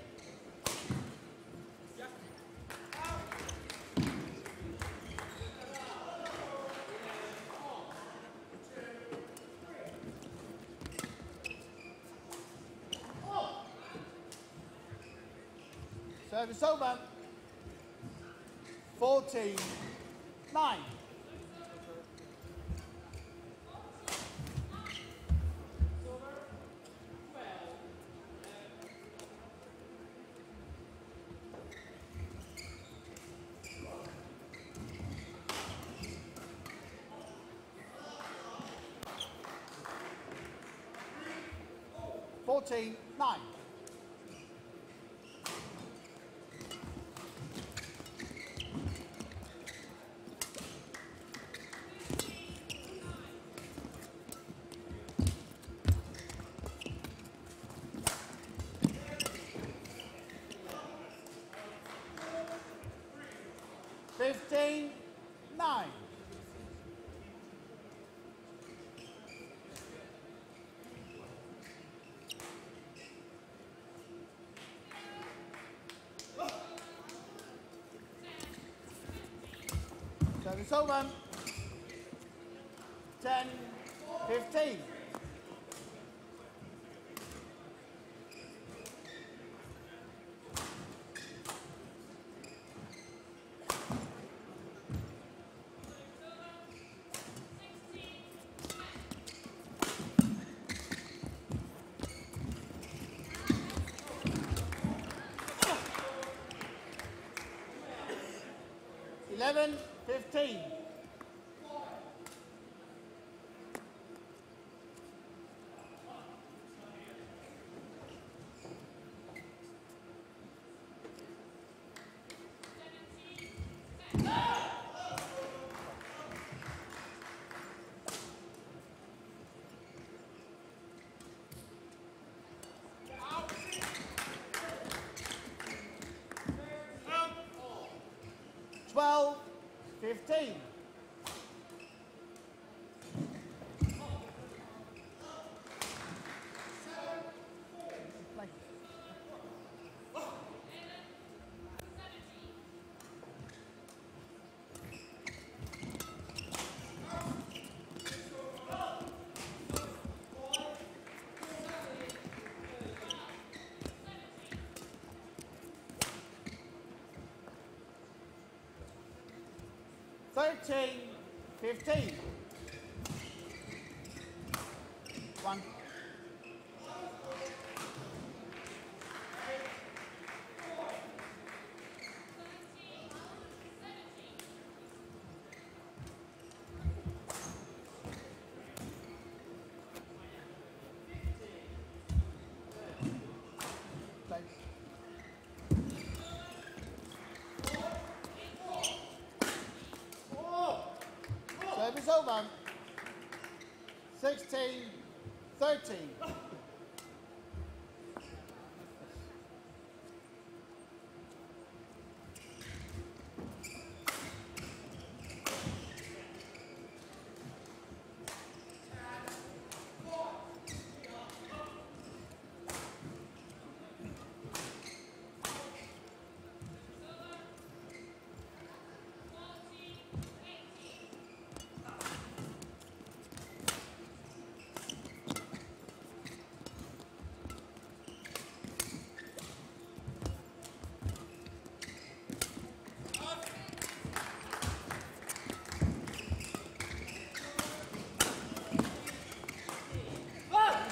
Service over. 14-9. Fourteen, 9. Fifteen, 9. Service over. 10-15. Eleven, 15. Out. 12-15. Thirteen, 15. 1. Service over. 16-13.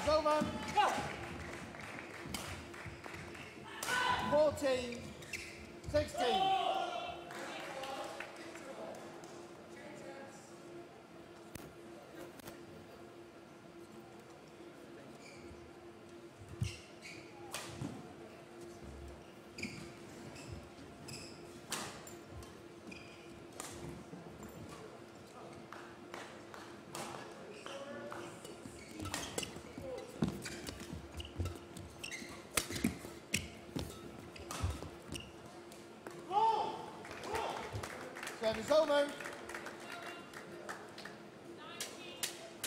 Over. 14-16. Service over.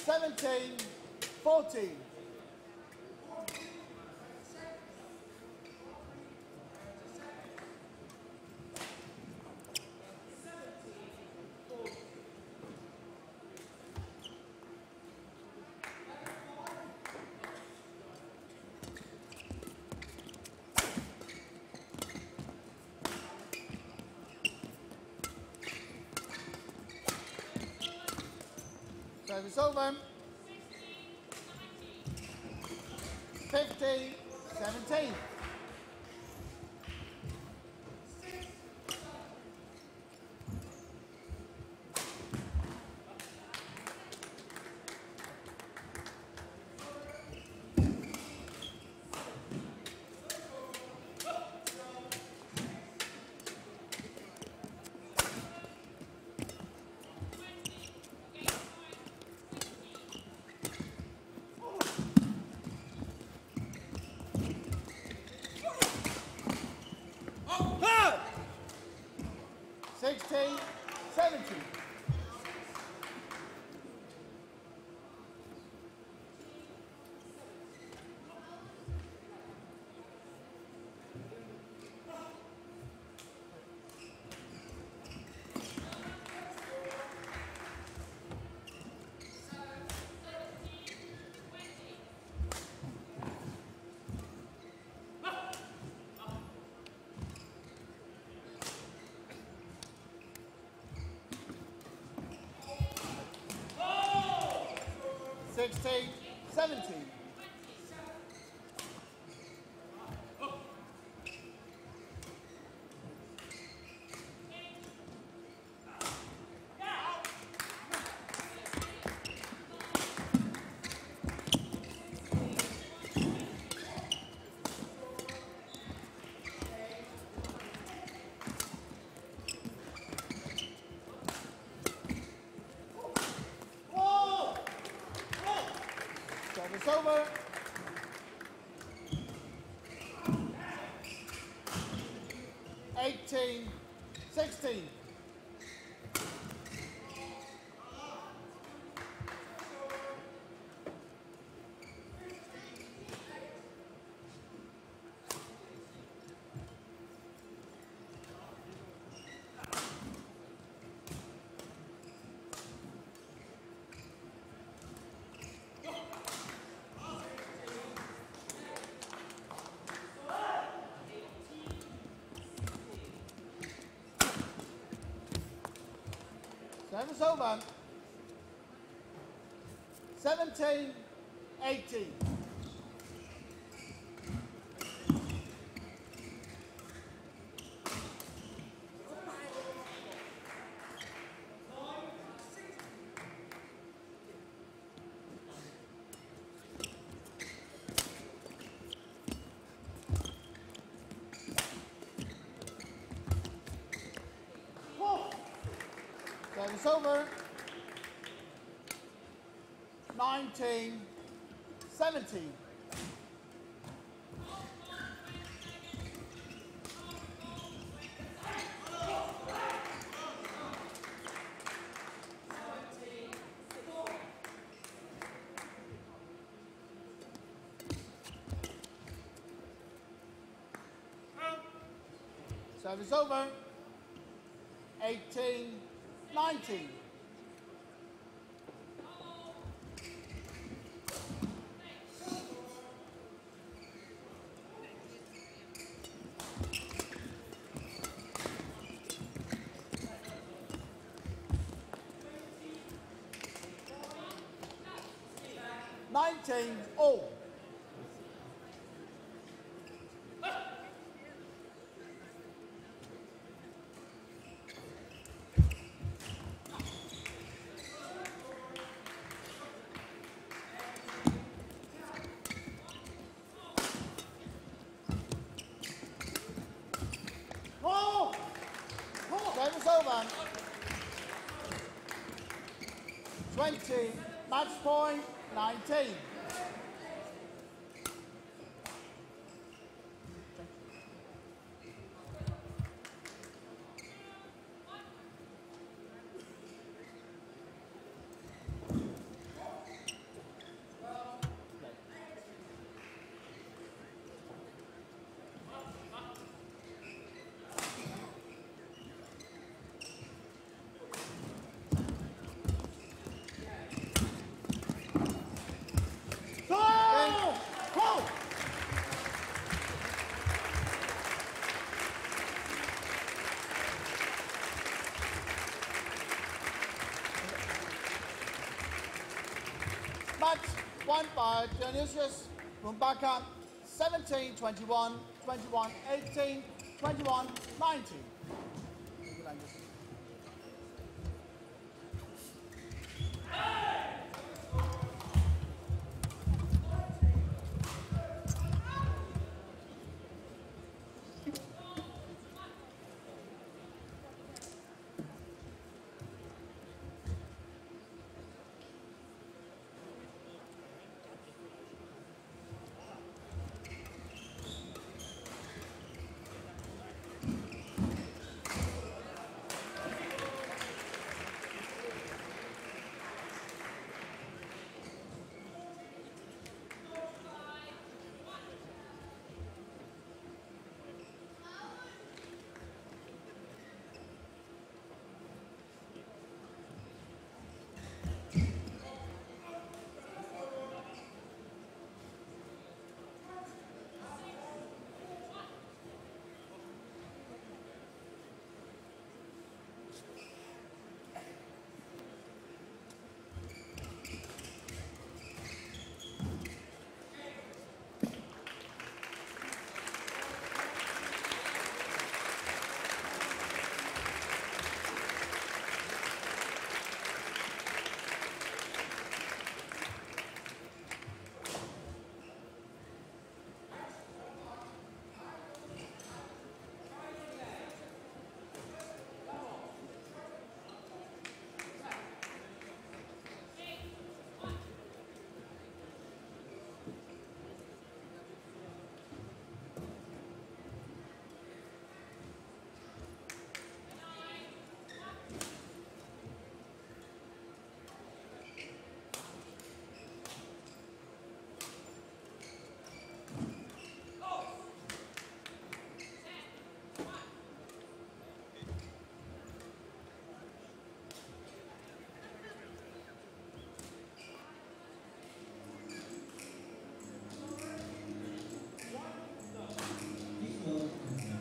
17-14. Service over. 50-17. Oh! 16-17. Oh! 16-17. Oh! Oh! Service over. 18-16. Service over. 17-18. Service over. 19-17. Service over. 18-19. All. Oh! Service over. 20, match point 19. Point won by Dionysius Rumbaka, 17-21, 21-18, 21-19.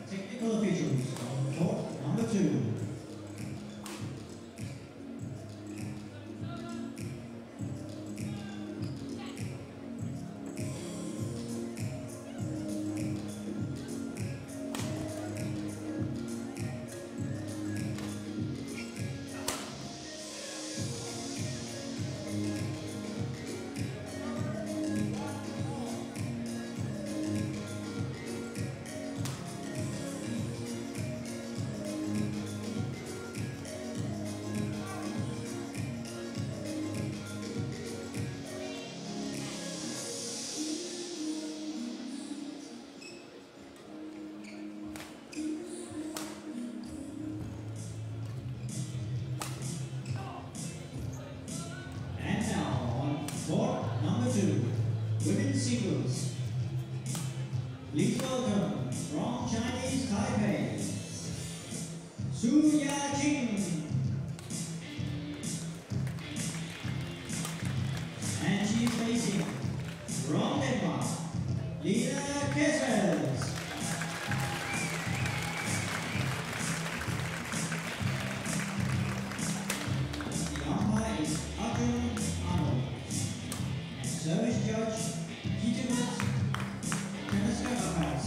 Technical officials on court number 2. Court number 2, women's singles. Please welcome from Chinese Taipei, Su Ya-Jing. And she's facing from Denmark, Lina Kessels. The umpire is Arjun Arnold. Service judge, Gitamus Kanaskarapas.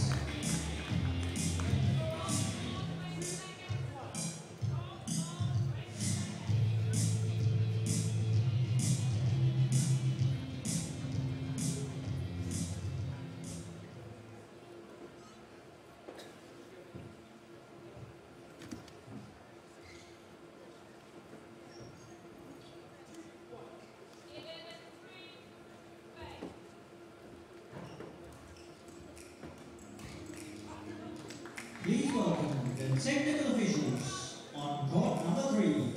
Please welcome the technical officials on court number 3.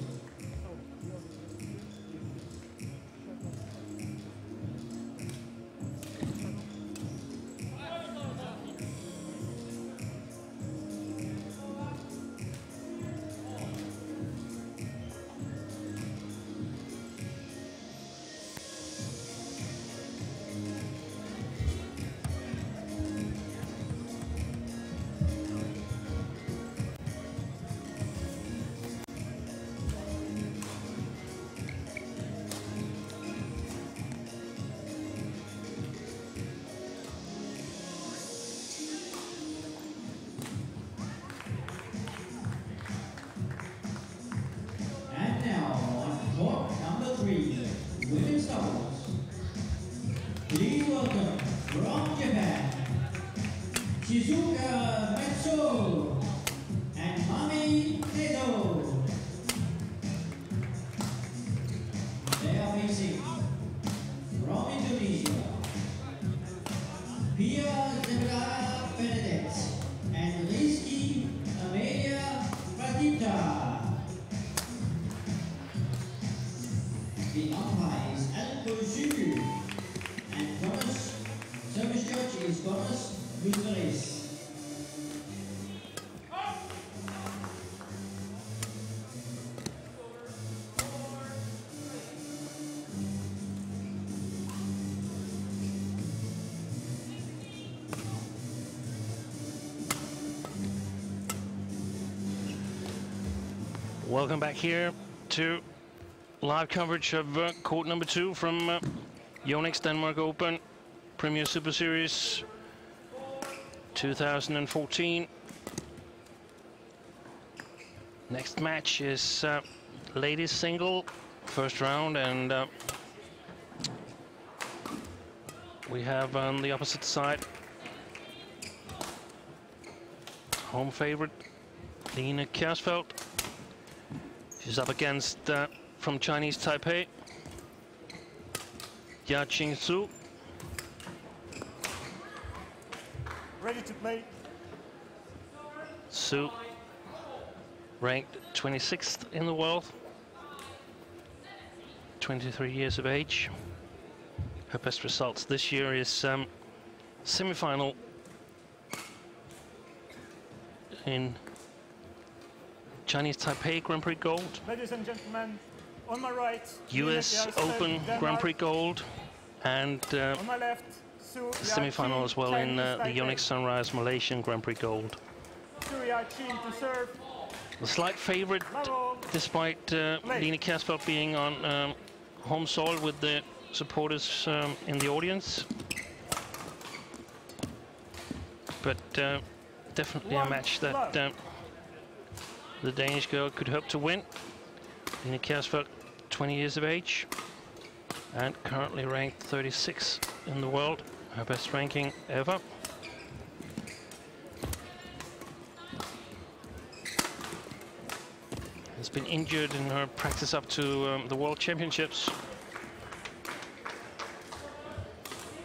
doubles, please welcome from Japan, Shizuka Matsu and Mami Nedo. They are facing from Indonesia, Pia Zebra Benedict and Rizky Amelia Pratita. The umpire is Cindu and Thomas, service judge is Thomas Luceris. Welcome back here to live coverage of court number 2 from YONEX Denmark Open Premier Super Series 2014. Next match is ladies single, first round, and we have on the opposite side home favorite Line Kjærsfeldt. She's up against from Chinese Taipei, Yaqing Su. Ready to play. Su, ranked 26th in the world, 23 years of age. Her best results this year is semi-final in Chinese Taipei Grand Prix Gold, Ladies and gentlemen, on my right, US Open Grand Prix Gold, and on my left, semi-final as well in the YONEX Sunrise Malaysian Grand Prix Gold. to serve. The slight favorite, despite Line Kjærsfeldt being on home soil with the supporters in the audience. But definitely a match that the Danish girl could hope to win. Line Kjærsfeldt, 20 years of age, and currently ranked 36 in the world, her best ranking ever. Has been injured in her practice up to the World Championships.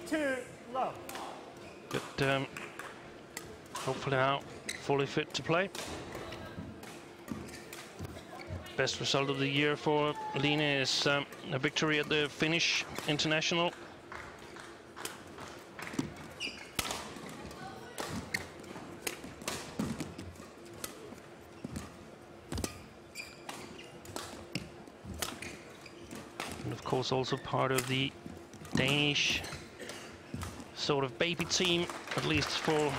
2 love. But hopefully now fully fit to play. Best result of the year for Line is a victory at the Finnish International. And of course also part of the Danish sort of baby team, at least for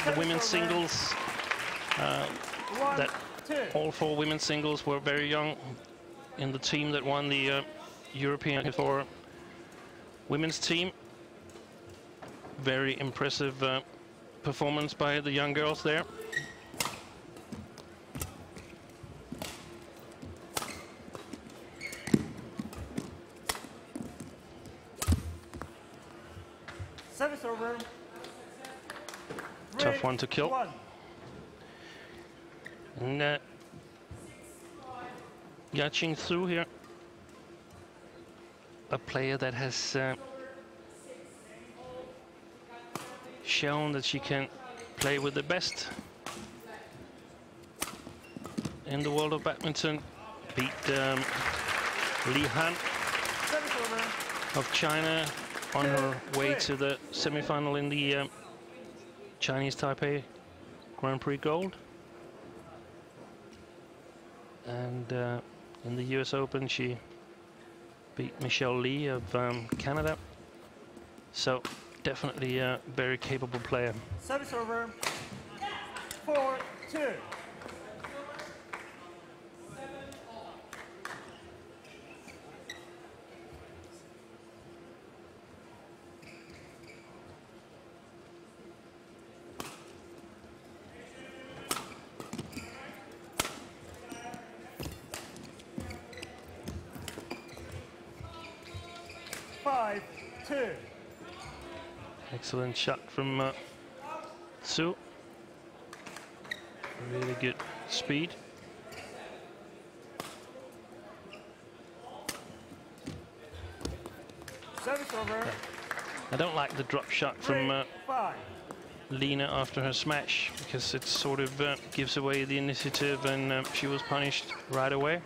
the women's singles. That all 4 women's singles were very young in the team that won the European for women's team. Very impressive performance by the young girls there. Service over. Tough one to kill. And Yaqing Su here, a player that has shown that she can play with the best in the world of badminton. Beat Li Han of China on her way to the semi-final in the Chinese Taipei Grand Prix Gold. And in the US Open, she beat Michelle Lee of Canada. So definitely a very capable player. Service over. 4-2. 5-2. Excellent shot from Su. Really good speed. Service over. I don't like the drop shot from Lena after her smash, because it sort of gives away the initiative, and she was punished right away.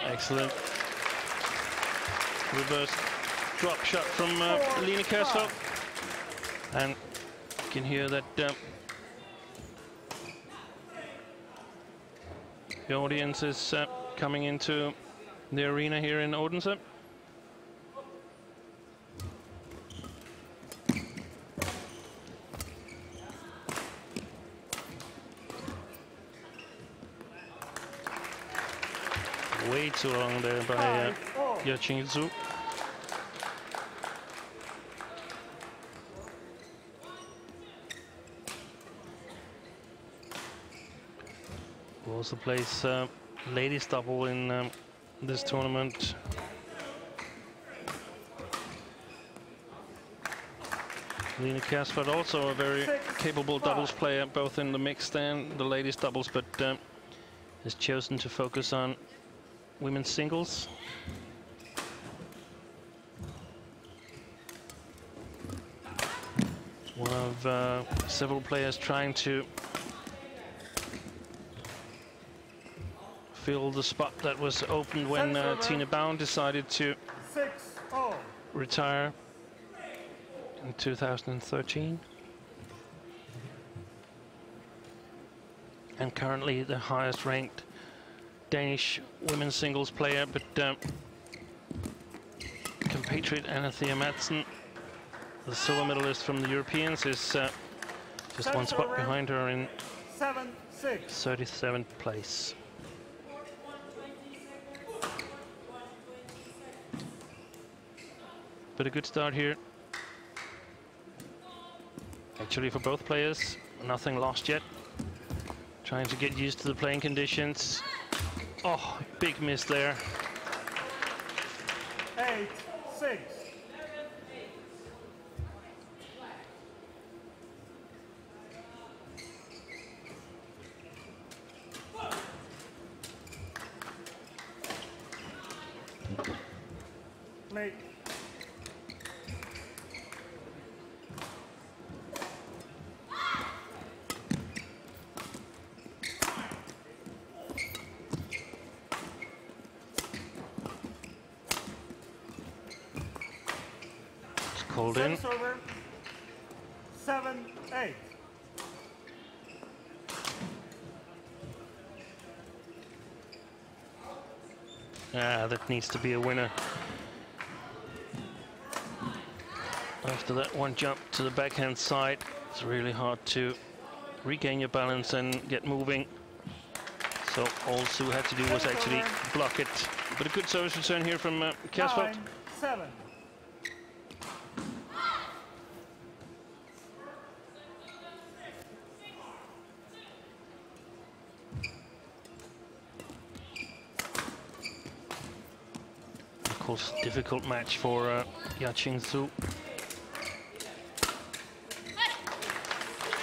Excellent reverse drop shot from Lena Kerslow. And you can hear that the audience is coming into the arena here in Odense. Way too long there by Yaching-Su. Who also plays ladies double in this tournament. Lena Kasford, also a very capable doubles player, both in the mixed and the ladies doubles, but has chosen to focus on women's singles. One of several players trying to fill the spot that was opened when Tina Bound decided to retire in 2013. And currently the highest ranked Danish women's singles player, but compatriot Anthea Madsen, the silver medalist from the Europeans, is just one spot behind her in 37th place. But a good start here. Actually, for both players, nothing lost yet. Trying to get used to the playing conditions. Oh, big miss there. 8-6. Late. Called in. Over. 7-8. That needs to be a winner. After that one jump to the backhand side, it's really hard to regain your balance and get moving. So all Sue had to do was actually block it. But a good service return here from Kasford. 9-7. Of course, difficult match for Yaching-Su.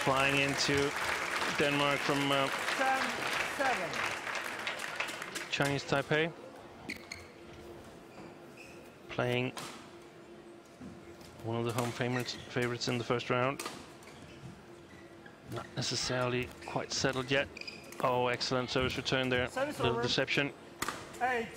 Flying into Denmark from 10-7. Chinese Taipei. Playing one of the home favorites in the first round. Not necessarily quite settled yet. Oh, excellent service return there. Little deception. 8-10.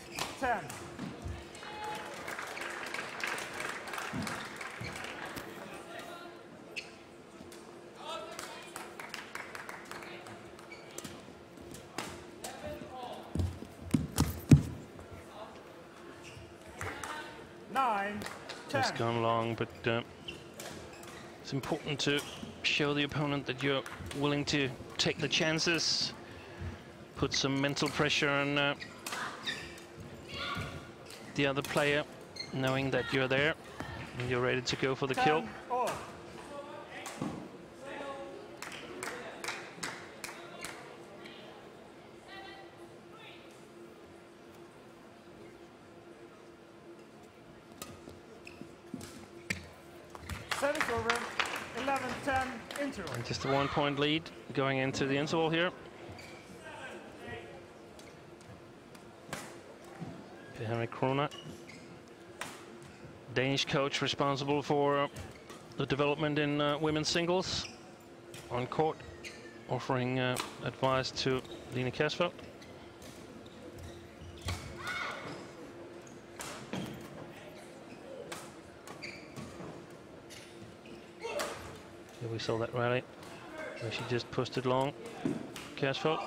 Just gone long, but it's important to show the opponent that you're willing to take the chances, put some mental pressure on the other player, knowing that you're there and you're ready to go for the kill. 10-all. Service over. 11-10 interval. And just a 1-point lead going into the interval here. Henrik Krona, Danish coach responsible for the development in women's singles on court, offering advice to Line Kasfeld. Here we saw that rally where she just pushed it long, Kasfeld.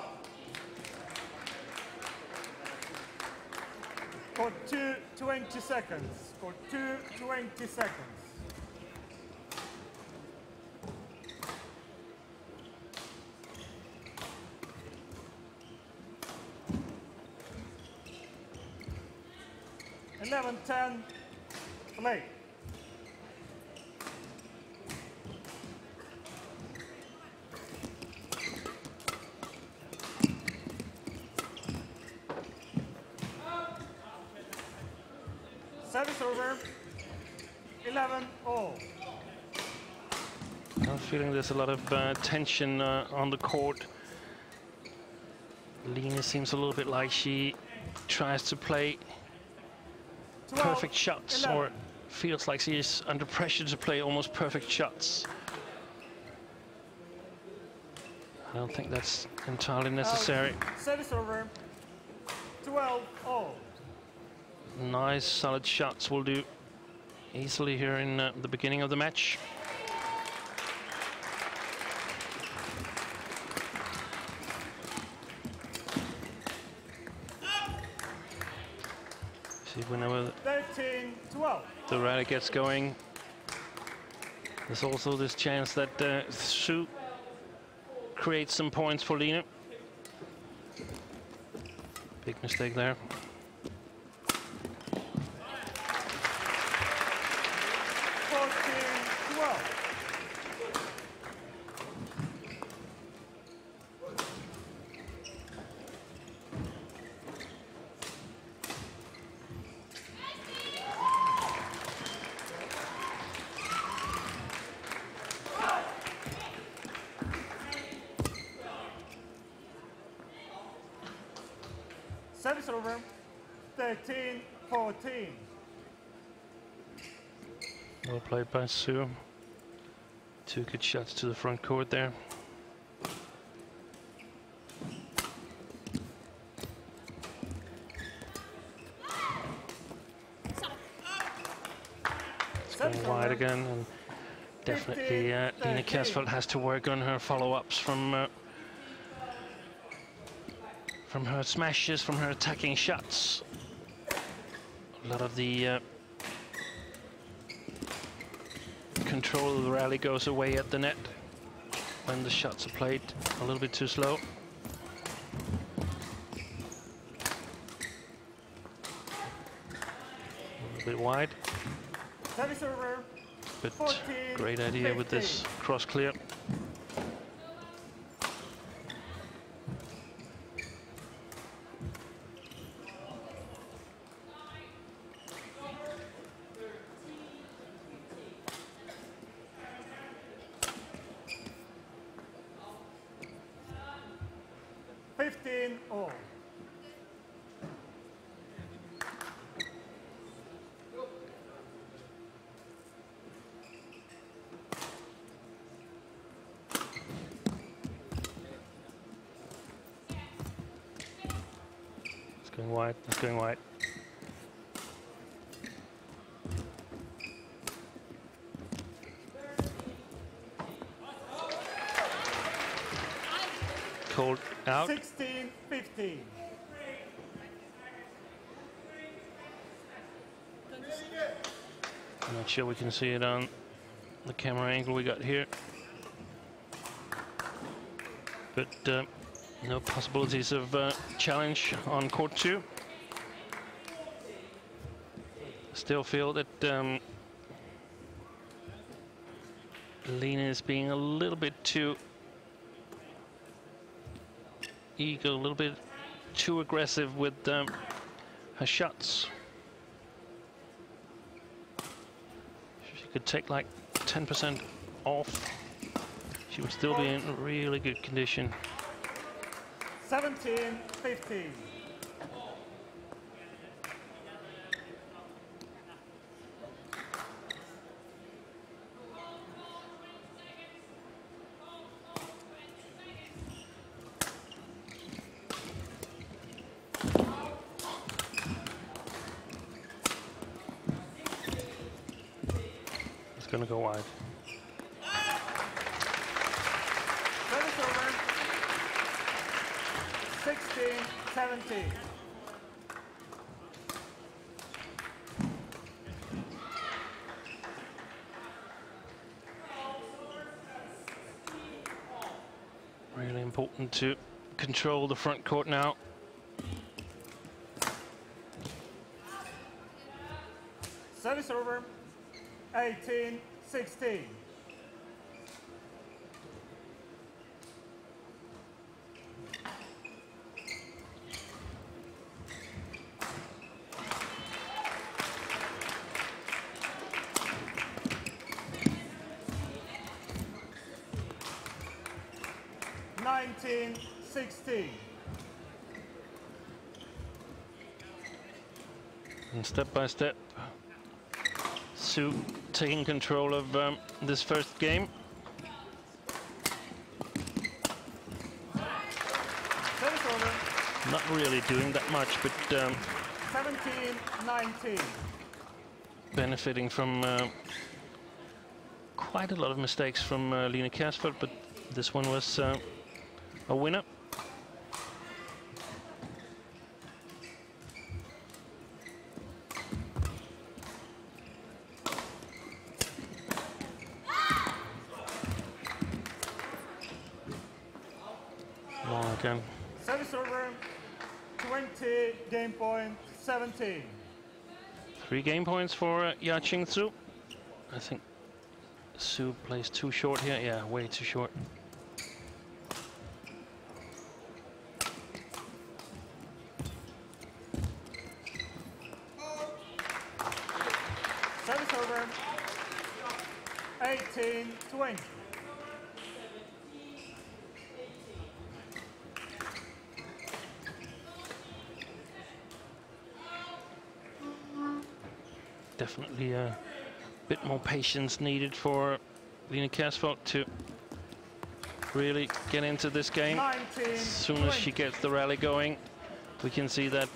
For 2:20 seconds. For 2:20 seconds. $11-10 play. Service over. 11-all. I'm feeling there's a lot of tension on the court. Line seems a little bit like she tries to play 12, perfect shots, 11. or feels like she is under pressure to play almost perfect shots. I don't think that's entirely necessary. Service over. 12-all. Nice, solid shots will do easily here in the beginning of the match. See, whenever 13-12. the rally gets going, there's also this chance that Sue creates some points for Line. Big mistake there. Service over. 13-14. Well played by Sue. Two good shots to the front court there. It's going wide again, and definitely Line Kasfeld has to work on her follow-ups from her smashes, from her attacking shots. A lot of the control of the rally goes away at the net when the shots are played a little bit too slow. A little bit wide. Service over. But 14, great idea with this cross clear. All. It's going wide, it's going wide. Called out. 16-15. I'm not sure we can see it on the camera angle we got here. But no possibilities of challenge on court 2. still feel that Lena is being a little bit too eager, a little bit too aggressive with her shots. She could take like 10% off. She would still be in really good condition. 17-15. It's going to go wide. Service over. 16-17. Really important to control the front court now. Service over. 18-16. And step by step, Sue taking control of this first game. Not really doing that much, but 17-19. benefiting from quite a lot of mistakes from Lena Kasfeld, but this one was a winner. Again. Service over. 20 game point 17. 3 game points for Yaqing Su. I think Su plays too short here. Yeah, way too short. Service over. 18-20. Definitely a bit more patience needed for Lena Kasfeld to really get into this game. As soon as she gets the rally going, we can see that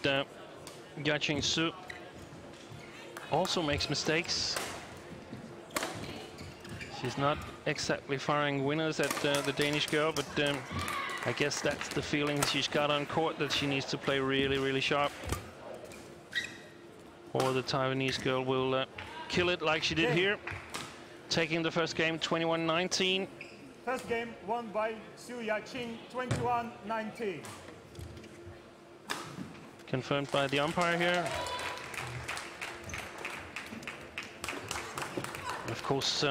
Yaqing Su also makes mistakes. She's not exactly firing winners at the Danish girl, but I guess that's the feeling she's got on court, that she needs to play really, really sharp, or the Taiwanese girl will kill it like she did here, taking the first game 21-19. First game won by Su Yaqing, 21-19. Confirmed by the umpire here. Of course,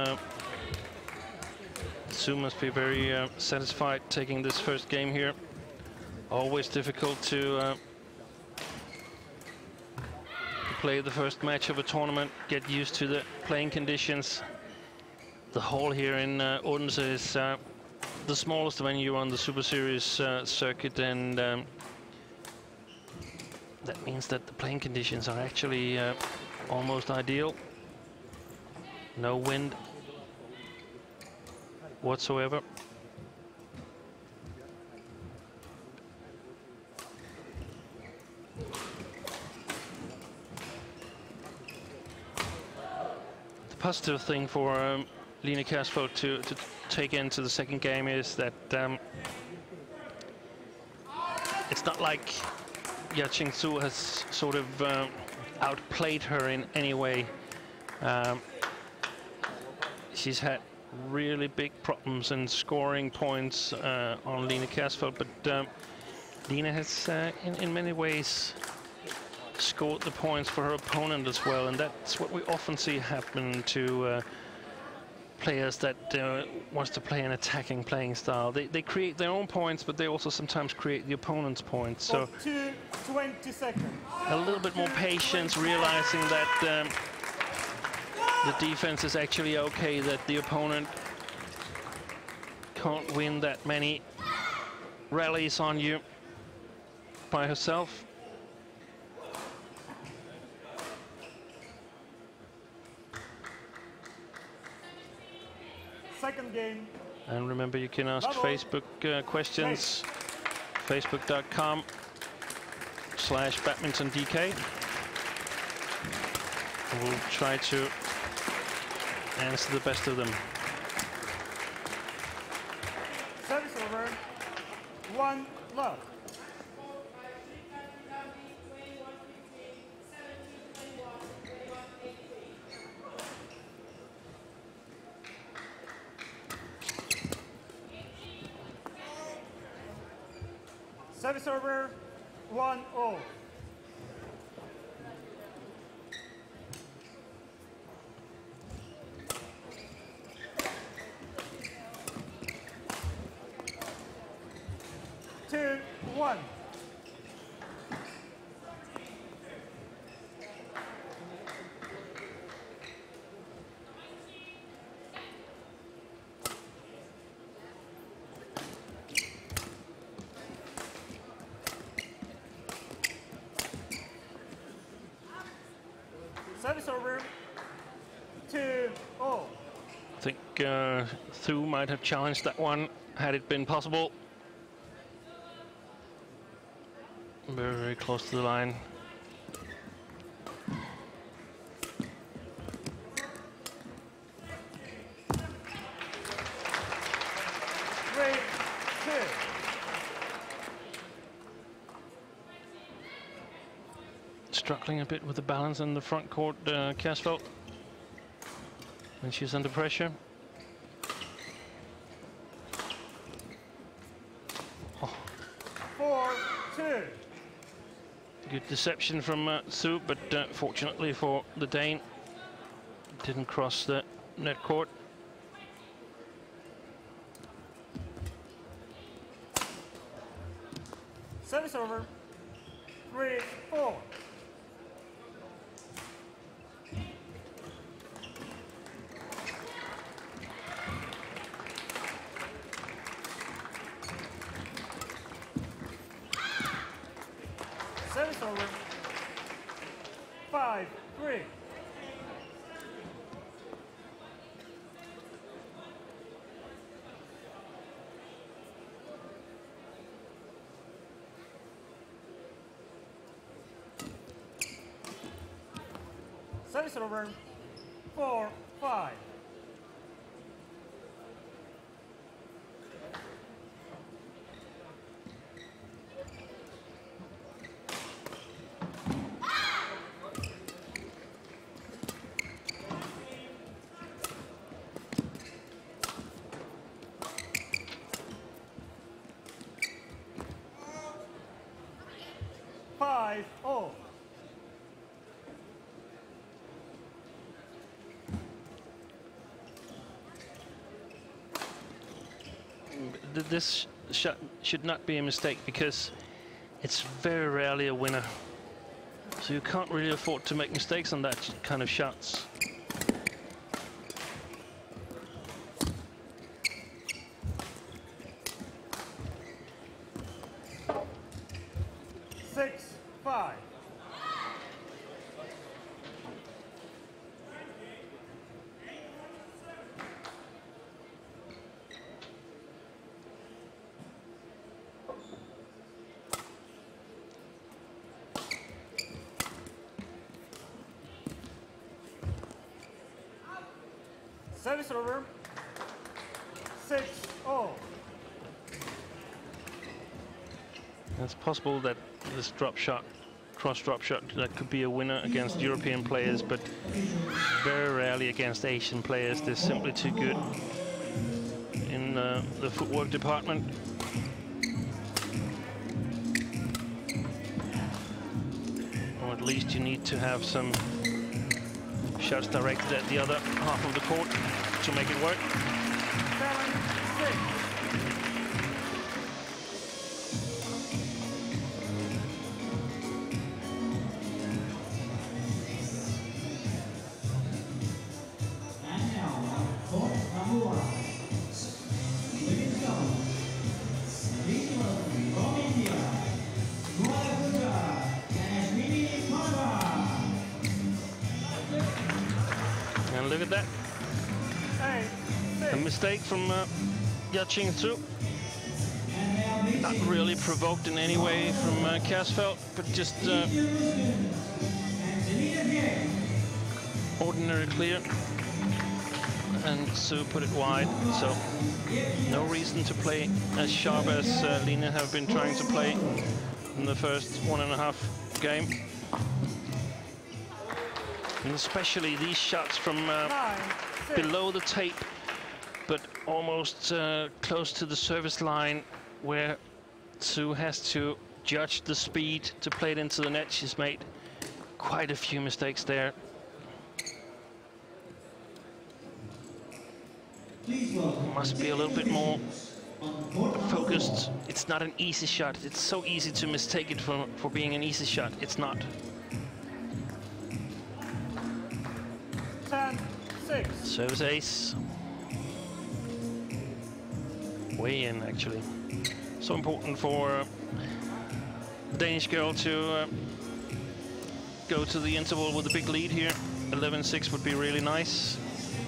Su must be very satisfied taking this first game here. Always difficult to play the first match of a tournament, get used to the playing conditions. The hall here in Odense is the smallest venue on the Super Series circuit, and that means that the playing conditions are actually almost ideal. No wind whatsoever. Positive thing for Lena Kasfeld to take into the second game is that it's not like Yaqing Su has sort of outplayed her in any way. She's had really big problems in scoring points on Lena Kasfeld, but Lena has in many ways scored the points for her opponent as well, and that's what we often see happen to players that wants to play an attacking playing style. They create their own points, but they also sometimes create the opponent's points. So 20 seconds. A little bit more patience, realizing that the defense is actually okay, that the opponent can't win that many rallies on you by herself. Second game. And remember, you can ask Facebook questions, facebook.com/badmintondk. We'll try to answer the best of them. Service over. 1 love. Service over, 1-0. Two, 1. Service over, 2-0. I think Thu might have challenged that one had it been possible. Very, very close to the line. Struggling a bit with the balance in the front court, Kjærsveld, when she's under pressure. Oh. 4-2. Good deception from Thu, but fortunately for the Dane, didn't cross the net court. Service over, 3-4. Service over, 5-3. Service over, 4-5. This shot should not be a mistake because it's very rarely a winner. So you can't really afford to make mistakes on that kind of shots. Service over, 6-0. It's possible that this drop shot, cross drop shot, that could be a winner against European players, but very rarely against Asian players. They're simply too good in the footwork department. at least you need to have some shots directed at the other half of the court to make it work. 7-6. And look at that. A mistake from Cindu. Not really provoked in any way from Kasfeld, but just ordinary clear. And Sue put it wide, so no reason to play as sharp as Line have been trying to play in the first 1.5 game. And especially these shots from below the tape, but almost close to the service line, where Sue has to judge the speed to play it into the net. She's made quite a few mistakes there. Must be a little bit more focused. It's not an easy shot. It's so easy to mistake it for being an easy shot. It's not. 10-6. Service ace. Way in, actually. So important for the Danish girl to go to the interval with a big lead here. 11-6 would be really nice.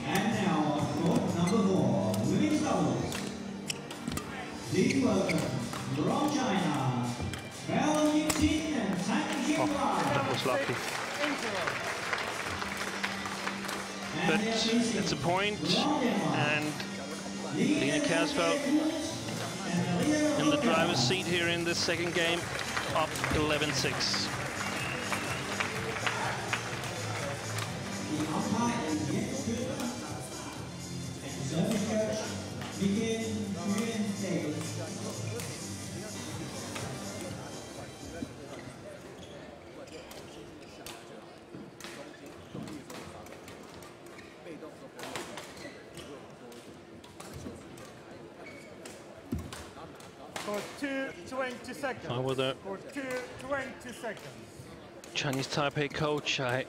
And now, court number 4, women's doubles. Please welcome from China, Badminton and Oh, that was lucky. But it's a point, and Line Kasfeld in the driver's seat here in this second game, up 11-6. For 2:20 seconds. With a For 2:20 seconds. Chinese Taipei coach, I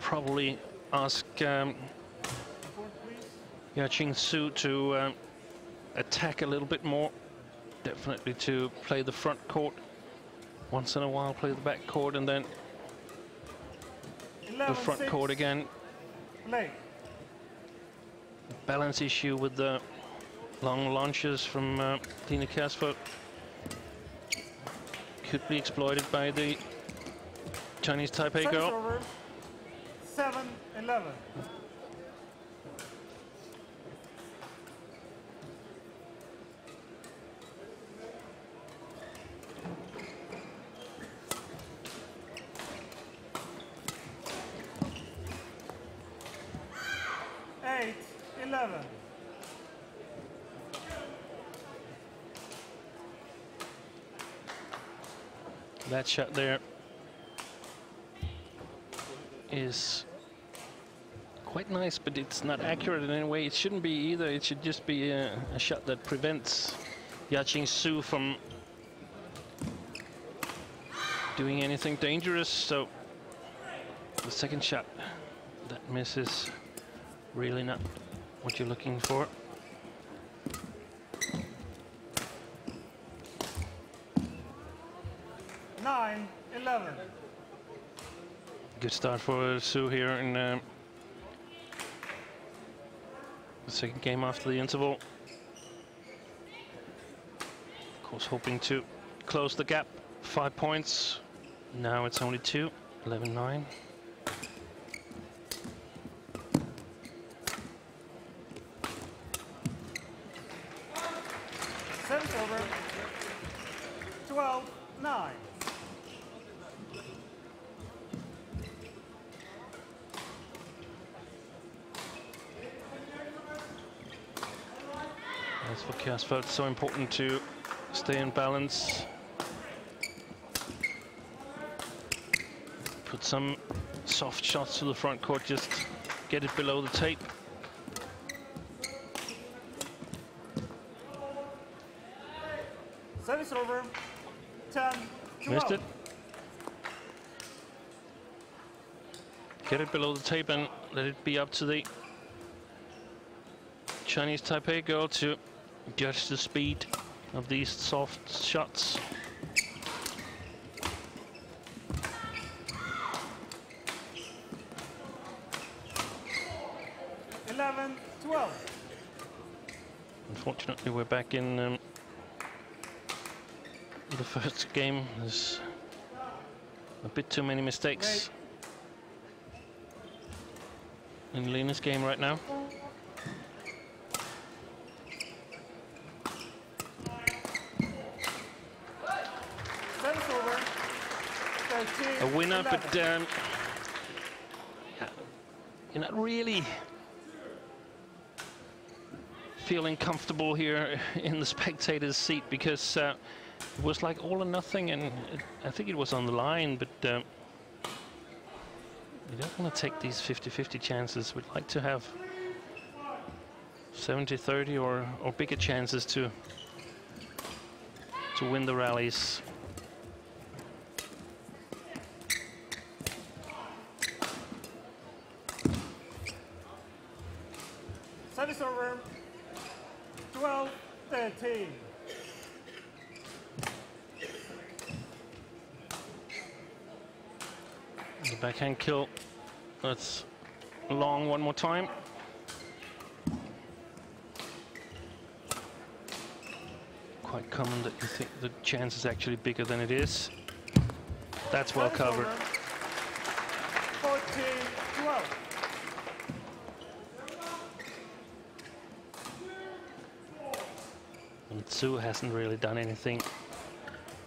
probably ask Cindu to attack a little bit more. Definitely to play the front court. Once in a while, play the back court, and then the front court again. Play. Balance issue with the long launches from Line Kasfeld could be exploited by the Chinese Taipei girl. Over. 7-11. That shot there is quite nice, but it's not accurate in any way. It shouldn't be either. It should just be a shot that prevents Cindu from doing anything dangerous. So the second shot that misses, really not what you're looking for. 9-11. Good start for Sue here in the second game after the interval. Of course, hoping to close the gap. 5 points. Now it's only 2. 11-9. Service over. 12-9. As for Kasfeld, it's so important to stay in balance. Put some soft shots to the front court, just get it below the tape. Service over. 10-12. Missed it. Get it below the tape and let it be up to the Chinese Taipei girl to judge the speed of these soft shots. Unfortunately, we're back in the first game. There's a bit too many mistakes in Lena's game right now. A winner, but you're not really feeling comfortable here in the spectator's seat, because it was like all or nothing, and I think it was on the line, but you don't want to take these 50-50 chances. We'd like to have 70-30 or bigger chances to win the rallies. Service over. 12-13. The backhand kill. That's long one more time. Quite common that you think the chance is actually bigger than it is. That's well covered. 14-12. And Sue hasn't really done anything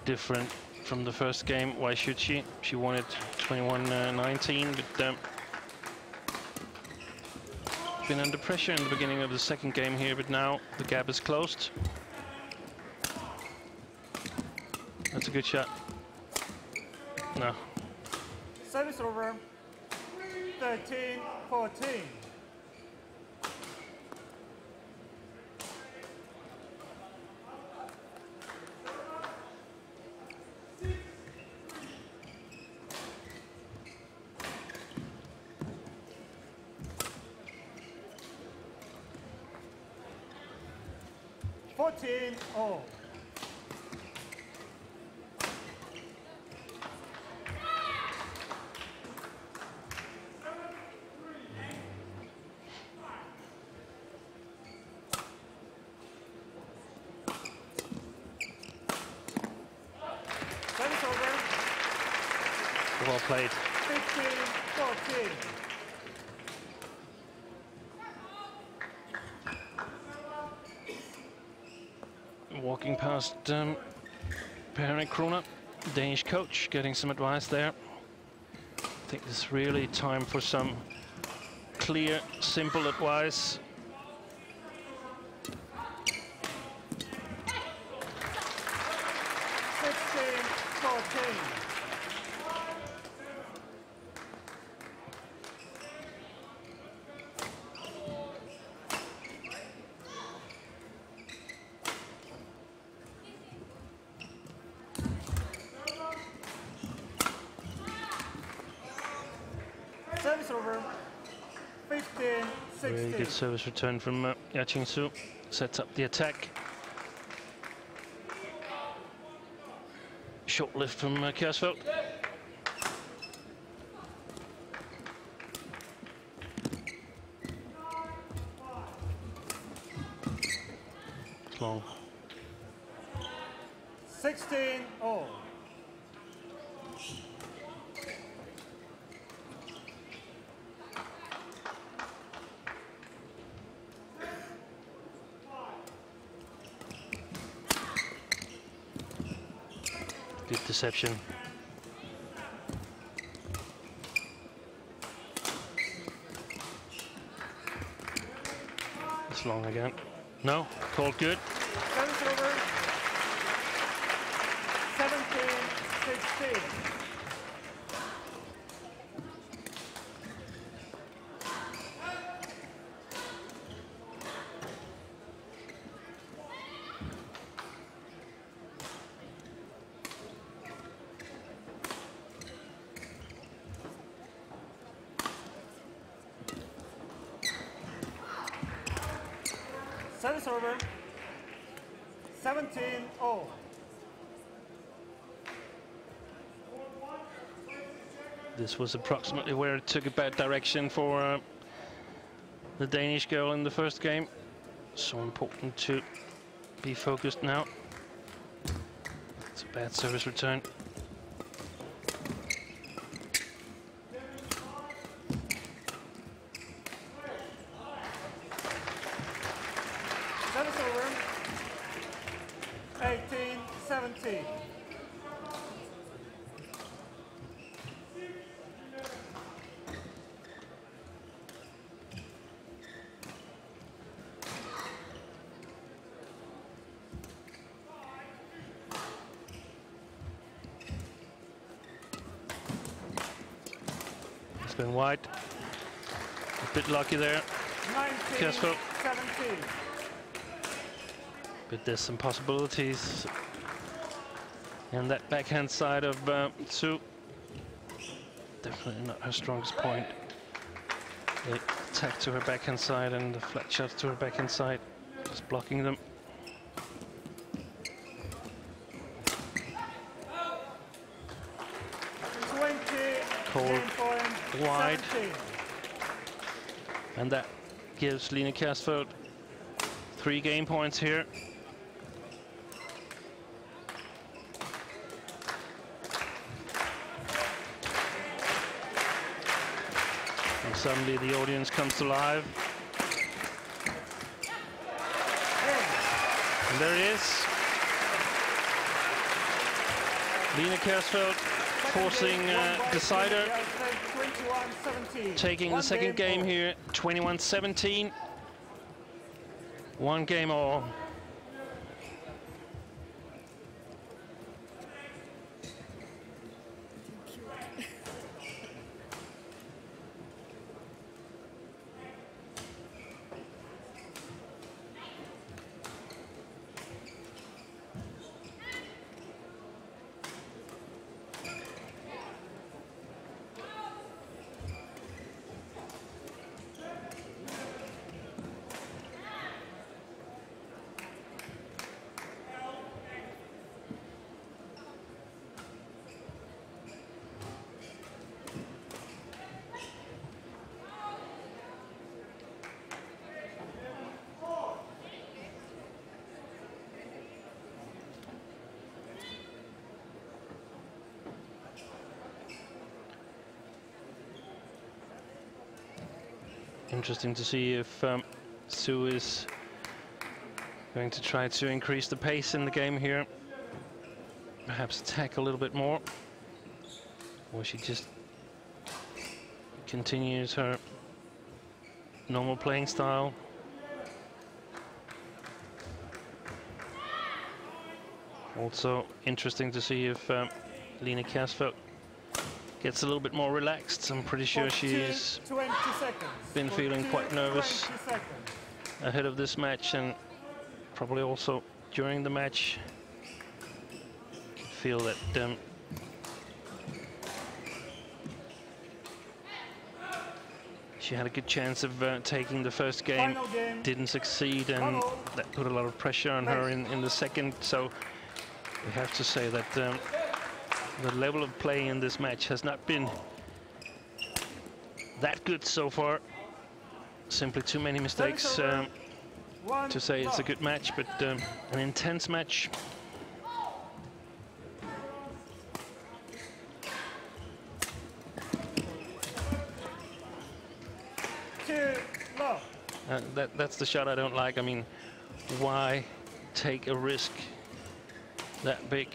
different from the first game. Why should she? She won it 21-19, but been under pressure in the beginning of the second game here, but now the gap is closed. That's a good shot. No. Service over. 13-14. Oh. Service over. Well played. 15-14. Walking past Per Krona, Danish coach, getting some advice there. I think it's really time for some clear, simple advice. Service over. 15-16. Very good service return from Yaching Su. Sets up the attack. Short lift from Kjærsfeldt. It's long. 16-all. Good deception. It's long again. No, called good. Service over. 17-16. Service over. 17-0. This was approximately where it took a bad direction for the Danish girl in the first game. So important to be focused now. It's a bad service return. Service over. 18-17. It's been wide. A bit lucky there. 19-17. But there's some possibilities. And that backhand side of Sue, definitely not her strongest point. The attack to her backhand side and the flat shots to her backhand side, just blocking them. Cold wide. 17. And that gives Line Kjærsfeld 3 game points here. And suddenly the audience comes alive. And there it is. Line Kjærsfeld forcing decider. Taking the second game here, 21-17. 1 game all. Interesting to see if Sue is going to try to increase the pace in the game here. Perhaps attack a little bit more. Or she just continues her normal playing style. Also interesting to see if Line Kjærsfeld gets a little bit more relaxed. I'm pretty sure she's been feeling quite nervous ahead of this match, and probably also during the match. Feel that she had a good chance of taking the first game, didn't succeed, and that put a lot of pressure on her in the second. So we have to say that the level of play in this match has not been that good so far. Simply too many mistakes to say it's a good match, but an intense match. That's the shot I don't like. I mean, why take a risk that big?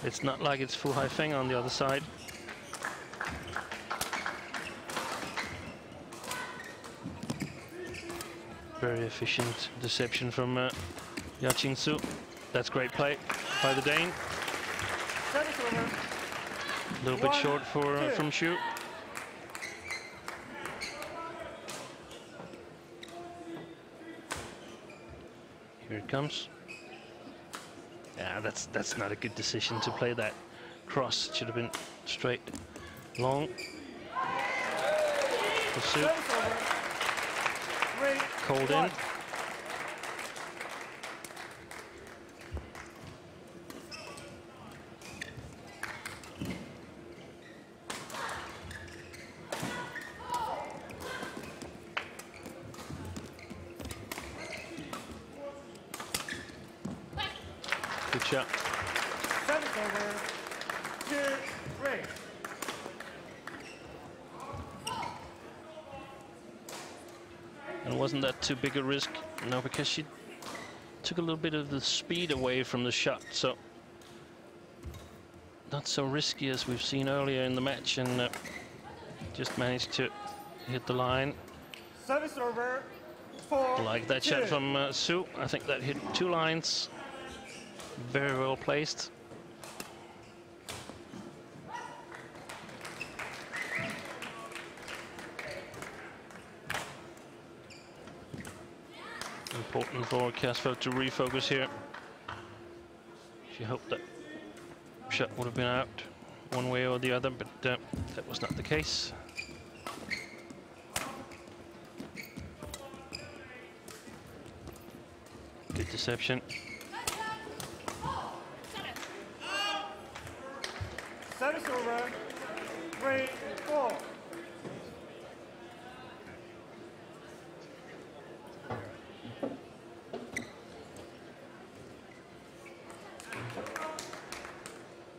It's not like it's full high finger on the other side. Very efficient deception from Yaching Su. That's great play by the Dane. A little bit short from Shu. Here it comes. Yeah, that's not a good decision to play that cross. It should have been straight, long. called in. Good shot. Service over. 2-3. And wasn't that too big a risk? No, because she took a little bit of the speed away from the shot, so not so risky as we've seen earlier in the match, and just managed to hit the line. Service over. 4-2. Like that shot from Sue. I think that hit 2 lines. Very well placed. Important for Kasfeld to refocus here. She hoped that shot would have been out one way or the other, but that was not the case. Good deception. Service over. 3-4.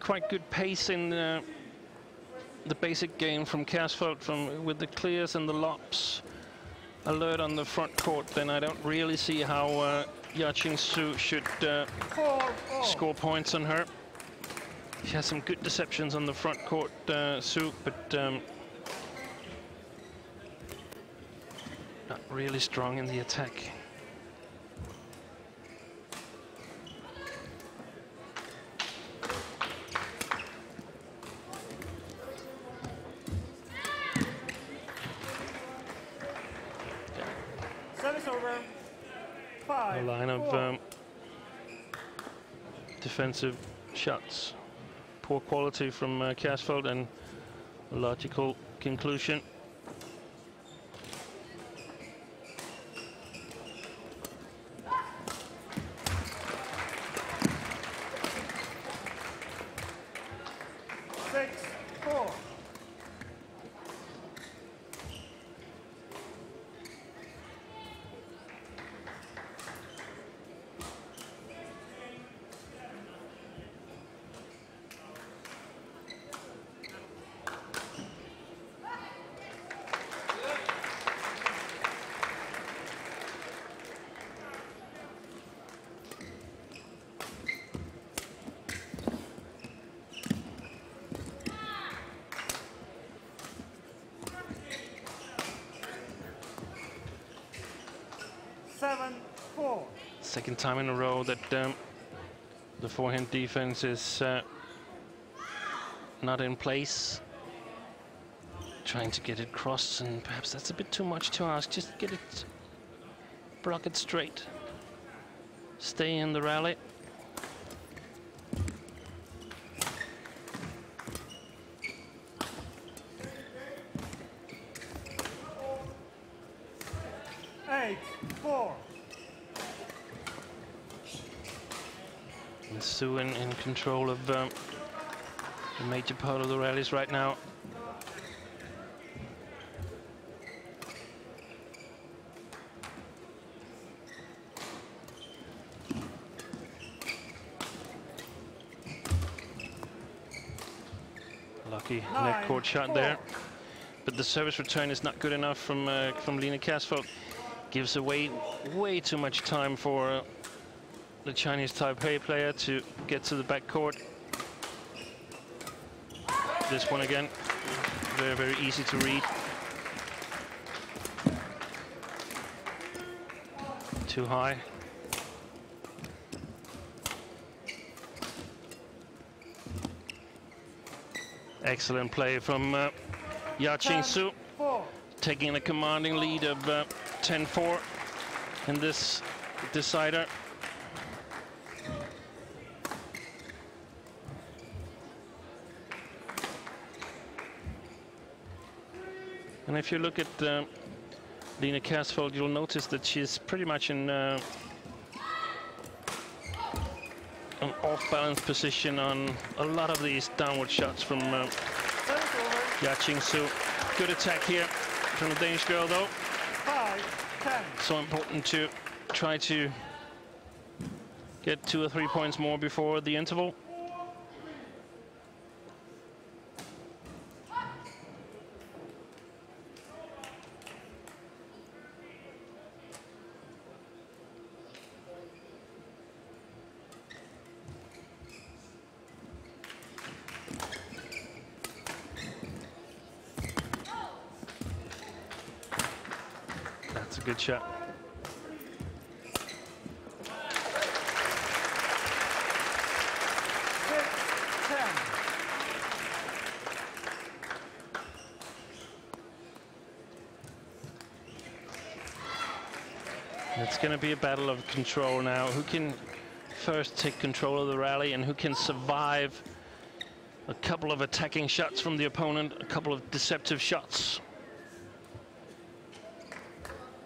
Quite good pace in the basic game from Kasfeld, with the clears and the lops alert on the front court. Then I don't really see how Yaching Su should score points on her. She has some good deceptions on the front court, Su, but not really strong in the attack. Service over. A line of defensive shots. Poor quality from Kasfeld, and a logical conclusion. Second time in a row that the forehand defense is not in place. Trying to get it crossed, and perhaps that's a bit too much to ask. Just get it, block it straight. Stay in the rally. Sue in control of the major part of the rallies right now. Lucky net court shot there, but the service return is not good enough from Line Kasfeld. Gives away way too much time for the Chinese Taipei player to get to the back court. This one again, very, very easy to read. Too high. Excellent play from Yaching Su, taking a commanding lead of 10-4 in this decider. And if you look at Lena Casfeld, you'll notice that she's pretty much in an off-balance position on a lot of these downward shots from Ya-Ching Su. Good attack here from the Danish girl, though. 5-10. So important to try to get 2 or 3 points more before the interval. That's a good shot. It's going to be a battle of control now. Who can first take control of the rally and who can survive a couple of attacking shots from the opponent, a couple of deceptive shots.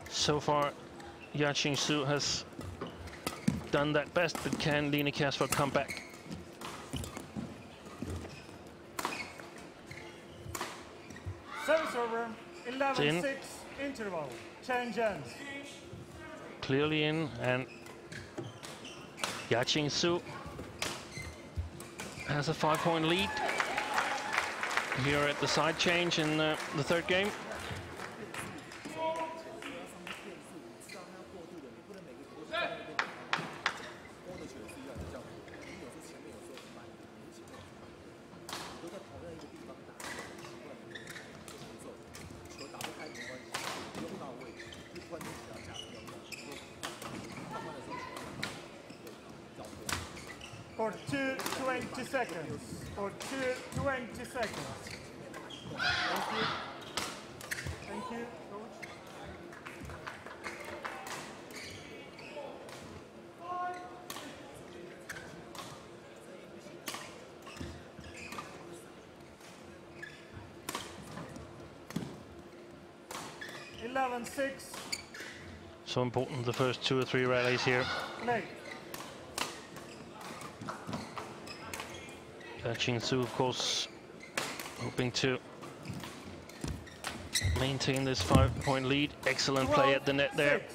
So far, Ya-Ching Su has done that best, but can Lena Casfeld come back? Service over, 11-6 interval, change ends. Clearly in, and Ya-Ching Su has a 5-point lead here at the side change in the third game. For 2:20 seconds. For 2:20 seconds. Thank you. Thank you, coach. So important, the first 2 or 3 rallies here. Late. Ya-Ching Su, of course, hoping to maintain this 5-point lead. Excellent play at the net there. 6.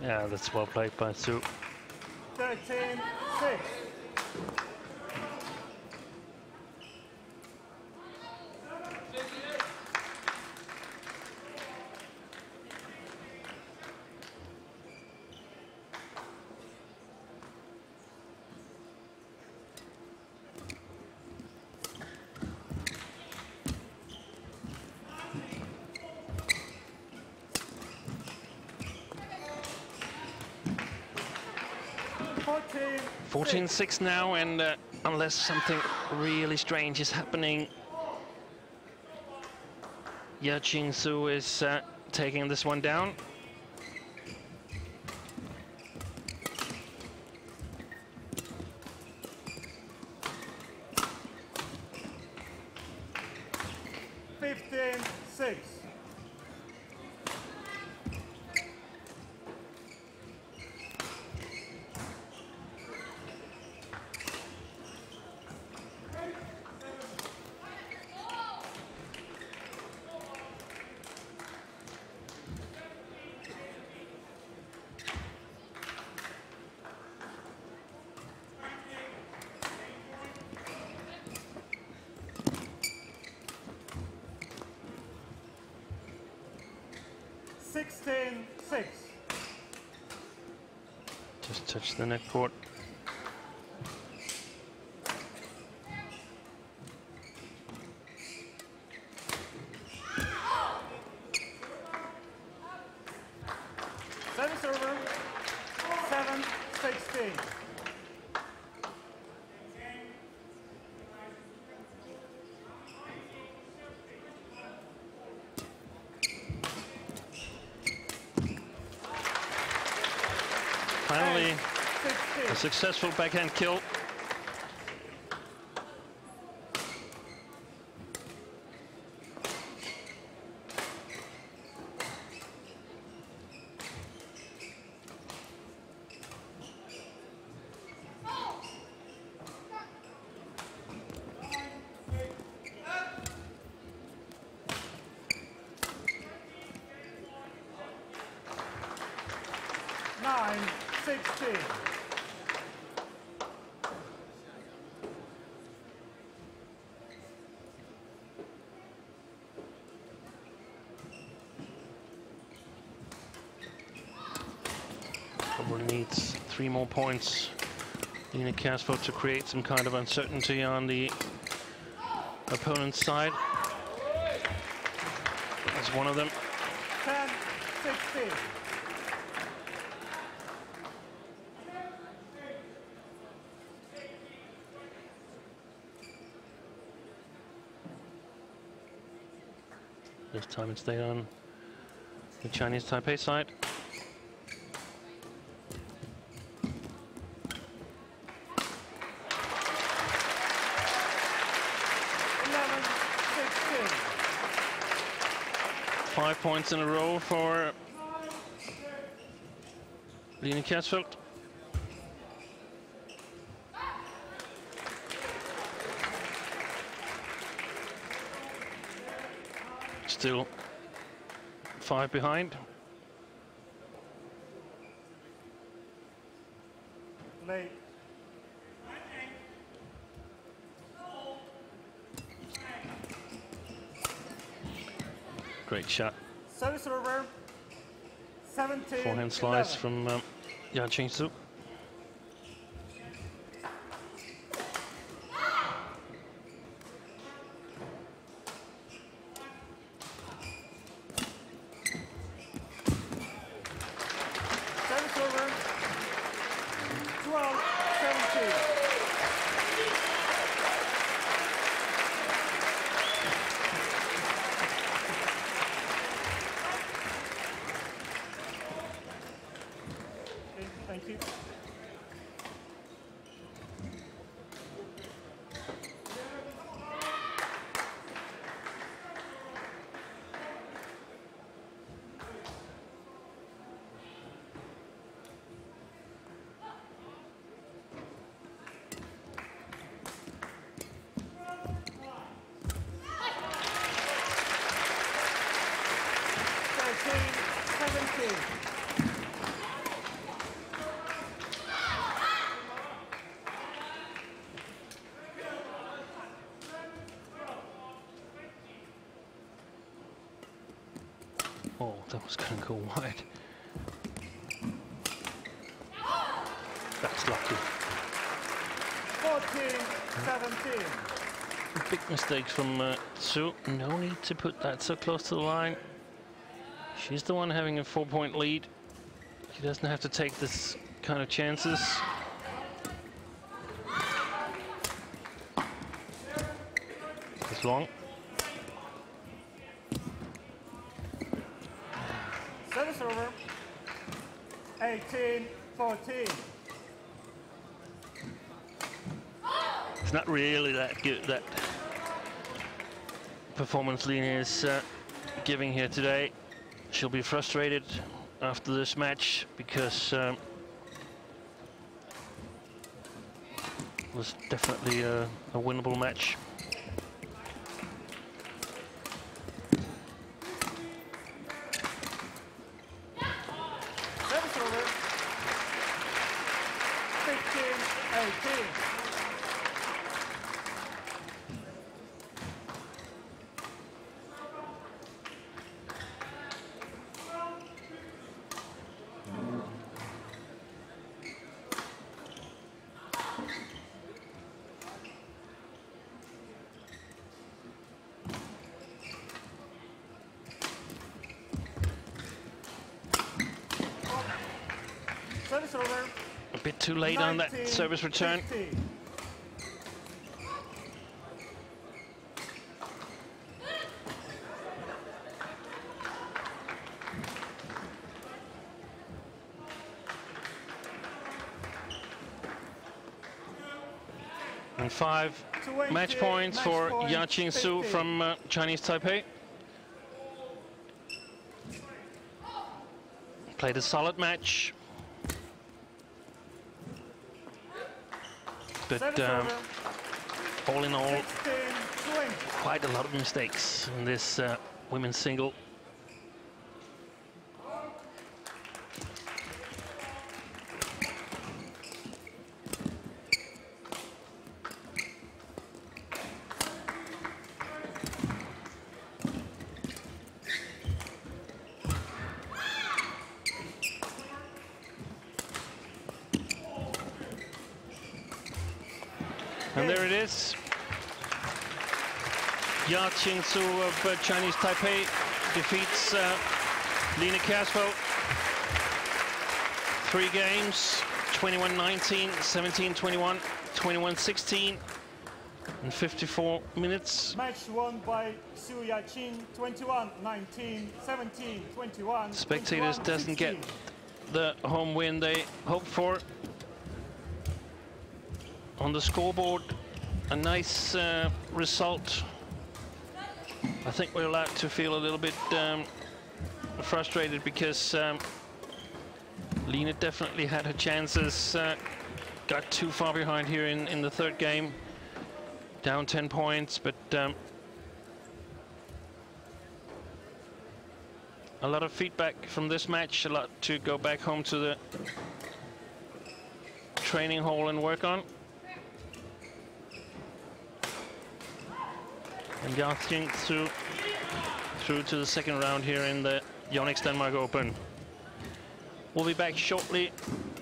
Yeah, that's well played by Su. 13-6. Fourteen. 14-6 now, and unless something really strange is happening, Ya-Ching Su is taking this one down. Just touch the net court. Service over. 7-16. finally a successful backhand kill. Probably needs 3 more points. Line Kjærsgaard to create some kind of uncertainty on the opponent's side. That's one of them. 10-16. This time it stayed on the Chinese Taipei side. Five points in a row for Line Kjærsgaard. Still 5 behind. Late. Great shot. Service over. 17. Forehand slice from Cindu. Service over. 12-17. Thank you. Oh, that was going to go wide. That's lucky. 14-17. Big mistake from Su. No need to put that so close to the line. She's the one having a 4-point lead. She doesn't have to take this kind of chances. It's long. Service over. 18-14. It's not really that good, that performance Line is giving here today. She'll be frustrated after this match because it was definitely a winnable match. Service over. 15-18. Service over. A bit too late on that service return. 19-16. And 5 match points for Yaqing Su from Chinese Taipei. Played a solid match. But all in all, quite a lot of mistakes in this women's single. And there it is. Yaqing Su of Chinese Taipei defeats Lena Caswell. 3 games, 21-19, 17-21, 21-16, in 54 minutes. Match won by Su Yaqing, 21-19, 17-21. Spectators doesn't get the home win they hoped for. On the scoreboard, a nice result. I think we're allowed to feel a little bit frustrated because Lena definitely had her chances. Got too far behind here in the 3rd game, down 10 points, but a lot of feedback from this match, a lot to go back home to the training hall and work on. And Yaqing through to the 2nd round here in the YONEX Denmark Open. We'll be back shortly,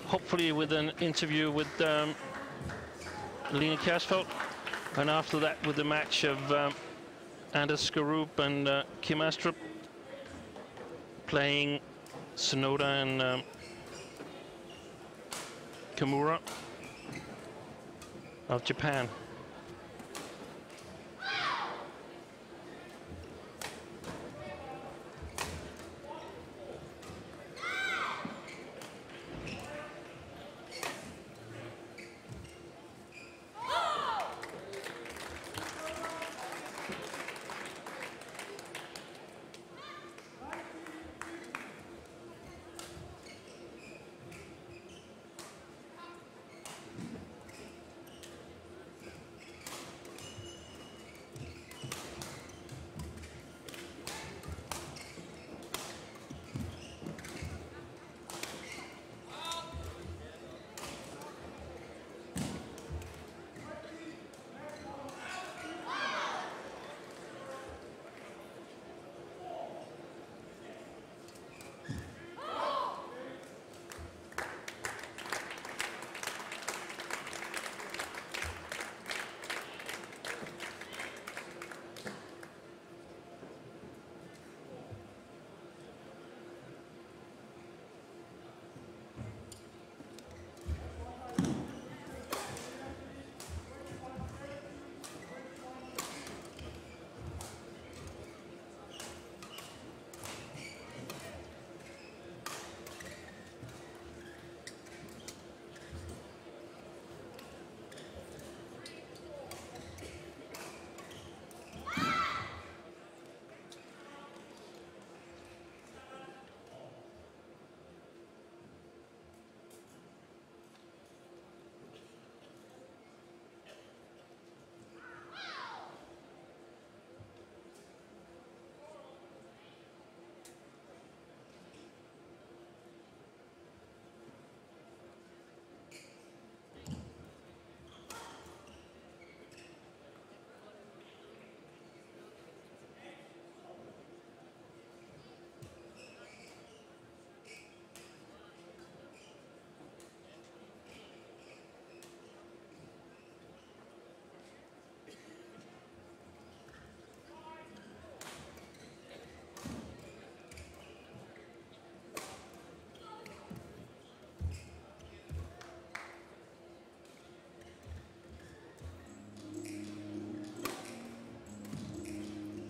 hopefully with an interview with Lena Kasfeld, and after that with the match of Anders Skarup and Kim Astrup playing Sonoda and Kimura of Japan.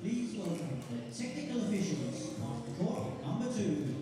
Please welcome the technical officials of court number 2.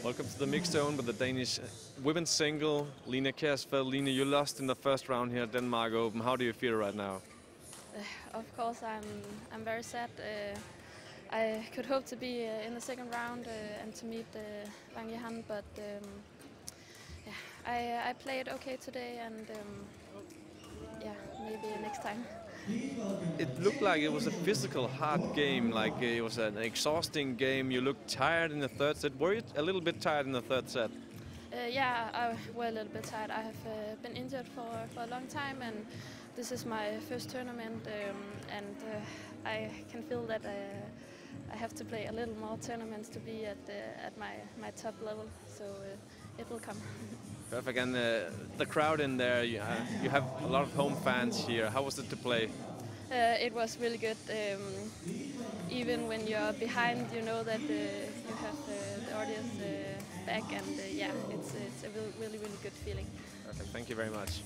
Welcome to the mixed zone with the Danish women's single, Line Kjærsfeld. Line, you lost in the first round here at Denmark Open. How do you feel right now? Of course, I'm very sad. I could hope to be in the second round and to meet Wang Yihan, but yeah, I played okay today, and yeah, maybe next time. It looked like it was a physical, hard game, like it was an exhausting game. You looked tired in the third set. Were you a little bit tired in the third set? Yeah, I was a little bit tired. I have been injured for a long time, and this is my first tournament, and I can feel that I have to play a little more tournaments to be at my top level, so it will come. Perfect, and the crowd in there, you have a lot of home fans here. How was it to play? It was really good. Even when you're behind, you know that you have the audience back, and yeah, it's a really good feeling. Perfect, thank you very much.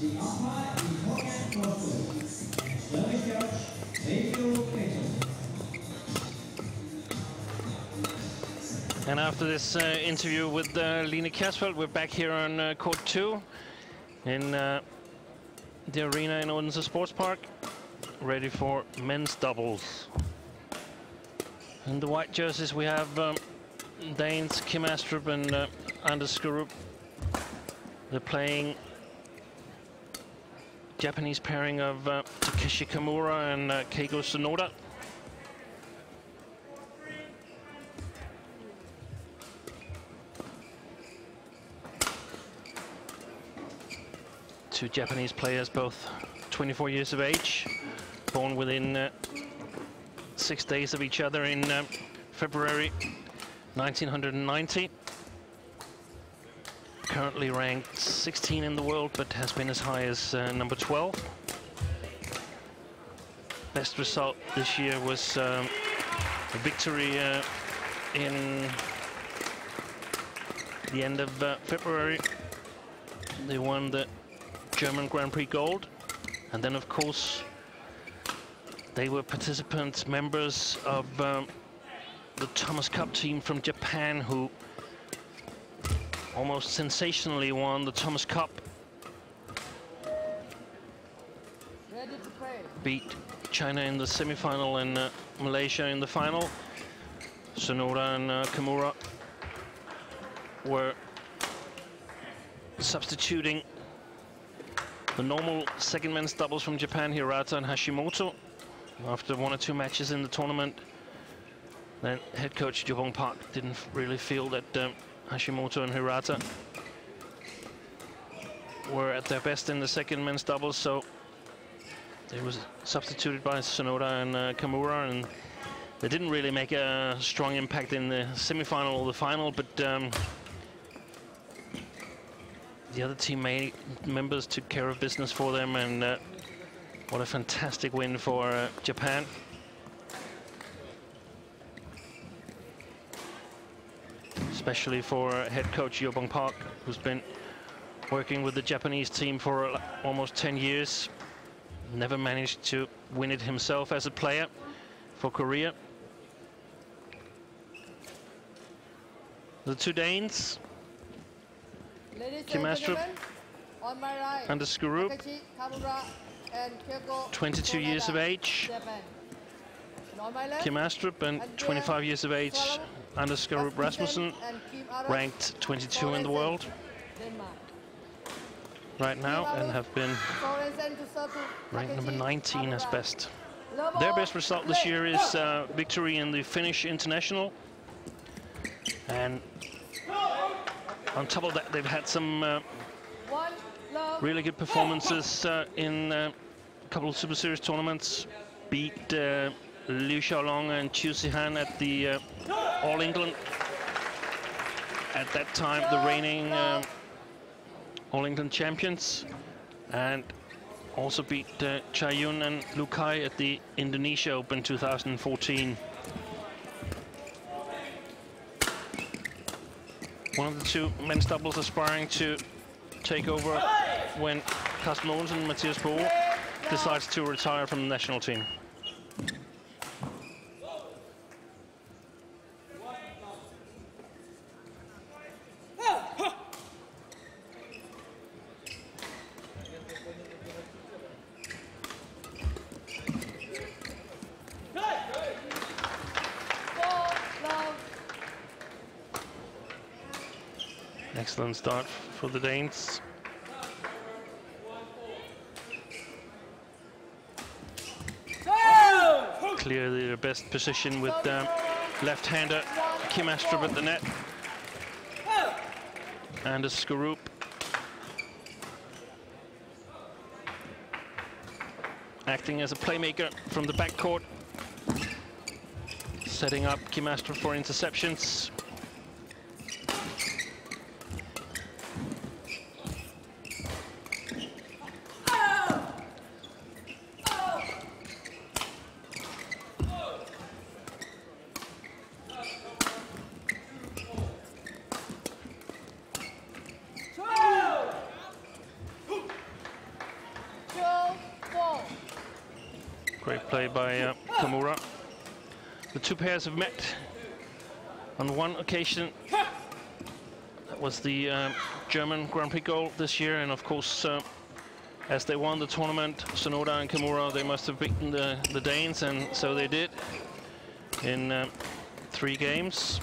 The umpire is Morgan Crawford. Serving judge, And after this interview with Line Kjærsfeld, we're back here on court 2 in the arena in Odense Sports Park, ready for men's doubles. In the white jerseys, we have Danes Kim Astrup and Anders Skurup. They're playing Japanese pairing of Takeshi Kimura and Keigo Sonoda. Two Japanese players, both 24 years of age, born within 6 days of each other in February 1990. Currently ranked 16 in the world, but has been as high as number 12. Best result this year was a victory in the end of February. They won the German Grand Prix Gold, and then of course they were participants, members of the Thomas Cup team from Japan, who almost sensationally won the Thomas Cup. Beat China in the semi-final and Malaysia in the final. Sonoda and Kimura were substituting the normal second men's doubles from Japan, Hirata and Hashimoto, after 1 or 2 matches in the tournament. Then head coach Jobong Park didn't really feel that Hashimoto and Hirata were at their best in the second men's doubles, so they was substituted by Sonoda and Kimura, and they didn't really make a strong impact in the semi-final or the final, but the other team members took care of business for them, and what a fantastic win for Japan. Especially for head coach Jobong Park, who's been working with the Japanese team for almost 10 years. Never managed to win it himself as a player for Korea. The two Danes, Kim Astrup, on my right, Anders Skurup, Takeshi Kimura and Keigo 22 years of age. Japan. And on my left, Kim Astrup, and 25 years of age, Anders Skurup Rasmussen, ranked 22 in the world right now, and have been ranked number 19 as best. Their best result this year is victory in the Finnish International, and on top of that, they've had some really good performances in a couple of Super Series tournaments. Beat Liu Xiaolong and Chu Zihan at the All England. At that time, the reigning All England champions, and also beat Chai Yun and Lu Kai at the Indonesia Open 2014. One of the two men's doubles aspiring to take over when Carsten Mogensen, Mathias Bo, decides to retire from the national team. Excellent start for the Danes. Clearly their best position with left-hander Kim Astrup at the net. Anders Skorup. Acting as a playmaker from the backcourt. Setting up Kim Astrup for interceptions. Great play by Kimura. The two pairs have met on one occasion. That was the German Grand Prix goal this year, and of course, as they won the tournament, Sonoda and Kimura, they must have beaten the Danes, and so they did in 3 games.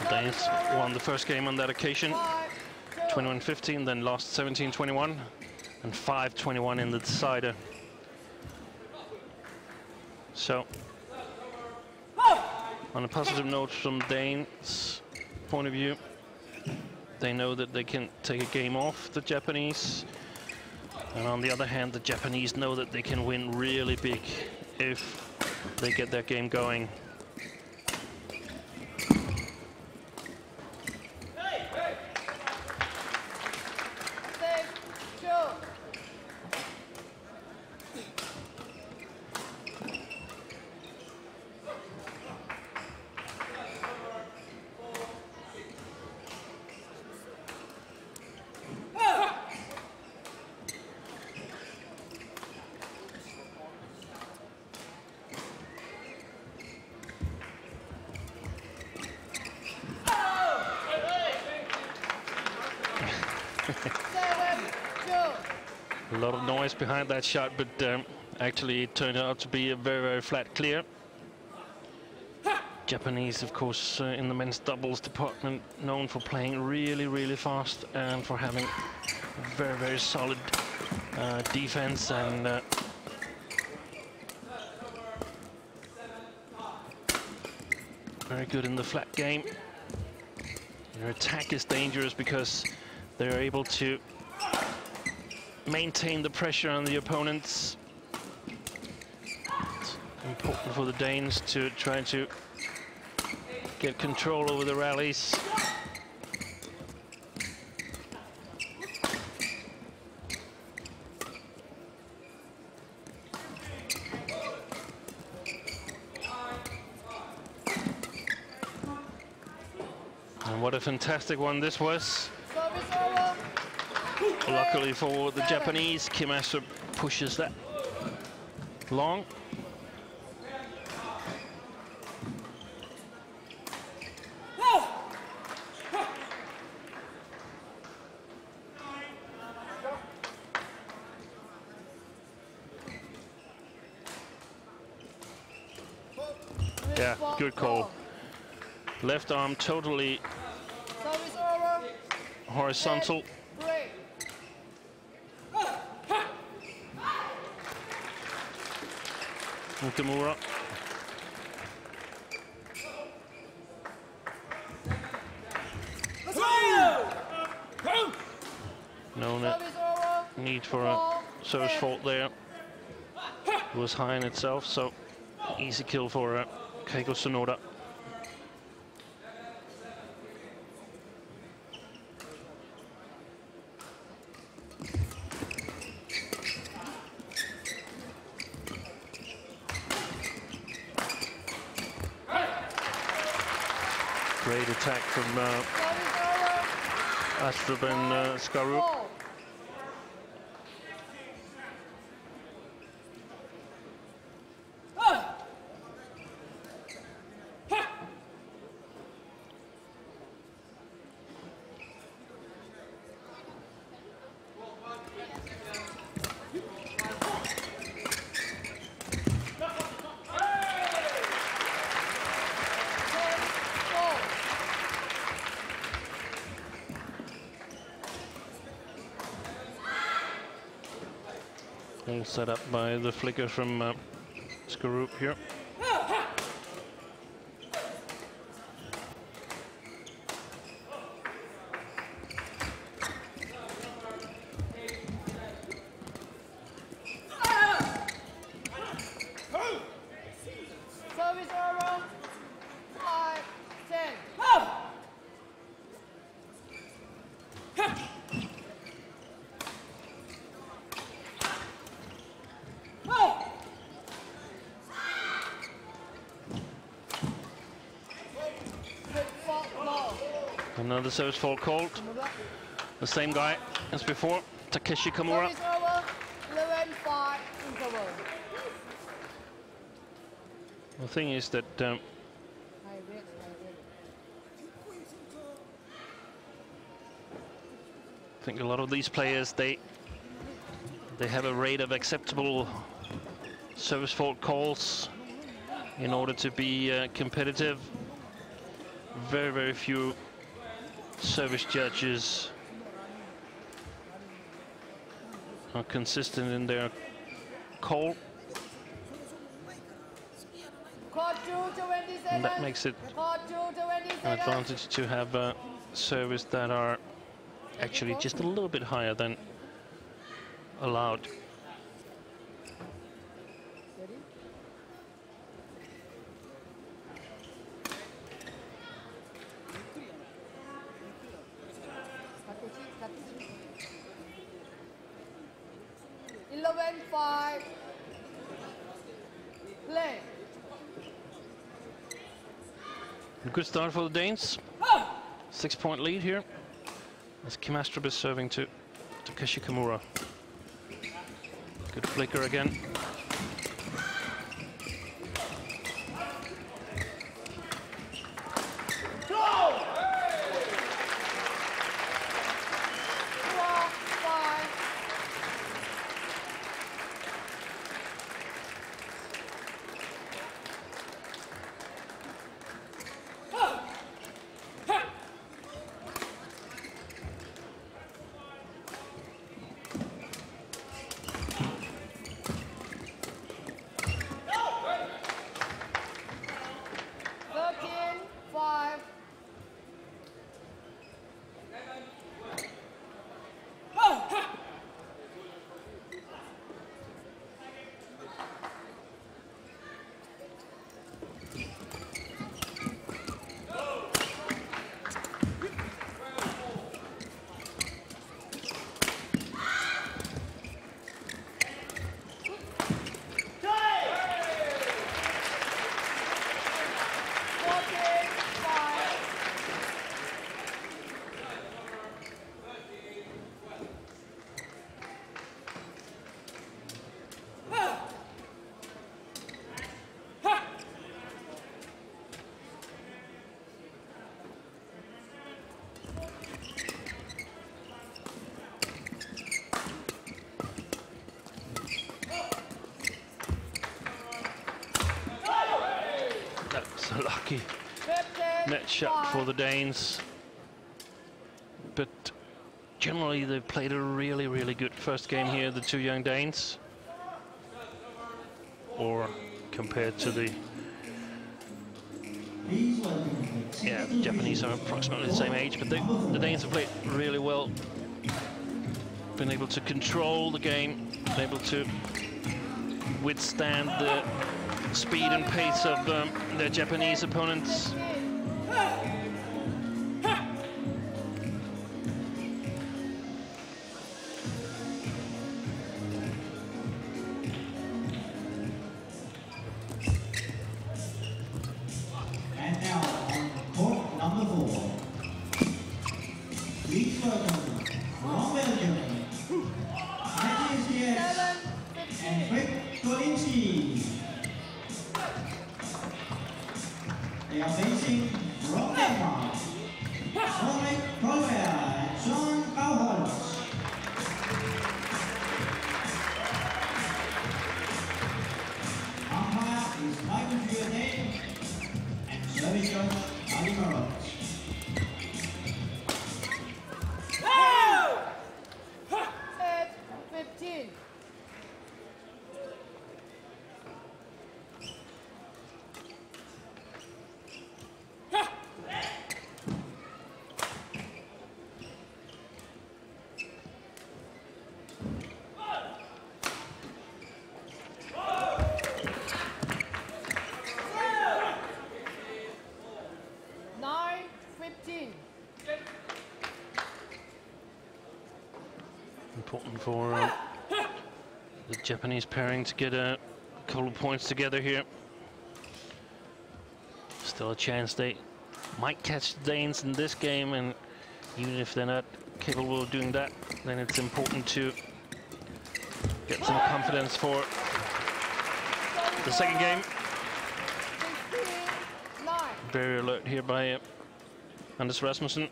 Danes won the first game on that occasion, 21-15, then lost 17-21 and 5-21 in the decider. So, on a positive note from Danes' point of view, they know that they can take a game off the Japanese, and on the other hand, the Japanese know that they can win really big if they get their game going. A lot of noise behind that shot, but actually it turned out to be a very, very flat clear. Japanese, of course, in the men's doubles department, known for playing really, really fast and for having very, very solid defense and very good in the flat game. Their attack is dangerous because they're able to maintain the pressure on the opponents. It's important for the Danes to try to get control over the rallies. And what a fantastic one this was. Luckily for the Japanese, Kim Astrup pushes that long. Yeah, good call. Left arm totally horizontal. Kimura. No need for a service fault there. It was high in itself, so easy kill for Keiko Sonoda. Great attack from Astrup and Skarup. All set up by the flicker from Skarup here. Service over. 5, 10. Another service fault called. The same guy as before, Takeshi Kamura. Service over. 11-5 interval. The thing is that I think a lot of these players, they have a rate of acceptable service fault calls in order to be competitive. Very, very few service judges are consistent in their call. And that makes it an advantage to have service that are actually just a little bit higher than allowed. Play. A good start for the Danes. 6-point lead here as Kim Astrup is serving to Takeshi Kamura. Good flicker again. Lucky net shot for the Danes, but generally they've played a really, really good first game here, the two young Danes, or compared to the Japanese are approximately the same age, but the Danes have played really well, been able to control the game, been able to withstand the speed and pace of their Japanese opponents. And now on court number Please welcome from Belgium, Matthias Diaz and Greg Kolinski. They are facing from Denmark, Ulrik Kolberg and John Bauholz. Umpire is Michael Giordane and service judge Ali Marot. Set 15. Important for the Japanese pairing to get a couple of points together here. Still a chance they might catch the Danes in this game, and even if they're not capable of doing that, then it's important to get some confidence for the second game. Very alert here by Anders Rasmussen.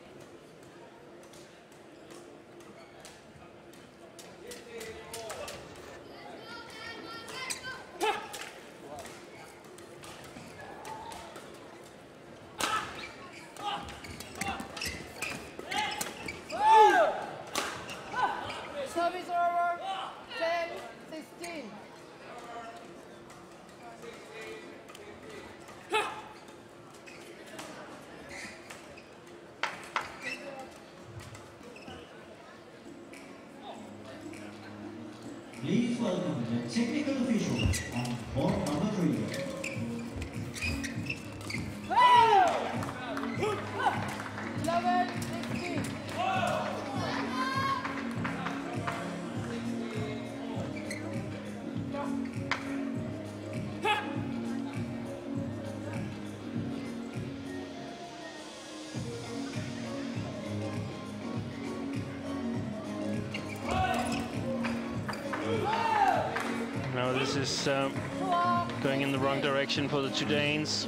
Service over 10-16. Please welcome the technical officials on court number 3. 11-16. Now this is going in the wrong direction for the two Danes,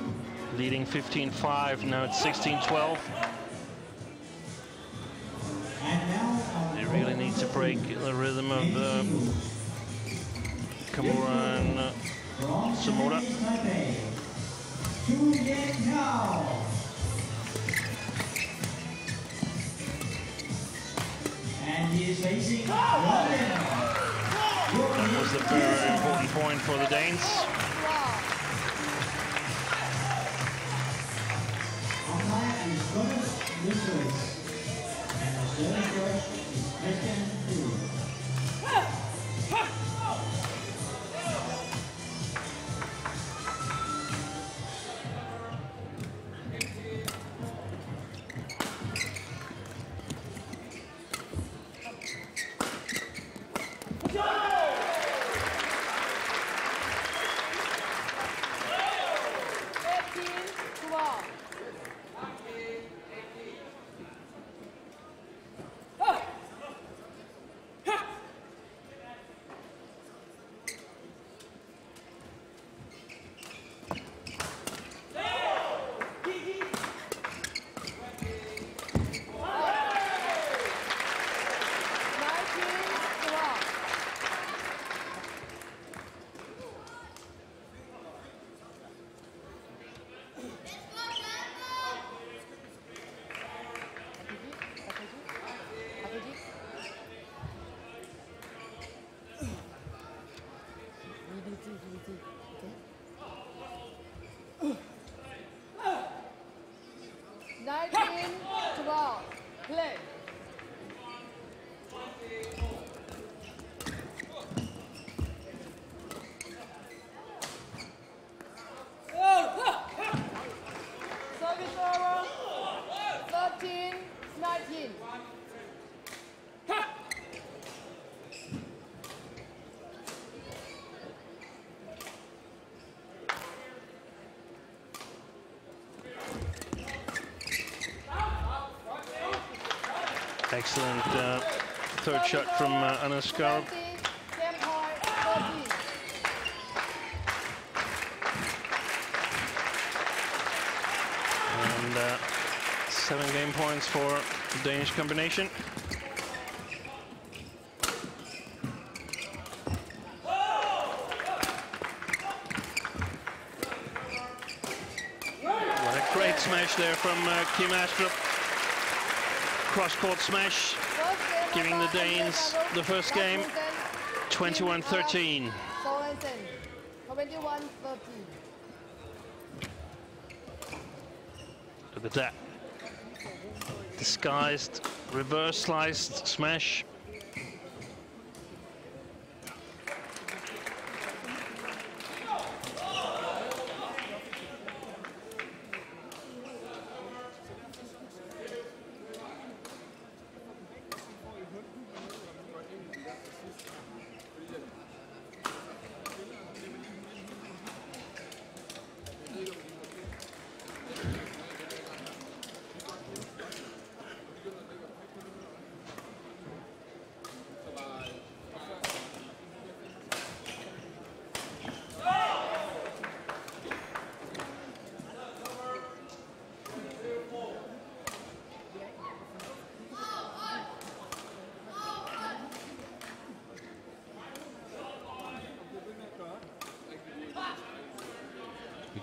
leading 15-5. Now it's 16-12. They really need to break the rhythm of Kamura and Samoda. And he is facing That was a very important point for the Danes. umpire is Thomas Lewis, and the service judge is Christian Field. Excellent third shot from Anna Skarup. And 7 game points for the Danish combination. What a great smash there from Kim Astrup. Cross-court smash, giving the Danes the first game, 21-13. 21-13. Look at that. Disguised, reverse sliced smash.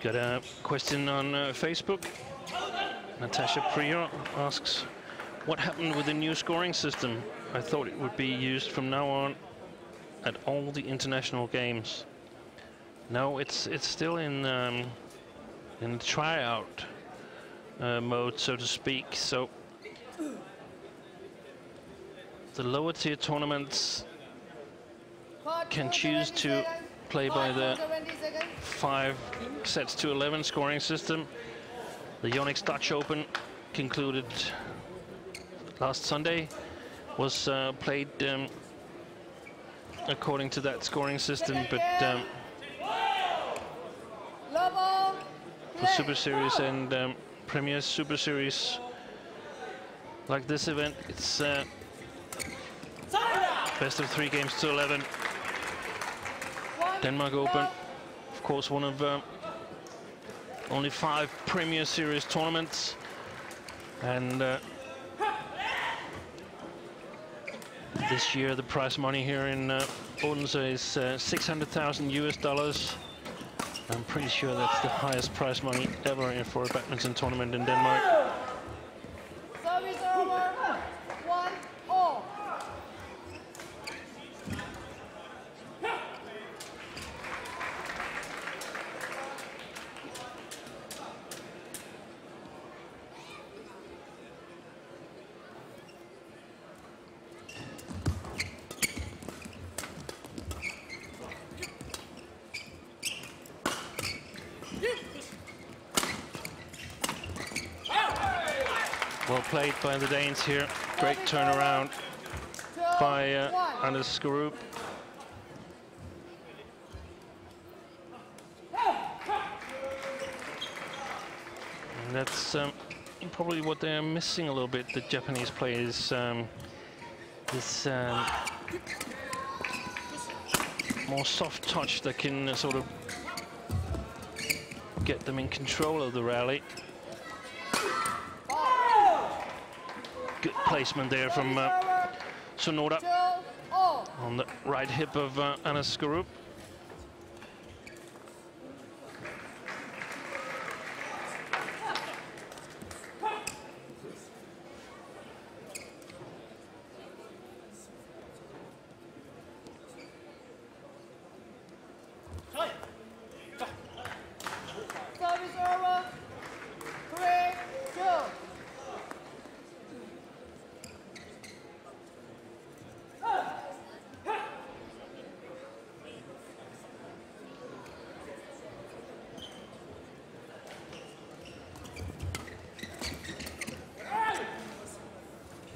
Got a question on Facebook. Natasha Prior asks, what happened with the new scoring system? I thought it would be used from now on at all the international games. No, it's still in tryout mode, so to speak. So the lower tier tournaments can choose to play by the 5 sets to 11 scoring system. The YONEX Dutch Open concluded last Sunday, was played according to that scoring system, but for Super Series and Premier Super Series like this event, it's best of 3 games to 11. Denmark Open, of course, one of only 5 Premier Series tournaments, and this year the prize money here in Odense is $600,000 US. I'm pretty sure that's the highest prize money ever for a badminton tournament in Denmark. Service over, 1-all. Well played by the Danes here. Great turnaround by Anders Skarup. And that's probably what they're missing a little bit. The Japanese players, this more soft touch that can sort of get them in control of the rally. Good placement there from Sonoda on the right hip of Anders Skarup. Service over, 3-2.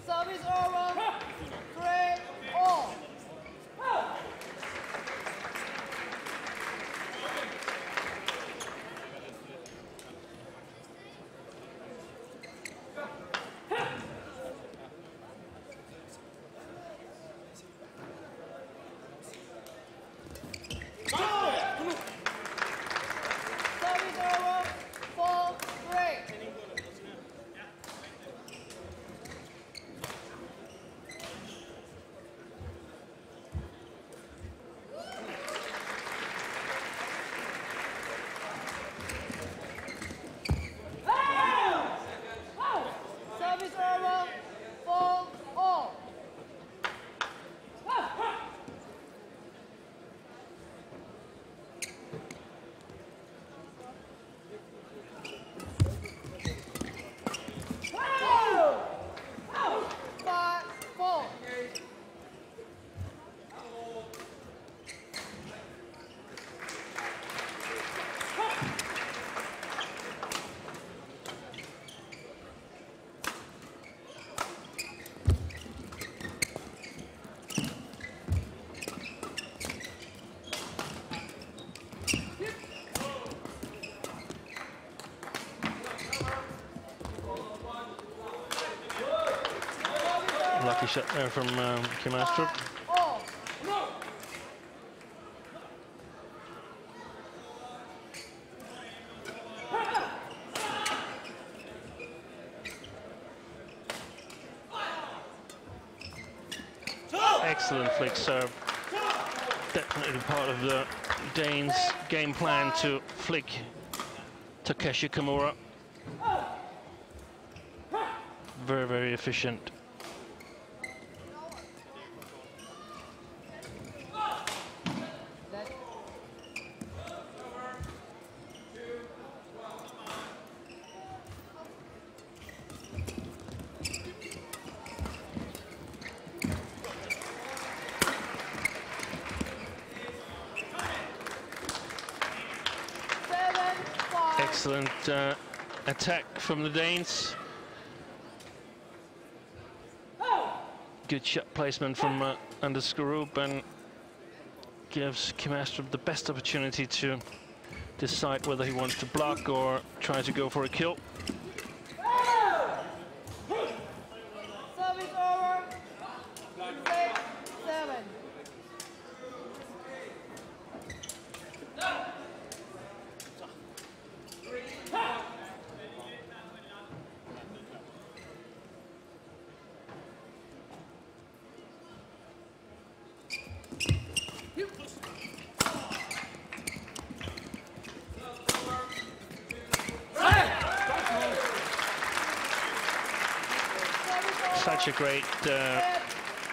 Service over, 3-all. Tricky shot there from Kim Astrup. Excellent flick serve. Definitely part of the Danes' game plan to flick Takeshi Kimura. Very, very efficient. Excellent attack from the Danes. Good shot placement from Anders Skorup, and gives Kim Astrup the best opportunity to decide whether he wants to block or try to go for a kill. Service over. 6-7. Such a great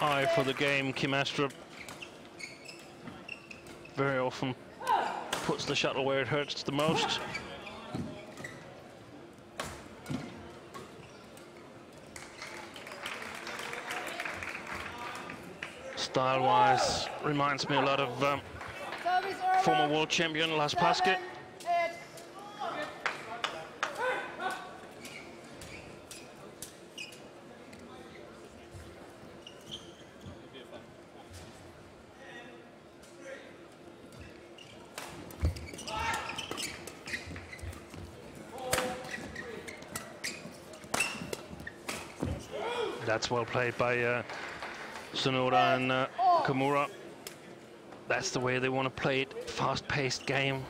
eye for the game, Kim Astrup. Very often puts the shuttle where it hurts the most. Style-wise, reminds me a lot of former world champion Lars Paske. That's well played by Sonoda and Kimura. That's the way they want to play it. Fast-paced game,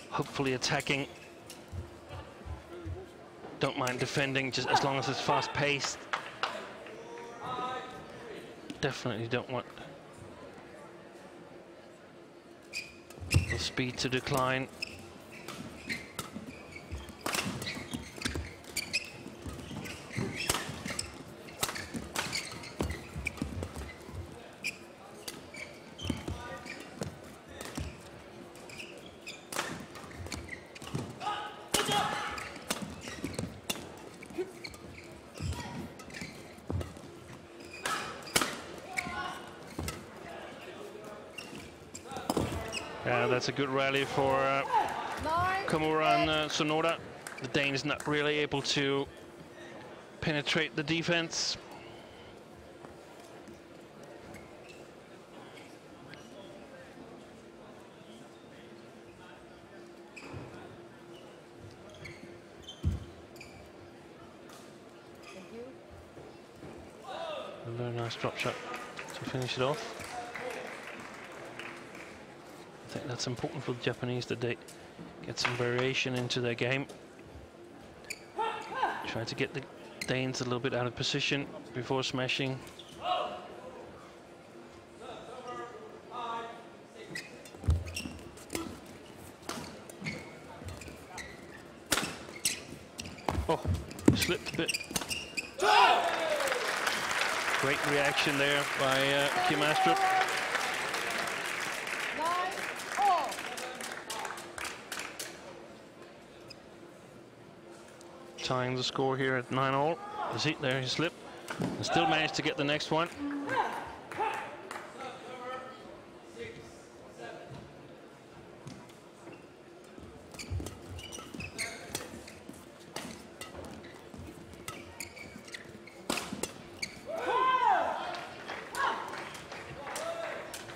hopefully attacking. Don't mind defending, just as long as it's fast-paced. Definitely don't want the speed to decline. That's a good rally for Kimura and Sonoda. The Danes not really able to penetrate the defense. A very nice drop shot to finish it off. I think that's important for the Japanese, that they get some variation into their game. Try to get the Danes a little bit out of position before smashing. Oh, slipped a bit. Great reaction there by Kim Astrup. Tying the score here at 9-all. See, there he slipped. And still managed to get the next one.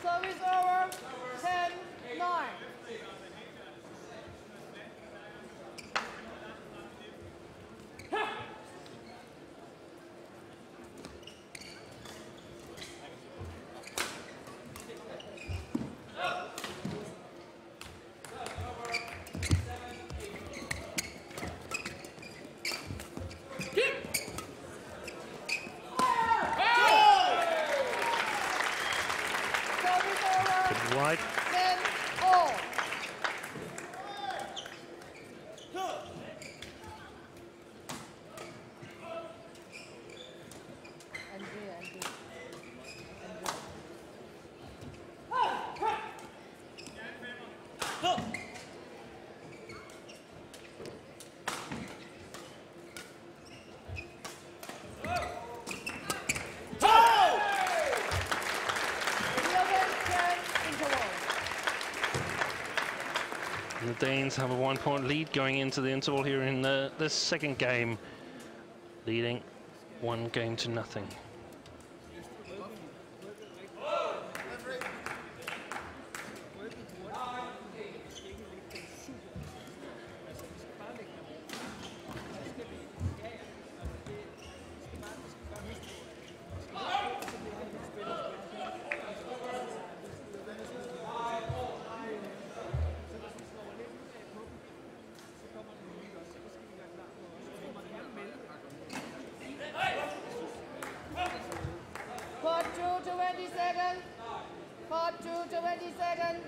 Service over. 10-9. wide. 10-all. The Danes have a 1-point lead going into the interval here in the second game, leading 1-0. Court 2, 20 seconds. Court 2, 20 seconds.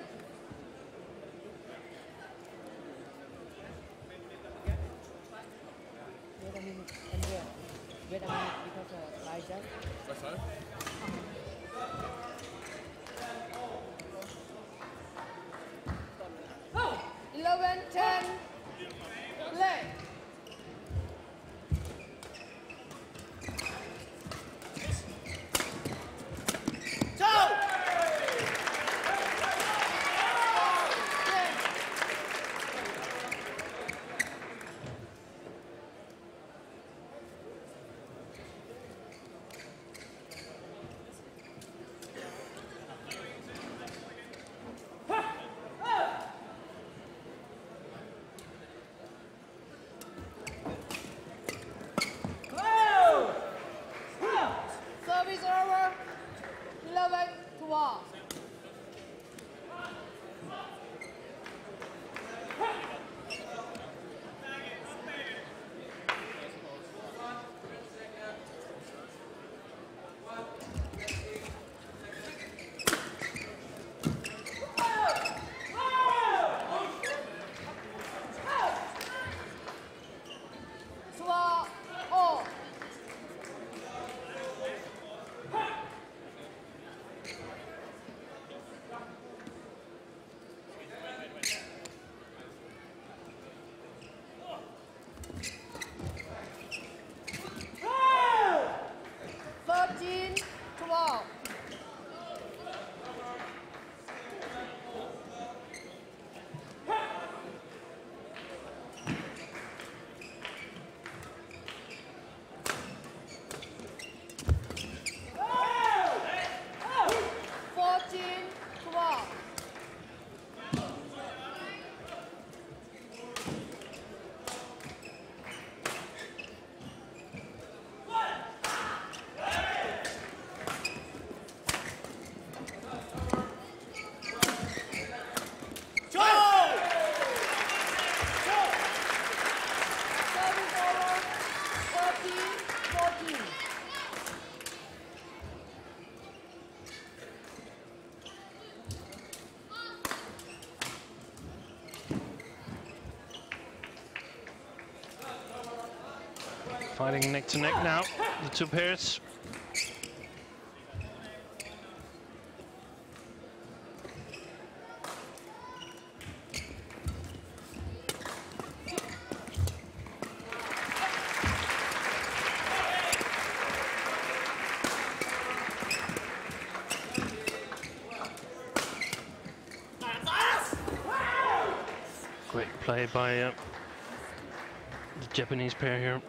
Wait a minute, Andrea. Wait a minute, because I just... That's right. 11-10. Play. Service over. 11-1. All. Fighting neck to neck now, the two pairs. Great play by the Japanese pair here.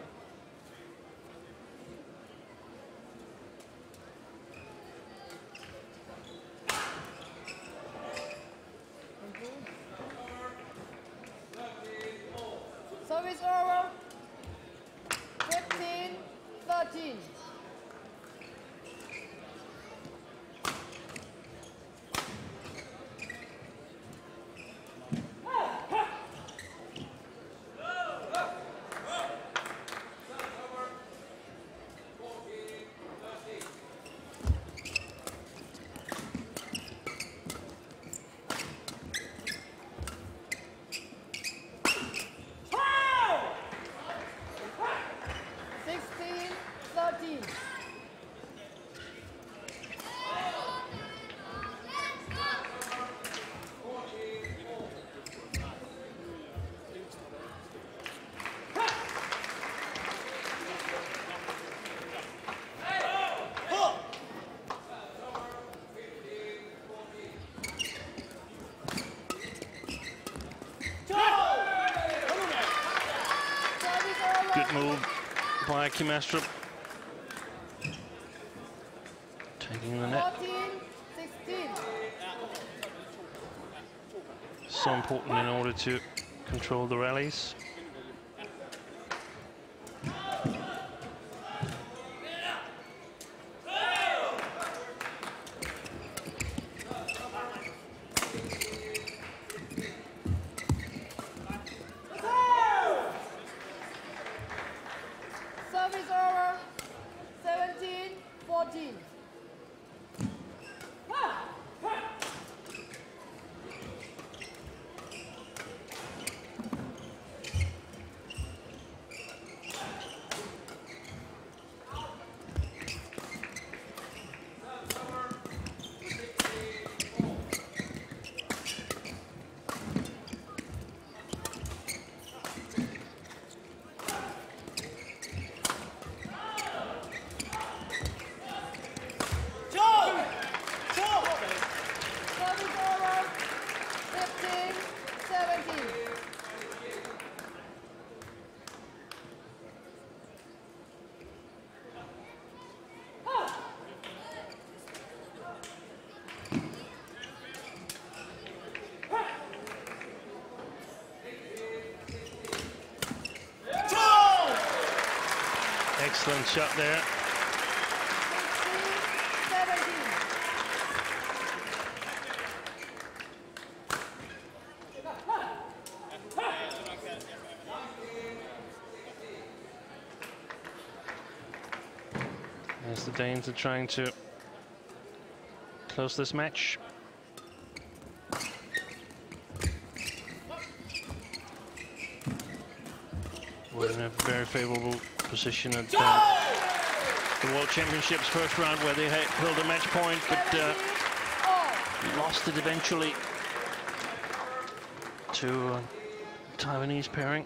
Service over. 15-13. Great move by Kimastrup. Taking the net. 14-16. So important in order to control the rallies. Service over. 17-14. Service over. 15-17. Excellent shot there. 17. As the Danes are trying to close this match. We're in a very favorable position at the World Championships first round, where they held a match point, but lost it eventually to Taiwanese pairing.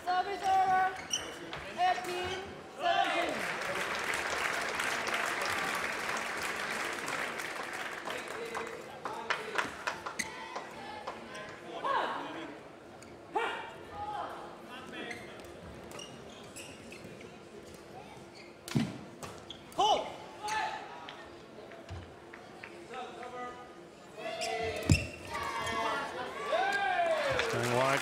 Service over. 18-17. Going wide.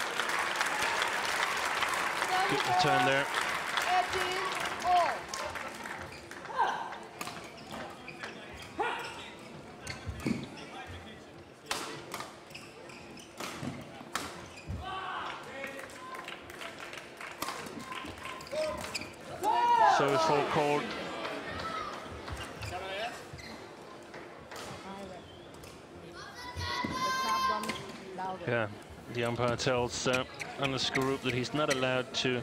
Good return there. 18-all. Service full called. Yeah, the umpire tells Anders Skorup that he's not allowed to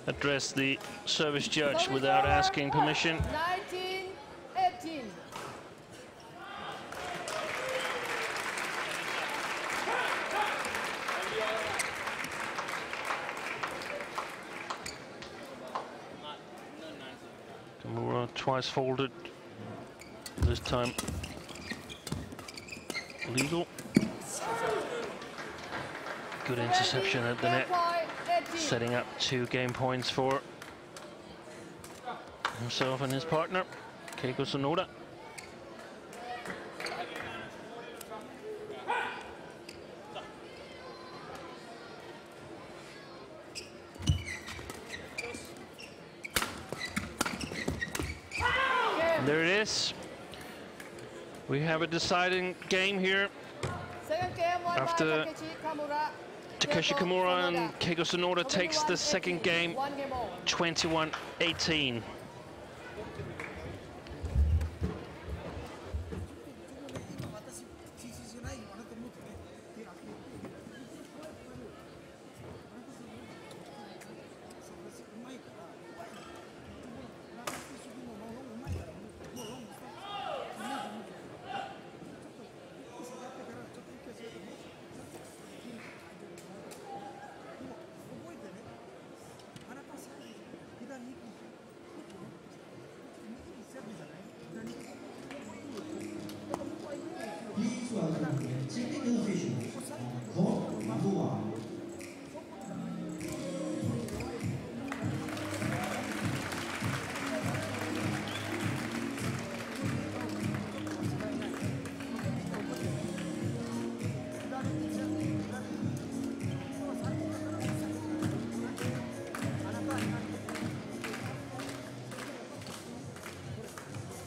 address the service judge without asking permission. 19-18. Kimura twice folded, this time legal. Good interception at the net, setting up 2 game points for himself and his partner, Keiko Sonoda. And there it is. We have a deciding game here. Second game won After by Takeshi Kamura. Takeshi Kimura and Keiko Sonoda takes the second game, 21-18. Please welcome the technical officials on court number 1.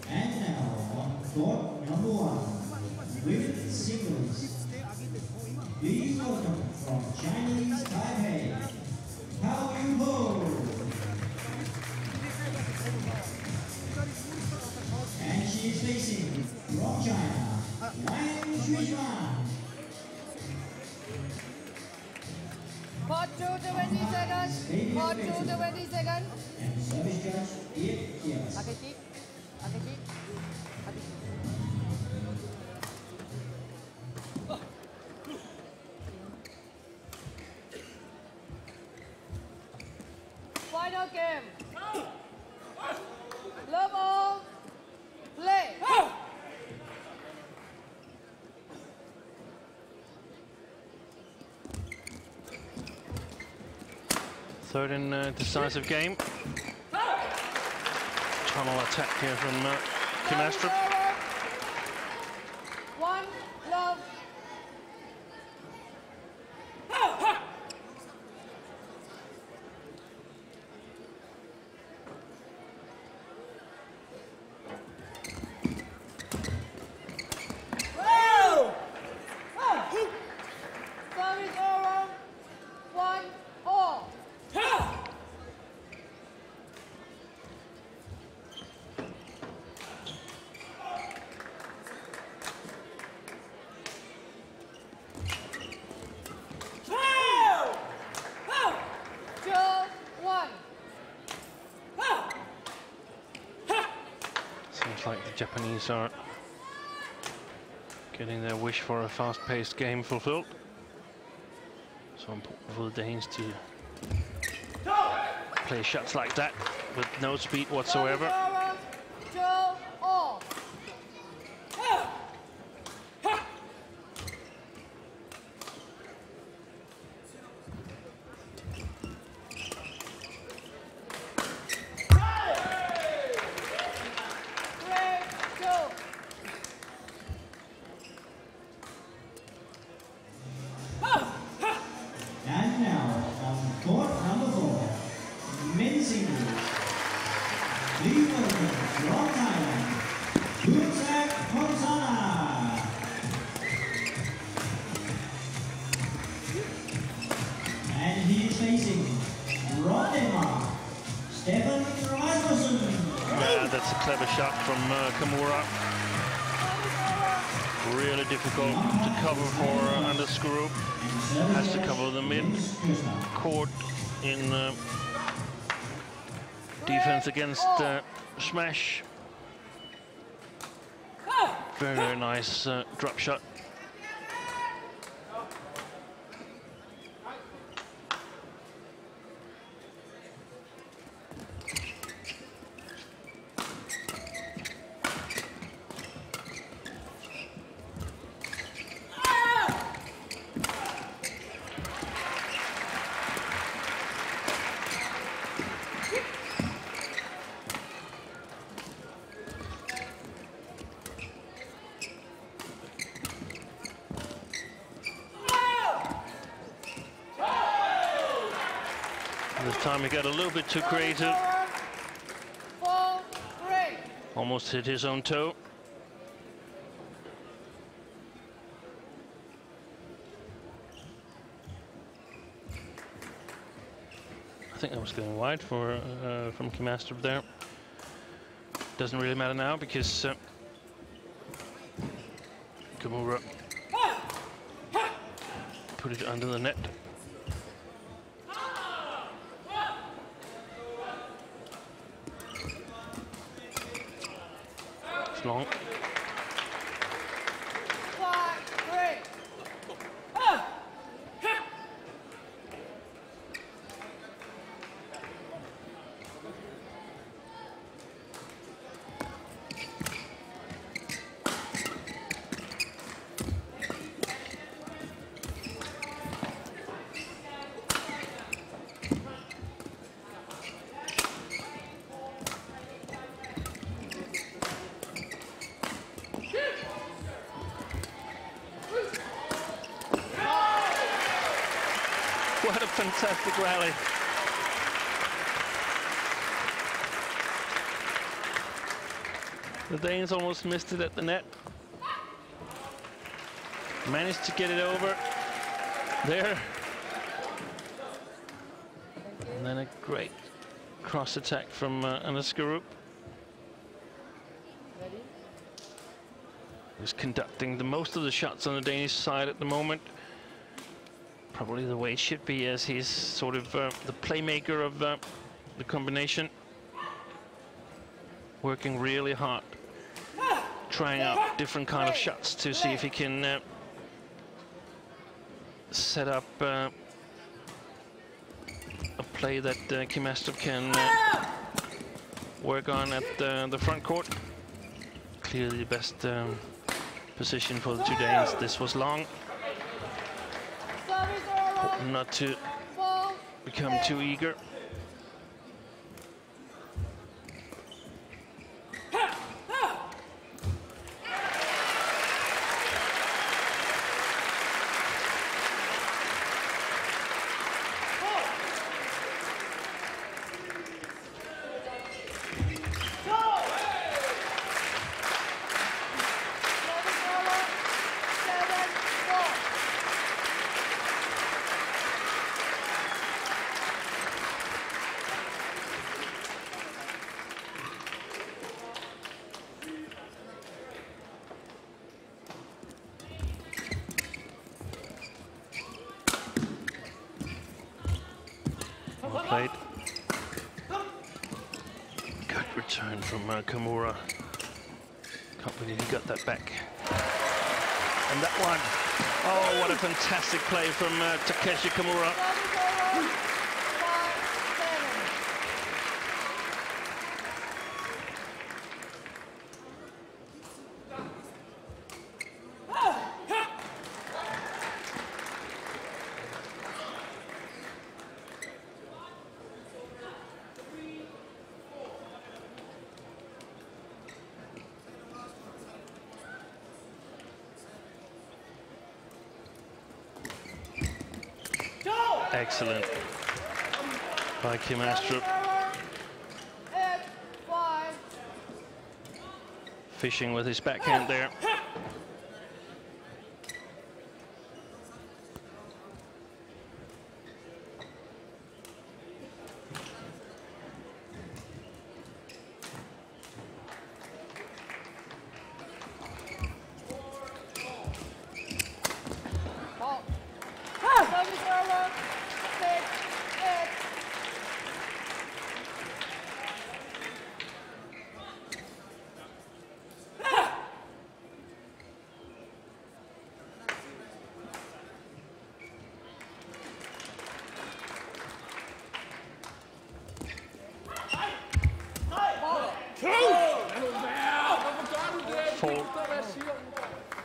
And now on court number 1, women's singles. Please welcome from Chinese Taipei, Hao Yu-ho. And she is facing from China, Wang Xuan. Pause to 20 seconds. Pause to 20 seconds. And service judge, yes. Akiki. Akiki. Final game. Love all. Play. Third and decisive game. Tunnel attack here from Kim Astrup. 1 love. Service over. 1 all. Seems like the Japanese are getting their wish for a fast-paced game fulfilled. So important for the Danes to play shots like that with no speed whatsoever. And now on court number 4, men's singles. Please welcome from Thailand, Kunsak Ponsana. And he is facing from Denmark, Stefan Rasmussen. Yeah, that's a clever shot from Kimura. Really difficult to cover for Underscrew. Has to cover the mid-court in defense against smash. Very, very nice drop shot. This time he got a little bit too creative. 4-3. Almost hit his own toe. I think that was going wide for from Kim Astrup there. Doesn't really matter now because Kimura put it under the net. It's long. 5-3. fantastic rally. The Danes almost missed it at the net. Managed to get it over there. And then a great cross attack from Anders Skarup. Who's conducting the most of the shots on the Danish side at the moment. Probably the way it should be, as he's sort of the playmaker of the combination. Working really hard, trying out different kind of shots to see if he can set up a play that Kim Astrup can work on at the front court. Clearly the best position for the two Danes. This was long. Not to become too eager. Played. Good return from Kimura. Can't believe he got that back. And that one, oh, what a fantastic play from Takeshi Kimura. Excellent by Kim Astrup. Fishing with his backhand there.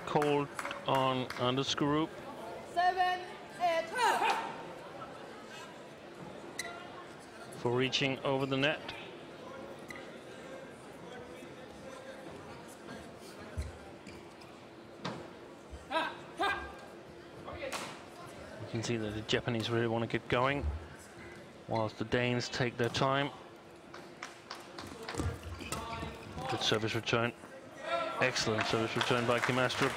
Cold on Anders Skarup. 7-8. For reaching over the net. You can see that the Japanese really want to get going, whilst the Danes take their time. Good service return. Excellent service return by Kim Astrup.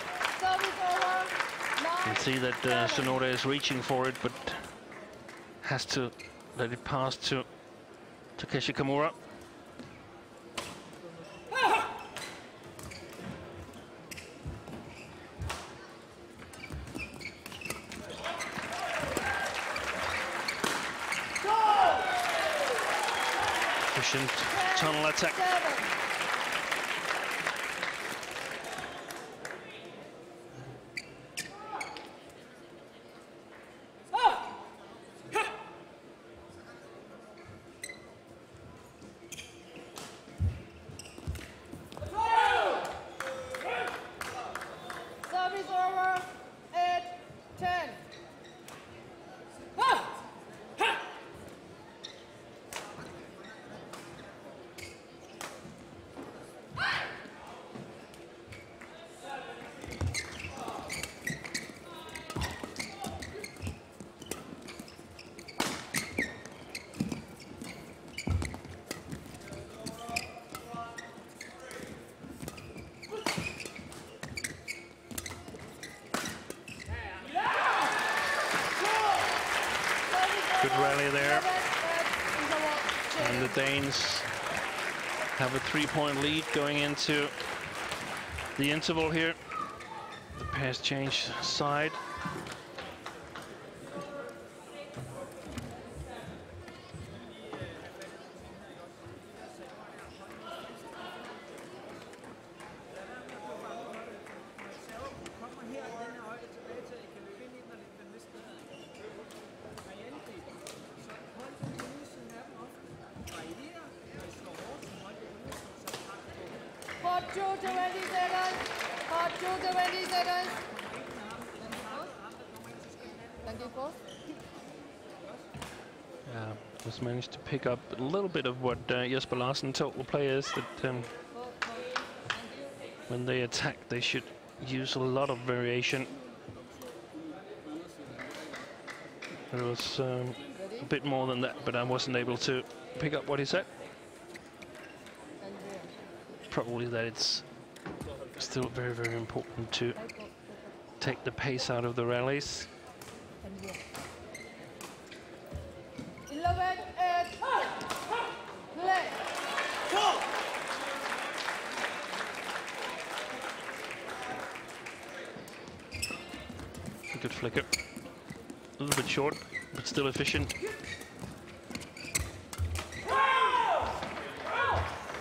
You can see that Sonoda is reaching for it, but has to let it pass to Takeshi Kimura. Efficient tunnel attack. Good rally there. And the Danes have a 3-point lead going into the interval here. The pairs change side. Was managed to pick up a little bit of what Jesper Larsen told the players, that when they attack they should use a lot of variation. It was a bit more than that, but I wasn't able to pick up what he said. Probably that it's still very, very important to take the pace out of the rallies. 11-8. Play. Go. A good flicker. A little bit short, but still efficient.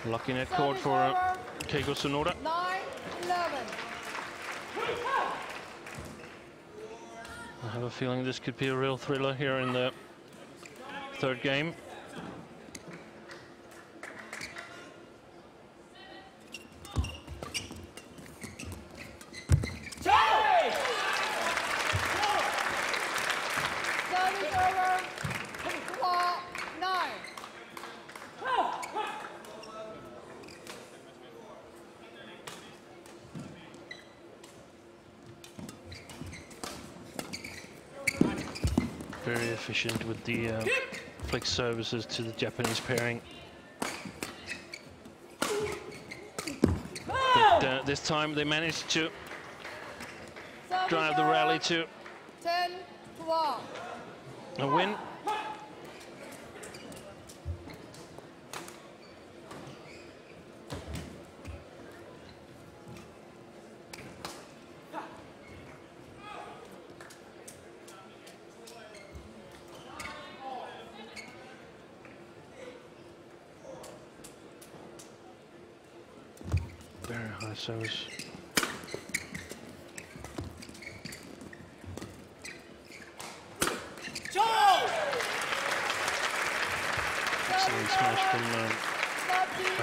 Lucky net cord for Keiko Tsunoda. 9-11. I have a feeling this could be a real thriller here in the third game. Service over. 4-9. Very efficient with the flick services to the Japanese pairing. But this time they managed to drive the rally to 10-1. a win. Very high service. Excellent smash from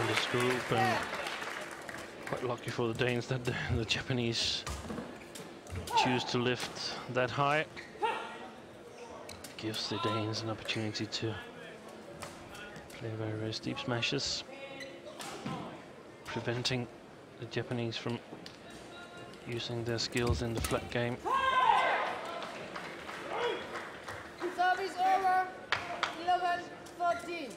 Anders Group, and quite lucky for the Danes that the Japanese choose to lift that high. Gives the Danes an opportunity to play very, very steep smashes, preventing the Japanese from using their skills in the flat game. Service over. 11-13.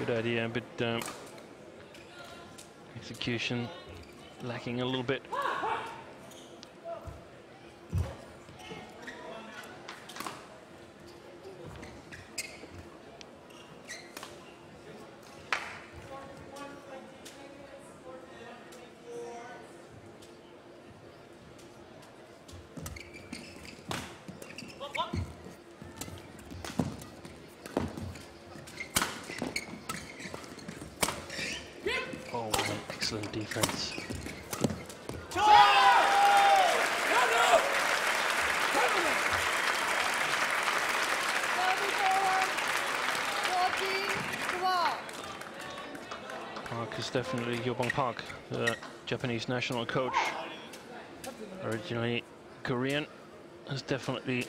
Good idea, but execution lacking a little bit. Oh, what an excellent defense. Park is definitely Yobong Park, the Japanese national coach, originally Korean, has definitely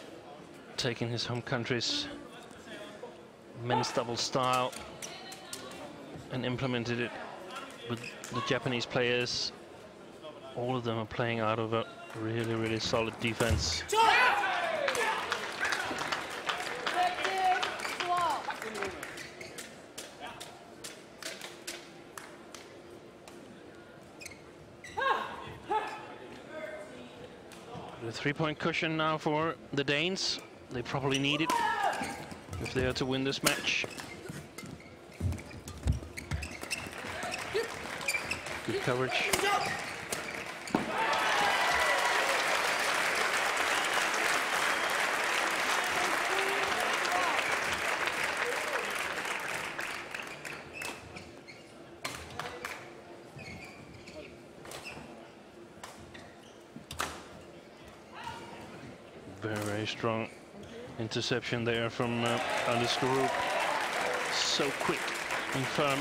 taking his home country's men's double style and implemented it with the Japanese players. All of them are playing out of a really, really solid defense. The three-point cushion now for the Danes. They probably need it if they are to win this match. Good coverage. Very strong interception there from Anders Skorup. So quick and firm.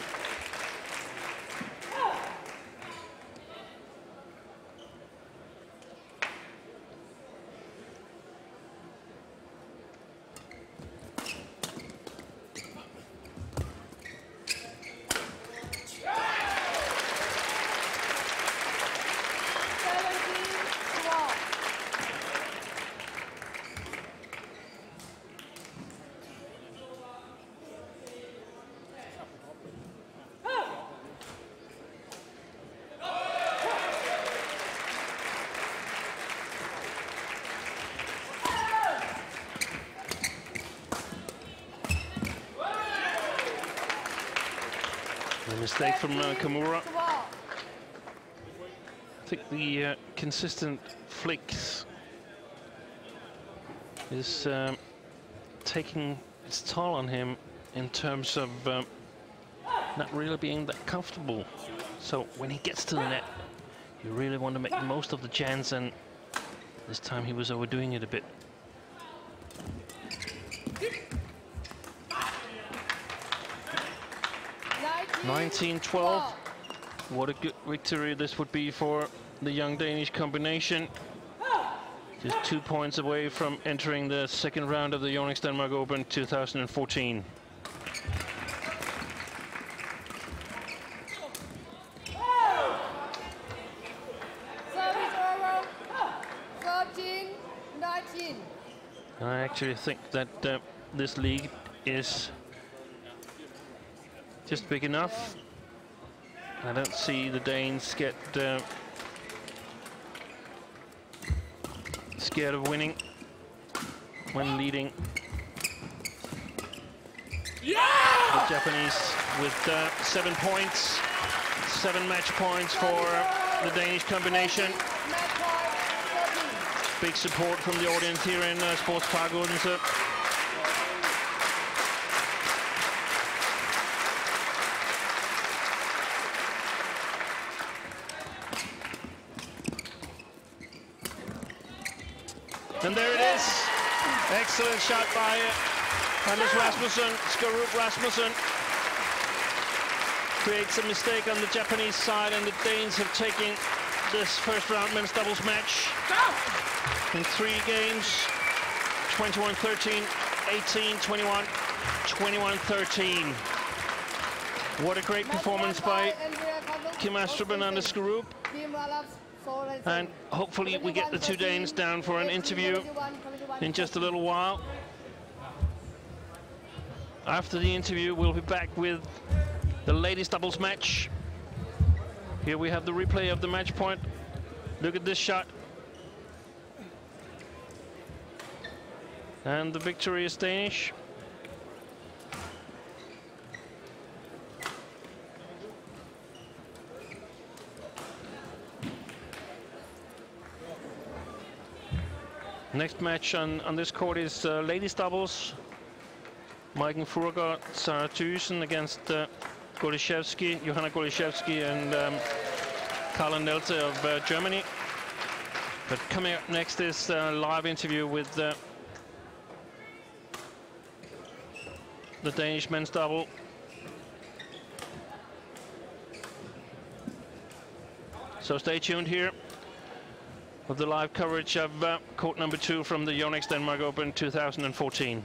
Mistake from Kimura. I think the consistent flicks is taking its toll on him in terms of not really being that comfortable. So when he gets to the net, you really want to make the most of the chance, and this time he was overdoing it a bit. 19-12. What a good victory this would be for the young Danish combination. Just 2 points away from entering the second round of the YONEX Denmark Open 2014. I actually think that this league is just big enough. I don't see the Danes get scared of winning when leading. The Japanese with 7 points, 7 match points for the Danish combination. Big support from the audience here in Sportspark Odense. And there it is. Excellent shot by Anders Rasmussen. Skorup Rasmussen creates a mistake on the Japanese side, and the Danes have taken this first round men's doubles match in 3 games. 21-13, 18-21, 21-13. What a great performance by Kim Astrup and Anders Skorup. And hopefully we get the 2 Danes down for an interview in just a little while. After the interview, we'll be back with the ladies doubles match. Here we have the replay of the match point. Look at this shot. And the victory is Danish. Next match on this court is ladies doubles. Maiken Furgaard, Sarah Thyssen against Golishevsky, Johanna Golishevsky and Carla Nelte of Germany. But coming up next is a live interview with the Danish men's double. So stay tuned here. of the live coverage of court number 2 from the YONEX Denmark Open 2014.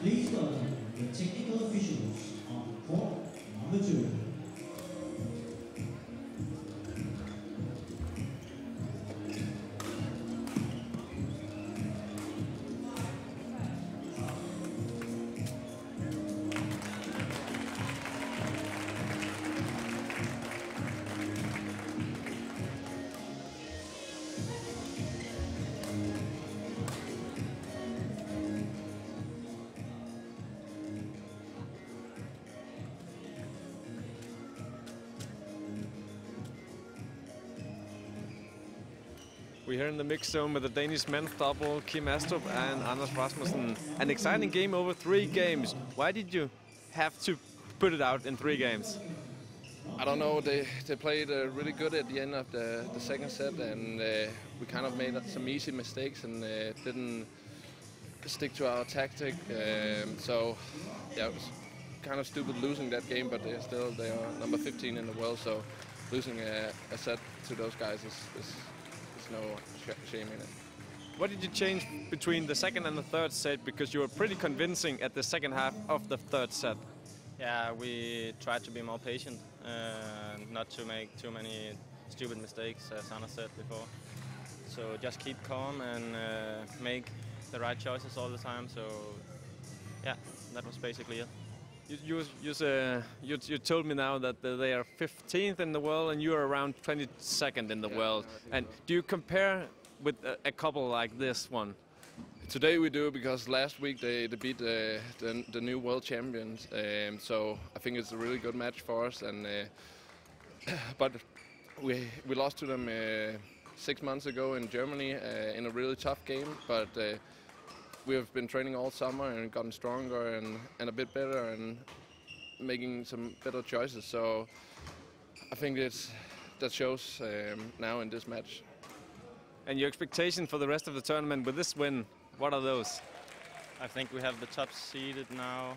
Please welcome the technical officials on court number 2. We're here in the mixed zone with the Danish men's double, Kim Astrup and Anders Rasmussen. An exciting game over 3 games. Why did you have to put it out in 3 games? I don't know, they played really good at the end of the second set, and we kind of made some easy mistakes and didn't stick to our tactic. So yeah, it was kind of stupid losing that game, but they are number 15 in the world, so losing a set to those guys is no shame in it. What did you change between the second and the third set? Because you were pretty convincing at the second half of the third set. Yeah, we tried to be more patient, not to make too many stupid mistakes, as Anna said before. So just keep calm and make the right choices all the time. So yeah, that was basically it. You told me now that they are 15th in the world and you are around 22nd in the world. Yeah. And do you compare with a couple like this one? Today we do, because last week they beat the new world champions. So I think it's a really good match for us. And but we lost to them 6 months ago in Germany in a really tough game. But we have been training all summer and gotten stronger and a bit better and making some better choices. So I think that shows now in this match. And your expectation for the rest of the tournament with this win, what are those? I think we have the top seeded now,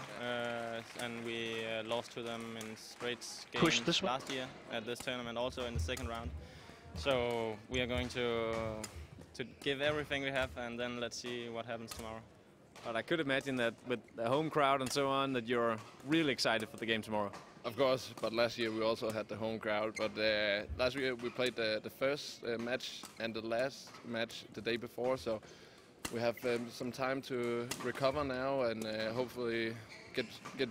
and we lost to them in straight games last year at this tournament, also in the second round. So we are going to give everything we have, and then let's see what happens tomorrow. But I could imagine that with the home crowd and so on, that you're really excited for the game tomorrow. Of course, but last year we also had the home crowd. But last year we played the first match and the last match the day before, so we have some time to recover now and hopefully get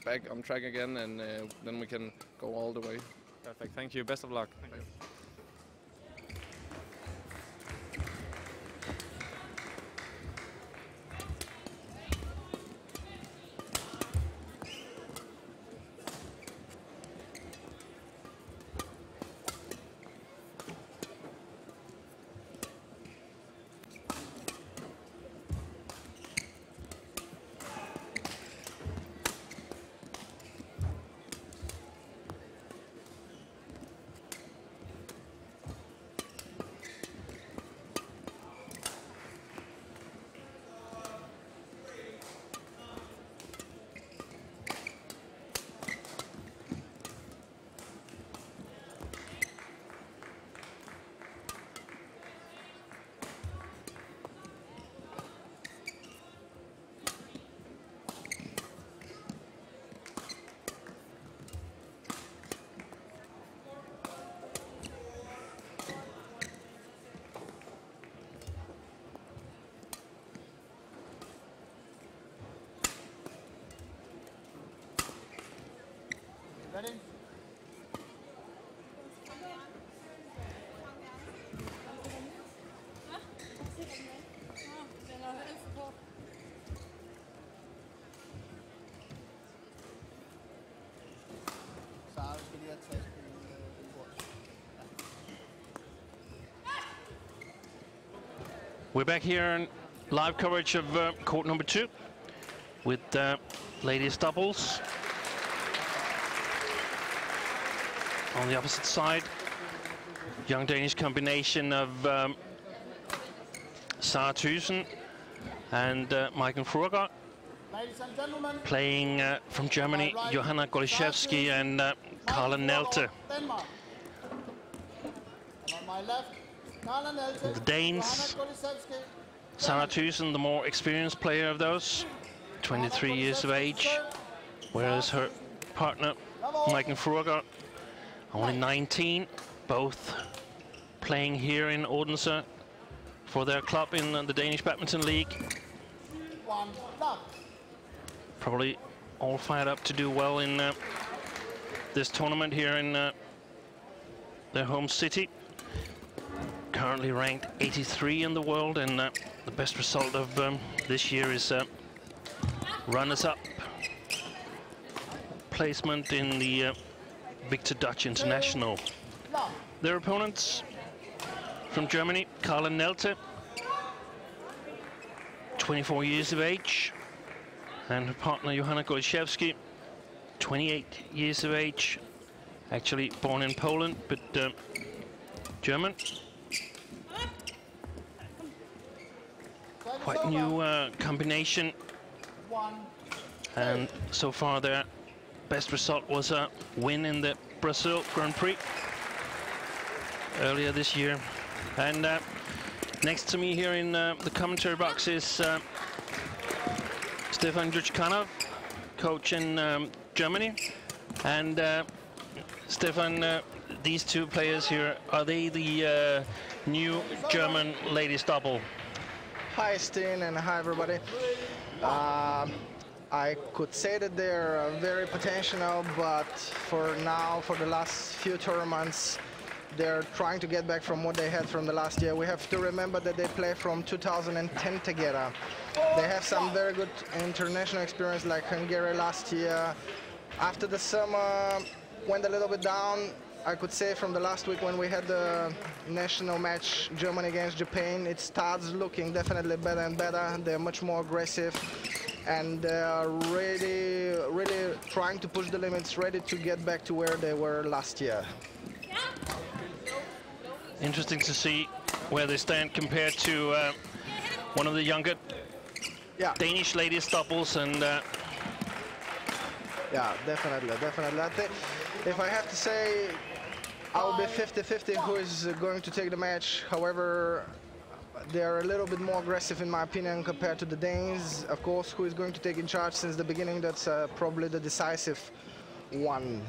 back on track again, and then we can go all the way. Perfect. Thank you. Best of luck. Thank you. We're back here in live coverage of court number 2 with ladies doubles. On the opposite side, young Danish combination of Sara Thyssen and Maiken Fruergaard. Ladies and gentlemen, Playing from Germany, Johanna Goliszewski and Carla Nelte. Denmark. And on my left, Carla Nelte, The Danes, Johanna Goliszewski, Sara Thyssen, the more experienced player of those, 23 years of age, whereas her partner, Maiken Fruergaard, only 19, both playing here in Odense for their club in the Danish Badminton League. one love. Probably all fired up to do well in this tournament here in their home city. Currently ranked 83 in the world, and the best result of this year is runners-up placement in the Victor Dutch International. Their opponents from Germany, Carla Nelte, 24 years of age, and her partner Johanna Goliszewski, 28 years of age, actually born in Poland, but German. Quite new combination, and so far their best result was a win in the Brazil Grand Prix earlier this year. And next to me here in the commentary box is Stefan Juchkanov, coach in Germany. And Stefan, these two players here, are they the new German ladies double? Hi Steen, and hi everybody. I could say that they're very potential, but for now, for the last few tournaments, they're trying to get back from what they had from the last year. We have to remember that they play from 2010 together. They have some very good international experience, like Hungary last year. After the summer went a little bit down, I could say from the last week when we had the national match, Germany against Japan, it starts looking definitely better and better. They're much more aggressive, and they are really trying to push the limits, ready to get back to where they were last year. Interesting to see where they stand compared to one of the younger Danish ladies doubles, and yeah, definitely. I think if I have to say, I'll be 50-50 who is going to take the match. However, they are a little bit more aggressive in my opinion compared to the Danes. Of course, who is going to take in charge since the beginning, that's probably the decisive one.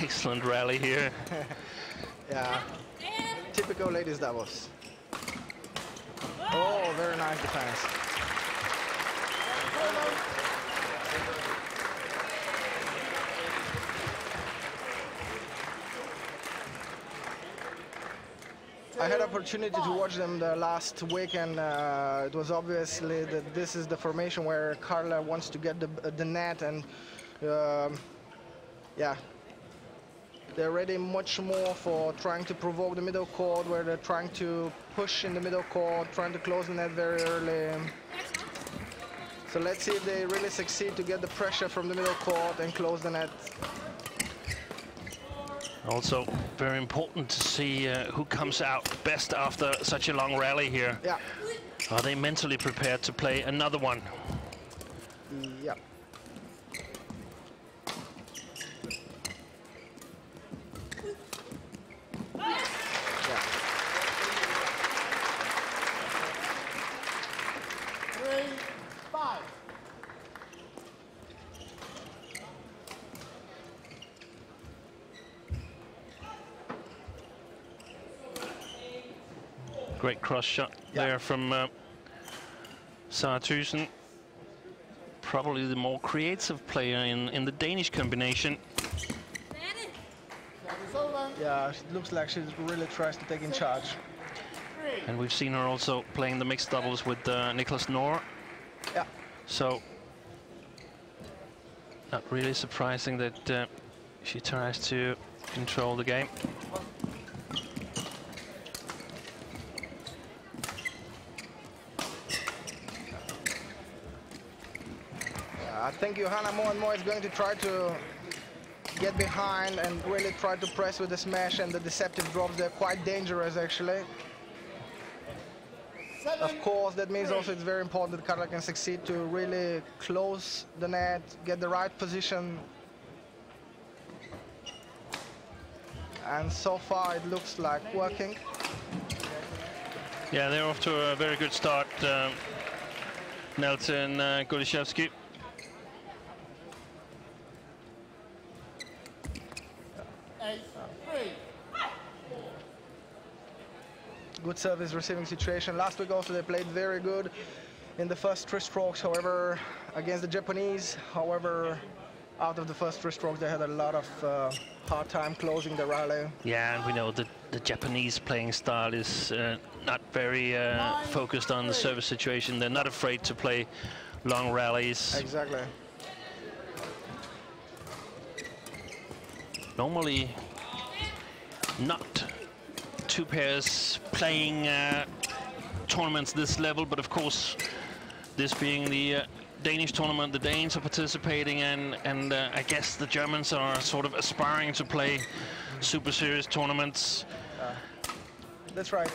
Excellent rally here. Yeah, typical ladies doubles. Oh, very nice defense. I had opportunity to watch them the last week, and it was obviously that this is the formation where Carla wants to get the net, and yeah, they're ready much more for trying to provoke the middle court, where they're trying to push in the middle court, trying to close the net very early. So let's see if they really succeed to get the pressure from the middle court and close the net. Also very important to see who comes out best after such a long rally here. Yeah. Are they mentally prepared to play another one? Yeah. Great cross shot there from Sara Thyssen. Probably the more creative player in the Danish combination. Yeah, it looks like she really tries to take in charge. And we've seen her also playing the mixed doubles with Niklas Noor. Yeah. So, not really surprising that she tries to control the game. I think Johanna more and more is going to try to get behind and really try to press with the smash and the deceptive drops. They're quite dangerous, actually. Of course, that means also it's very important that Karla can succeed to really close the net, get the right position. And so far, it looks like working. Yeah, they're off to a very good start, Nelson Goliszewski. Good service receiving situation. Last week also they played very good in the first 3 strokes, however, against the Japanese. However, out of the first 3 strokes, they had a lot of hard time closing the rally. Yeah, and we know that the Japanese playing style is not very focused on the service situation. They're not afraid to play long rallies. Exactly. Normally, not 2 pairs playing tournaments this level, but of course, this being the Danish tournament, the Danes are participating, and I guess the Germans are sort of aspiring to play Super Series tournaments. That's right.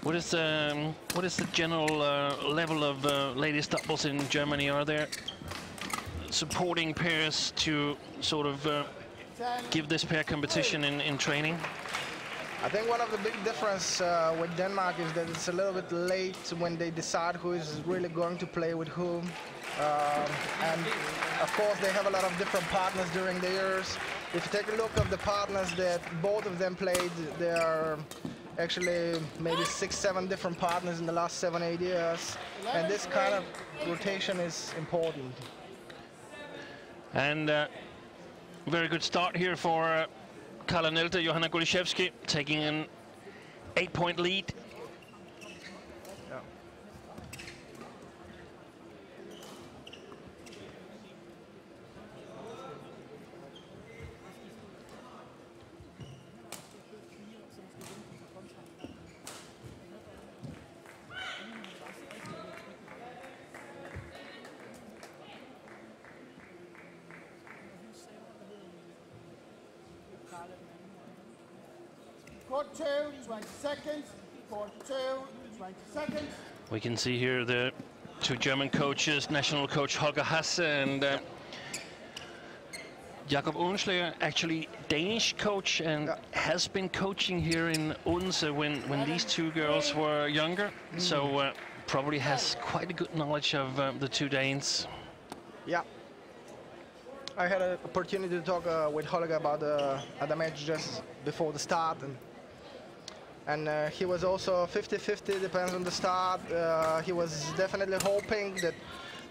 What is the general level of ladies doubles in Germany? Are there supporting pairs to sort of give this pair competition in training? I think one of the big difference with Denmark is that it's a little bit late when they decide who is really going to play with whom. And of course they have a lot of different partners during the years. If you take a look at the partners that both of them played, there are actually maybe 6-7 different partners in the last 7-8 years. And this kind of rotation is important. And very good start here for Karla Nelte. Johanna Goliszewski taking an 8-point lead. Yeah. Court 2, 20 seconds. Court 2, 20 seconds. We can see here the 2 German coaches, national coach Holger Hasse and Jakob Oehlenschläger, actually Danish coach, and has been coaching here in Odense when these 2 girls were younger. So probably has quite a good knowledge of the 2 Danes. Yeah. I had an opportunity to talk with Holger about the match just before the start, and he was also 50-50, depends on the start. He was definitely hoping that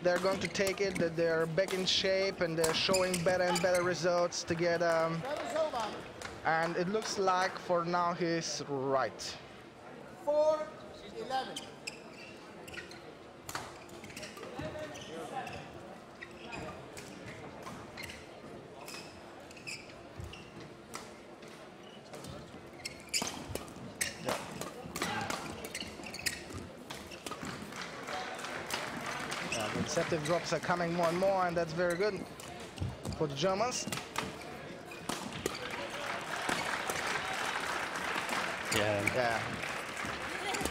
they're going to take it, that they're back in shape and they're showing better and better results together. And it looks like for now he's right. 4-11. Deceptive drops are coming more and more, and that's very good for the Germans. Yeah.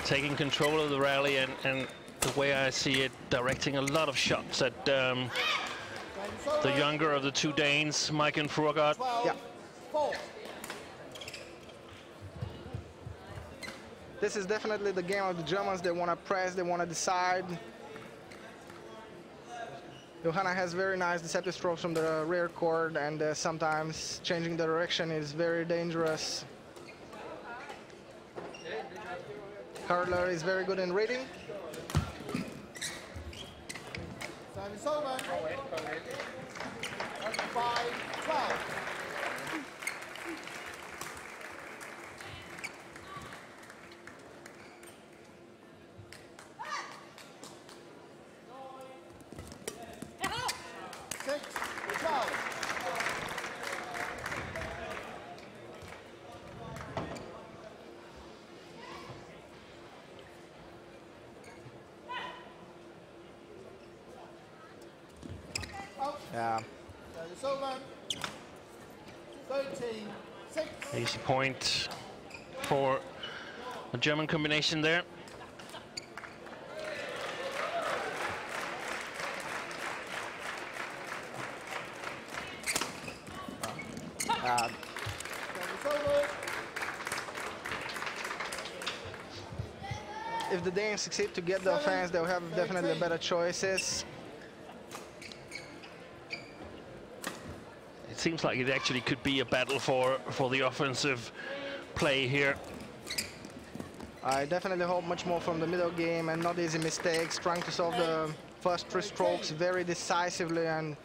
Taking control of the rally and the way I see it, directing a lot of shots at the younger of the 2 Danes, Maiken Fruergaard. Yeah. This is definitely the game of the Germans. They want to press, they want to decide. Johanna has very nice deceptive strokes from the rear court, and sometimes changing the direction is very dangerous. Carla is very good in reading. Service over. 5-12. Yeah. It's over. 13-6. Easy point for a German combination there. If the Danes succeed to get the offense, they'll have definitely better choices. It seems like it actually could be a battle for the offensive play here. I definitely hope much more from the middle game and not easy mistakes, trying to solve the first 3 strokes very decisively and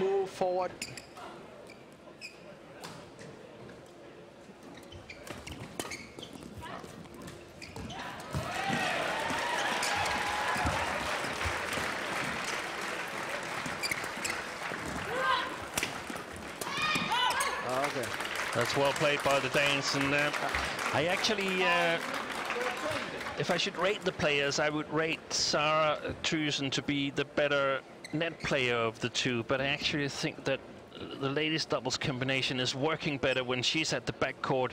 move forward. That's well played by the Danes, and I actually, if I should rate the players, I would rate Sarah Thyssen to be the better net player of the two, but I actually think that the ladies doubles combination is working better when she's at the backcourt,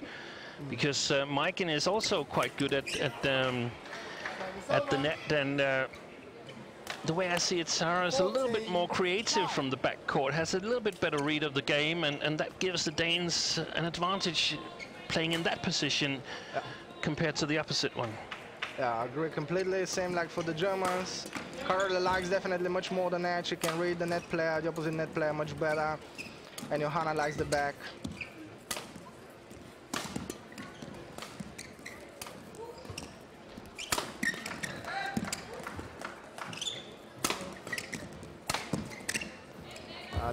because Maiken is also quite good at the net, and the way I see it, Sarah is a little bit more creative from the backcourt, has a little bit better read of the game, and that gives the Danes an advantage playing in that position compared to the opposite one. Yeah, I agree completely. Same like for the Germans. Carla likes definitely much more the net. She can read the net player, the opposite net player much better. And Johanna likes the back.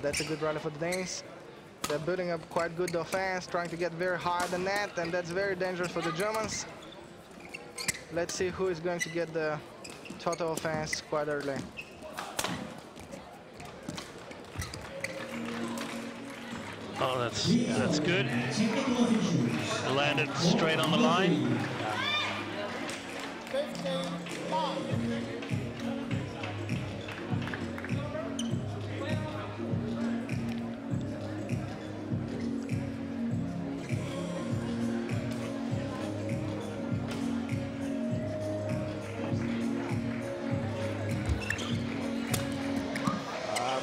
That's a good rally for the Danes. They're building up quite good offense, trying to get very high the net, and that's very dangerous for the Germans. Let's see who is going to get the total offense quite early. Oh, that's good. Landed straight on the line. 15-9.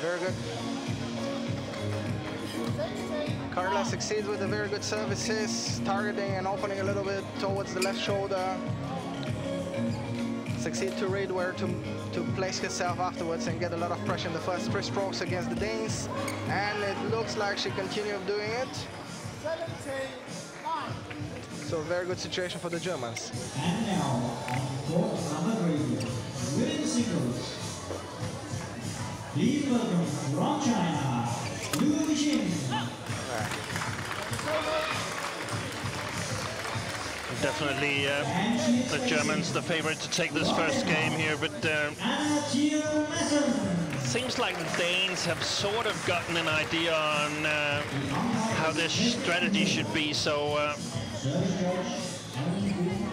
Very good. Carla succeeds with the very good services, targeting and opening a little bit towards the left shoulder. Succeed to read where to place herself afterwards and get a lot of pressure in the first 3 strokes against the Danes. And it looks like she continued doing it. 17-9. So very good situation for the Germans. And now, on court number 3, women's singles. Please welcome from China, Yu Xin. Definitely the Germans the favorite to take this first game here, but seems like the Danes have sort of gotten an idea on how this strategy should be, so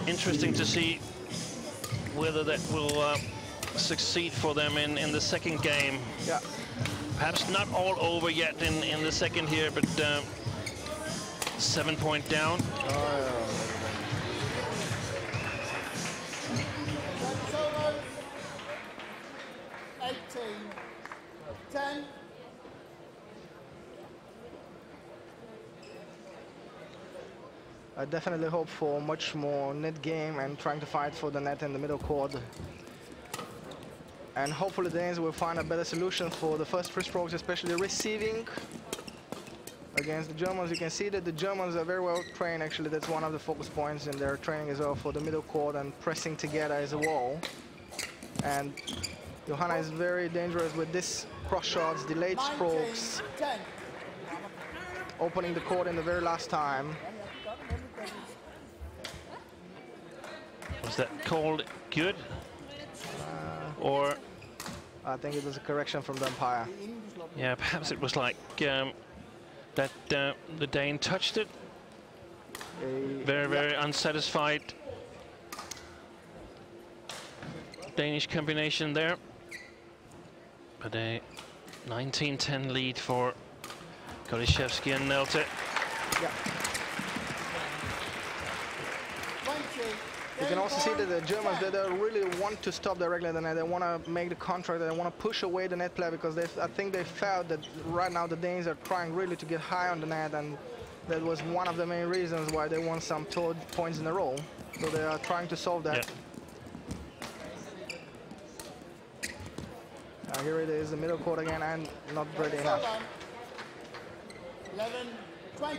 interesting to see whether that will succeed for them in the second game. Yeah. Perhaps not all over yet in the second here, but 7 point down. Oh, 18-10. I definitely hope for much more net game and trying to fight for the net in the middle court. And hopefully the Danes will find a better solution for the first 3 strokes, especially receiving. against the Germans. You can see that the Germans are very well trained. Actually, that's one of the focus points in their training as well, for the middle court and pressing together as a wall. And Johanna is very dangerous with this cross shots, delayed strokes, opening the court in the very last time. Was that called good? Or I think it was a correction from the umpire. Yeah, perhaps it was like that the Dane touched it. Very unsatisfied Danish combination there. But a 19-10 lead for Goliszewski and Nelte. Yeah. You can also see that the Germans, they really want to stop directly at the net. They want to make the contact, they want to push away the net player, because I think they felt that right now the Danes are trying really to get high on the net, and that was one of the main reasons why they won some points in a row. So they are trying to solve that. Yeah. Here it is, the middle court again, and not ready enough. 11-20.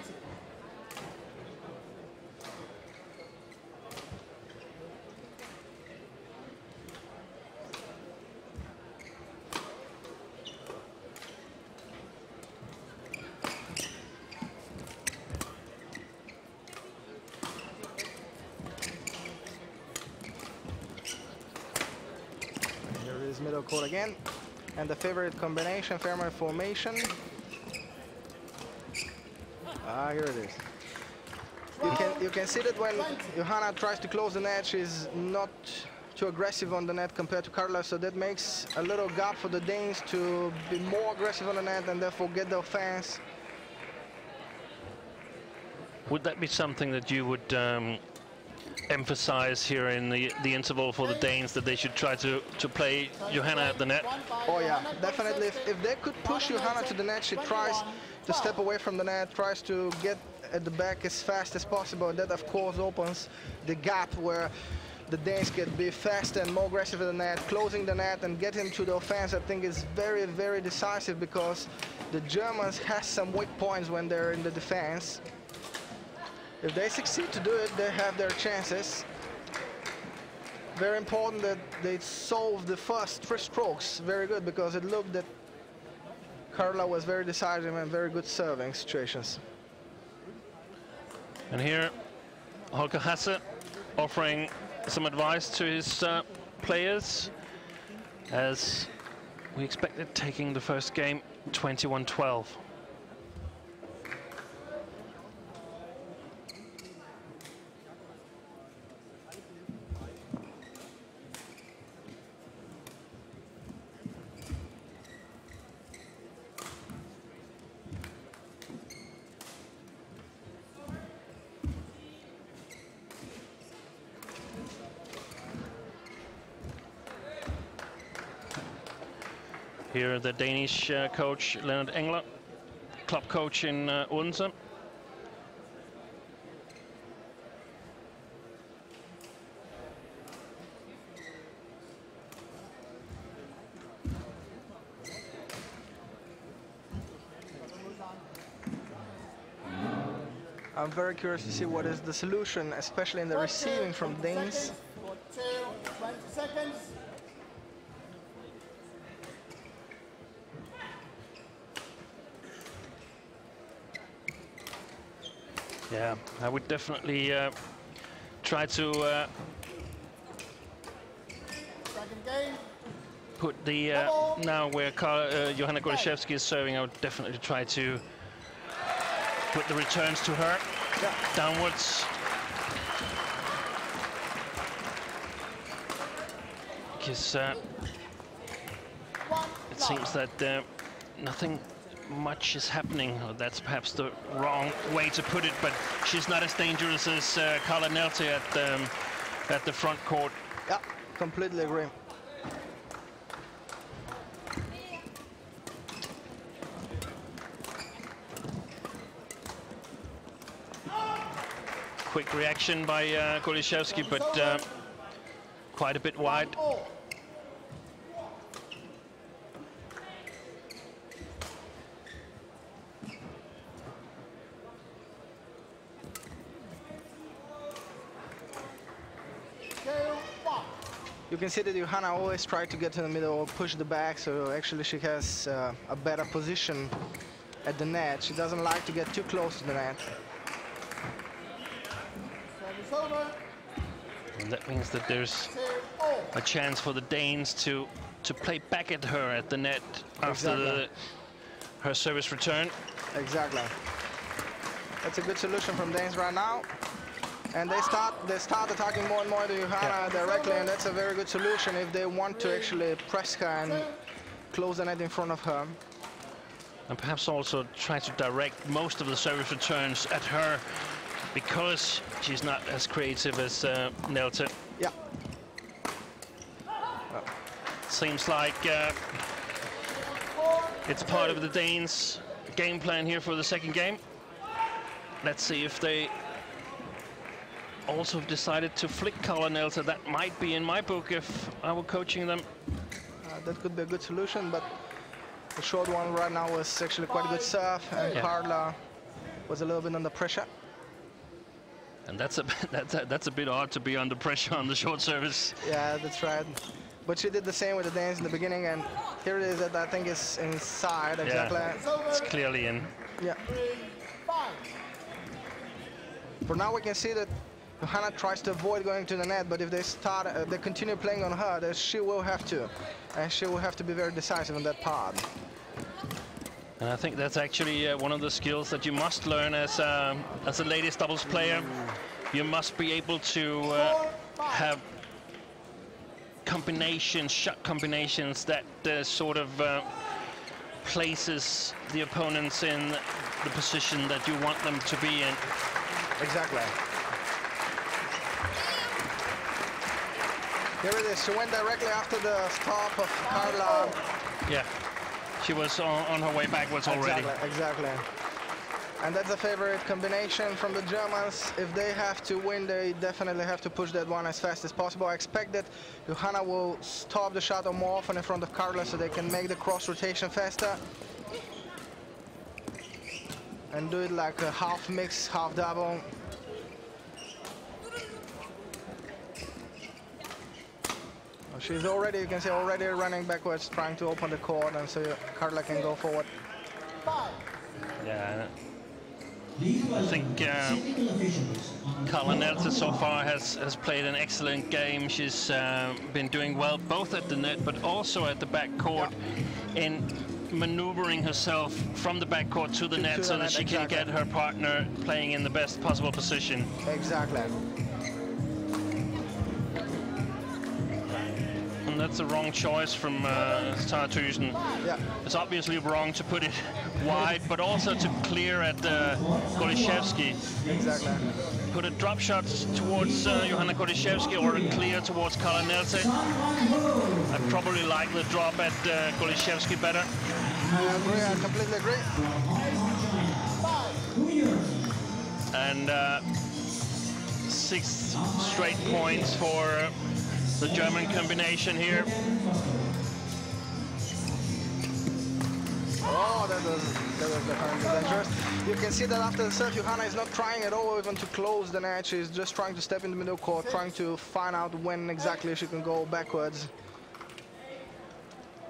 Middle court again, and the favorite combination, fairway formation. Here it is. You can see that when Johanna tries to close the net, she's not too aggressive on the net compared to Carla, so that makes a little gap for the Danes to be more aggressive on the net and therefore get the offense. Would that be something that you would emphasize here in the interval for the Danes, that they should try to play Johanna at the net? Oh yeah, definitely. If they could push Johanna to the net, she tries to step away from the net, tries to get at the back as fast as possible. That of course opens the gap where the Danes can be faster and more aggressive at the net, closing the net and getting to the offense. I think is very decisive, because the Germans have some weak points when they're in the defense. If they succeed to do it, they have their chances. Very important that they solve the first 3 strokes very good, because it looked that Carla was very decisive and very good serving situations. And here, Holger Hasse offering some advice to his players, as we expected, taking the first game 21-12. Here the Danish coach Leonard Engler, club coach in Odense. I'm very curious to see what is the solution, especially in the receiving from Danes. 20 seconds. Yeah, I would definitely try to put the now where Johanna Goliszewski is serving, I would definitely try to put the returns to her downwards. Because it seems that nothing much is happening. That's perhaps the wrong way to put it, but she's not as dangerous as Carla Nelte at the front court. Yeah, completely agree. Quick reaction by Goliszewski, but quite a bit wide. You can see that Johanna always tries to get to the middle or push the back, so actually she has a better position at the net. She doesn't like to get too close to the net. And that means that there's a chance for the Danes to play back at her at the net after her service return. Exactly. That's a good solution from Danes right now. And they start attacking more and more to Johanna directly, and that's a very good solution if they want to actually press her and close the net in front of her. And perhaps also try to direct most of the service returns at her, because she's not as creative as Nelte. Yeah. Seems like it's part of the Danes' game plan here for the second game. Let's see if they also decided to flick Carla Nelte. That might be in my book if I were coaching them. That could be a good solution, but the short one right now was actually quite a good serve, and Carla was a little bit under pressure. And that's a bit odd to be under pressure on the short service. Yeah, that's right. But she did the same with the Danes in the beginning, and here it is that I think is inside exactly. Yeah, it's clearly in. Yeah. For now, we can see that Johanna tries to avoid going to the net, but if they continue playing on her, then she will have to, and she will have to be very decisive on that part. And I think that's actually one of the skills that you must learn as a ladies doubles player. You must be able to have combinations, shot combinations that sort of places the opponents in the position that you want them to be in. Exactly. Here it is. She went directly after the stop of Carla. Yeah, she was on her way backwards already. Exactly. And that's a favorite combination from the Germans. If they have to win, they definitely have to push that one as fast as possible. I expect that Johanna will stop the shot more often in front of Carla so they can make the cross rotation faster. And do it like a half mix, half double. She's already, you can see, already running backwards, trying to open the court, and so Carla can go forward. Yeah, I think Carla Nelte so far has played an excellent game. She's been doing well both at the net, but also at the back court in maneuvering herself from the back court to the net so that she can get her partner playing in the best possible position. Exactly. And that's a wrong choice from Startusen. Yeah. It's obviously wrong to put it wide, but also to clear at Goliszewski. Exactly. Put a drop shot towards Johanna Goliszewski or a clear towards Carla Nelte. I probably like the drop at Goliszewski better. I agree, I completely agree. And 6 straight points for the German combination here. Oh, that was definitely dangerous. You can see that after the serve, Johanna is not trying at all even to close the net. She's just trying to step in the middle court, trying to find out when exactly she can go backwards.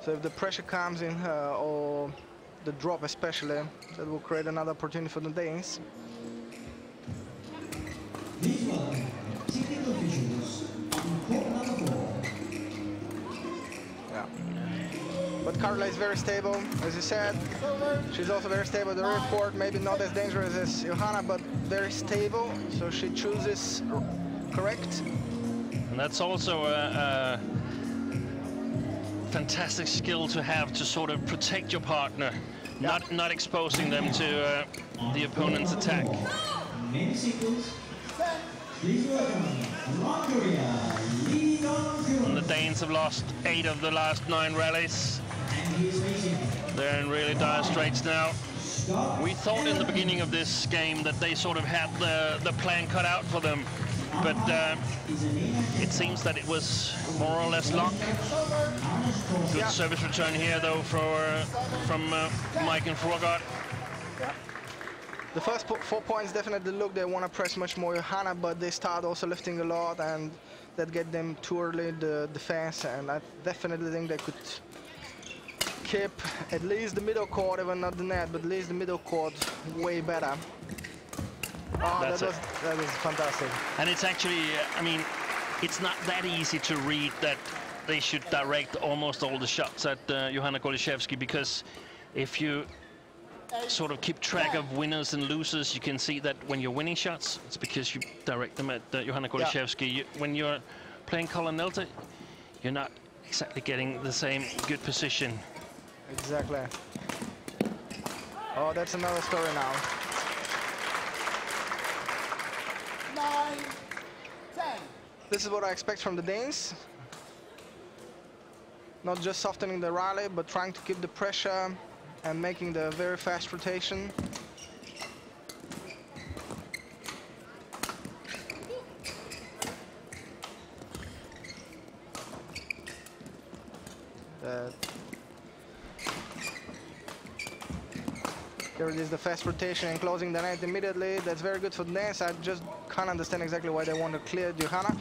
So if the pressure comes in her, or the drop especially, that will create another opportunity for the Danes. These are technical visuals on court number 4. Yeah. But Carla is very stable, as you said. She's also very stable at the rear court, maybe not as dangerous as Johanna, but very stable. So she chooses correct. And that's also a fantastic skill to have, to sort of protect your partner, not exposing them to the opponent's attack. Main sequence. Please welcome Korea, leading on Europe. And the Danes have lost 8 of the last 9 rallies. They're in really dire straits now. We thought in the beginning of this game that they sort of had the plan cut out for them, but it seems that it was more or less luck. Good service return here, though, from Mike and Frogart. The first 4 points definitely look they want to press much more Johanna, but they start also lifting a lot, and that get them too early the defense. And I definitely think they could keep at least the middle court, even not the net, but at least the middle court way better. Oh, that was fantastic. And it's actually, I mean, it's not that easy to read that they should direct almost all the shots at Johanna Goliszewski, because if you sort of keep track of winners and losers, you can see that when you're winning shots, it's because you direct them at Johanna Goliszewski. When you're playing Colin Nelter, you're not exactly getting the same good position. Exactly. Oh, that's another story now. 9, 10. This is what I expect from the Danes. Not just softening the rally, but trying to keep the pressure and making the very fast rotation. Here it is, the fast rotation and closing the net immediately. That's very good for the Danes. I just can't understand exactly why they want to clear Johanna.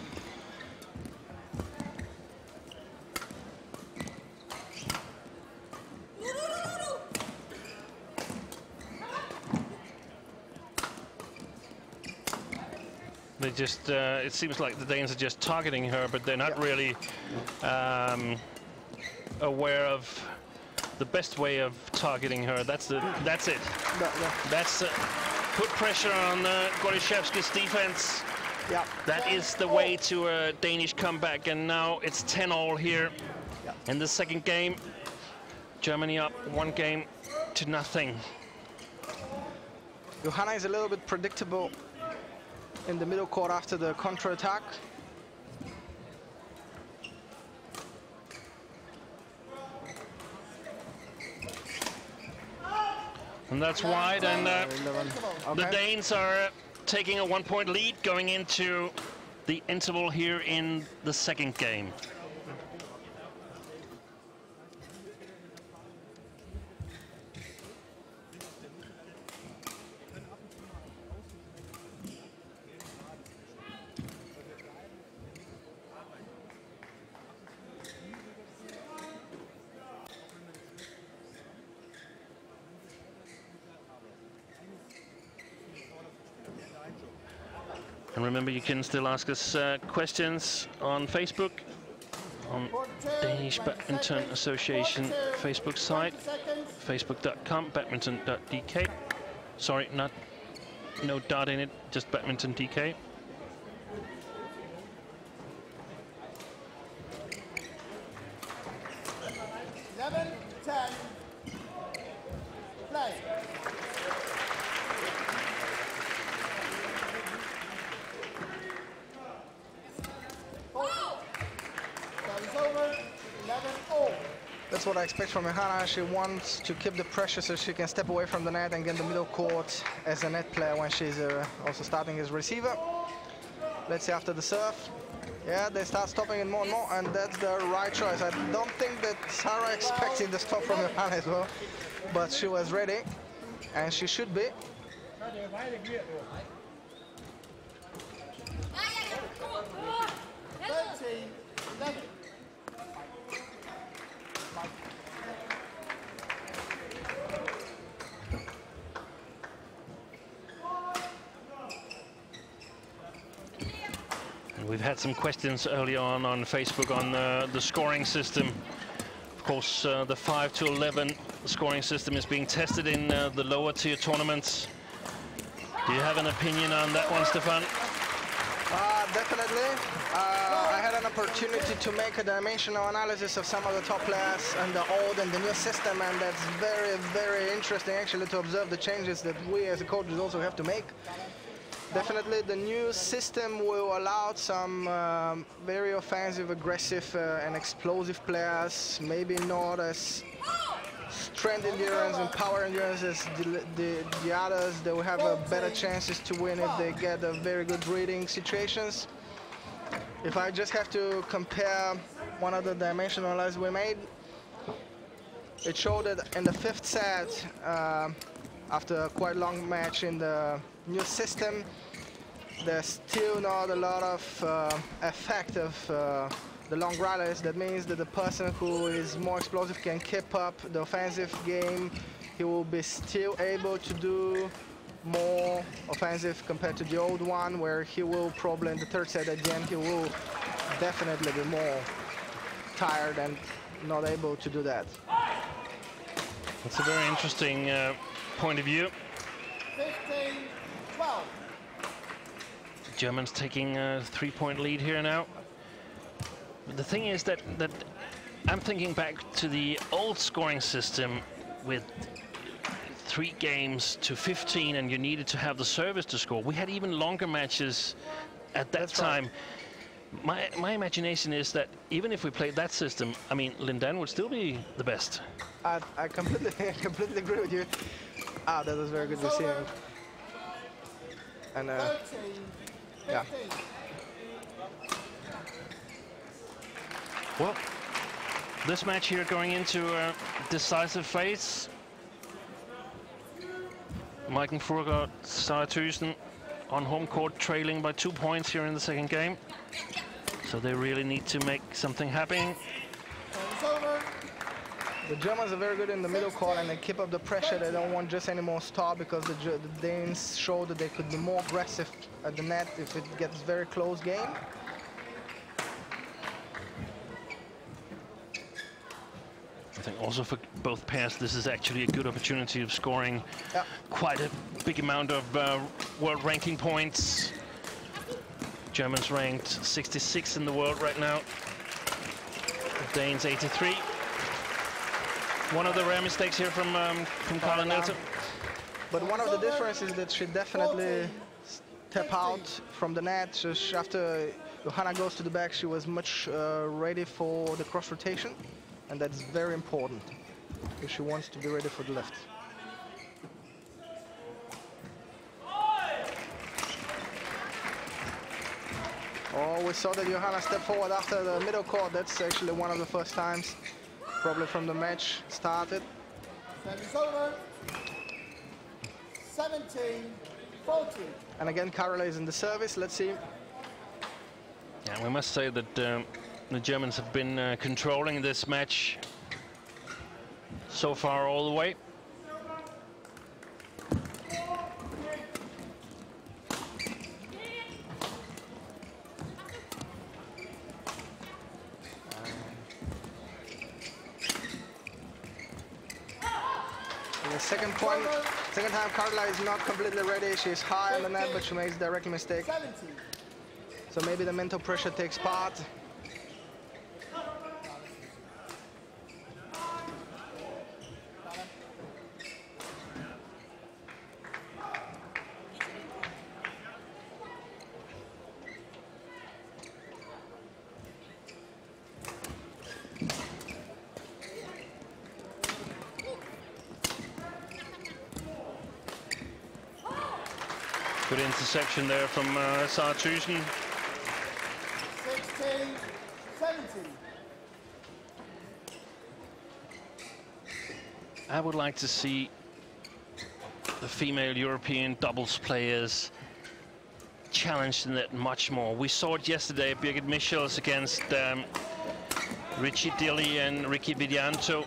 They just, it seems like the Danes are just targeting her, but they're not really aware of the best way of targeting her. That's it. That's put pressure on Goliszewski's defense. Yeah. That is the way to a Danish comeback, and now it's 10-all here in the second game. Germany up 1-0. Johanna is a little bit predictable in the middle court after the counter-attack. And that's wide, and the Danes are taking a 1-point lead going into the interval here in the second game. And remember, you can still ask us questions on Facebook, on Danish Badminton Association Facebook site, facebook.com, badminton.dk. Sorry, no dot in it, just badminton.dk. Play. That's what I expect from Johanna. She wants to keep the pressure so she can step away from the net and get the middle court as a net player when she's also starting as receiver. Let's see after the serve. Yeah, they start stopping it more and more, and that's the right choice. I don't think that Sarah expected the stop from Johanna as well, but she was ready, and she should be. We've had some questions earlier on Facebook on the scoring system. Of course, the 5 to 11 scoring system is being tested in the lower tier tournaments. Do you have an opinion on that one, Stefan? Definitely. I had an opportunity to make a dimensional analysis of some of the top players and the old and the new system, and that's very, very interesting actually to observe the changes that we as coaches also have to make. Definitely the new system will allow some very offensive, aggressive and explosive players, maybe not as strength endurance and power endurance as the others. They will have better chances to win if they get very good reading situations. If I just have to compare one of the dimensional analyses we made, it showed that in the fifth set, after a quite long match in the new system, there's still not a lot of effect of the long rallies. That means that the person who is more explosive can keep up the offensive game. He will be still able to do more offensive compared to the old one, where he will probably in the third set at the end, he will definitely be more tired and not able to do that. That's a very interesting point of view. 15-12. Germans taking a 3-point lead here now. But the thing is that I'm thinking back to the old scoring system with 3 games to 15, and you needed to have the service to score. We had even longer matches at that time. Right. My imagination is that even if we played that system, I mean, Lindan would still be the best. I completely agree with you. Ah, that was very good receiving. And yeah. Well, this match here going into a decisive phase. Maiken Furgaard, Sara Thyssen on home court, trailing by 2 points here in the second game. So they really need to make something happen. The Germans are very good in the middle court, and they keep up the pressure. They don't want just any more stop, because the Danes show that they could be more aggressive at the net if it gets very close game. I think also for both pairs, this is actually a good opportunity of scoring quite a big amount of world ranking points. Germans ranked 66 in the world right now. The Danes 83. One of the rare mistakes here from Carla Nielsen. But one of the differences is that she definitely step out from the net. Just after Johanna goes to the back, she was much ready for the cross rotation. And that's very important if she wants to be ready for the left. Oh, we saw that Johanna step forward after the middle court. That's actually one of the first times, probably from the match started. Service over. 17-14. And again, Carola is in the service. Let's see. Yeah, we must say that the Germans have been controlling this match so far all the way. The second point, second time Carla is not completely ready. She's high on the net, but she makes directly mistake. So maybe the mental pressure takes part. Good interception there from Sara Thyssen. 16-17. I would like to see the female European doubles players challenged in that much more. We saw it yesterday, Birgit Michels against Richie Dilly and Ricky Vidianto.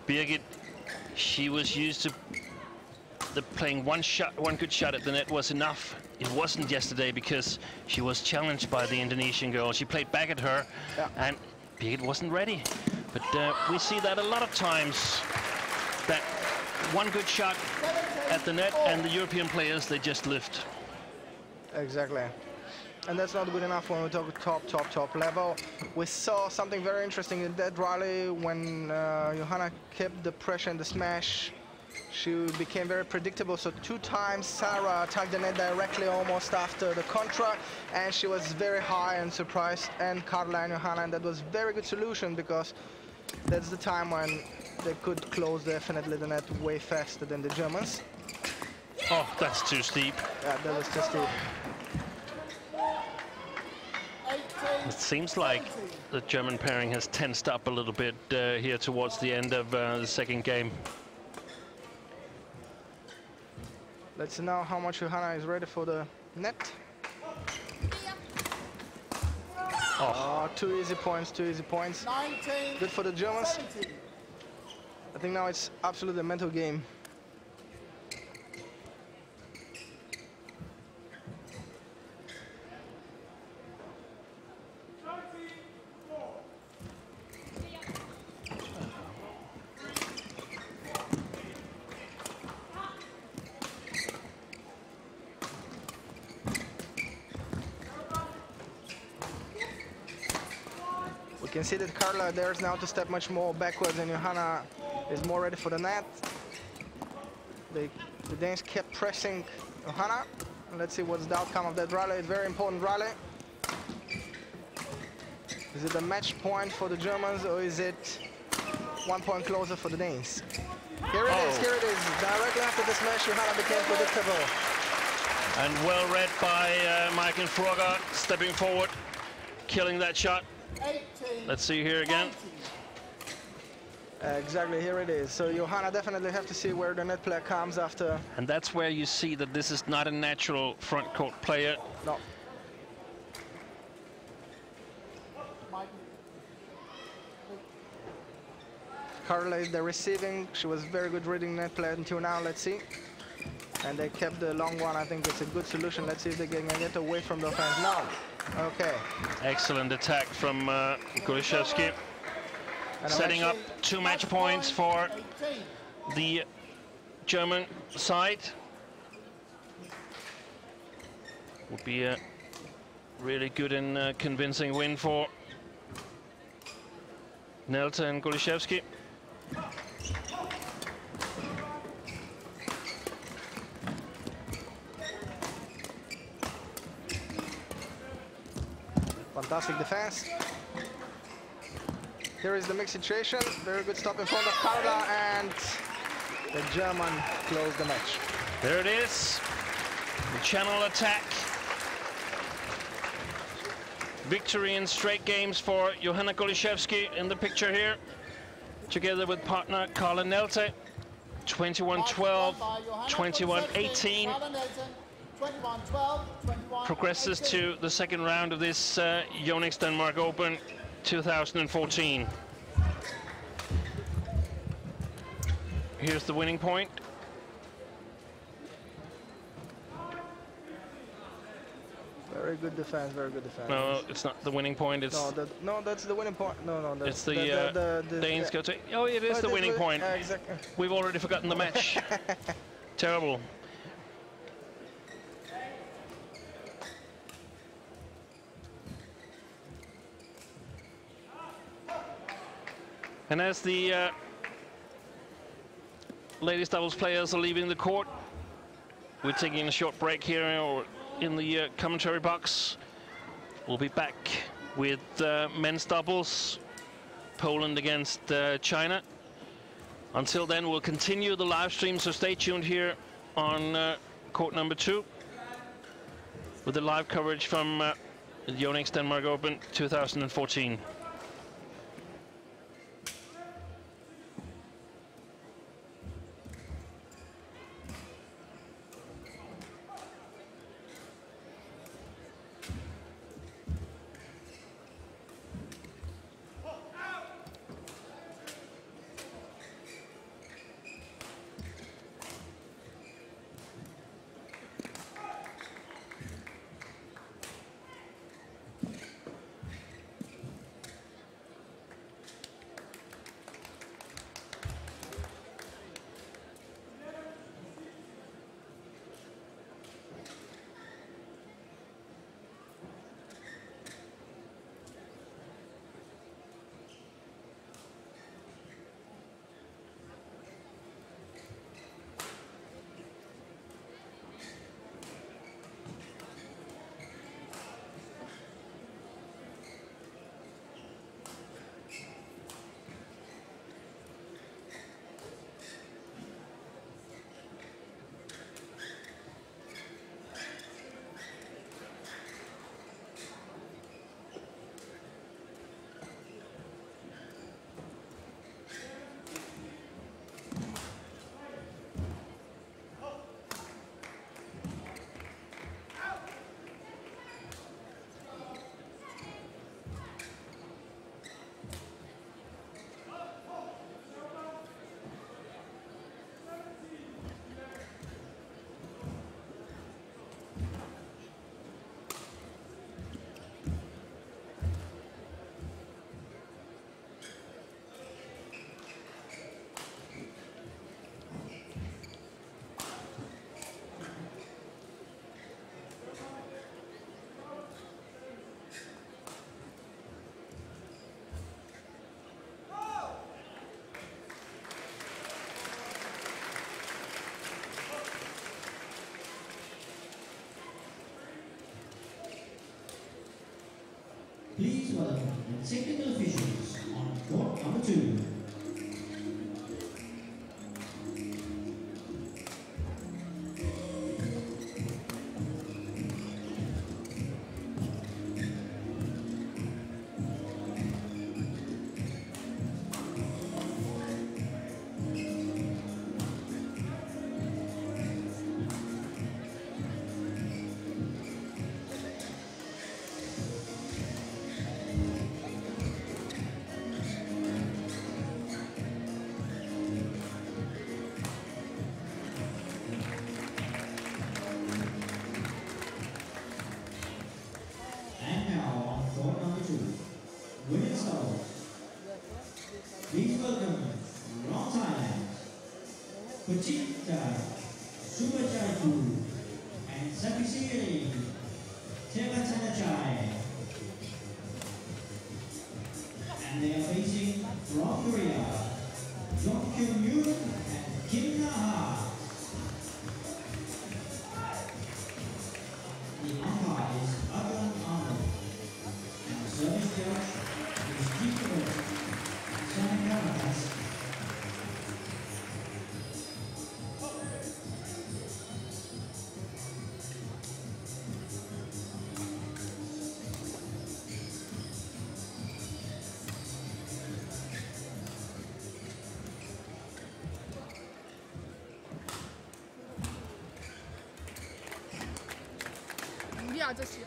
Birgit, she was used to playing one good shot at the net was enough. It wasn't yesterday because she was challenged by the Indonesian girl. She played back at her, and Birgit wasn't ready. But we see that a lot of times, that one good shot at the net and the European players, they just lift. Exactly. And that's not good enough when we talk top level. We saw something very interesting in that rally when Johanna kept the pressure and the smash. She became very predictable. So 2 times Sarah attacked the net directly almost after the contra, and she was very high and surprised, and Carla and Johanna, and that was very good solution, because that's the time when they could close definitely the net way faster than the Germans. Oh, that's too steep. Yeah, that was too steep. It seems like the German pairing has tensed up a little bit here towards the end of the second game. Let's see now how much Johanna is ready for the net. Oh, 2 easy points, 2 easy points. 19, Good for the Germans. 17. I think now it's absolutely a mental game. You can see that Carla dares now to step much more backwards, and Johanna is more ready for the net. The Danes kept pressing Johanna. And let's see what's the outcome of that rally. It's a very important rally. Is it a match point for the Germans, or is it 1 point closer for the Danes? Here it is, here it is. Directly after this match, Johanna became predictable. And well read by Michael Frogger, stepping forward, killing that shot. 18, Let's see here again. Exactly, here it is. So Johanna definitely have to see where the net player comes after. And that's where you see that this is not a natural front court player. No. Carla is the receiving. She was very good reading net player until now. Let's see. And they kept the long one. I think it's a good solution. Let's see if they can get away from the offense. No. Okay. Excellent attack from Golishevsky. Setting up 2 match points for the German side. Would be a really good and convincing win for Nelte and Golishevsky. Fantastic defense. Here is the mixed situation. Very good stop in front of Carla, and the German closed the match. There it is. The channel attack. Victory in straight games for Johanna Golishevsky in the picture here, together with partner Carla Nelte. 21-12, 21-18. Progresses to the second round of this YONEX Denmark Open 2014. Here's the winning point. Very good defense, very good defense. No, it's not the winning point. It's no, that's the winning point. No, it's the Danes go to. Oh, it is the winning point. Exactly. We've already forgotten the match. Terrible. And as the ladies doubles players are leaving the court, we're taking a short break here or in the commentary box. We'll be back with men's doubles, Poland against China. Until then, we'll continue the live stream, so stay tuned here on court number 2 with the live coverage from the YONEX Denmark Open 2014. Please welcome the technical officials on court number 2. Women's doubles. Please welcome from Thailand, Pachita Subachaiku and Sapisiri Tevatanachai. And they are facing from Korea, Jong Kyung Yoon and Kim Na-ha. The umpire is Adlan Arnold, and the service judge is Chico Sanakaras.这些。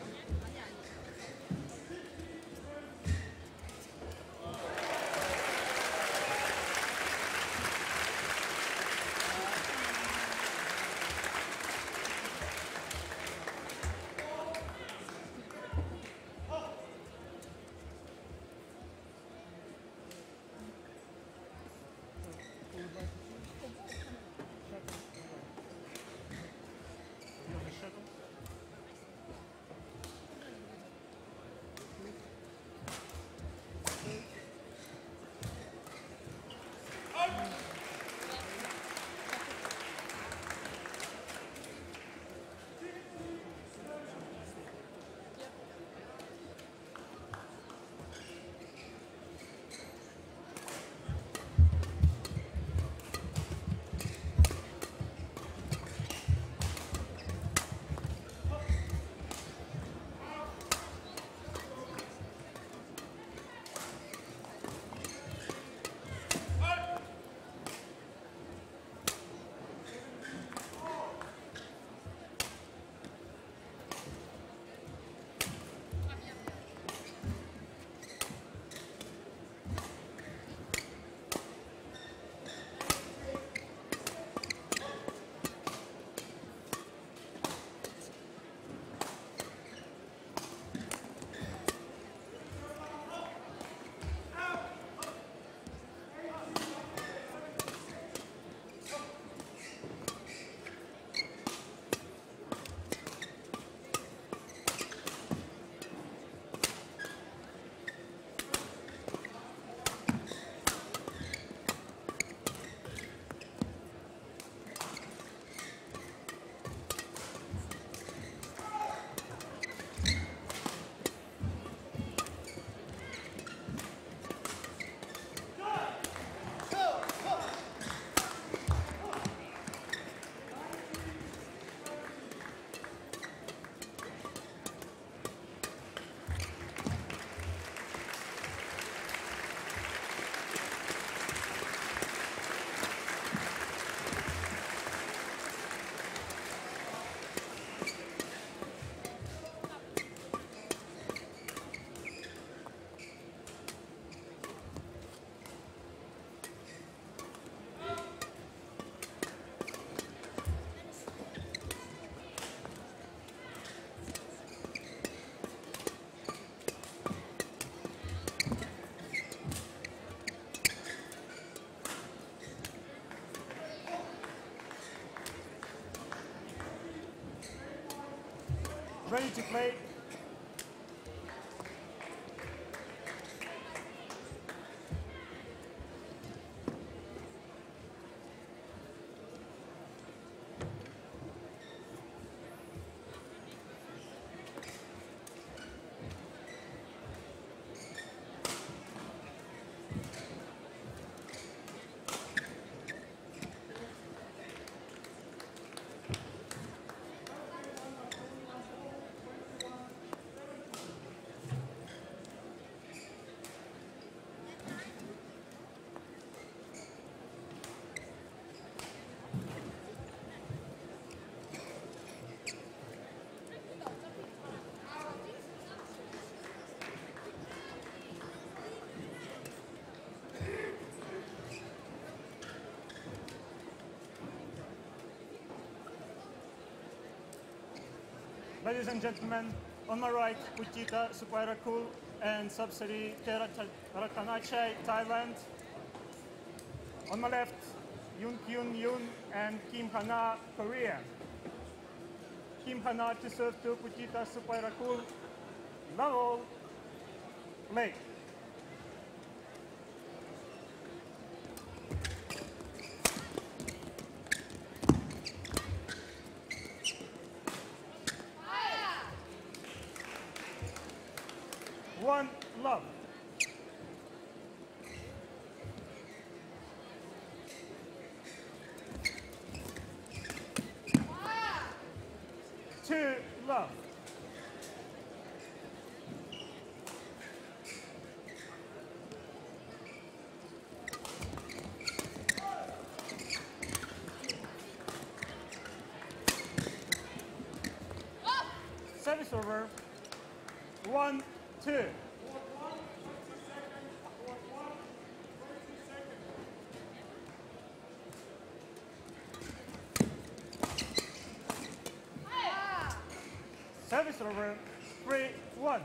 Ready to play. Ladies and gentlemen, on my right, Pujita Supairakul and Subsidy Ratanache, Thailand. On my left, Yoon Kyun Yoon and Kim Hana, Korea. Kim Hana to serve to Pujita Supairakul. Level, late. One love. Two love. Service over. 1-2. Service over. 3-1.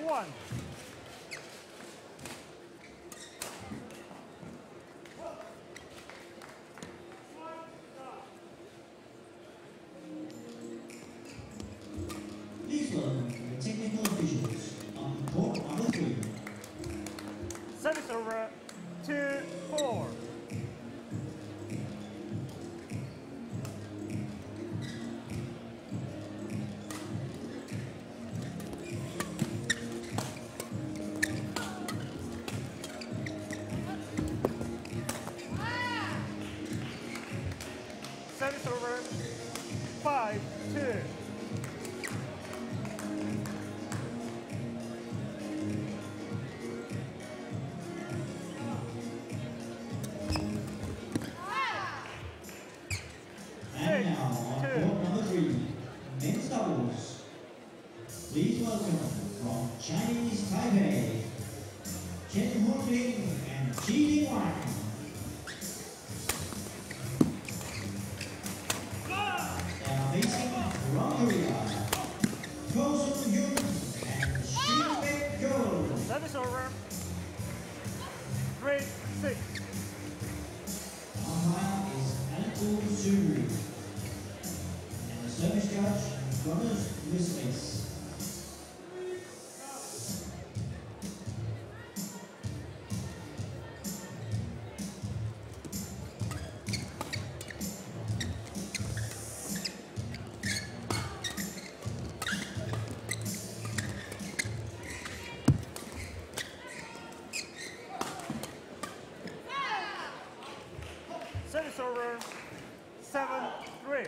One. Please welcome the technical officials on court number 3. Service over. 2-4. Service over. 5-2. And now on court number 3, men's doubles. Please welcome from Chinese Taipei, Chen Hongling and Ji Wang. They are facing from Korea, Ko Yoon and Shin Baek Jo. Service over. 3-6. Umpire is Anatol Cindu. And the service judge, Connors Mismace. Service over. 7-3.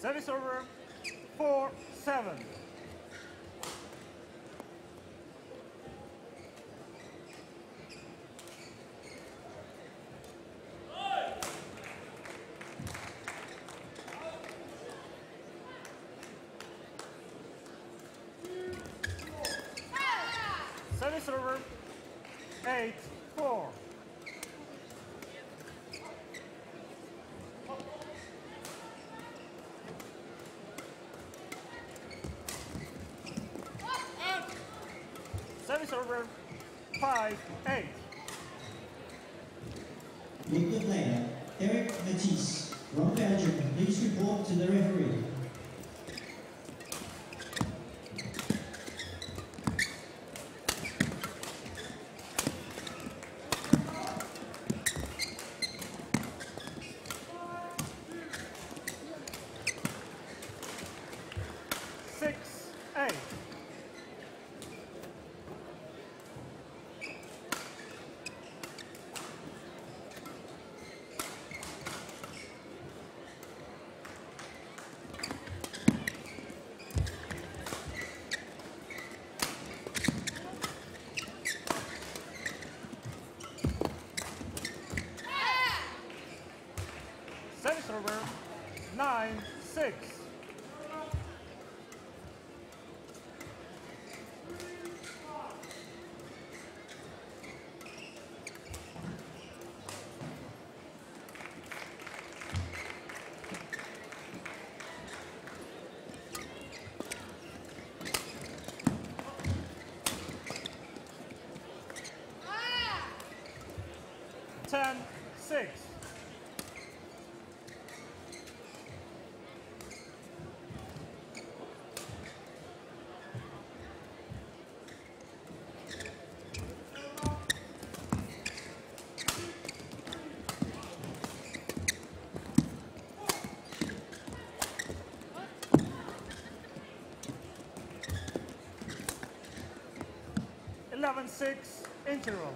Service over. 4-7. Service over. 8-4. Service over. 5-8. With the player, Eric Matisse from Belgium, please report to the referee. 10-6. Interval.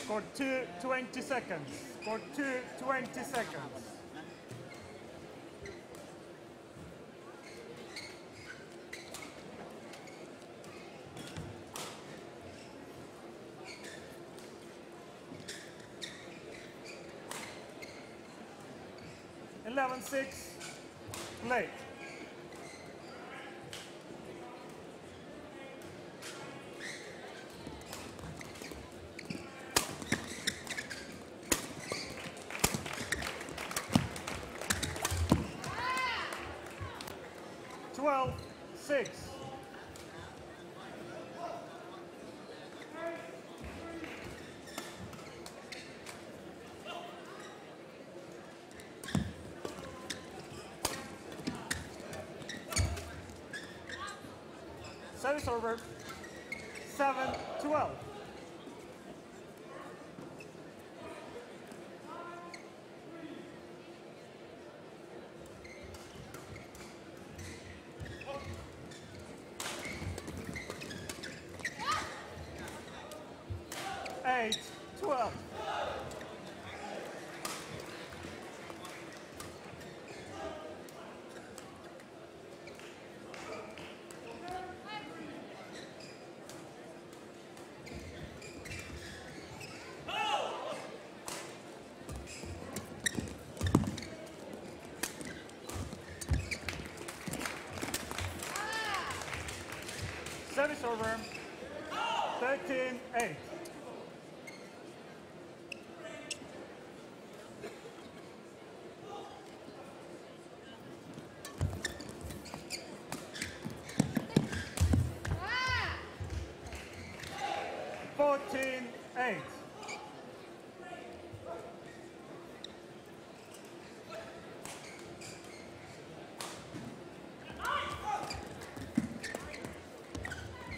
For 20 seconds. For 20 seconds. (11-6). Late. (12-6). Service over. 7-12. Eight, 12. Service over. 13-8.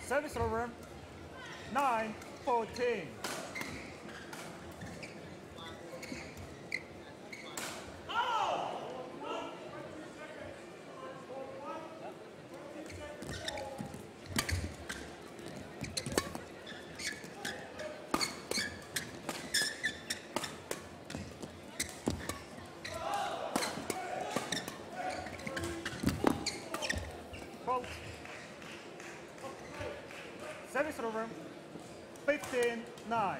Service over. 9-14. Service over. 15-9.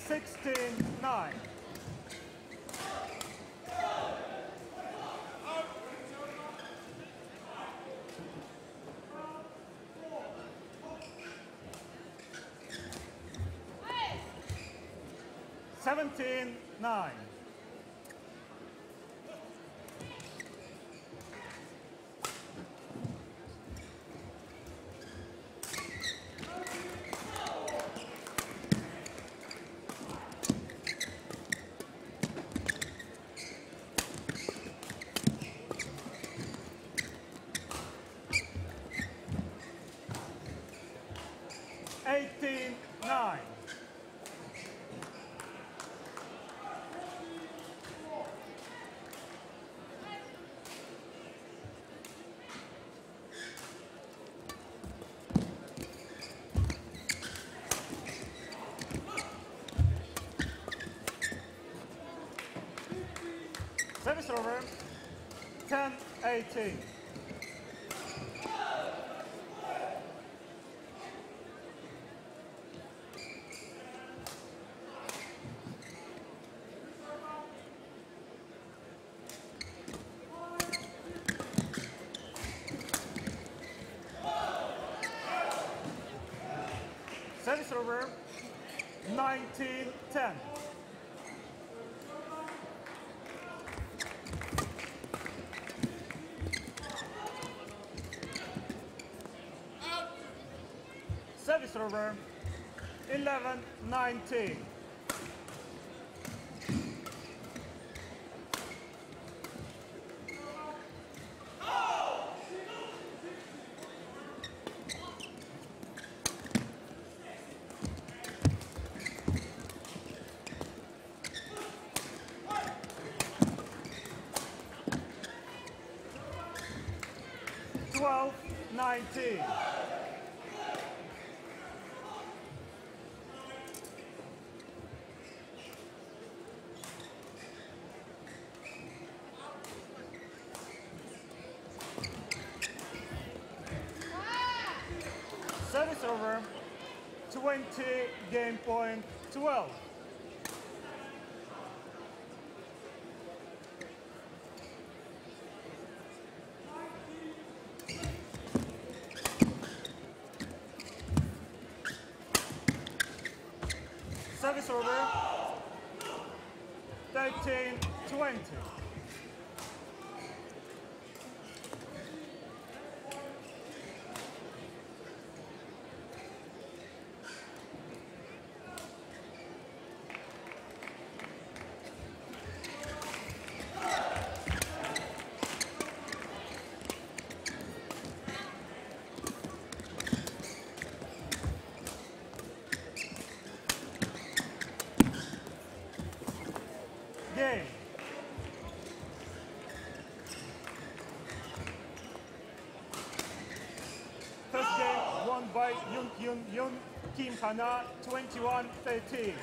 (16-9). (17-9). (18-9). Service over. 10-18. Service over. 19-10. Service over. 11-19. Service over. 20, game point 12. Service over. 13-20. Game. First game won by Yun Kim Hana, 21-13.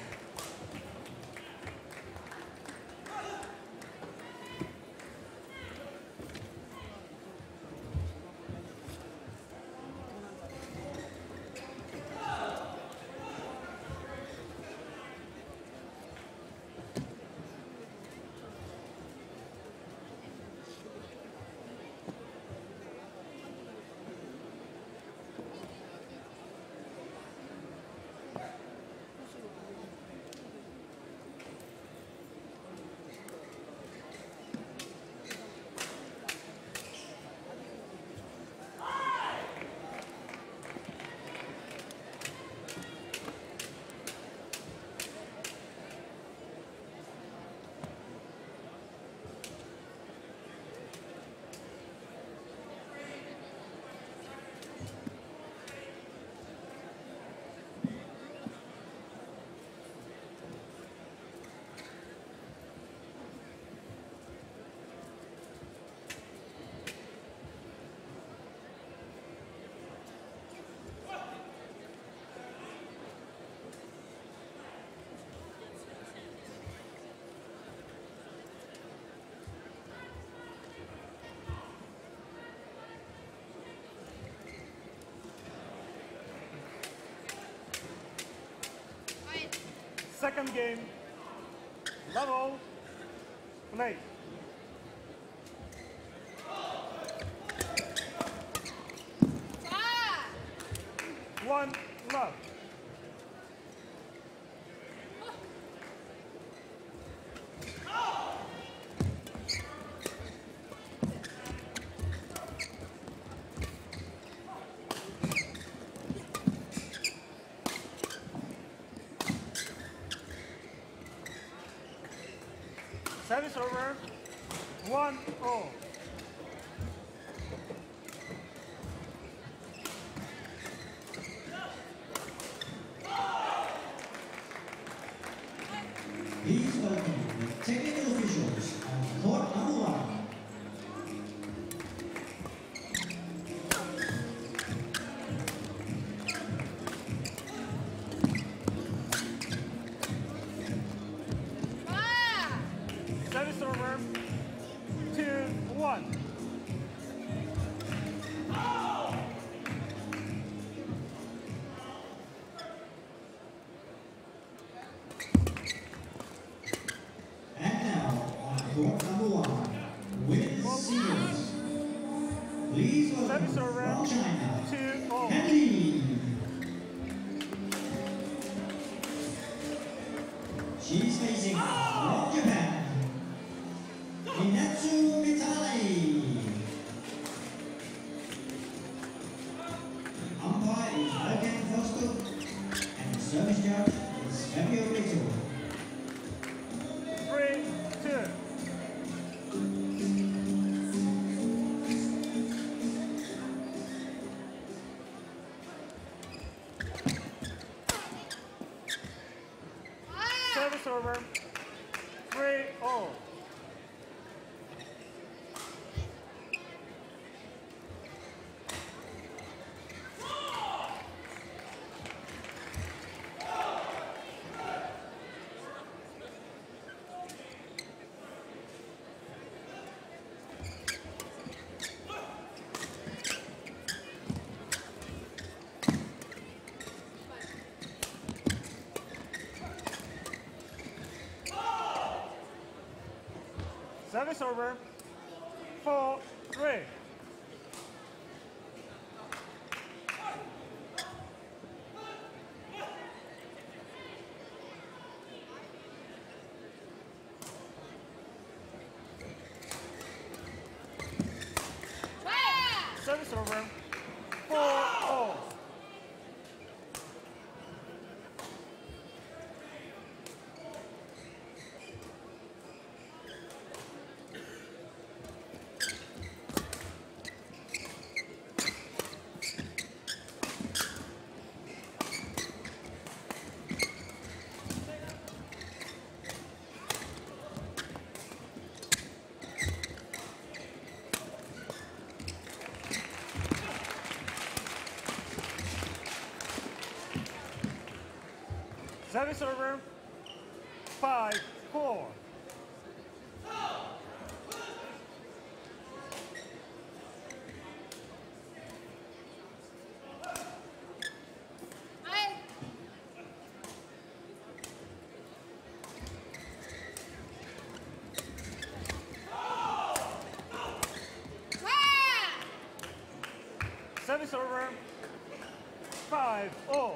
Second game, level, play. One love. Service over. 1-0. Please welcome the technical officials on court number 1. Service over. court number 1, women's singles. Please welcome from China, Henry. She's facing from Japan, Minatsu Mitali. Umpire is Morgan Foster, and the service judge is Fabio Rito. 3-2. Service over. 3-0. Service over. 4-3. Service over. 4-0. Service over. 5-4. Service over. 5-0.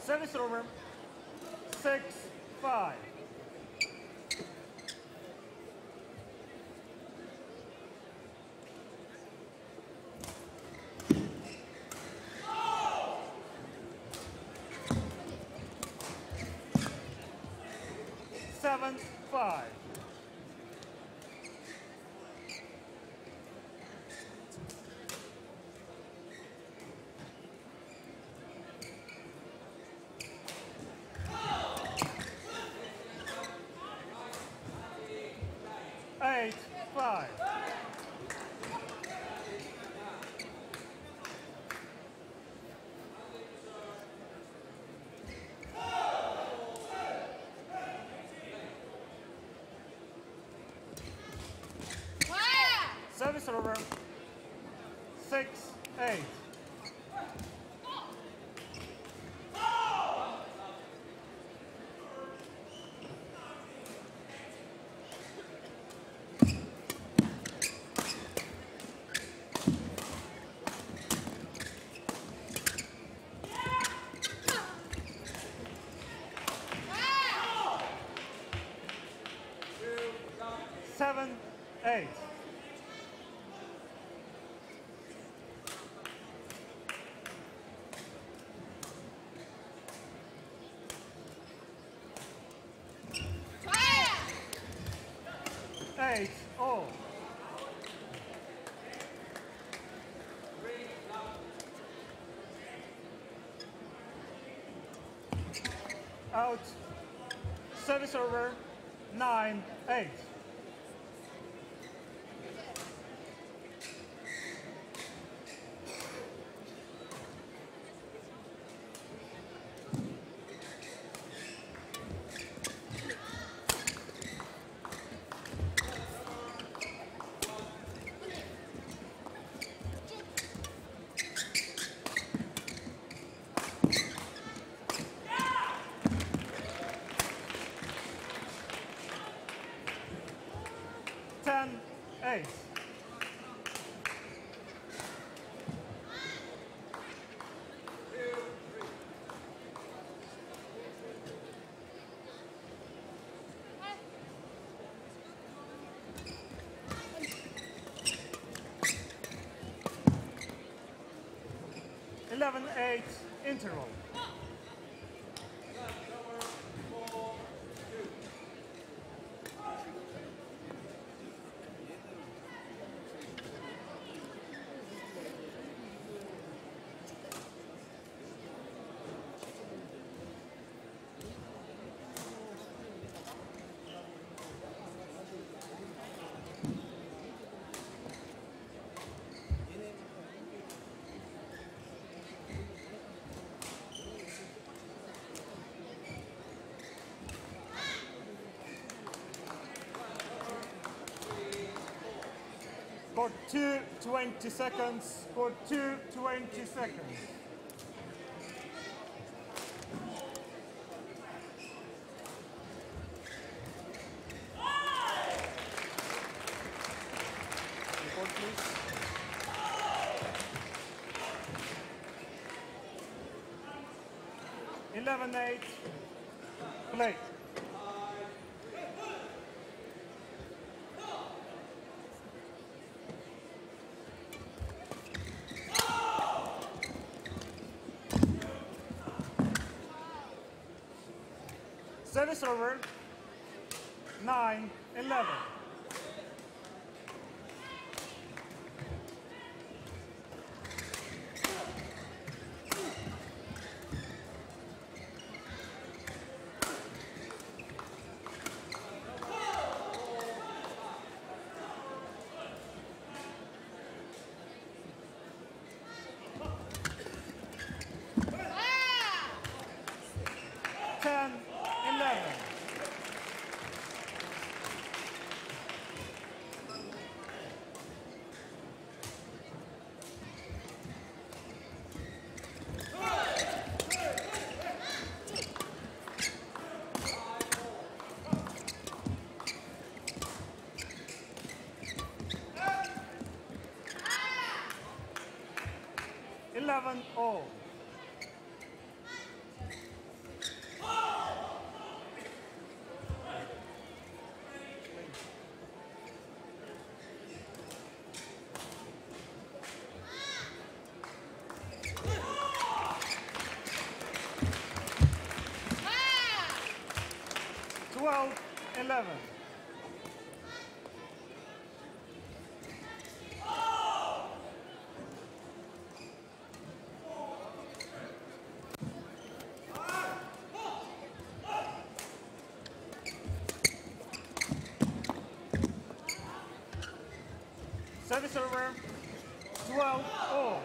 Service over. 6-5. Seven, 5. Eight, 5. Service over. 6-8. Seven, 8. Eight, oh. Out. Service over. 9-8. 11-8 interval. For 2:20 seconds. For 2:20 seconds. Report, please. (11-8). Play. Service over. 9-11. (11-all). (12-11). Service over. 12-all.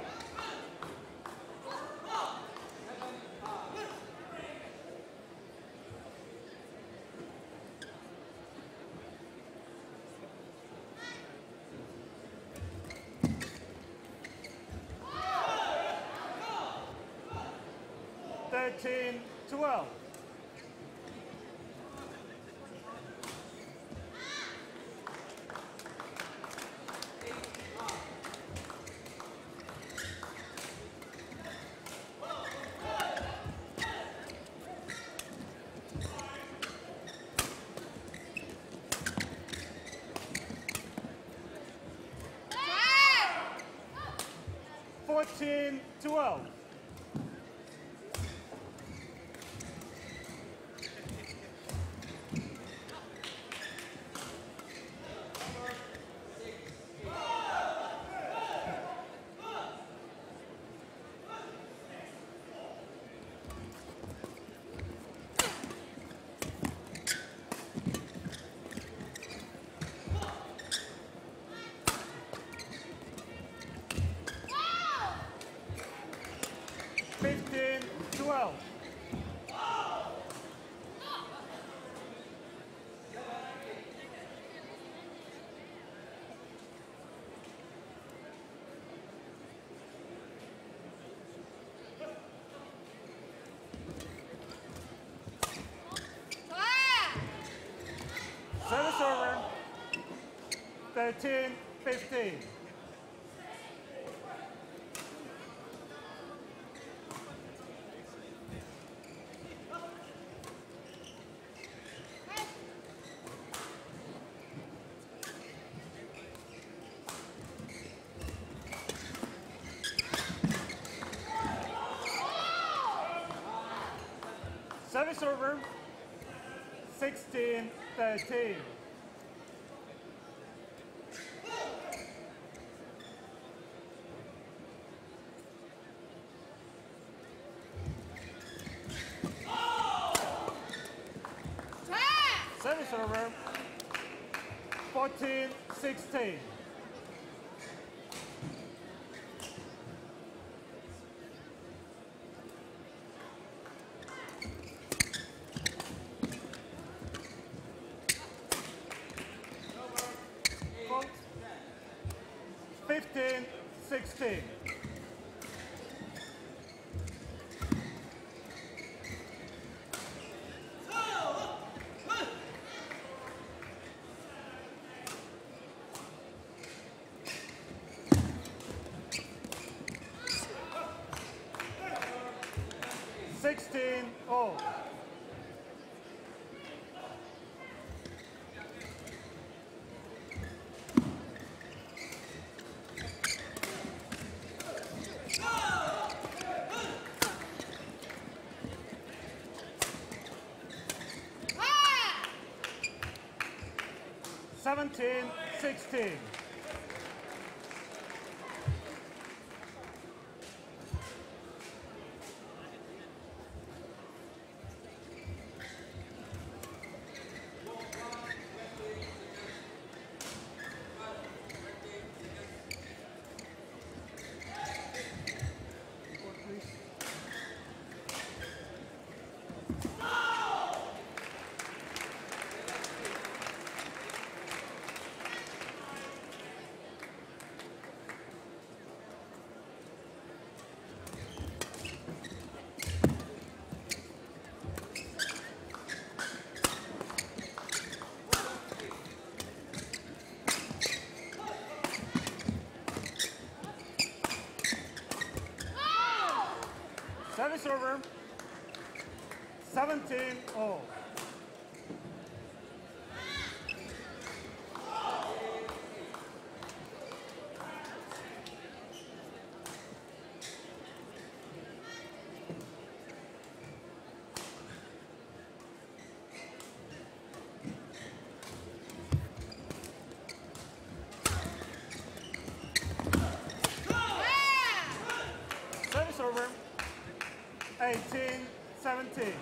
(13-12). (14-12). (15-12). Service over. 13-15. Service over. 16-13. Service over. 14-16. Fault. 15-16. Oh. Ah! 17-16. Service over. 17-0. Service over. 18-17.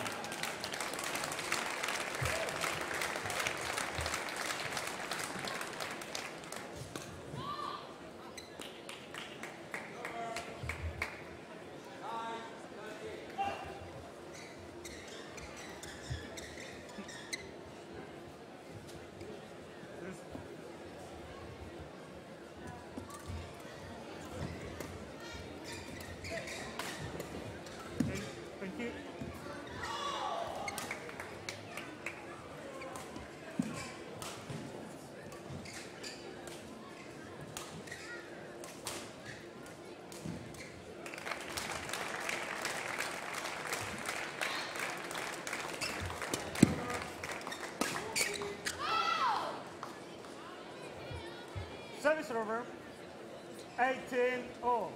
Thank you. Service over. 18-0.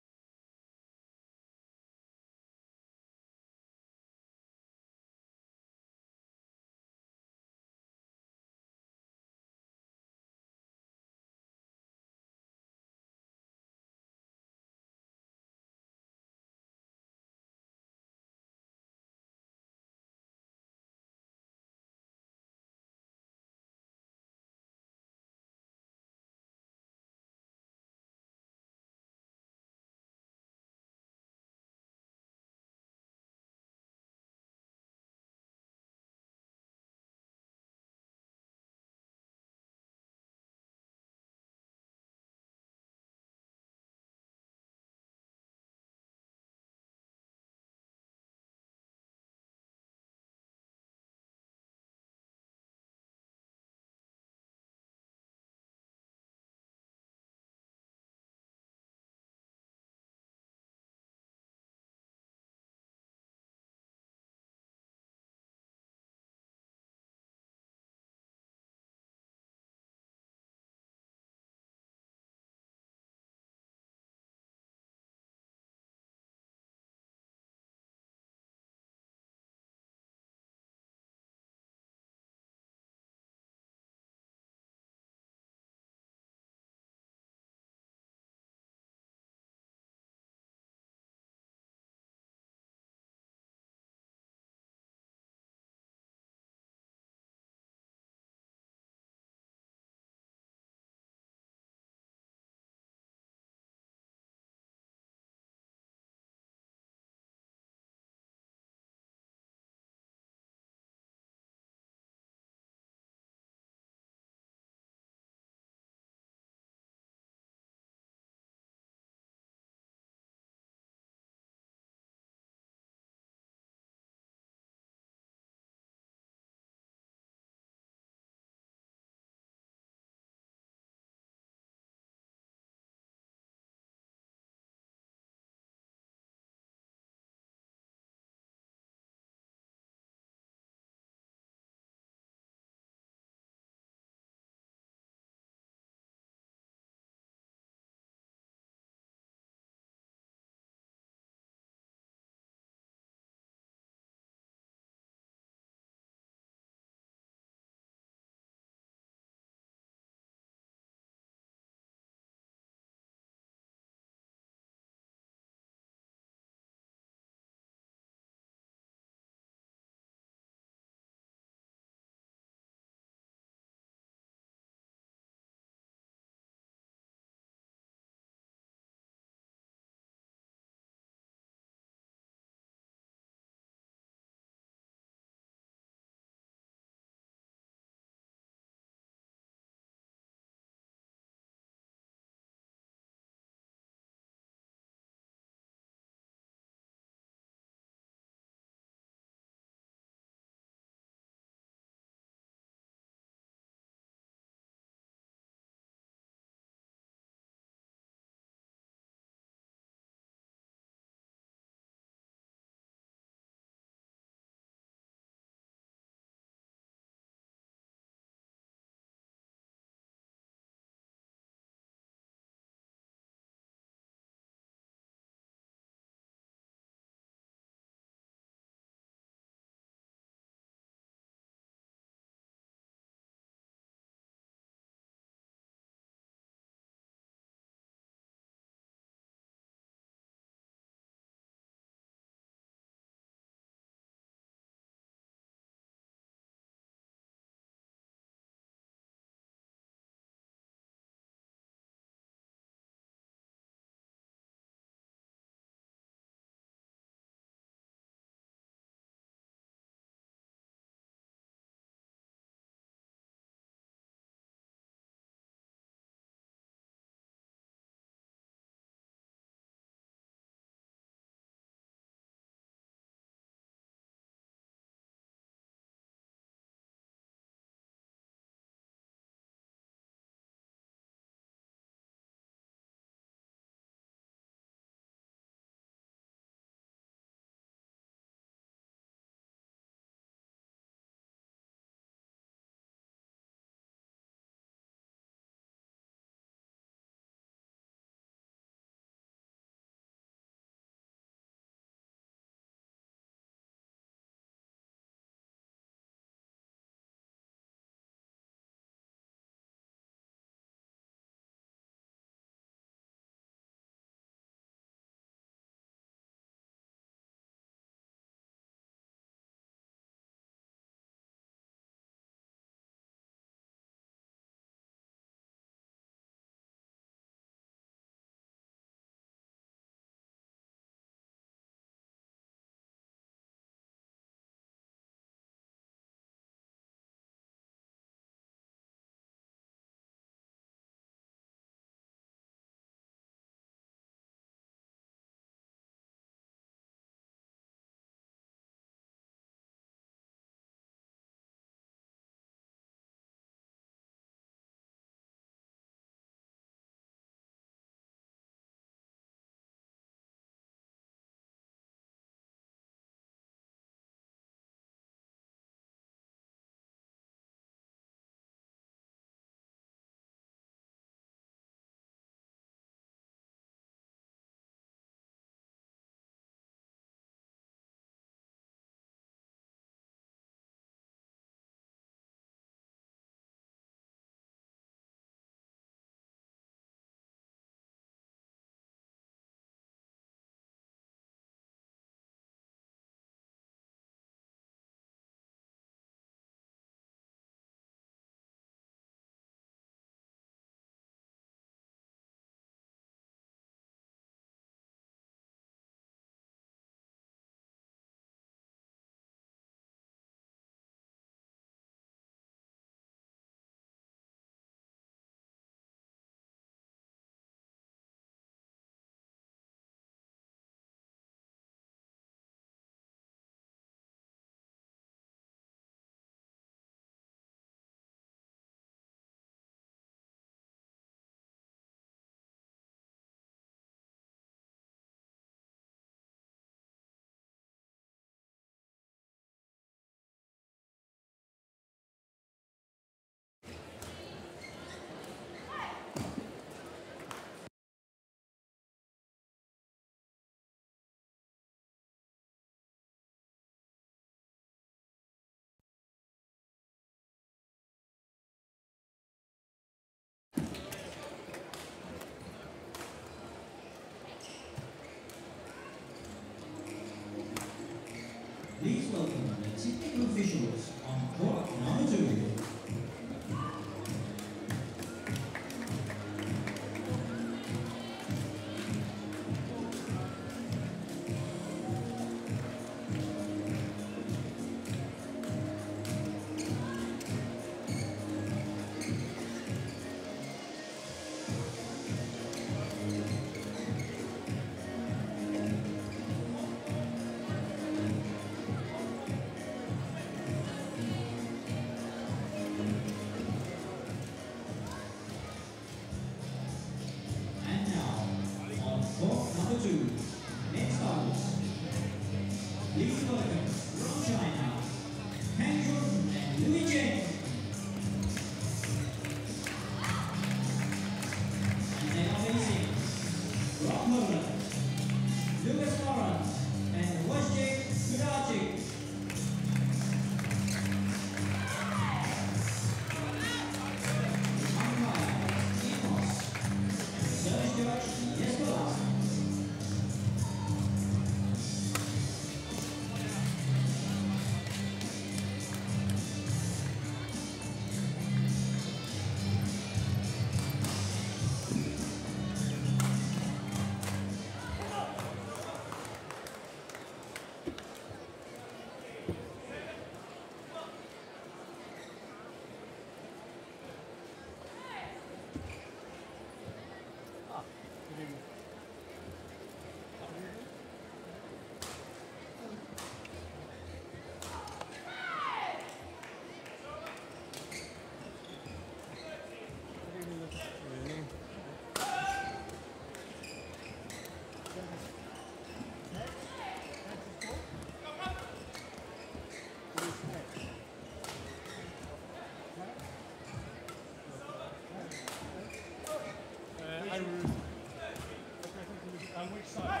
On which side?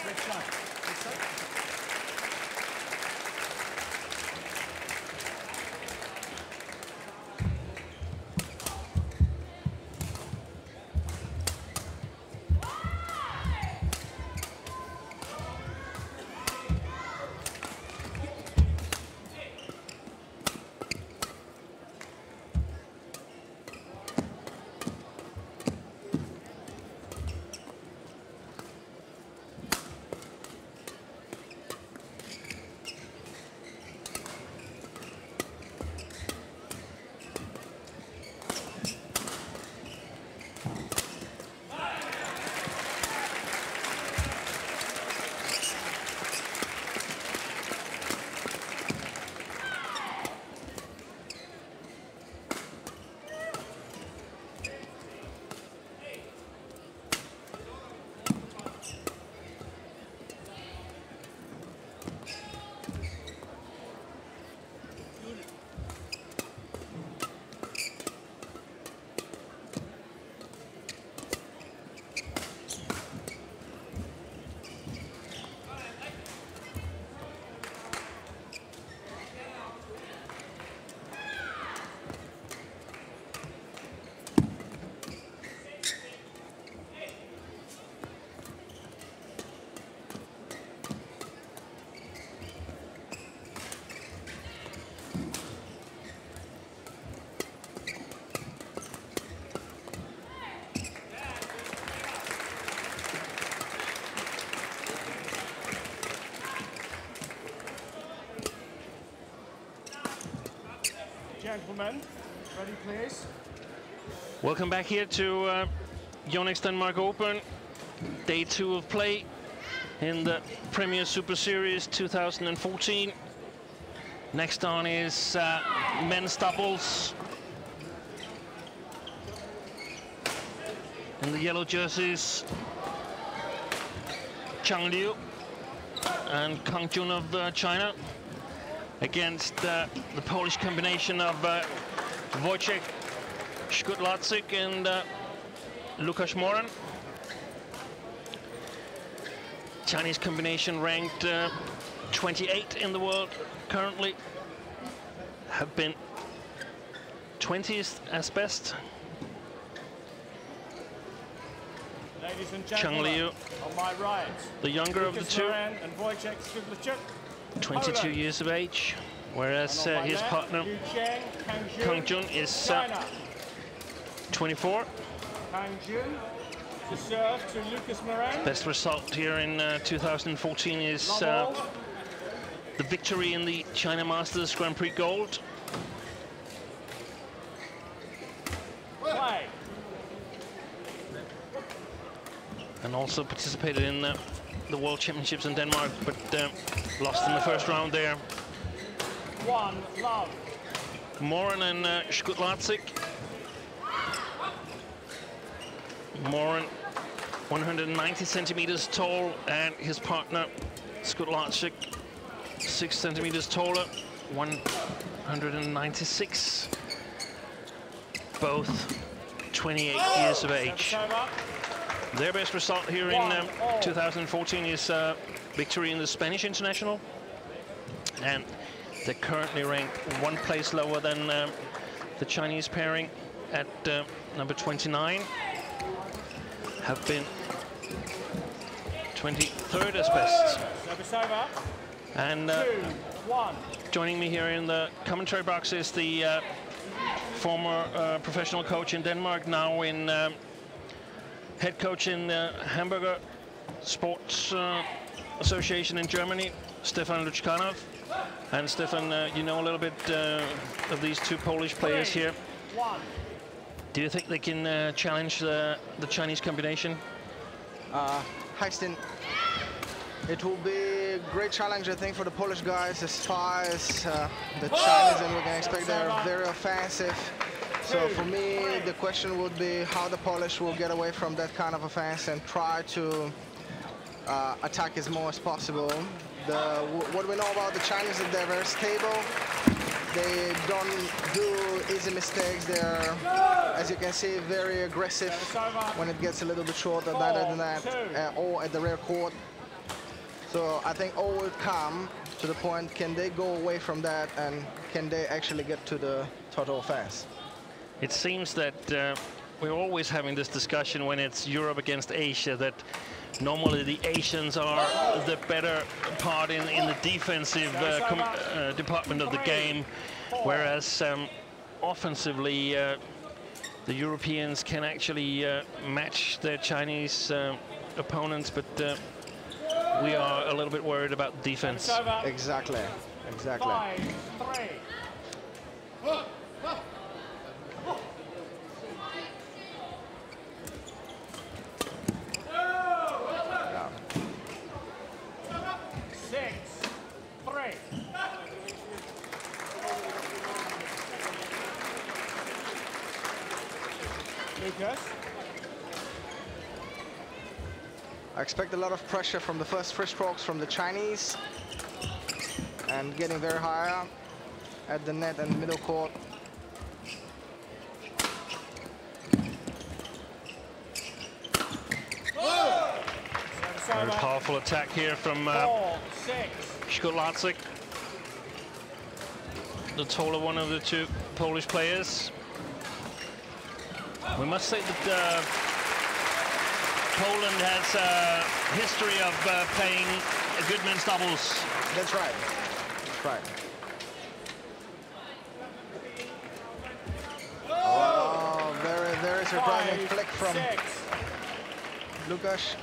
Which side? Which side? Gentlemen, ready please. Welcome back here to YONEX Denmark Open, day 2 of play in the Premier Super Series 2014. Next on is men's doubles. In the yellow jerseys, Chang Liu and Kang Jun of China, against the Polish combination of Wojciech Skutlarczyk and Lukasz Moran. Chinese combination ranked 28 in the world currently, have been 20th as best. Ladies and Chang gentlemen, Liu, on my right, the younger of the two, Moran and Wojciech Skutlarczyk, 22 Poland. years of age, whereas his left, partner Kang Jun is 24. Kang Jun to serve to Lukasz Moran. Best result here in 2014 is the victory in the China Masters Grand Prix Gold. Play. And also participated in the World Championships in Denmark, but lost in the first round there. 1-love. Moran and Skutlarczyk. Moran 190 centimeters tall, and his partner Skutlarczyk 6 centimeters taller. 196. Both 28 years of age. Their best result here in 2014 is victory in the Spanish International. And they're currently ranked one place lower than the Chinese pairing at number 29. Have been 23rd as best. And joining me here in the commentary box is the former professional coach in Denmark, now in head coach in the Hamburger Sports Association in Germany, Stefan Luchkanov. And Stefan, you know a little bit of these two Polish players here. Do you think they can challenge the Chinese combination? Hi, Sten. It will be a great challenge, I think, for the Polish guys as far as the Chinese, and we can expect they're very offensive. So for me, the question would be how the Polish will get away from that kind of offense and try to attack as more as possible. What we know about the Chinese is they're very stable. They don't do easy mistakes. They're, as you can see, very aggressive when it gets a little bit shorter than that, or at the rear court. So I think all will come to the point, can they go away from that and can they actually get to the total offense? It seems that we're always having this discussion when it's Europe against Asia, that normally the Asians are the better part in the defensive department of the game, whereas offensively the Europeans can actually match their Chinese opponents, but we are a little bit worried about defense. Exactly, exactly. 5-3. Lucas. I expect a lot of pressure from the first free strokes from the Chinese and getting very high at the net and middle court. Very powerful attack here from Szkolarczyk, the taller one of the two Polish players. We must say that Poland has a history of playing good men's doubles. That's right. That's right. Oh, very, very surprising flick from Lukas.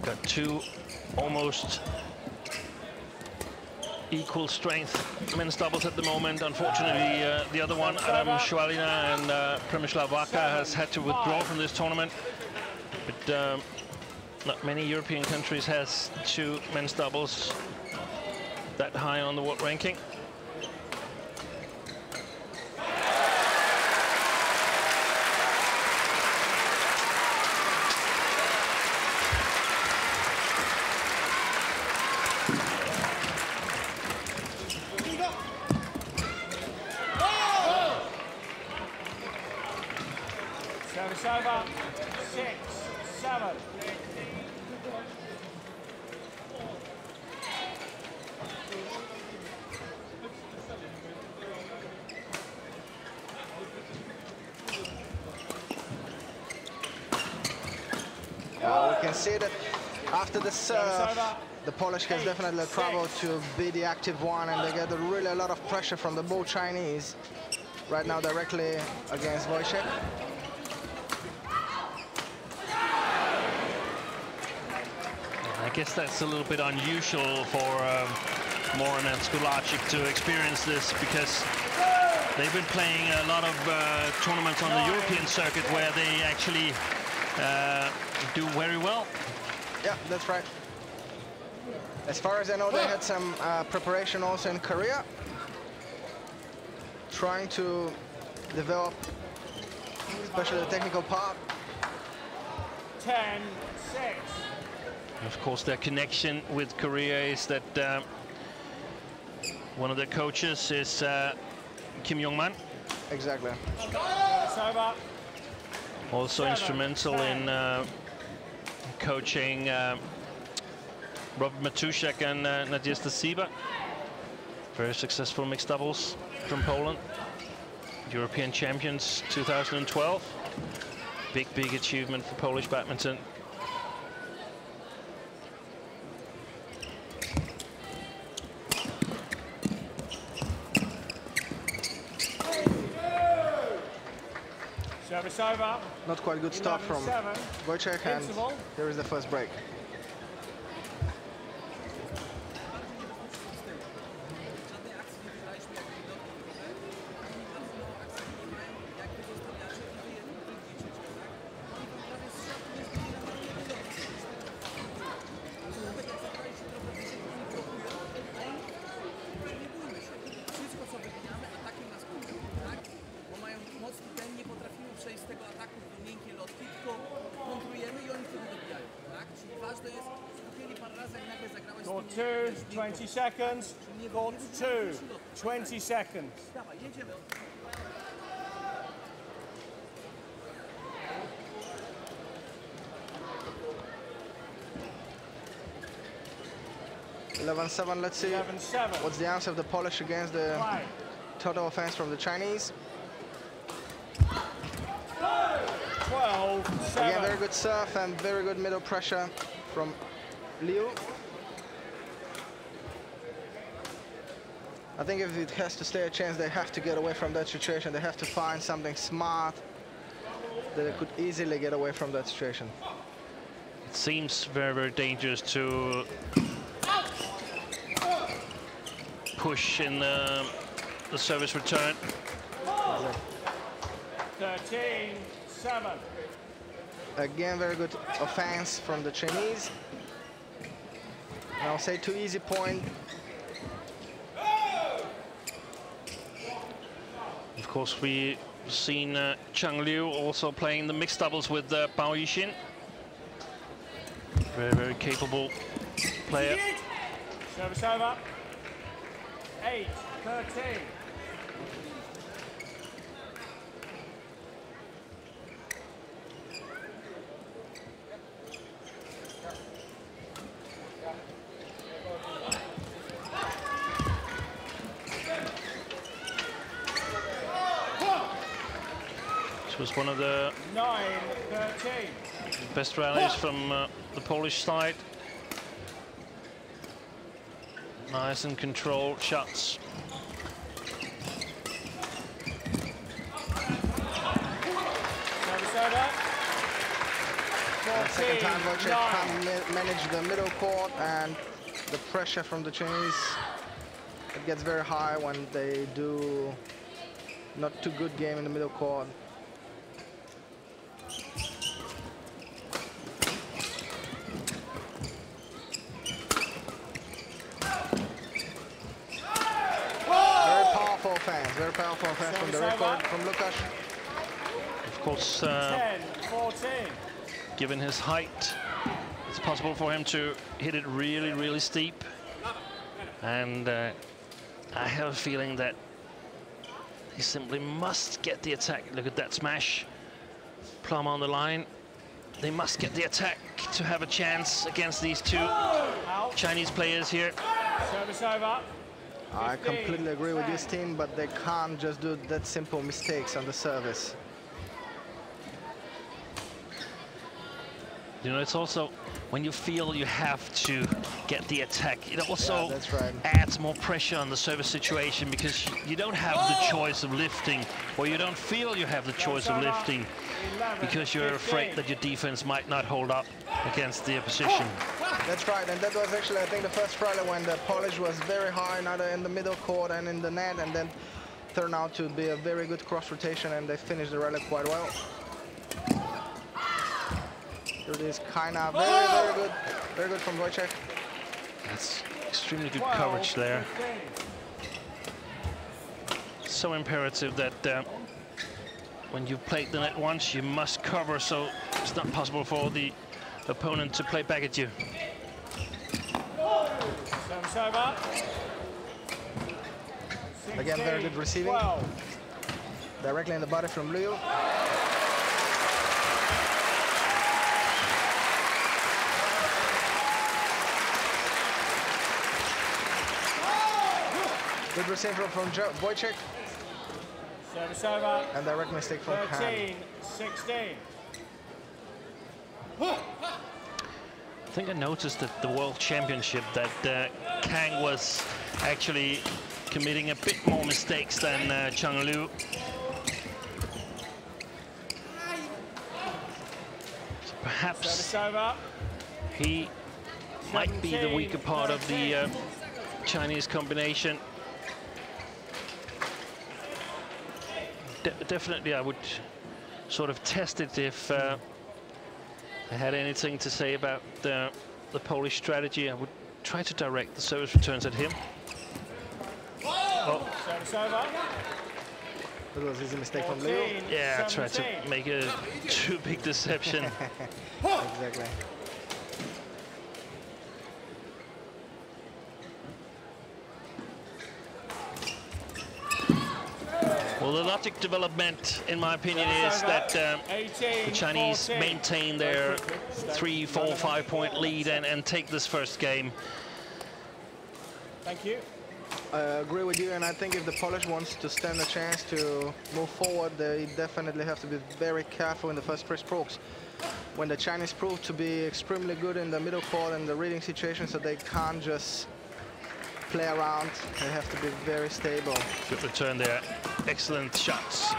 Got two almost equal strength men's doubles at the moment. Unfortunately, the other one, Adam Schwalina and Przemysław Waka, has had to withdraw from this tournament. But not many European countries has two men's doubles that high on the world ranking. Over 6-7. We can see that after the serve, the Polish has definitely trouble to be the active one, and they get really a lot of pressure from the both Chinese right now directly against Wojciech. I guess that's a little bit unusual for Moran and Szkolarczyk to experience this, because they've been playing a lot of tournaments on the European circuit where they actually do very well. Yeah, that's right. As far as I know, they had some preparation also in Korea, trying to develop especially the technical part. 10-6. Of course, their connection with Korea is that one of their coaches is Kim Yong-man. Exactly. Also instrumental in coaching Robert Matuszak and Nadezhda Siba. Very successful mixed doubles from Poland. European champions 2012. Big achievement for Polish badminton. Service over. Not quite good start from Wojciech, and here is the first break. Court 2, 20 seconds. Court 2, 20 seconds. (11-7). Let's see what's the answer of the Polish against the total offense from the Chinese. 12-7. Again, very good serve and very good middle pressure from Liu. I think if it has to stay a chance, they have to get away from that situation. They have to find something smart that they could easily get away from that situation. It seems very dangerous to push in the service return. 13-7. Again, very good offense from the Chinese. And I'll say 2 easy point. Of course, we've seen Chang Liu also playing the mixed doubles with Bao Yixin. Very capable player. Service over. 8-13. This was one of the 9-13. best rallies from the Polish side. Nice and controlled shots. And second time Wojciech can't manage the middle court, and the pressure from the Chinese, it gets very high when they do not too good game in the middle court. Very powerful offense from the record from Lukasz. Of course, 10-14. Given his height, it's possible for him to hit it really steep. And I have a feeling that he simply must get the attack. Look at that smash. Plum on the line. They must get the attack to have a chance against these two Chinese players here. Service over. I completely agree with this team, but they can't just do that simple mistakes on the service. You know, it's also when you feel you have to get the attack, it also that's right. adds more pressure on the service situation, because you don't have the choice of lifting, or you don't feel you have the choice of lifting because you're afraid that your defense might not hold up against the opposition. That's right, and that was actually, I think, the first rally when the Polish was very high, neither in the middle court and in the net, and then turned out to be a very good cross rotation, and they finished the rally quite well. Here it is, Kaina, very good from Wojciech. That's extremely good coverage there. So imperative that when you've played the net once, you must cover, so it's not possible for the opponent to play back at you. Service over. Again, very good receiving. 12. Directly in the body from Liu. Good receiver from Wojciech. Service over. And direct mistake from Kang. 13-16. I think I noticed at the World Championship that Kang was actually committing a bit more mistakes than Chang Liu. So perhaps he might be the weaker part of the Chinese combination. Definitely, I would sort of test it if I had anything to say about the Polish strategy. I would try to direct the service returns at him. Oh. Service over. That was easy mistake from Liu. Yeah, I tried to make a too big deception. Exactly. Well, the logic development, in my opinion, is that the Chinese maintain their 3, 4, 5-point lead and take this first game. Thank you. I agree with you, and I think if the Polish wants to stand a chance to move forward, they definitely have to be very careful in the first three strokes. When the Chinese prove to be extremely good in the middle court and the reading situation, so they can't just play around, they have to be very stable. Good return there. Excellent shots.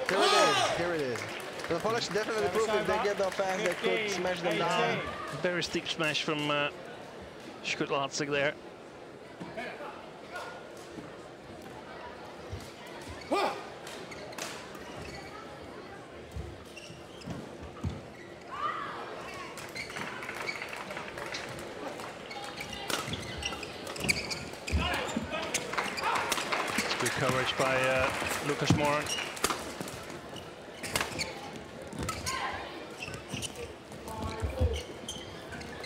Here it is, here it is. The Polish definitely prove if they get the offense, they could smash them down. Very steep smash from Skutlarczyk there. Good coverage by Lucas Moran.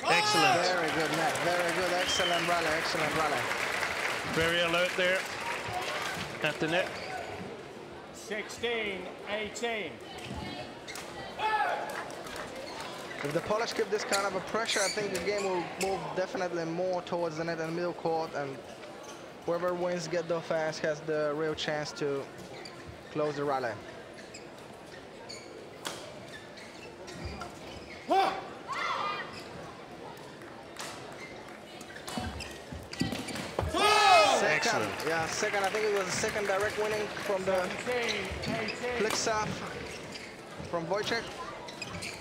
Excellent. Very good net, very good, excellent rally, excellent rally. Very alert there at the net. 16-18. If the Polish keep this kind of a pressure, I think the game will move definitely more towards the net and middle court, and whoever wins get the offense has the real chance to close the rally. Excellent. Yeah, second. I think it was the second direct winning from the flick serve from Wojciech.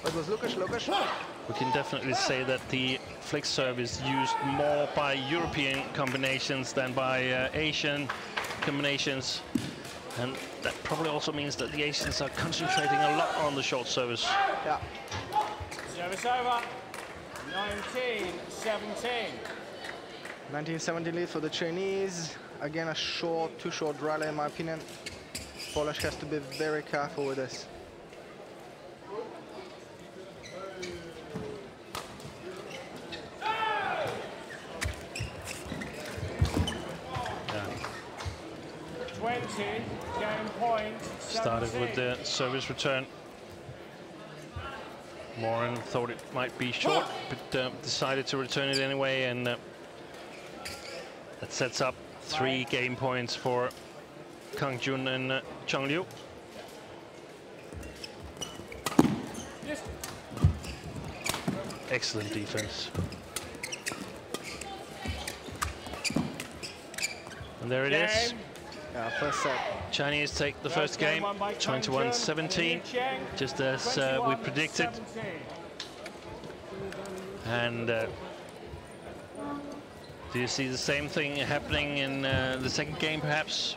It was Lucas. We can definitely say that the flick serve is used more by European combinations than by Asian combinations. And that probably also means that the Asians are concentrating a lot on the short service. Yeah. Service over. 19-17. 19-17 lead for the Chinese. Again, a too short rally in my opinion. Polish has to be very careful with this. Yeah. 20, game point. 17. Started with the service return. Moran thought it might be short, but decided to return it anyway, and that sets up 3 game points for Kang Jun and Chang Liu. Excellent defense. And there it is. Yeah, first set. Chinese take the first game, 21-17, just as we predicted. And do you see the same thing happening in the second game, perhaps?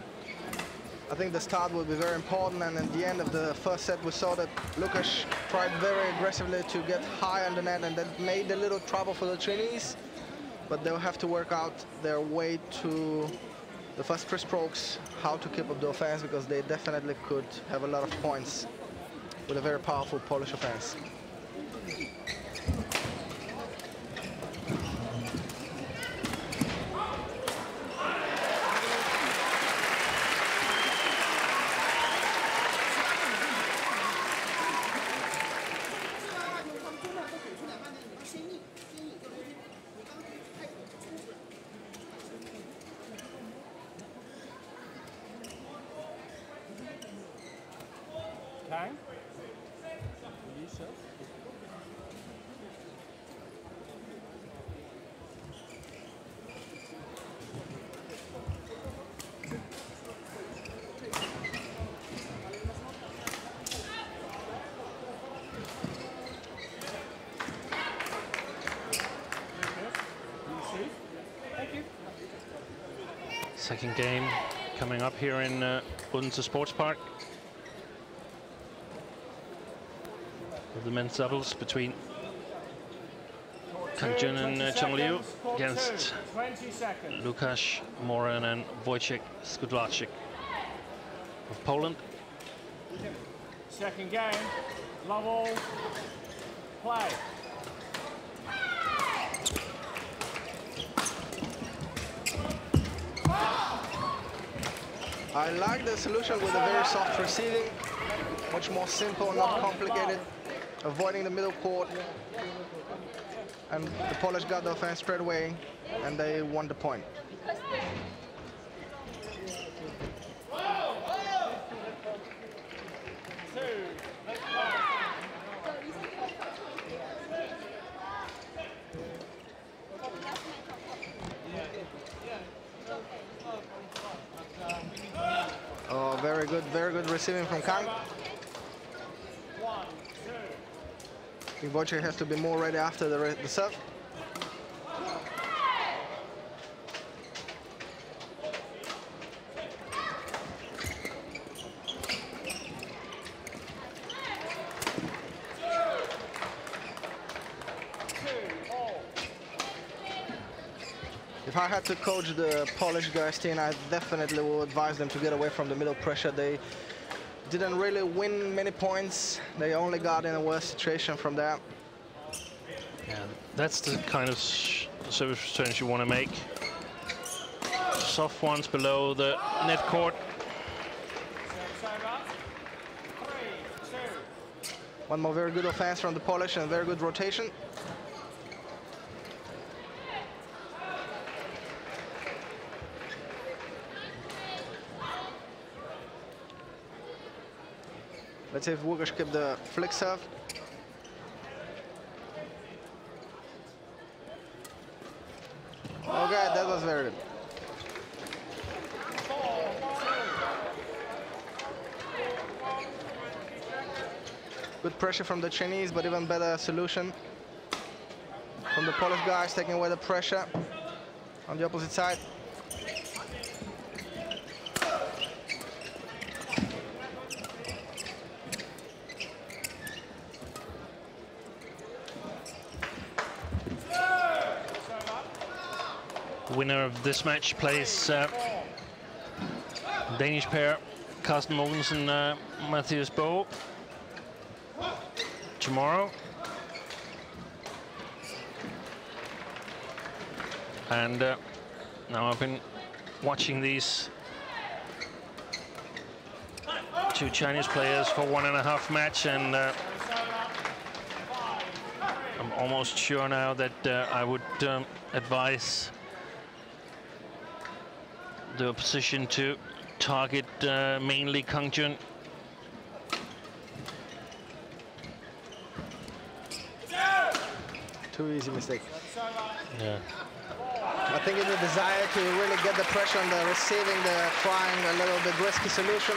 I think the start will be very important, and at the end of the first set we saw that Lucas tried very aggressively to get high on the net, and that made a little trouble for the Chinese, but they'll have to work out their way to the first 3 strokes how to keep up the offense, because they definitely could have a lot of points with a very powerful Polish offense. Kang? Release yourself. Thank you. Second game coming up here in Odense Sports Park. The men's doubles between Kang-Jun and Chong Liu against Lukasz Moran and Wojciech Skudlarczyk of Poland. Second game, love all, play. I like the solution with a very soft receiving, much more simple, not complicated, avoiding the middle court. And the Polish got the offense straight away, and they won the point. Oh, very good receiving from Kang. I think Wojciech has to be more ready after the serve. If I had to coach the Polish guys team, I definitely would advise them to get away from the middle pressure. They didn't really win many points. They only got in a worse situation from that. Yeah, that's the kind of service returns you want to make. Soft ones below the net court. One more very good offense from the Polish and very good rotation. Let's see if Łukasz kept the flick serve. Okay, that was very good. Good pressure from the Chinese, but even better solution from the Polish guys, taking away the pressure on the opposite side. Winner of this match plays Danish pair Carsten Mogensen and Matthias Bo tomorrow. And now I've been watching these two Chinese players for 1.5 match, and I'm almost sure now that I would advise the opposition to target mainly Kang-Jun. Too easy mistake. Yeah. I think in the desire to really get the pressure on the receiving, they're trying a little bit risky solution.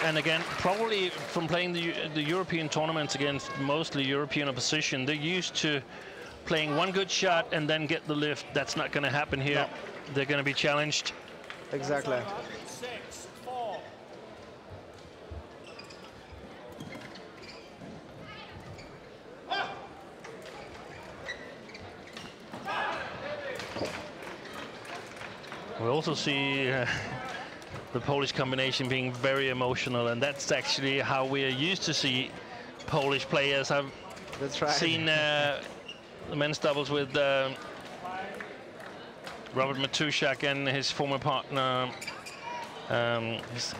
And again, probably from playing the European tournaments against mostly European opposition, they're used to playing one good shot and then get the lift. That's not going to happen here. No. They're going to be challenged. Exactly. We also see the Polish combination being very emotional, and that's actually how we are used to see Polish players. I've seen the men's doubles with Robert Matuszak and his former partner.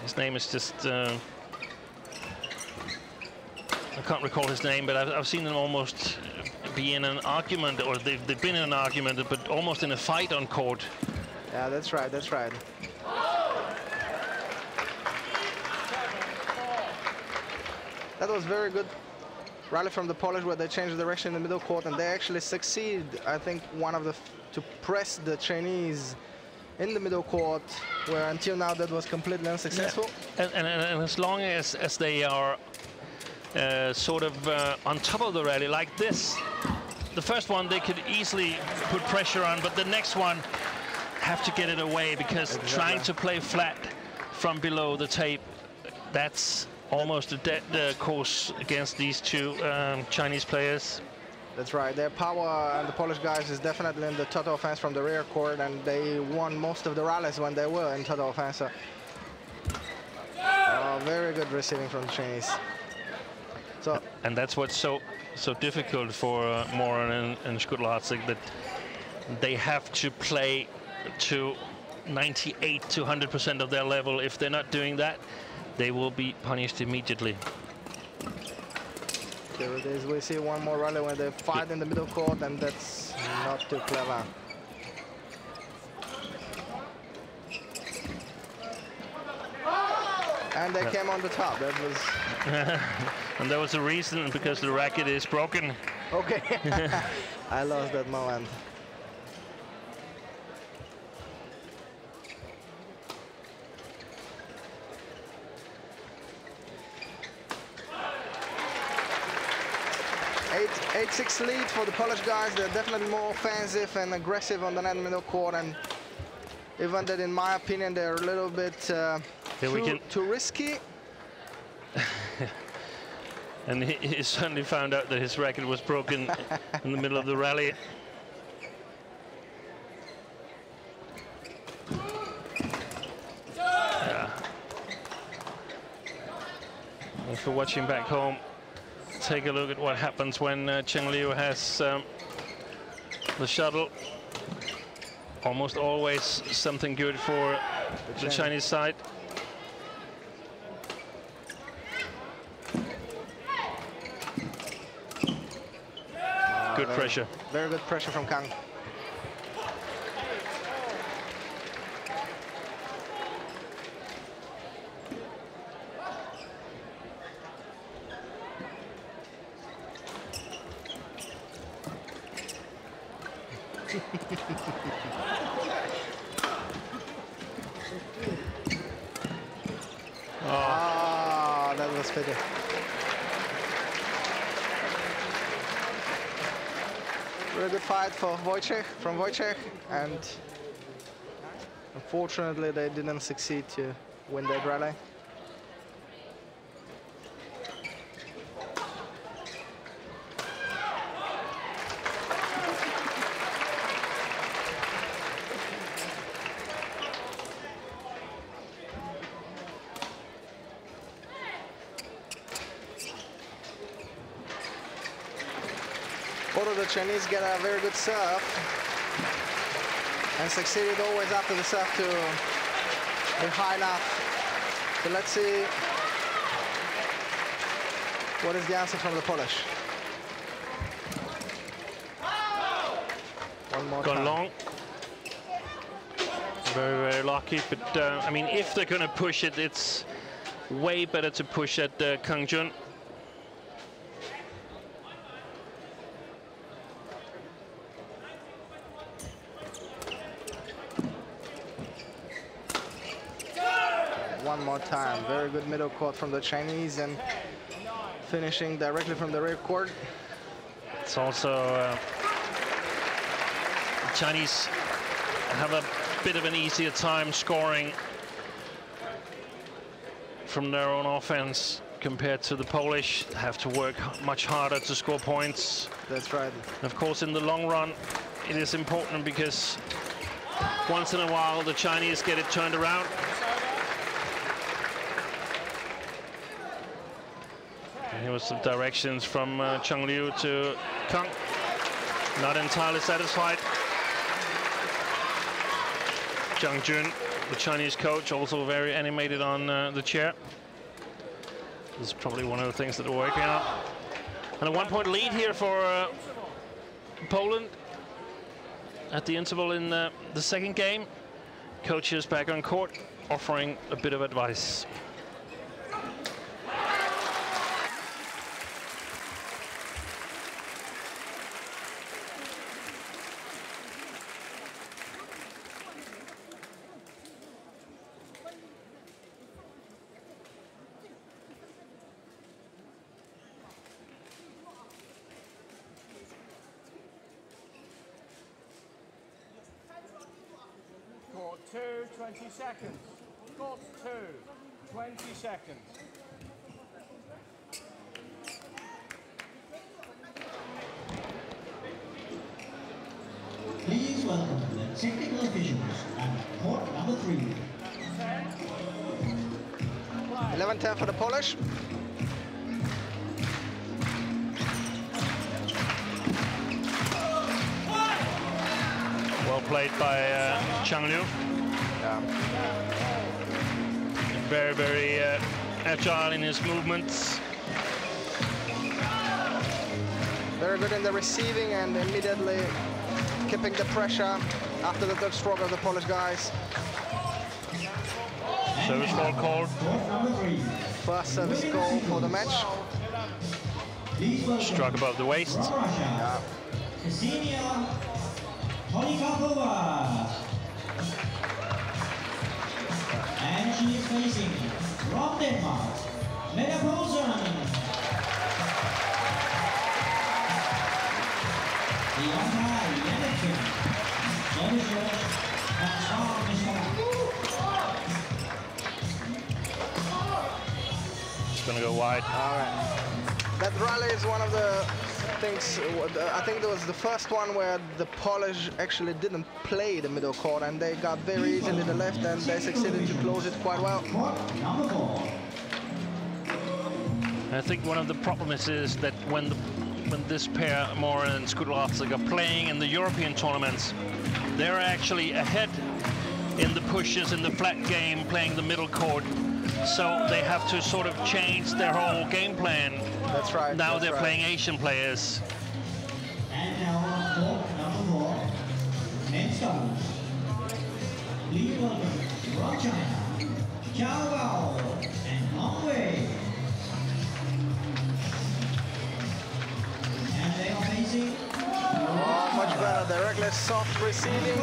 His name is just I can't recall his name, but I've seen them almost be in an argument, or they've been in an argument, but almost in a fight on court. Yeah, that's right, that's right. That was very good rally from the Polish, where they changed direction in the middle court, and they actually succeed, I think, to press the Chinese in the middle court, where until now that was completely unsuccessful. Yeah. And as long as they are sort of on top of the rally like this, the first one they could easily put pressure on, but the next one have to get it away, because trying to play flat from below the tape, that's almost a dead course against these two Chinese players. That's right. Their power and the Polish guys is definitely in the total offense from the rear court, and they won most of the rallies when they were in total offense. So, very good receiving from the Chinese. So, and that's what's so difficult for Moran and Skudlarczyk, that they have to play to 98 to 100% of their level. If they're not doing that, they will be punished immediately. There it is. We see one more rally where they fight in the middle court, and that's not too clever. And they came on the top. That was. And there was a reason, because the racket is broken. Okay. I lost that moment. Eight 8-6 lead for the Polish guys. They're definitely more offensive and aggressive on the net middle court, and even that, in my opinion, they're a little bit too risky. And he suddenly found out that his racket was broken in the middle of the rally. Yeah. If you're watching back home, take a look at what happens when Cheng Liu has the shuttle. Almost always something good for the Chinese side. Good pressure. Very good pressure from Kang. Oh, that was pity. Very good fight for Wojciech, and unfortunately they didn't succeed to win that rally. Although the Chinese get a very good serve and succeeded always after the serve to be high enough. So let's see what is the answer from the Polish. One more Gone time. long. Very, very lucky, but I mean, if they're going to push it, it's way better to push at Kang Jun. One more time. Very good middle court from the Chinese, and finishing directly from the rear court. It's also Chinese have a bit of an easier time scoring from their own offense compared to the Polish. Have to work much harder to score points. That's right. And of course, in the long run, it is important, because once in a while the Chinese get it turned around. And here was some directions from Cheng Liu to Kang. Not entirely satisfied. Zhang Jun, the Chinese coach, also very animated on the chair. This is probably one of the things that they're working on. And a 1-point lead here for Poland at the interval in the second game. Coaches back on court offering a bit of advice. Court 2, 20 seconds. Court 2, 20 seconds. Please welcome the technical officials at court number 3. 11-10 for the Polish. Well played by Cheng Liu. Yeah. Very, very agile in his movements. Very good in the receiving and immediately keeping the pressure after the third stroke of the Polish guys. Service ball called. First service goal for the match. Struck above the waist. Yeah. And she is facing from Denmark, Mette Poulsen. The umpire, Yannick. Service judge, François Michel. It's going to go wide. All right. That rally is one of the things, I think it was the first one where the Polish actually didn't play the middle court and they got very easily the left and they succeeded to close it quite well. I think one of the problems is that when this pair, Moore and Skudlarczyk, are playing in the European tournaments, they're actually ahead in the pushes in the flat game, playing the middle court. So they have to sort of change their whole game plan. That's right. Now they're playing Asian players. And now court number 4, men's doubles. Please welcome from China, Zhao Bao and Long Wei. And they are facing. Oh, much better. Directly soft receiving.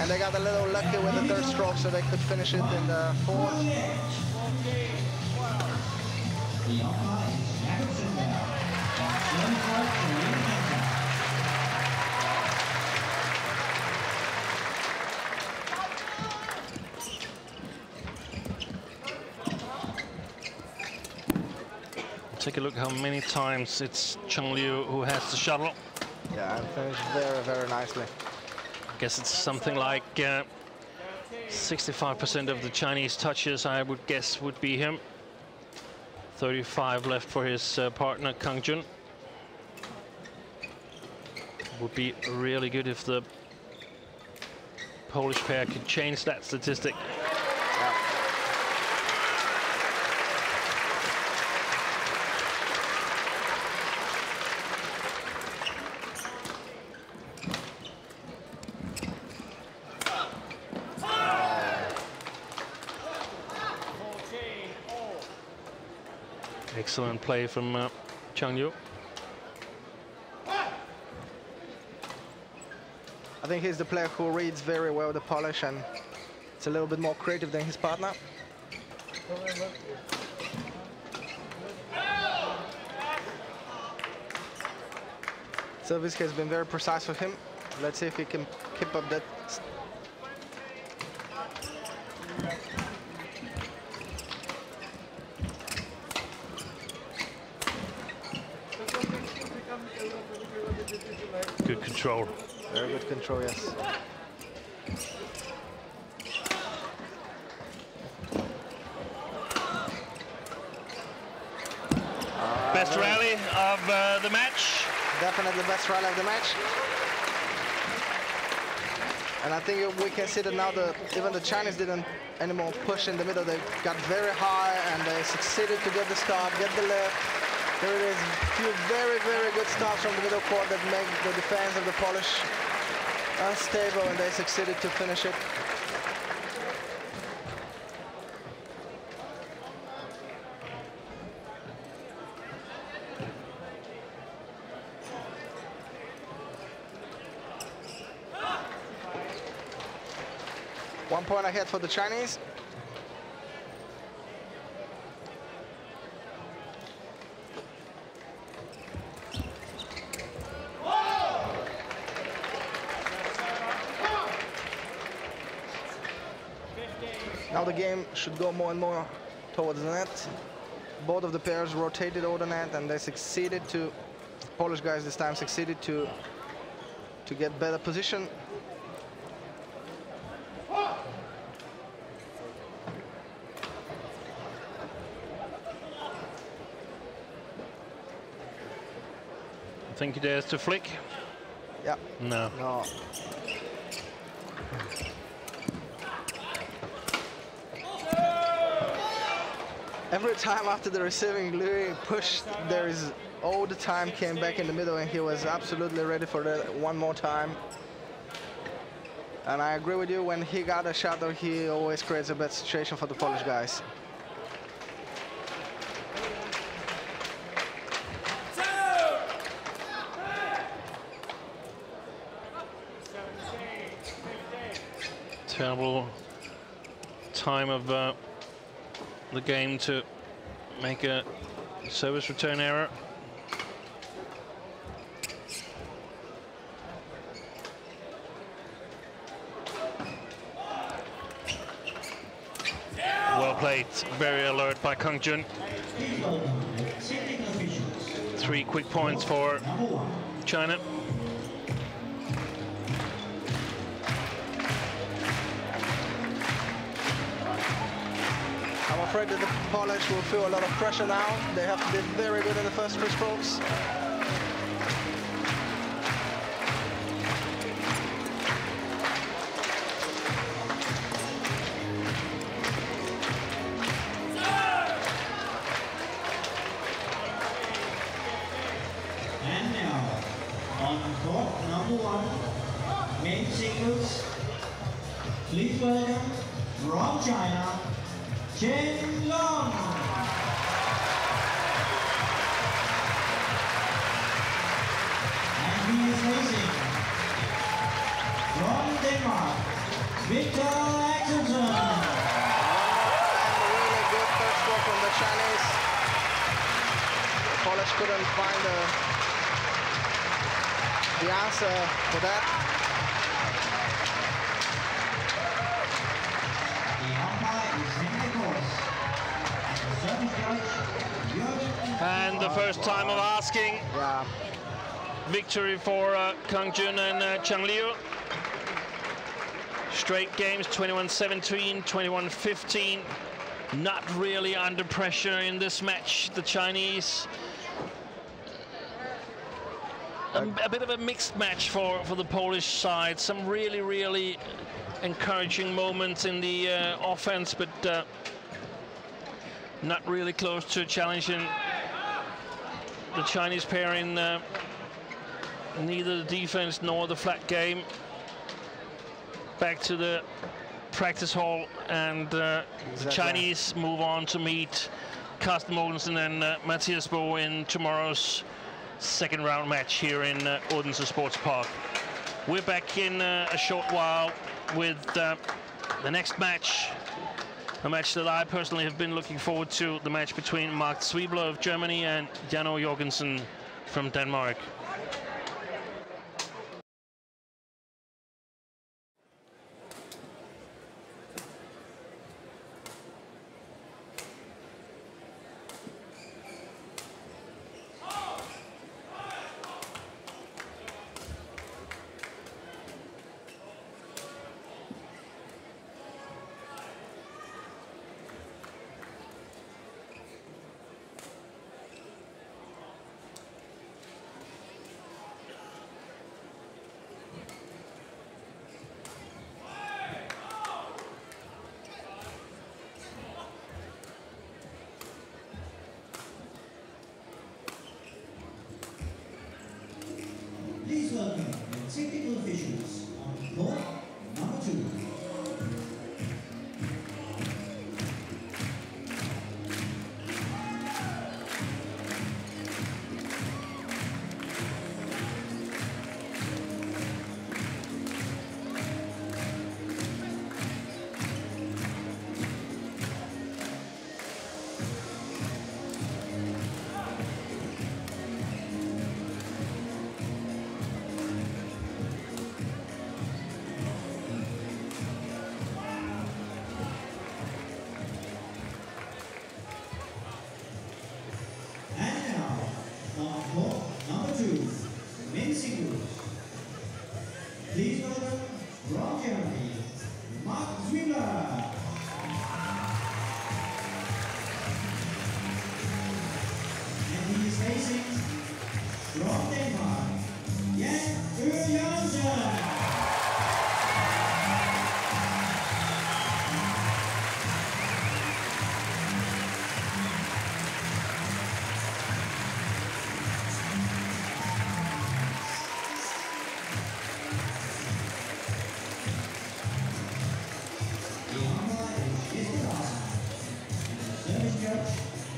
And they got a little lucky with the third stroke so they could finish it in the fourth. The umpire is Jakob Cindu. Take a look how many times it's Cheng Liu who has the shuttle. Yeah, and finished very, very nicely. I guess it's something like 65% of the Chinese touches, I would guess, would be him. 35 left for his partner, Kang Jun. Would be really good if the Polish pair could change that statistic. Excellent play from Cheng Liu. I think he's the player who reads very well the Polish and it's a little bit more creative than his partner. Service has been very precise for him. Let's see if he can keep up that. Good control. Very good control, yes. best rally of the match. Definitely the best rally of the match. And I think we can see that now even the Chinese didn't anymore push in the middle. They got very high and they succeeded to get the stop, get the lift. There it is, a few very, very good stops from the middle court that make the defense of the Polish unstable, and they succeeded to finish it. One point ahead for the Chinese. Now the game should go more and more towards the net. Both of the pairs rotated over the net, and they succeeded to, Polish guys this time succeeded to get better position. Think he dares to flick? Yeah. No. No. Every time after the receiving Louis pushed, there is all the time came back in the middle, and he was absolutely ready for that one more time. And I agree with you, when he got a shot, he always creates a bad situation for the Polish guys. Terrible time of the game to make a service return error. Well played, very alert by Kang Jun. 3 quick points for China. I'm afraid that the Polish will feel a lot of pressure now. They have to be very good in the first 3 strokes. And now, on court number 1, men's singles, please welcome from China, Chen Long. And he is racing from Denmark, Victor Axelsen. And a really good first stroke from the Chinese. The Polish couldn't find the answer for that. And the first time of asking. Yeah. Victory for Kang Jun and Chang Liu. Straight games, 21-17, 21-15. Not really under pressure in this match, the Chinese. A bit of a mixed match for the Polish side. Some really, really encouraging moments in the offense, but not really close to challenging the Chinese pair in neither the defense nor the flat game. Back to the practice hall, and the Chinese move on to meet Carsten Mogensen and Mathias Bo in tomorrow's second round match here in Odense Sports Park. We're back in a short while with the next match, a match that I personally have been looking forward to, the match between Mark Zwiebler of Germany and Janno Jorgensen from Denmark.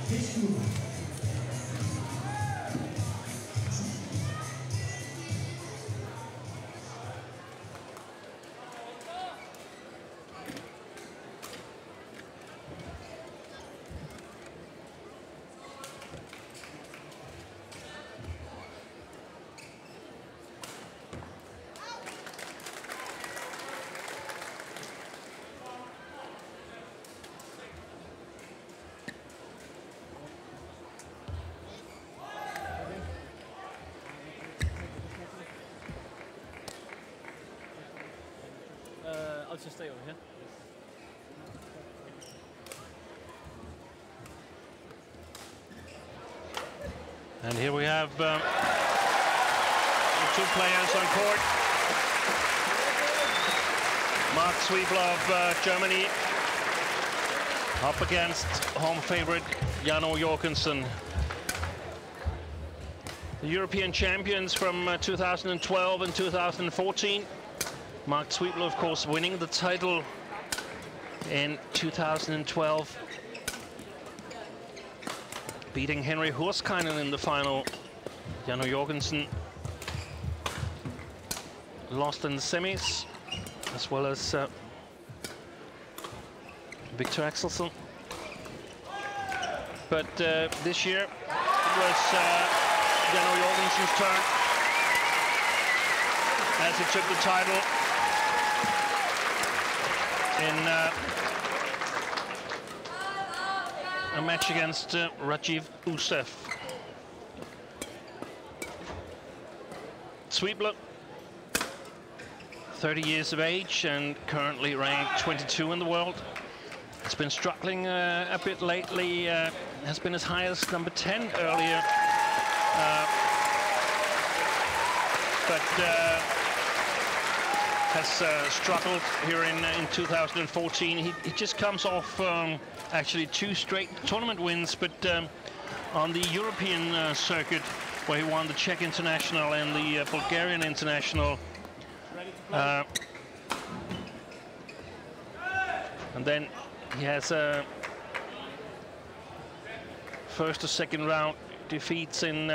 Cindu. I'll just stay over here. And here we have the two players on court. Mark Zwiebler of Germany up against home favorite Janno Jorgensen. The European champions from 2012 and 2014. Mark Zwiebler, of course, winning the title in 2012, beating Henry Hurskainen in the final. Janno Jorgensen lost in the semis, as well as Victor Axelsen. But this year it was Janno Jorgensen's turn as he took the title in a match against Rajiv Usev. Zwiebler, 30 years of age and currently ranked 22 in the world. Has been struggling a bit lately, has been as high as number 10 earlier. But has struggled here in 2014. He just comes off actually 2 straight tournament wins, but on the European circuit, where he won the Czech International and the Bulgarian International. And then he has first or second round defeats in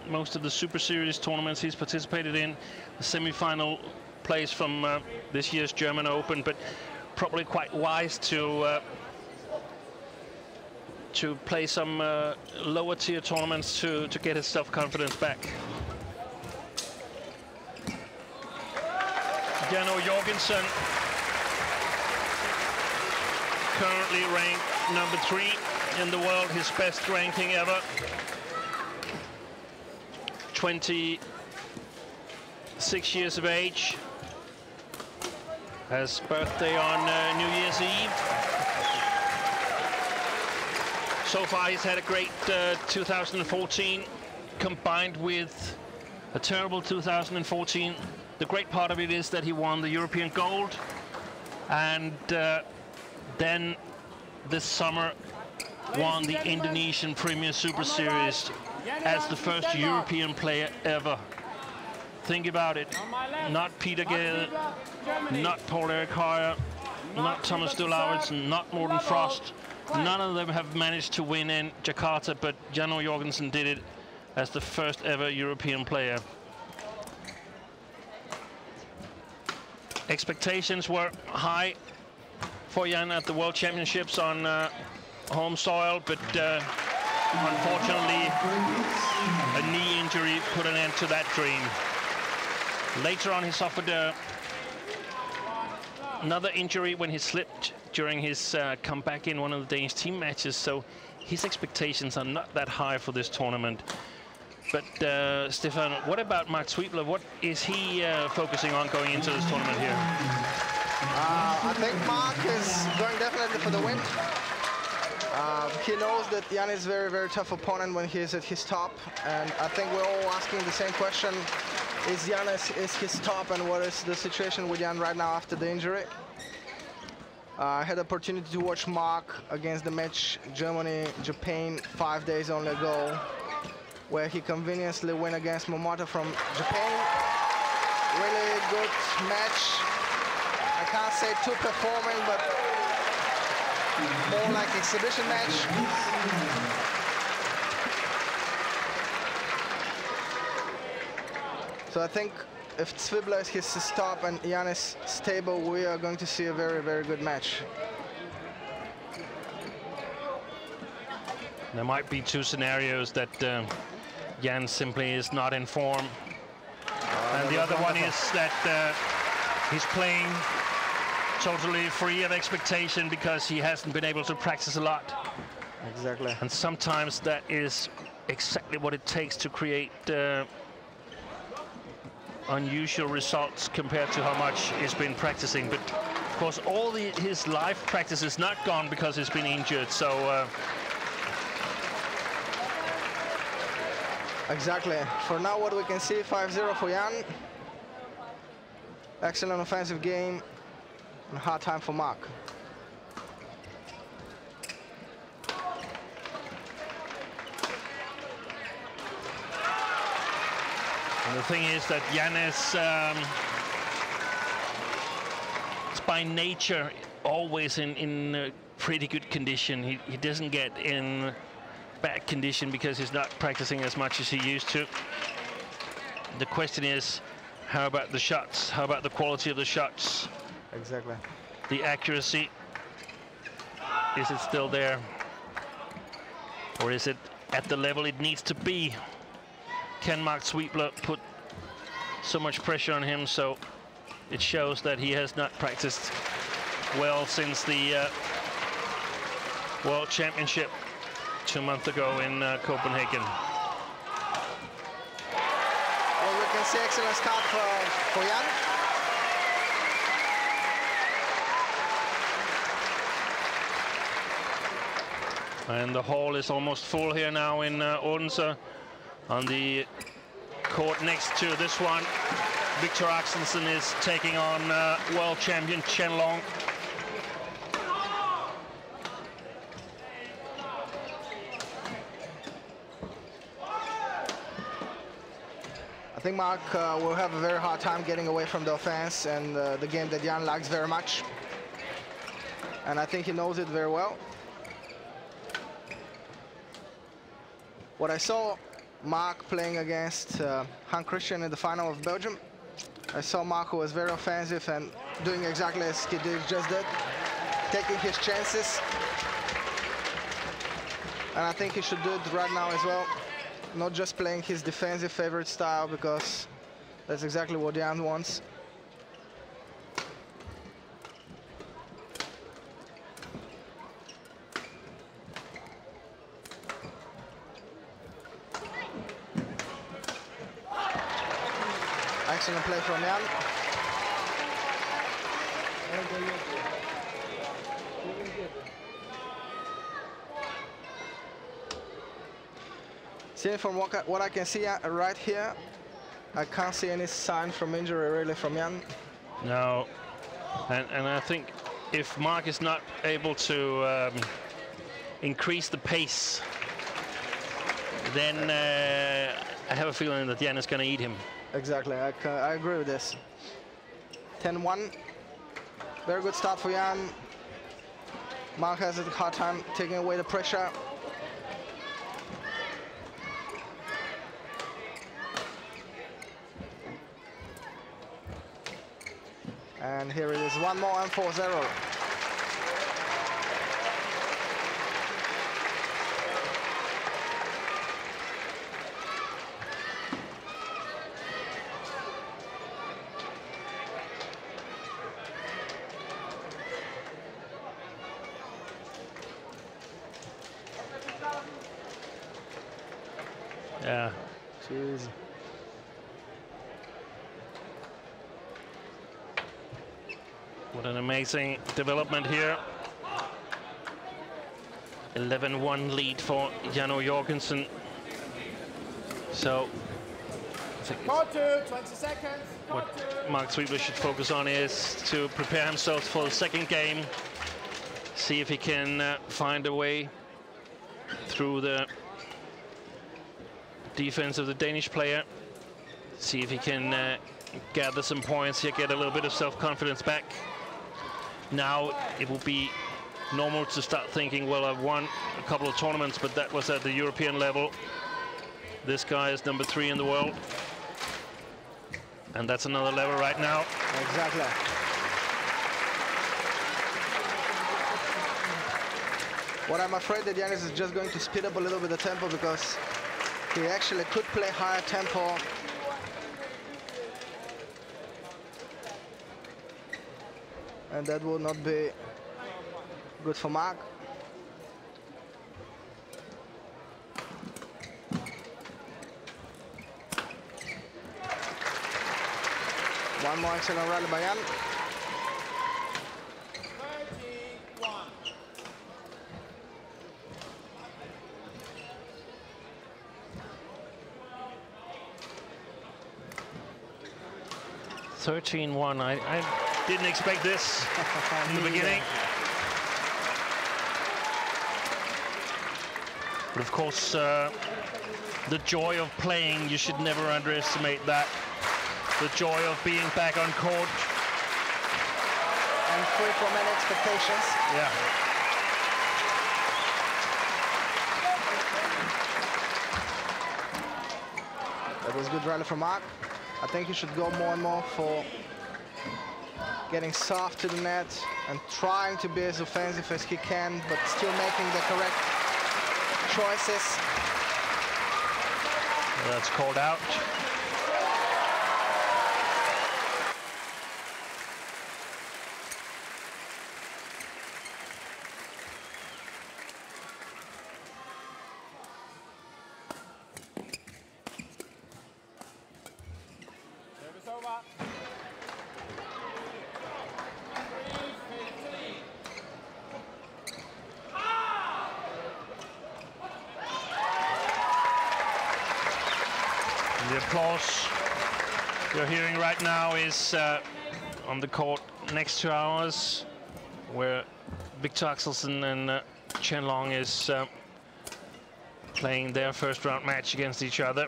most of the Super Series tournaments he's participated in. The semi-final place from this year's German Open, but probably quite wise to play some lower tier tournaments to get his self-confidence back. Janno Jorgensen, currently ranked number 3 in the world, his best ranking ever. 26 years of age. Has birthday on New Year's Eve. So far he's had a great 2014 combined with a terrible 2014. The great part of it is that he won the European gold, and then this summer won the Indonesian Premier Super Series as the first European player ever. Think about it. Not Peter Gade, not Paul-Erik Høyer, not Thomas de Lauritsen, not Morten Frost. None of them have managed to win in Jakarta, but Janno Jorgensen did it as the first ever European player. Expectations were high for Jan at the World Championships on home soil, but unfortunately a knee injury put an end to that dream. Later on he suffered another injury when he slipped during his comeback in one of the Danish team matches, so his expectations are not that high for this tournament. But Stefan, what about Mark Zwiebler? What is he focusing on going into this tournament here? I think Mark is going definitely for the win. He knows that Jan is a very, very tough opponent when he is at his top, and I think we're all asking the same question. Is Jan is his top, and what is the situation with Jan right now after the injury? I had the opportunity to watch Mark against the match Germany-Japan 5 days only ago, where he conveniently went against Momota from Japan. Really good match. I can't say too performing, but more like exhibition match. So I think if Swibbler is his stop and Jan is stable, we are going to see a very, very good match. There might be two scenarios that Jan simply is not in form. And the other one is that he's playing totally free of expectation because he hasn't been able to practice a lot. Exactly. And sometimes that is exactly what it takes to create unusual results compared to how much he's been practicing. But of course, all his live practice is not gone because he's been injured. So. Exactly. For now, what we can see, 5-0 for Jan. Excellent offensive game. And hard time for Mark. And the thing is that Jan is by nature always in pretty good condition. He doesn't get in bad condition because he's not practicing as much as he used to. The question is, how about the shots? How about the quality of the shots? Exactly. The accuracy, is it still there? Or is it at the level it needs to be? Can Mark Swibbler put so much pressure on him so it shows that he has not practiced well since the World Championship 2 months ago in Copenhagen? Well, we can see excellent start for Jan. And the hall is almost full here now in Odense. On the court next to this one, Victor Axelsen is taking on world champion Chen Long. I think Mark will have a very hard time getting away from the offense and the game that Jan likes very much. And I think he knows it very well. What I saw Mark playing against Hans Christian in the final of Belgium, I saw Mark who was very offensive and doing exactly as he just did, taking his chances. And I think he should do it right now as well. Not just playing his defensive favorite style, because that's exactly what Jan wants. Excellent play from Jan. See, from what I can see right here, I can't see any sign from injury really from Jan. No, and I think if Mark is not able to increase the pace, then I have a feeling that Jan is going to eat him. Exactly, I agree with this. 10-1, very good start for Jan. Mark has a hard time taking away the pressure. And here it is, one more and 4-0. Yeah. Jeez. What an amazing development here. 11-1 lead for Janno Jorgensen. So I think what Mark Swibbler should focus on is to prepare himself for the second game. See if he can find a way through the defense of the Danish player. See if he can gather some points here, get a little bit of self-confidence back. Now it will be normal to start thinking, well, I've won a couple of tournaments, but that was at the European level. This guy is number 3 in the world. And that's another level right now. Exactly. What I'm afraid that Yannis is just going to speed up a little bit the tempo, because he actually could play higher tempo. And that will not be good for Mark. One more excellent rally by Jan. 13-1. I didn't expect this in the beginning. But of course, the joy of playing, you should never underestimate that. The joy of being back on court. And free from any expectations. Yeah. That was a good rally from Mark. I think he should go more and more for getting soft to the net and trying to be as offensive as he can, but still making the correct choices. That's called out. The applause you're hearing right now is on the court next to ours, where Victor Axelsen and Chen Long is playing their first round match against each other.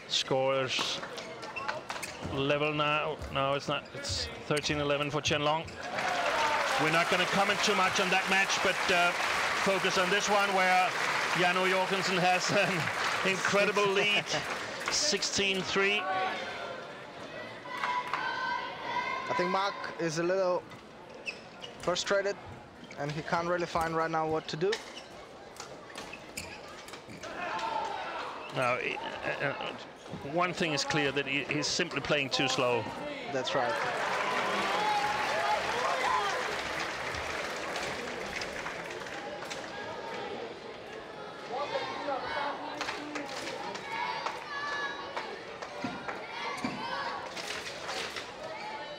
Scores level now. No, it's not. It's 13-11 for Chen Long. We're not going to comment too much on that match, but focus on this one where Jano Jorgensen has an incredible lead, 16-3. I think Mark is a little frustrated, and he can't really find right now what to do. Now, one thing is clear, that he's simply playing too slow. That's right.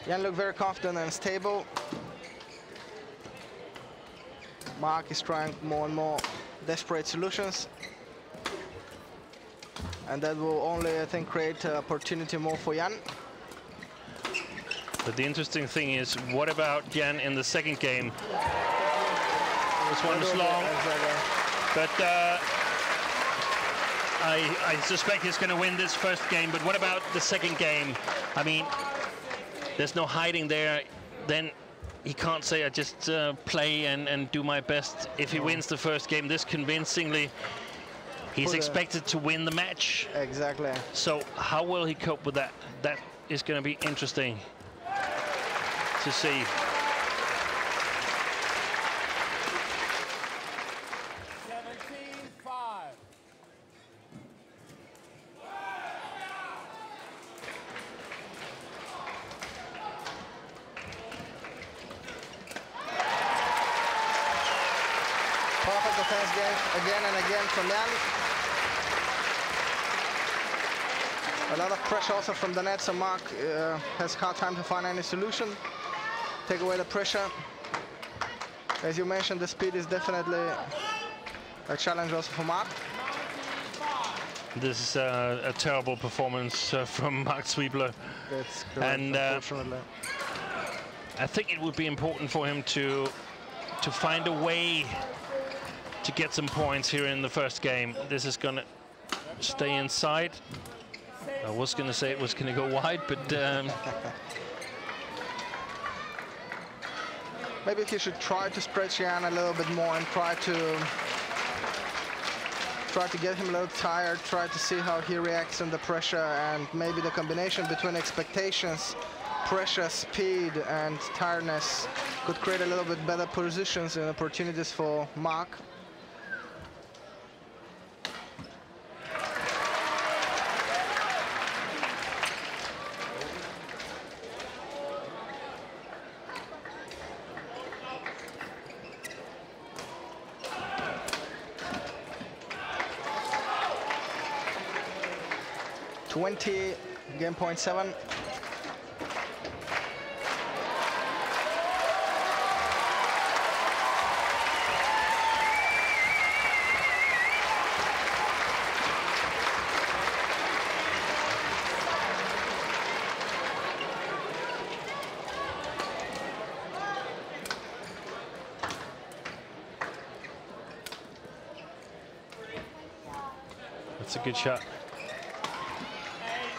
Jan looked very confident and stable. Mark is trying more and more desperate solutions. And that will only, I think, create opportunity more for Jan. But the interesting thing is, what about Jan in the second game? This one is long, but I suspect he's going to win this first game. But what about the second game? I mean, there's no hiding there. Then he can't say, I just play and do my best. If he wins the first game this convincingly, he's expected to win the match. Exactly. So how will he cope with that? That is going to be interesting to see. Perfect defense game again and again from Jan. A lot of pressure also from the net, so Mark has hard time to find any solution. Take away the pressure. As you mentioned, the speed is definitely a challenge also for Mark. This is a terrible performance from Mark Zwiebler. That's correct, and unfortunately. I think it would be important for him to find a way to get some points here in the first game. This is going to stay inside. I was going to say it was going to go wide, but maybe he should try to stretch Jan a little bit more and try to get him a little tired, try to see how he reacts under pressure, and maybe the combination between expectations, pressure, speed, and tiredness could create a little bit better positions and opportunities for Mark. Game point 7. That's a good shot.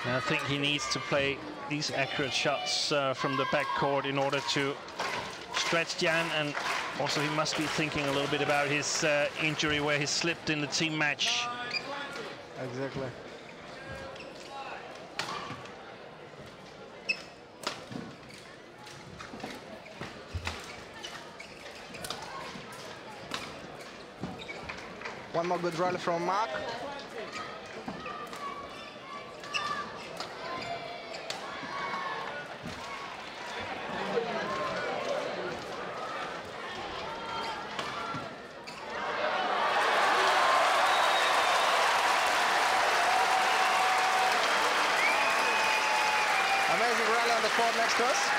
And I think he needs to play these accurate shots from the backcourt in order to stretch Jan, and also he must be thinking a little bit about his injury where he slipped in the team match. Exactly. One more good rally from Mark. Amazing rally on the court next to us.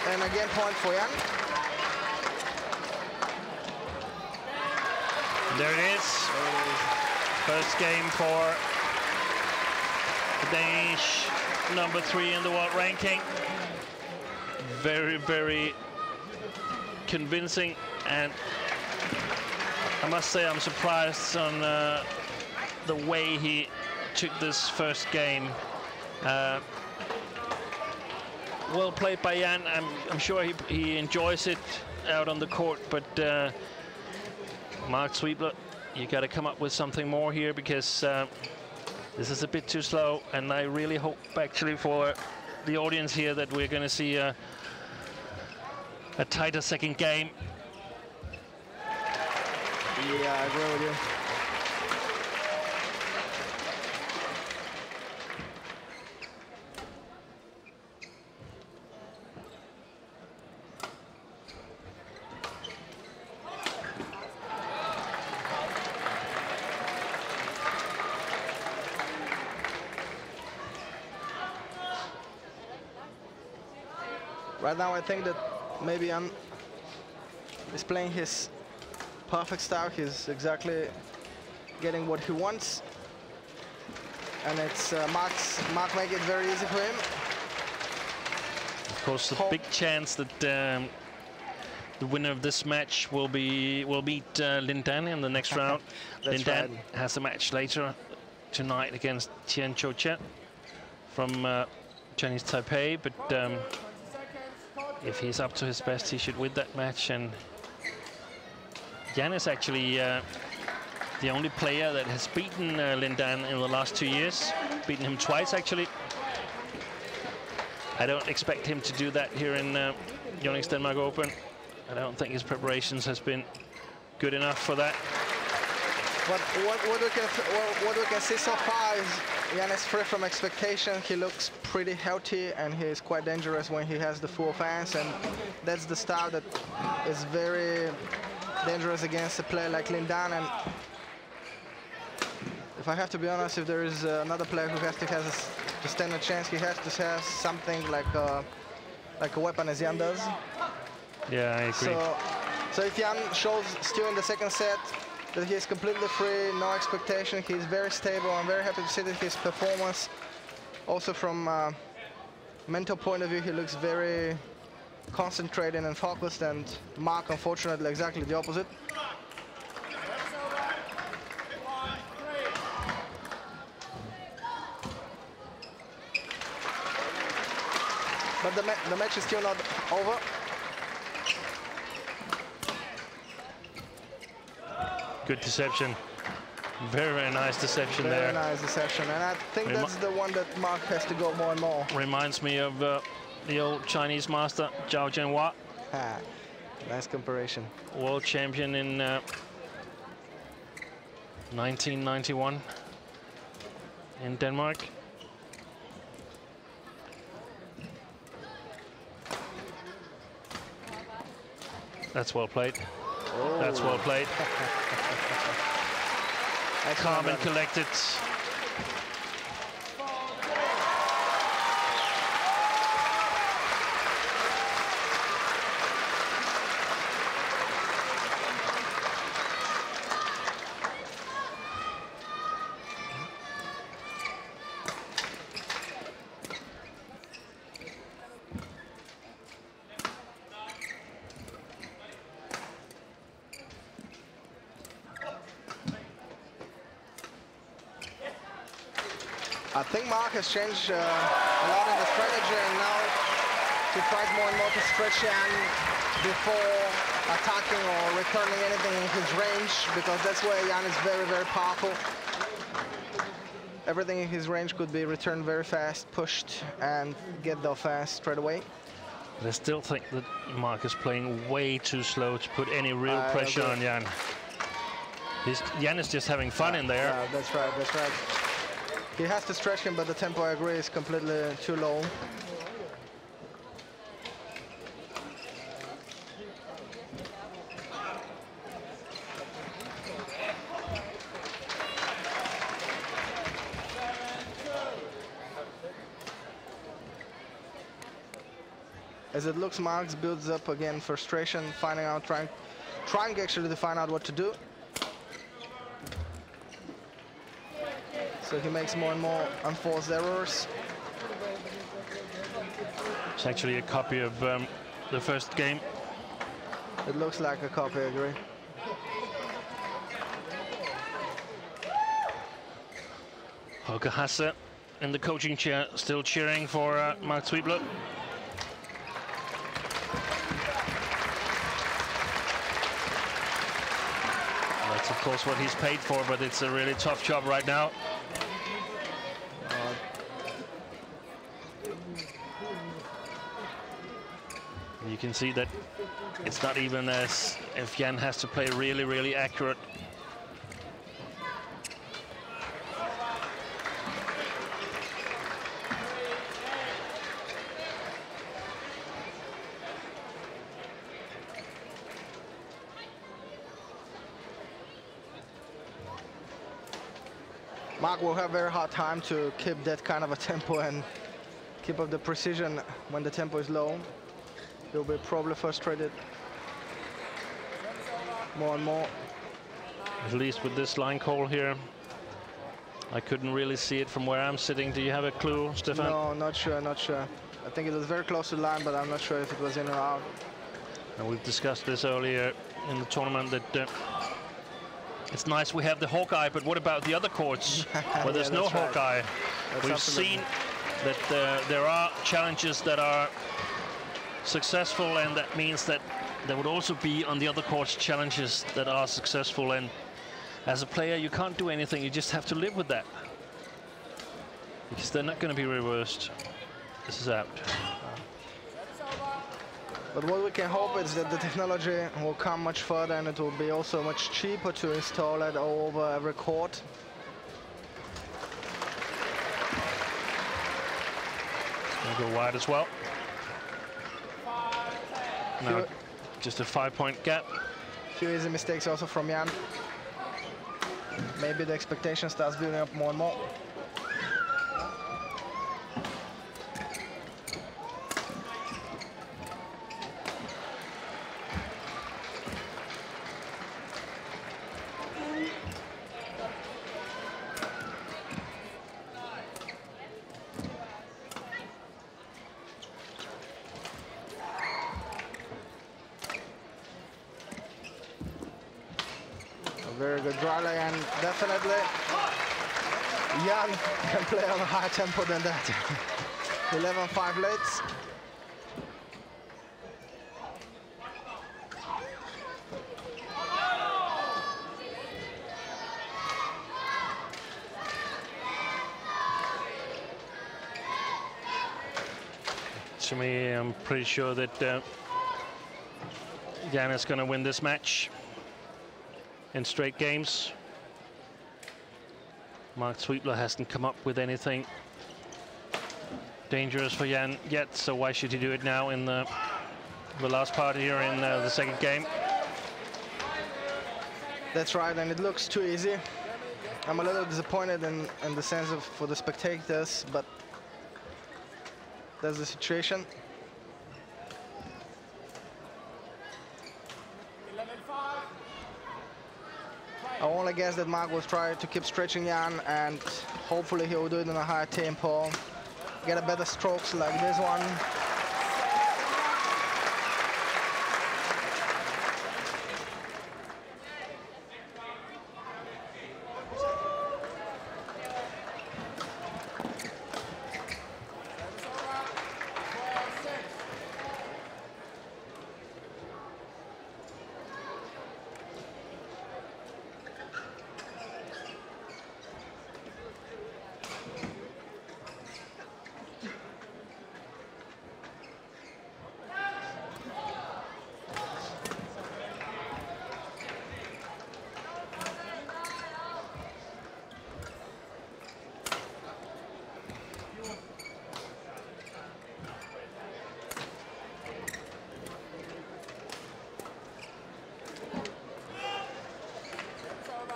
And again, point for Jan. There it is. First game for the Danish number 3 in the world ranking. Very, very convincing, and I must say I'm surprised on the way he took this first game. Well played by Jan. I'm sure he enjoys it out on the court, but Mark Sweepler, you got to come up with something more here, because this is a bit too slow, and I really hope actually for the audience here that we're going to see a tighter second game. Yeah, I agree with you. Right now, I think that maybe Jan is playing his perfect style. He's exactly getting what he wants, and it's Mark make it very easy for him. Of course, the big chance that the winner of this match will meet Linh Dan in the next round. Linh Dan has a match later tonight against Tien Cho Chet from Chinese Taipei, but if he's up to his best, he should win that match. And Jan is actually the only player that has beaten Linh Dan in the last 2 years, beaten him twice actually. I don't expect him to do that here in YONEX Denmark Open. I don't think his preparations has been good enough for that. But what we can see so far is Jan is free from expectation. He looks pretty healthy, and he is quite dangerous when he has the full fans, and that's the style that is very dangerous against a player like Linh Dan. And if I have to be honest, if there is another player who has to stand a chance, he has to have something like a weapon as Jan does. Yeah, I agree. So if Jan shows still in the second set that he is completely free, no expectation, he's very stable. I'm very happy to see that his performance, also from a mental point of view, he looks very concentrated and focused, and Mark, unfortunately, exactly the opposite. But the match is still not over. Good deception. Very, very nice deception there. Very nice deception. And I think that's the one that Mark has to go more and more. Reminds me of the old Chinese master, Zhao Jianhua. Ah, nice comparison. World champion in 1991 in Denmark. That's well played. Oh. That's well played. Calm and collected. I think Mark has changed a lot in the strategy, and now he tries more and more to stretch Jan before attacking or returning anything in his range, because that's where Jan is very, very powerful. Everything in his range could be returned very fast, pushed, and get there fast straight away. But I still think that Mark is playing way too slow to put any real pressure on Jan. Jan is just having fun in there. Yeah, that's right, that's right. He has to stretch him, but the tempo, I agree, is completely too low. As it looks, Marks builds up again frustration, finding out, trying actually to find out what to do. So he makes more and more unforced errors. It's actually a copy of the first game. It looks like a copy, I agree. Håke Hasse in the coaching chair, still cheering for Mark Zwiebler. That's of course what he's paid for, but it's a really tough job right now. You can see that it's not even as if Jan has to play really, really accurate. Mark will have a very hard time to keep that kind of a tempo and keep up the precision when the tempo is low. He'll be probably frustrated more and more. At least with this line call here. I couldn't really see it from where I'm sitting. Do you have a clue, Stefan? No, not sure, not sure. I think it was very close to the line, but I'm not sure if it was in or out. And we've discussed this earlier in the tournament that it's nice we have the Hawkeye, but what about the other courts where there's no Hawkeye? We've seen that there are challenges that are successful, and that means that there would also be on the other courts challenges that are successful, and as a player you can't do anything, you just have to live with that because they're not going to be reversed. This is out. But what we can hope is that the technology will come much further, and it will be also much cheaper to install it all over every court. It's going to go wide as well. Now, just a 5-point gap. Few easy mistakes also from Jan. Maybe the expectation starts building up more and more. Very good dry lay, and definitely Jan can play on a higher tempo than that. 11-5 leads. to me. I'm pretty sure that Jan is going to win this match in straight games. Mark Sweepler hasn't come up with anything dangerous for Jan yet, so why should he do it now in the last part here in the second game? That's right, and it looks too easy. I'm a little disappointed in the sense of for the spectators, but that's the situation. I only guess that Mark will try to keep stretching Jan, and hopefully he will do it in a higher tempo, get a better strokes like this one.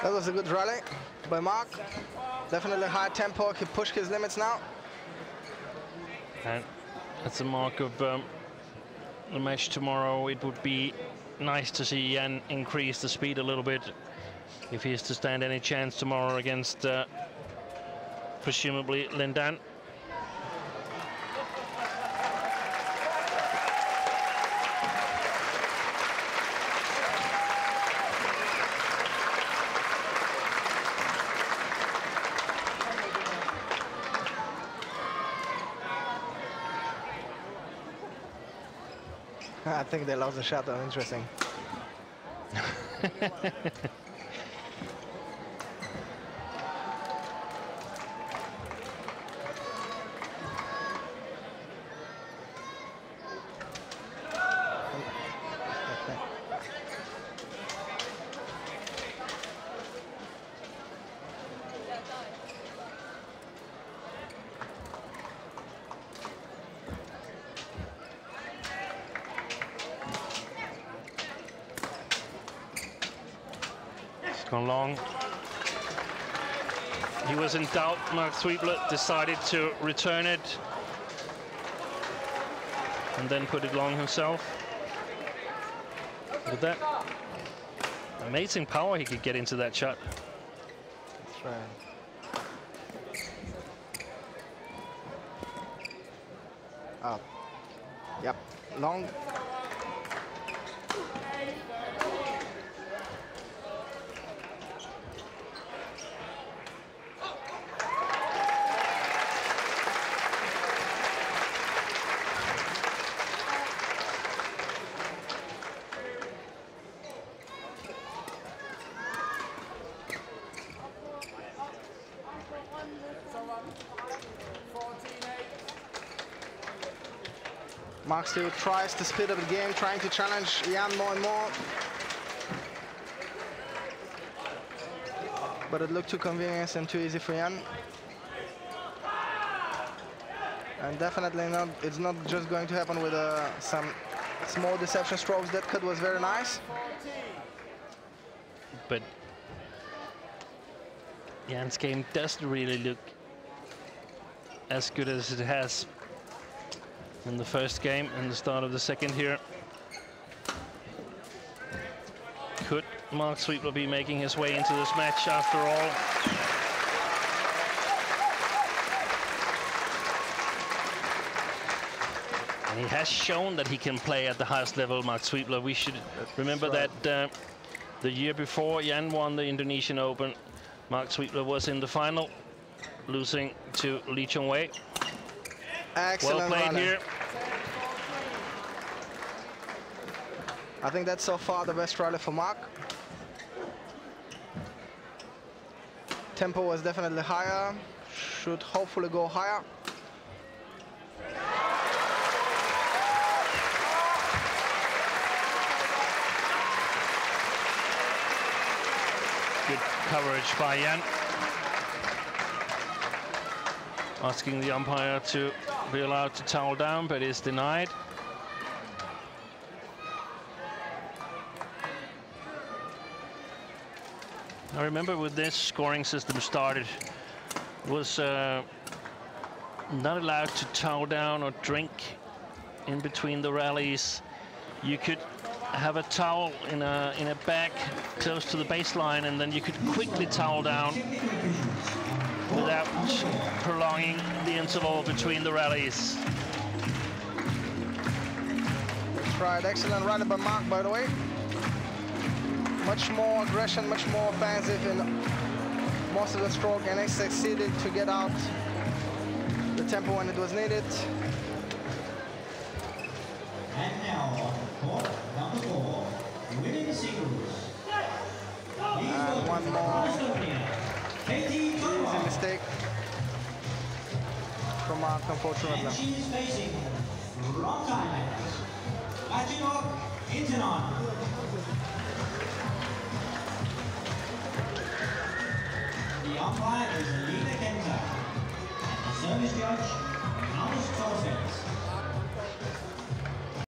That was a good rally by Mark. Definitely high tempo. He pushed his limits now. And that's a mark of the match tomorrow. It would be nice to see Jan increase the speed a little bit if he is to stand any chance tomorrow against presumably Lindan. I think they lost the shot. Interesting. Gone long. He was in doubt. Mark Sweepler decided to return it and then put it long himself. With that amazing power he could get into that shot. That's right. Oh, yep, long. Mark still tries to speed up the game, trying to challenge Jan more and more. But it looked too convenient and too easy for Jan. And definitely not, it's not just going to happen with some small deception strokes. That cut was very nice. But Jan's game doesn't really look as good as it has in the first game and the start of the second here. Could Mark Sweepler be making his way into this match after all? And he has shown that he can play at the highest level, Mark Sweepler. We should remember that the year before Jan won the Indonesian Open, Mark Sweepler was in the final, losing to Lee Chong-wei. Excellent well played rally. here. I think that's so far the best rally for Mark. Tempo was definitely higher. Should hopefully go higher. coverage by Jan. Asking the umpire to be allowed to towel down, but is denied. I remember when this scoring system started, it was not allowed to towel down or drink in between the rallies. You could have a towel in a bag close to the baseline, and then you could quickly towel down without prolonging the interval between the rallies. That's right, excellent rally by Mark, by the way. Much more aggression, much more offensive in most of the stroke, and he succeeded to get out the tempo when it was needed. And now, court number 4, winning singles. And one more easy mistake from Mark, unfortunately. And she's facing wrong Thailand. Matching up, Intanon.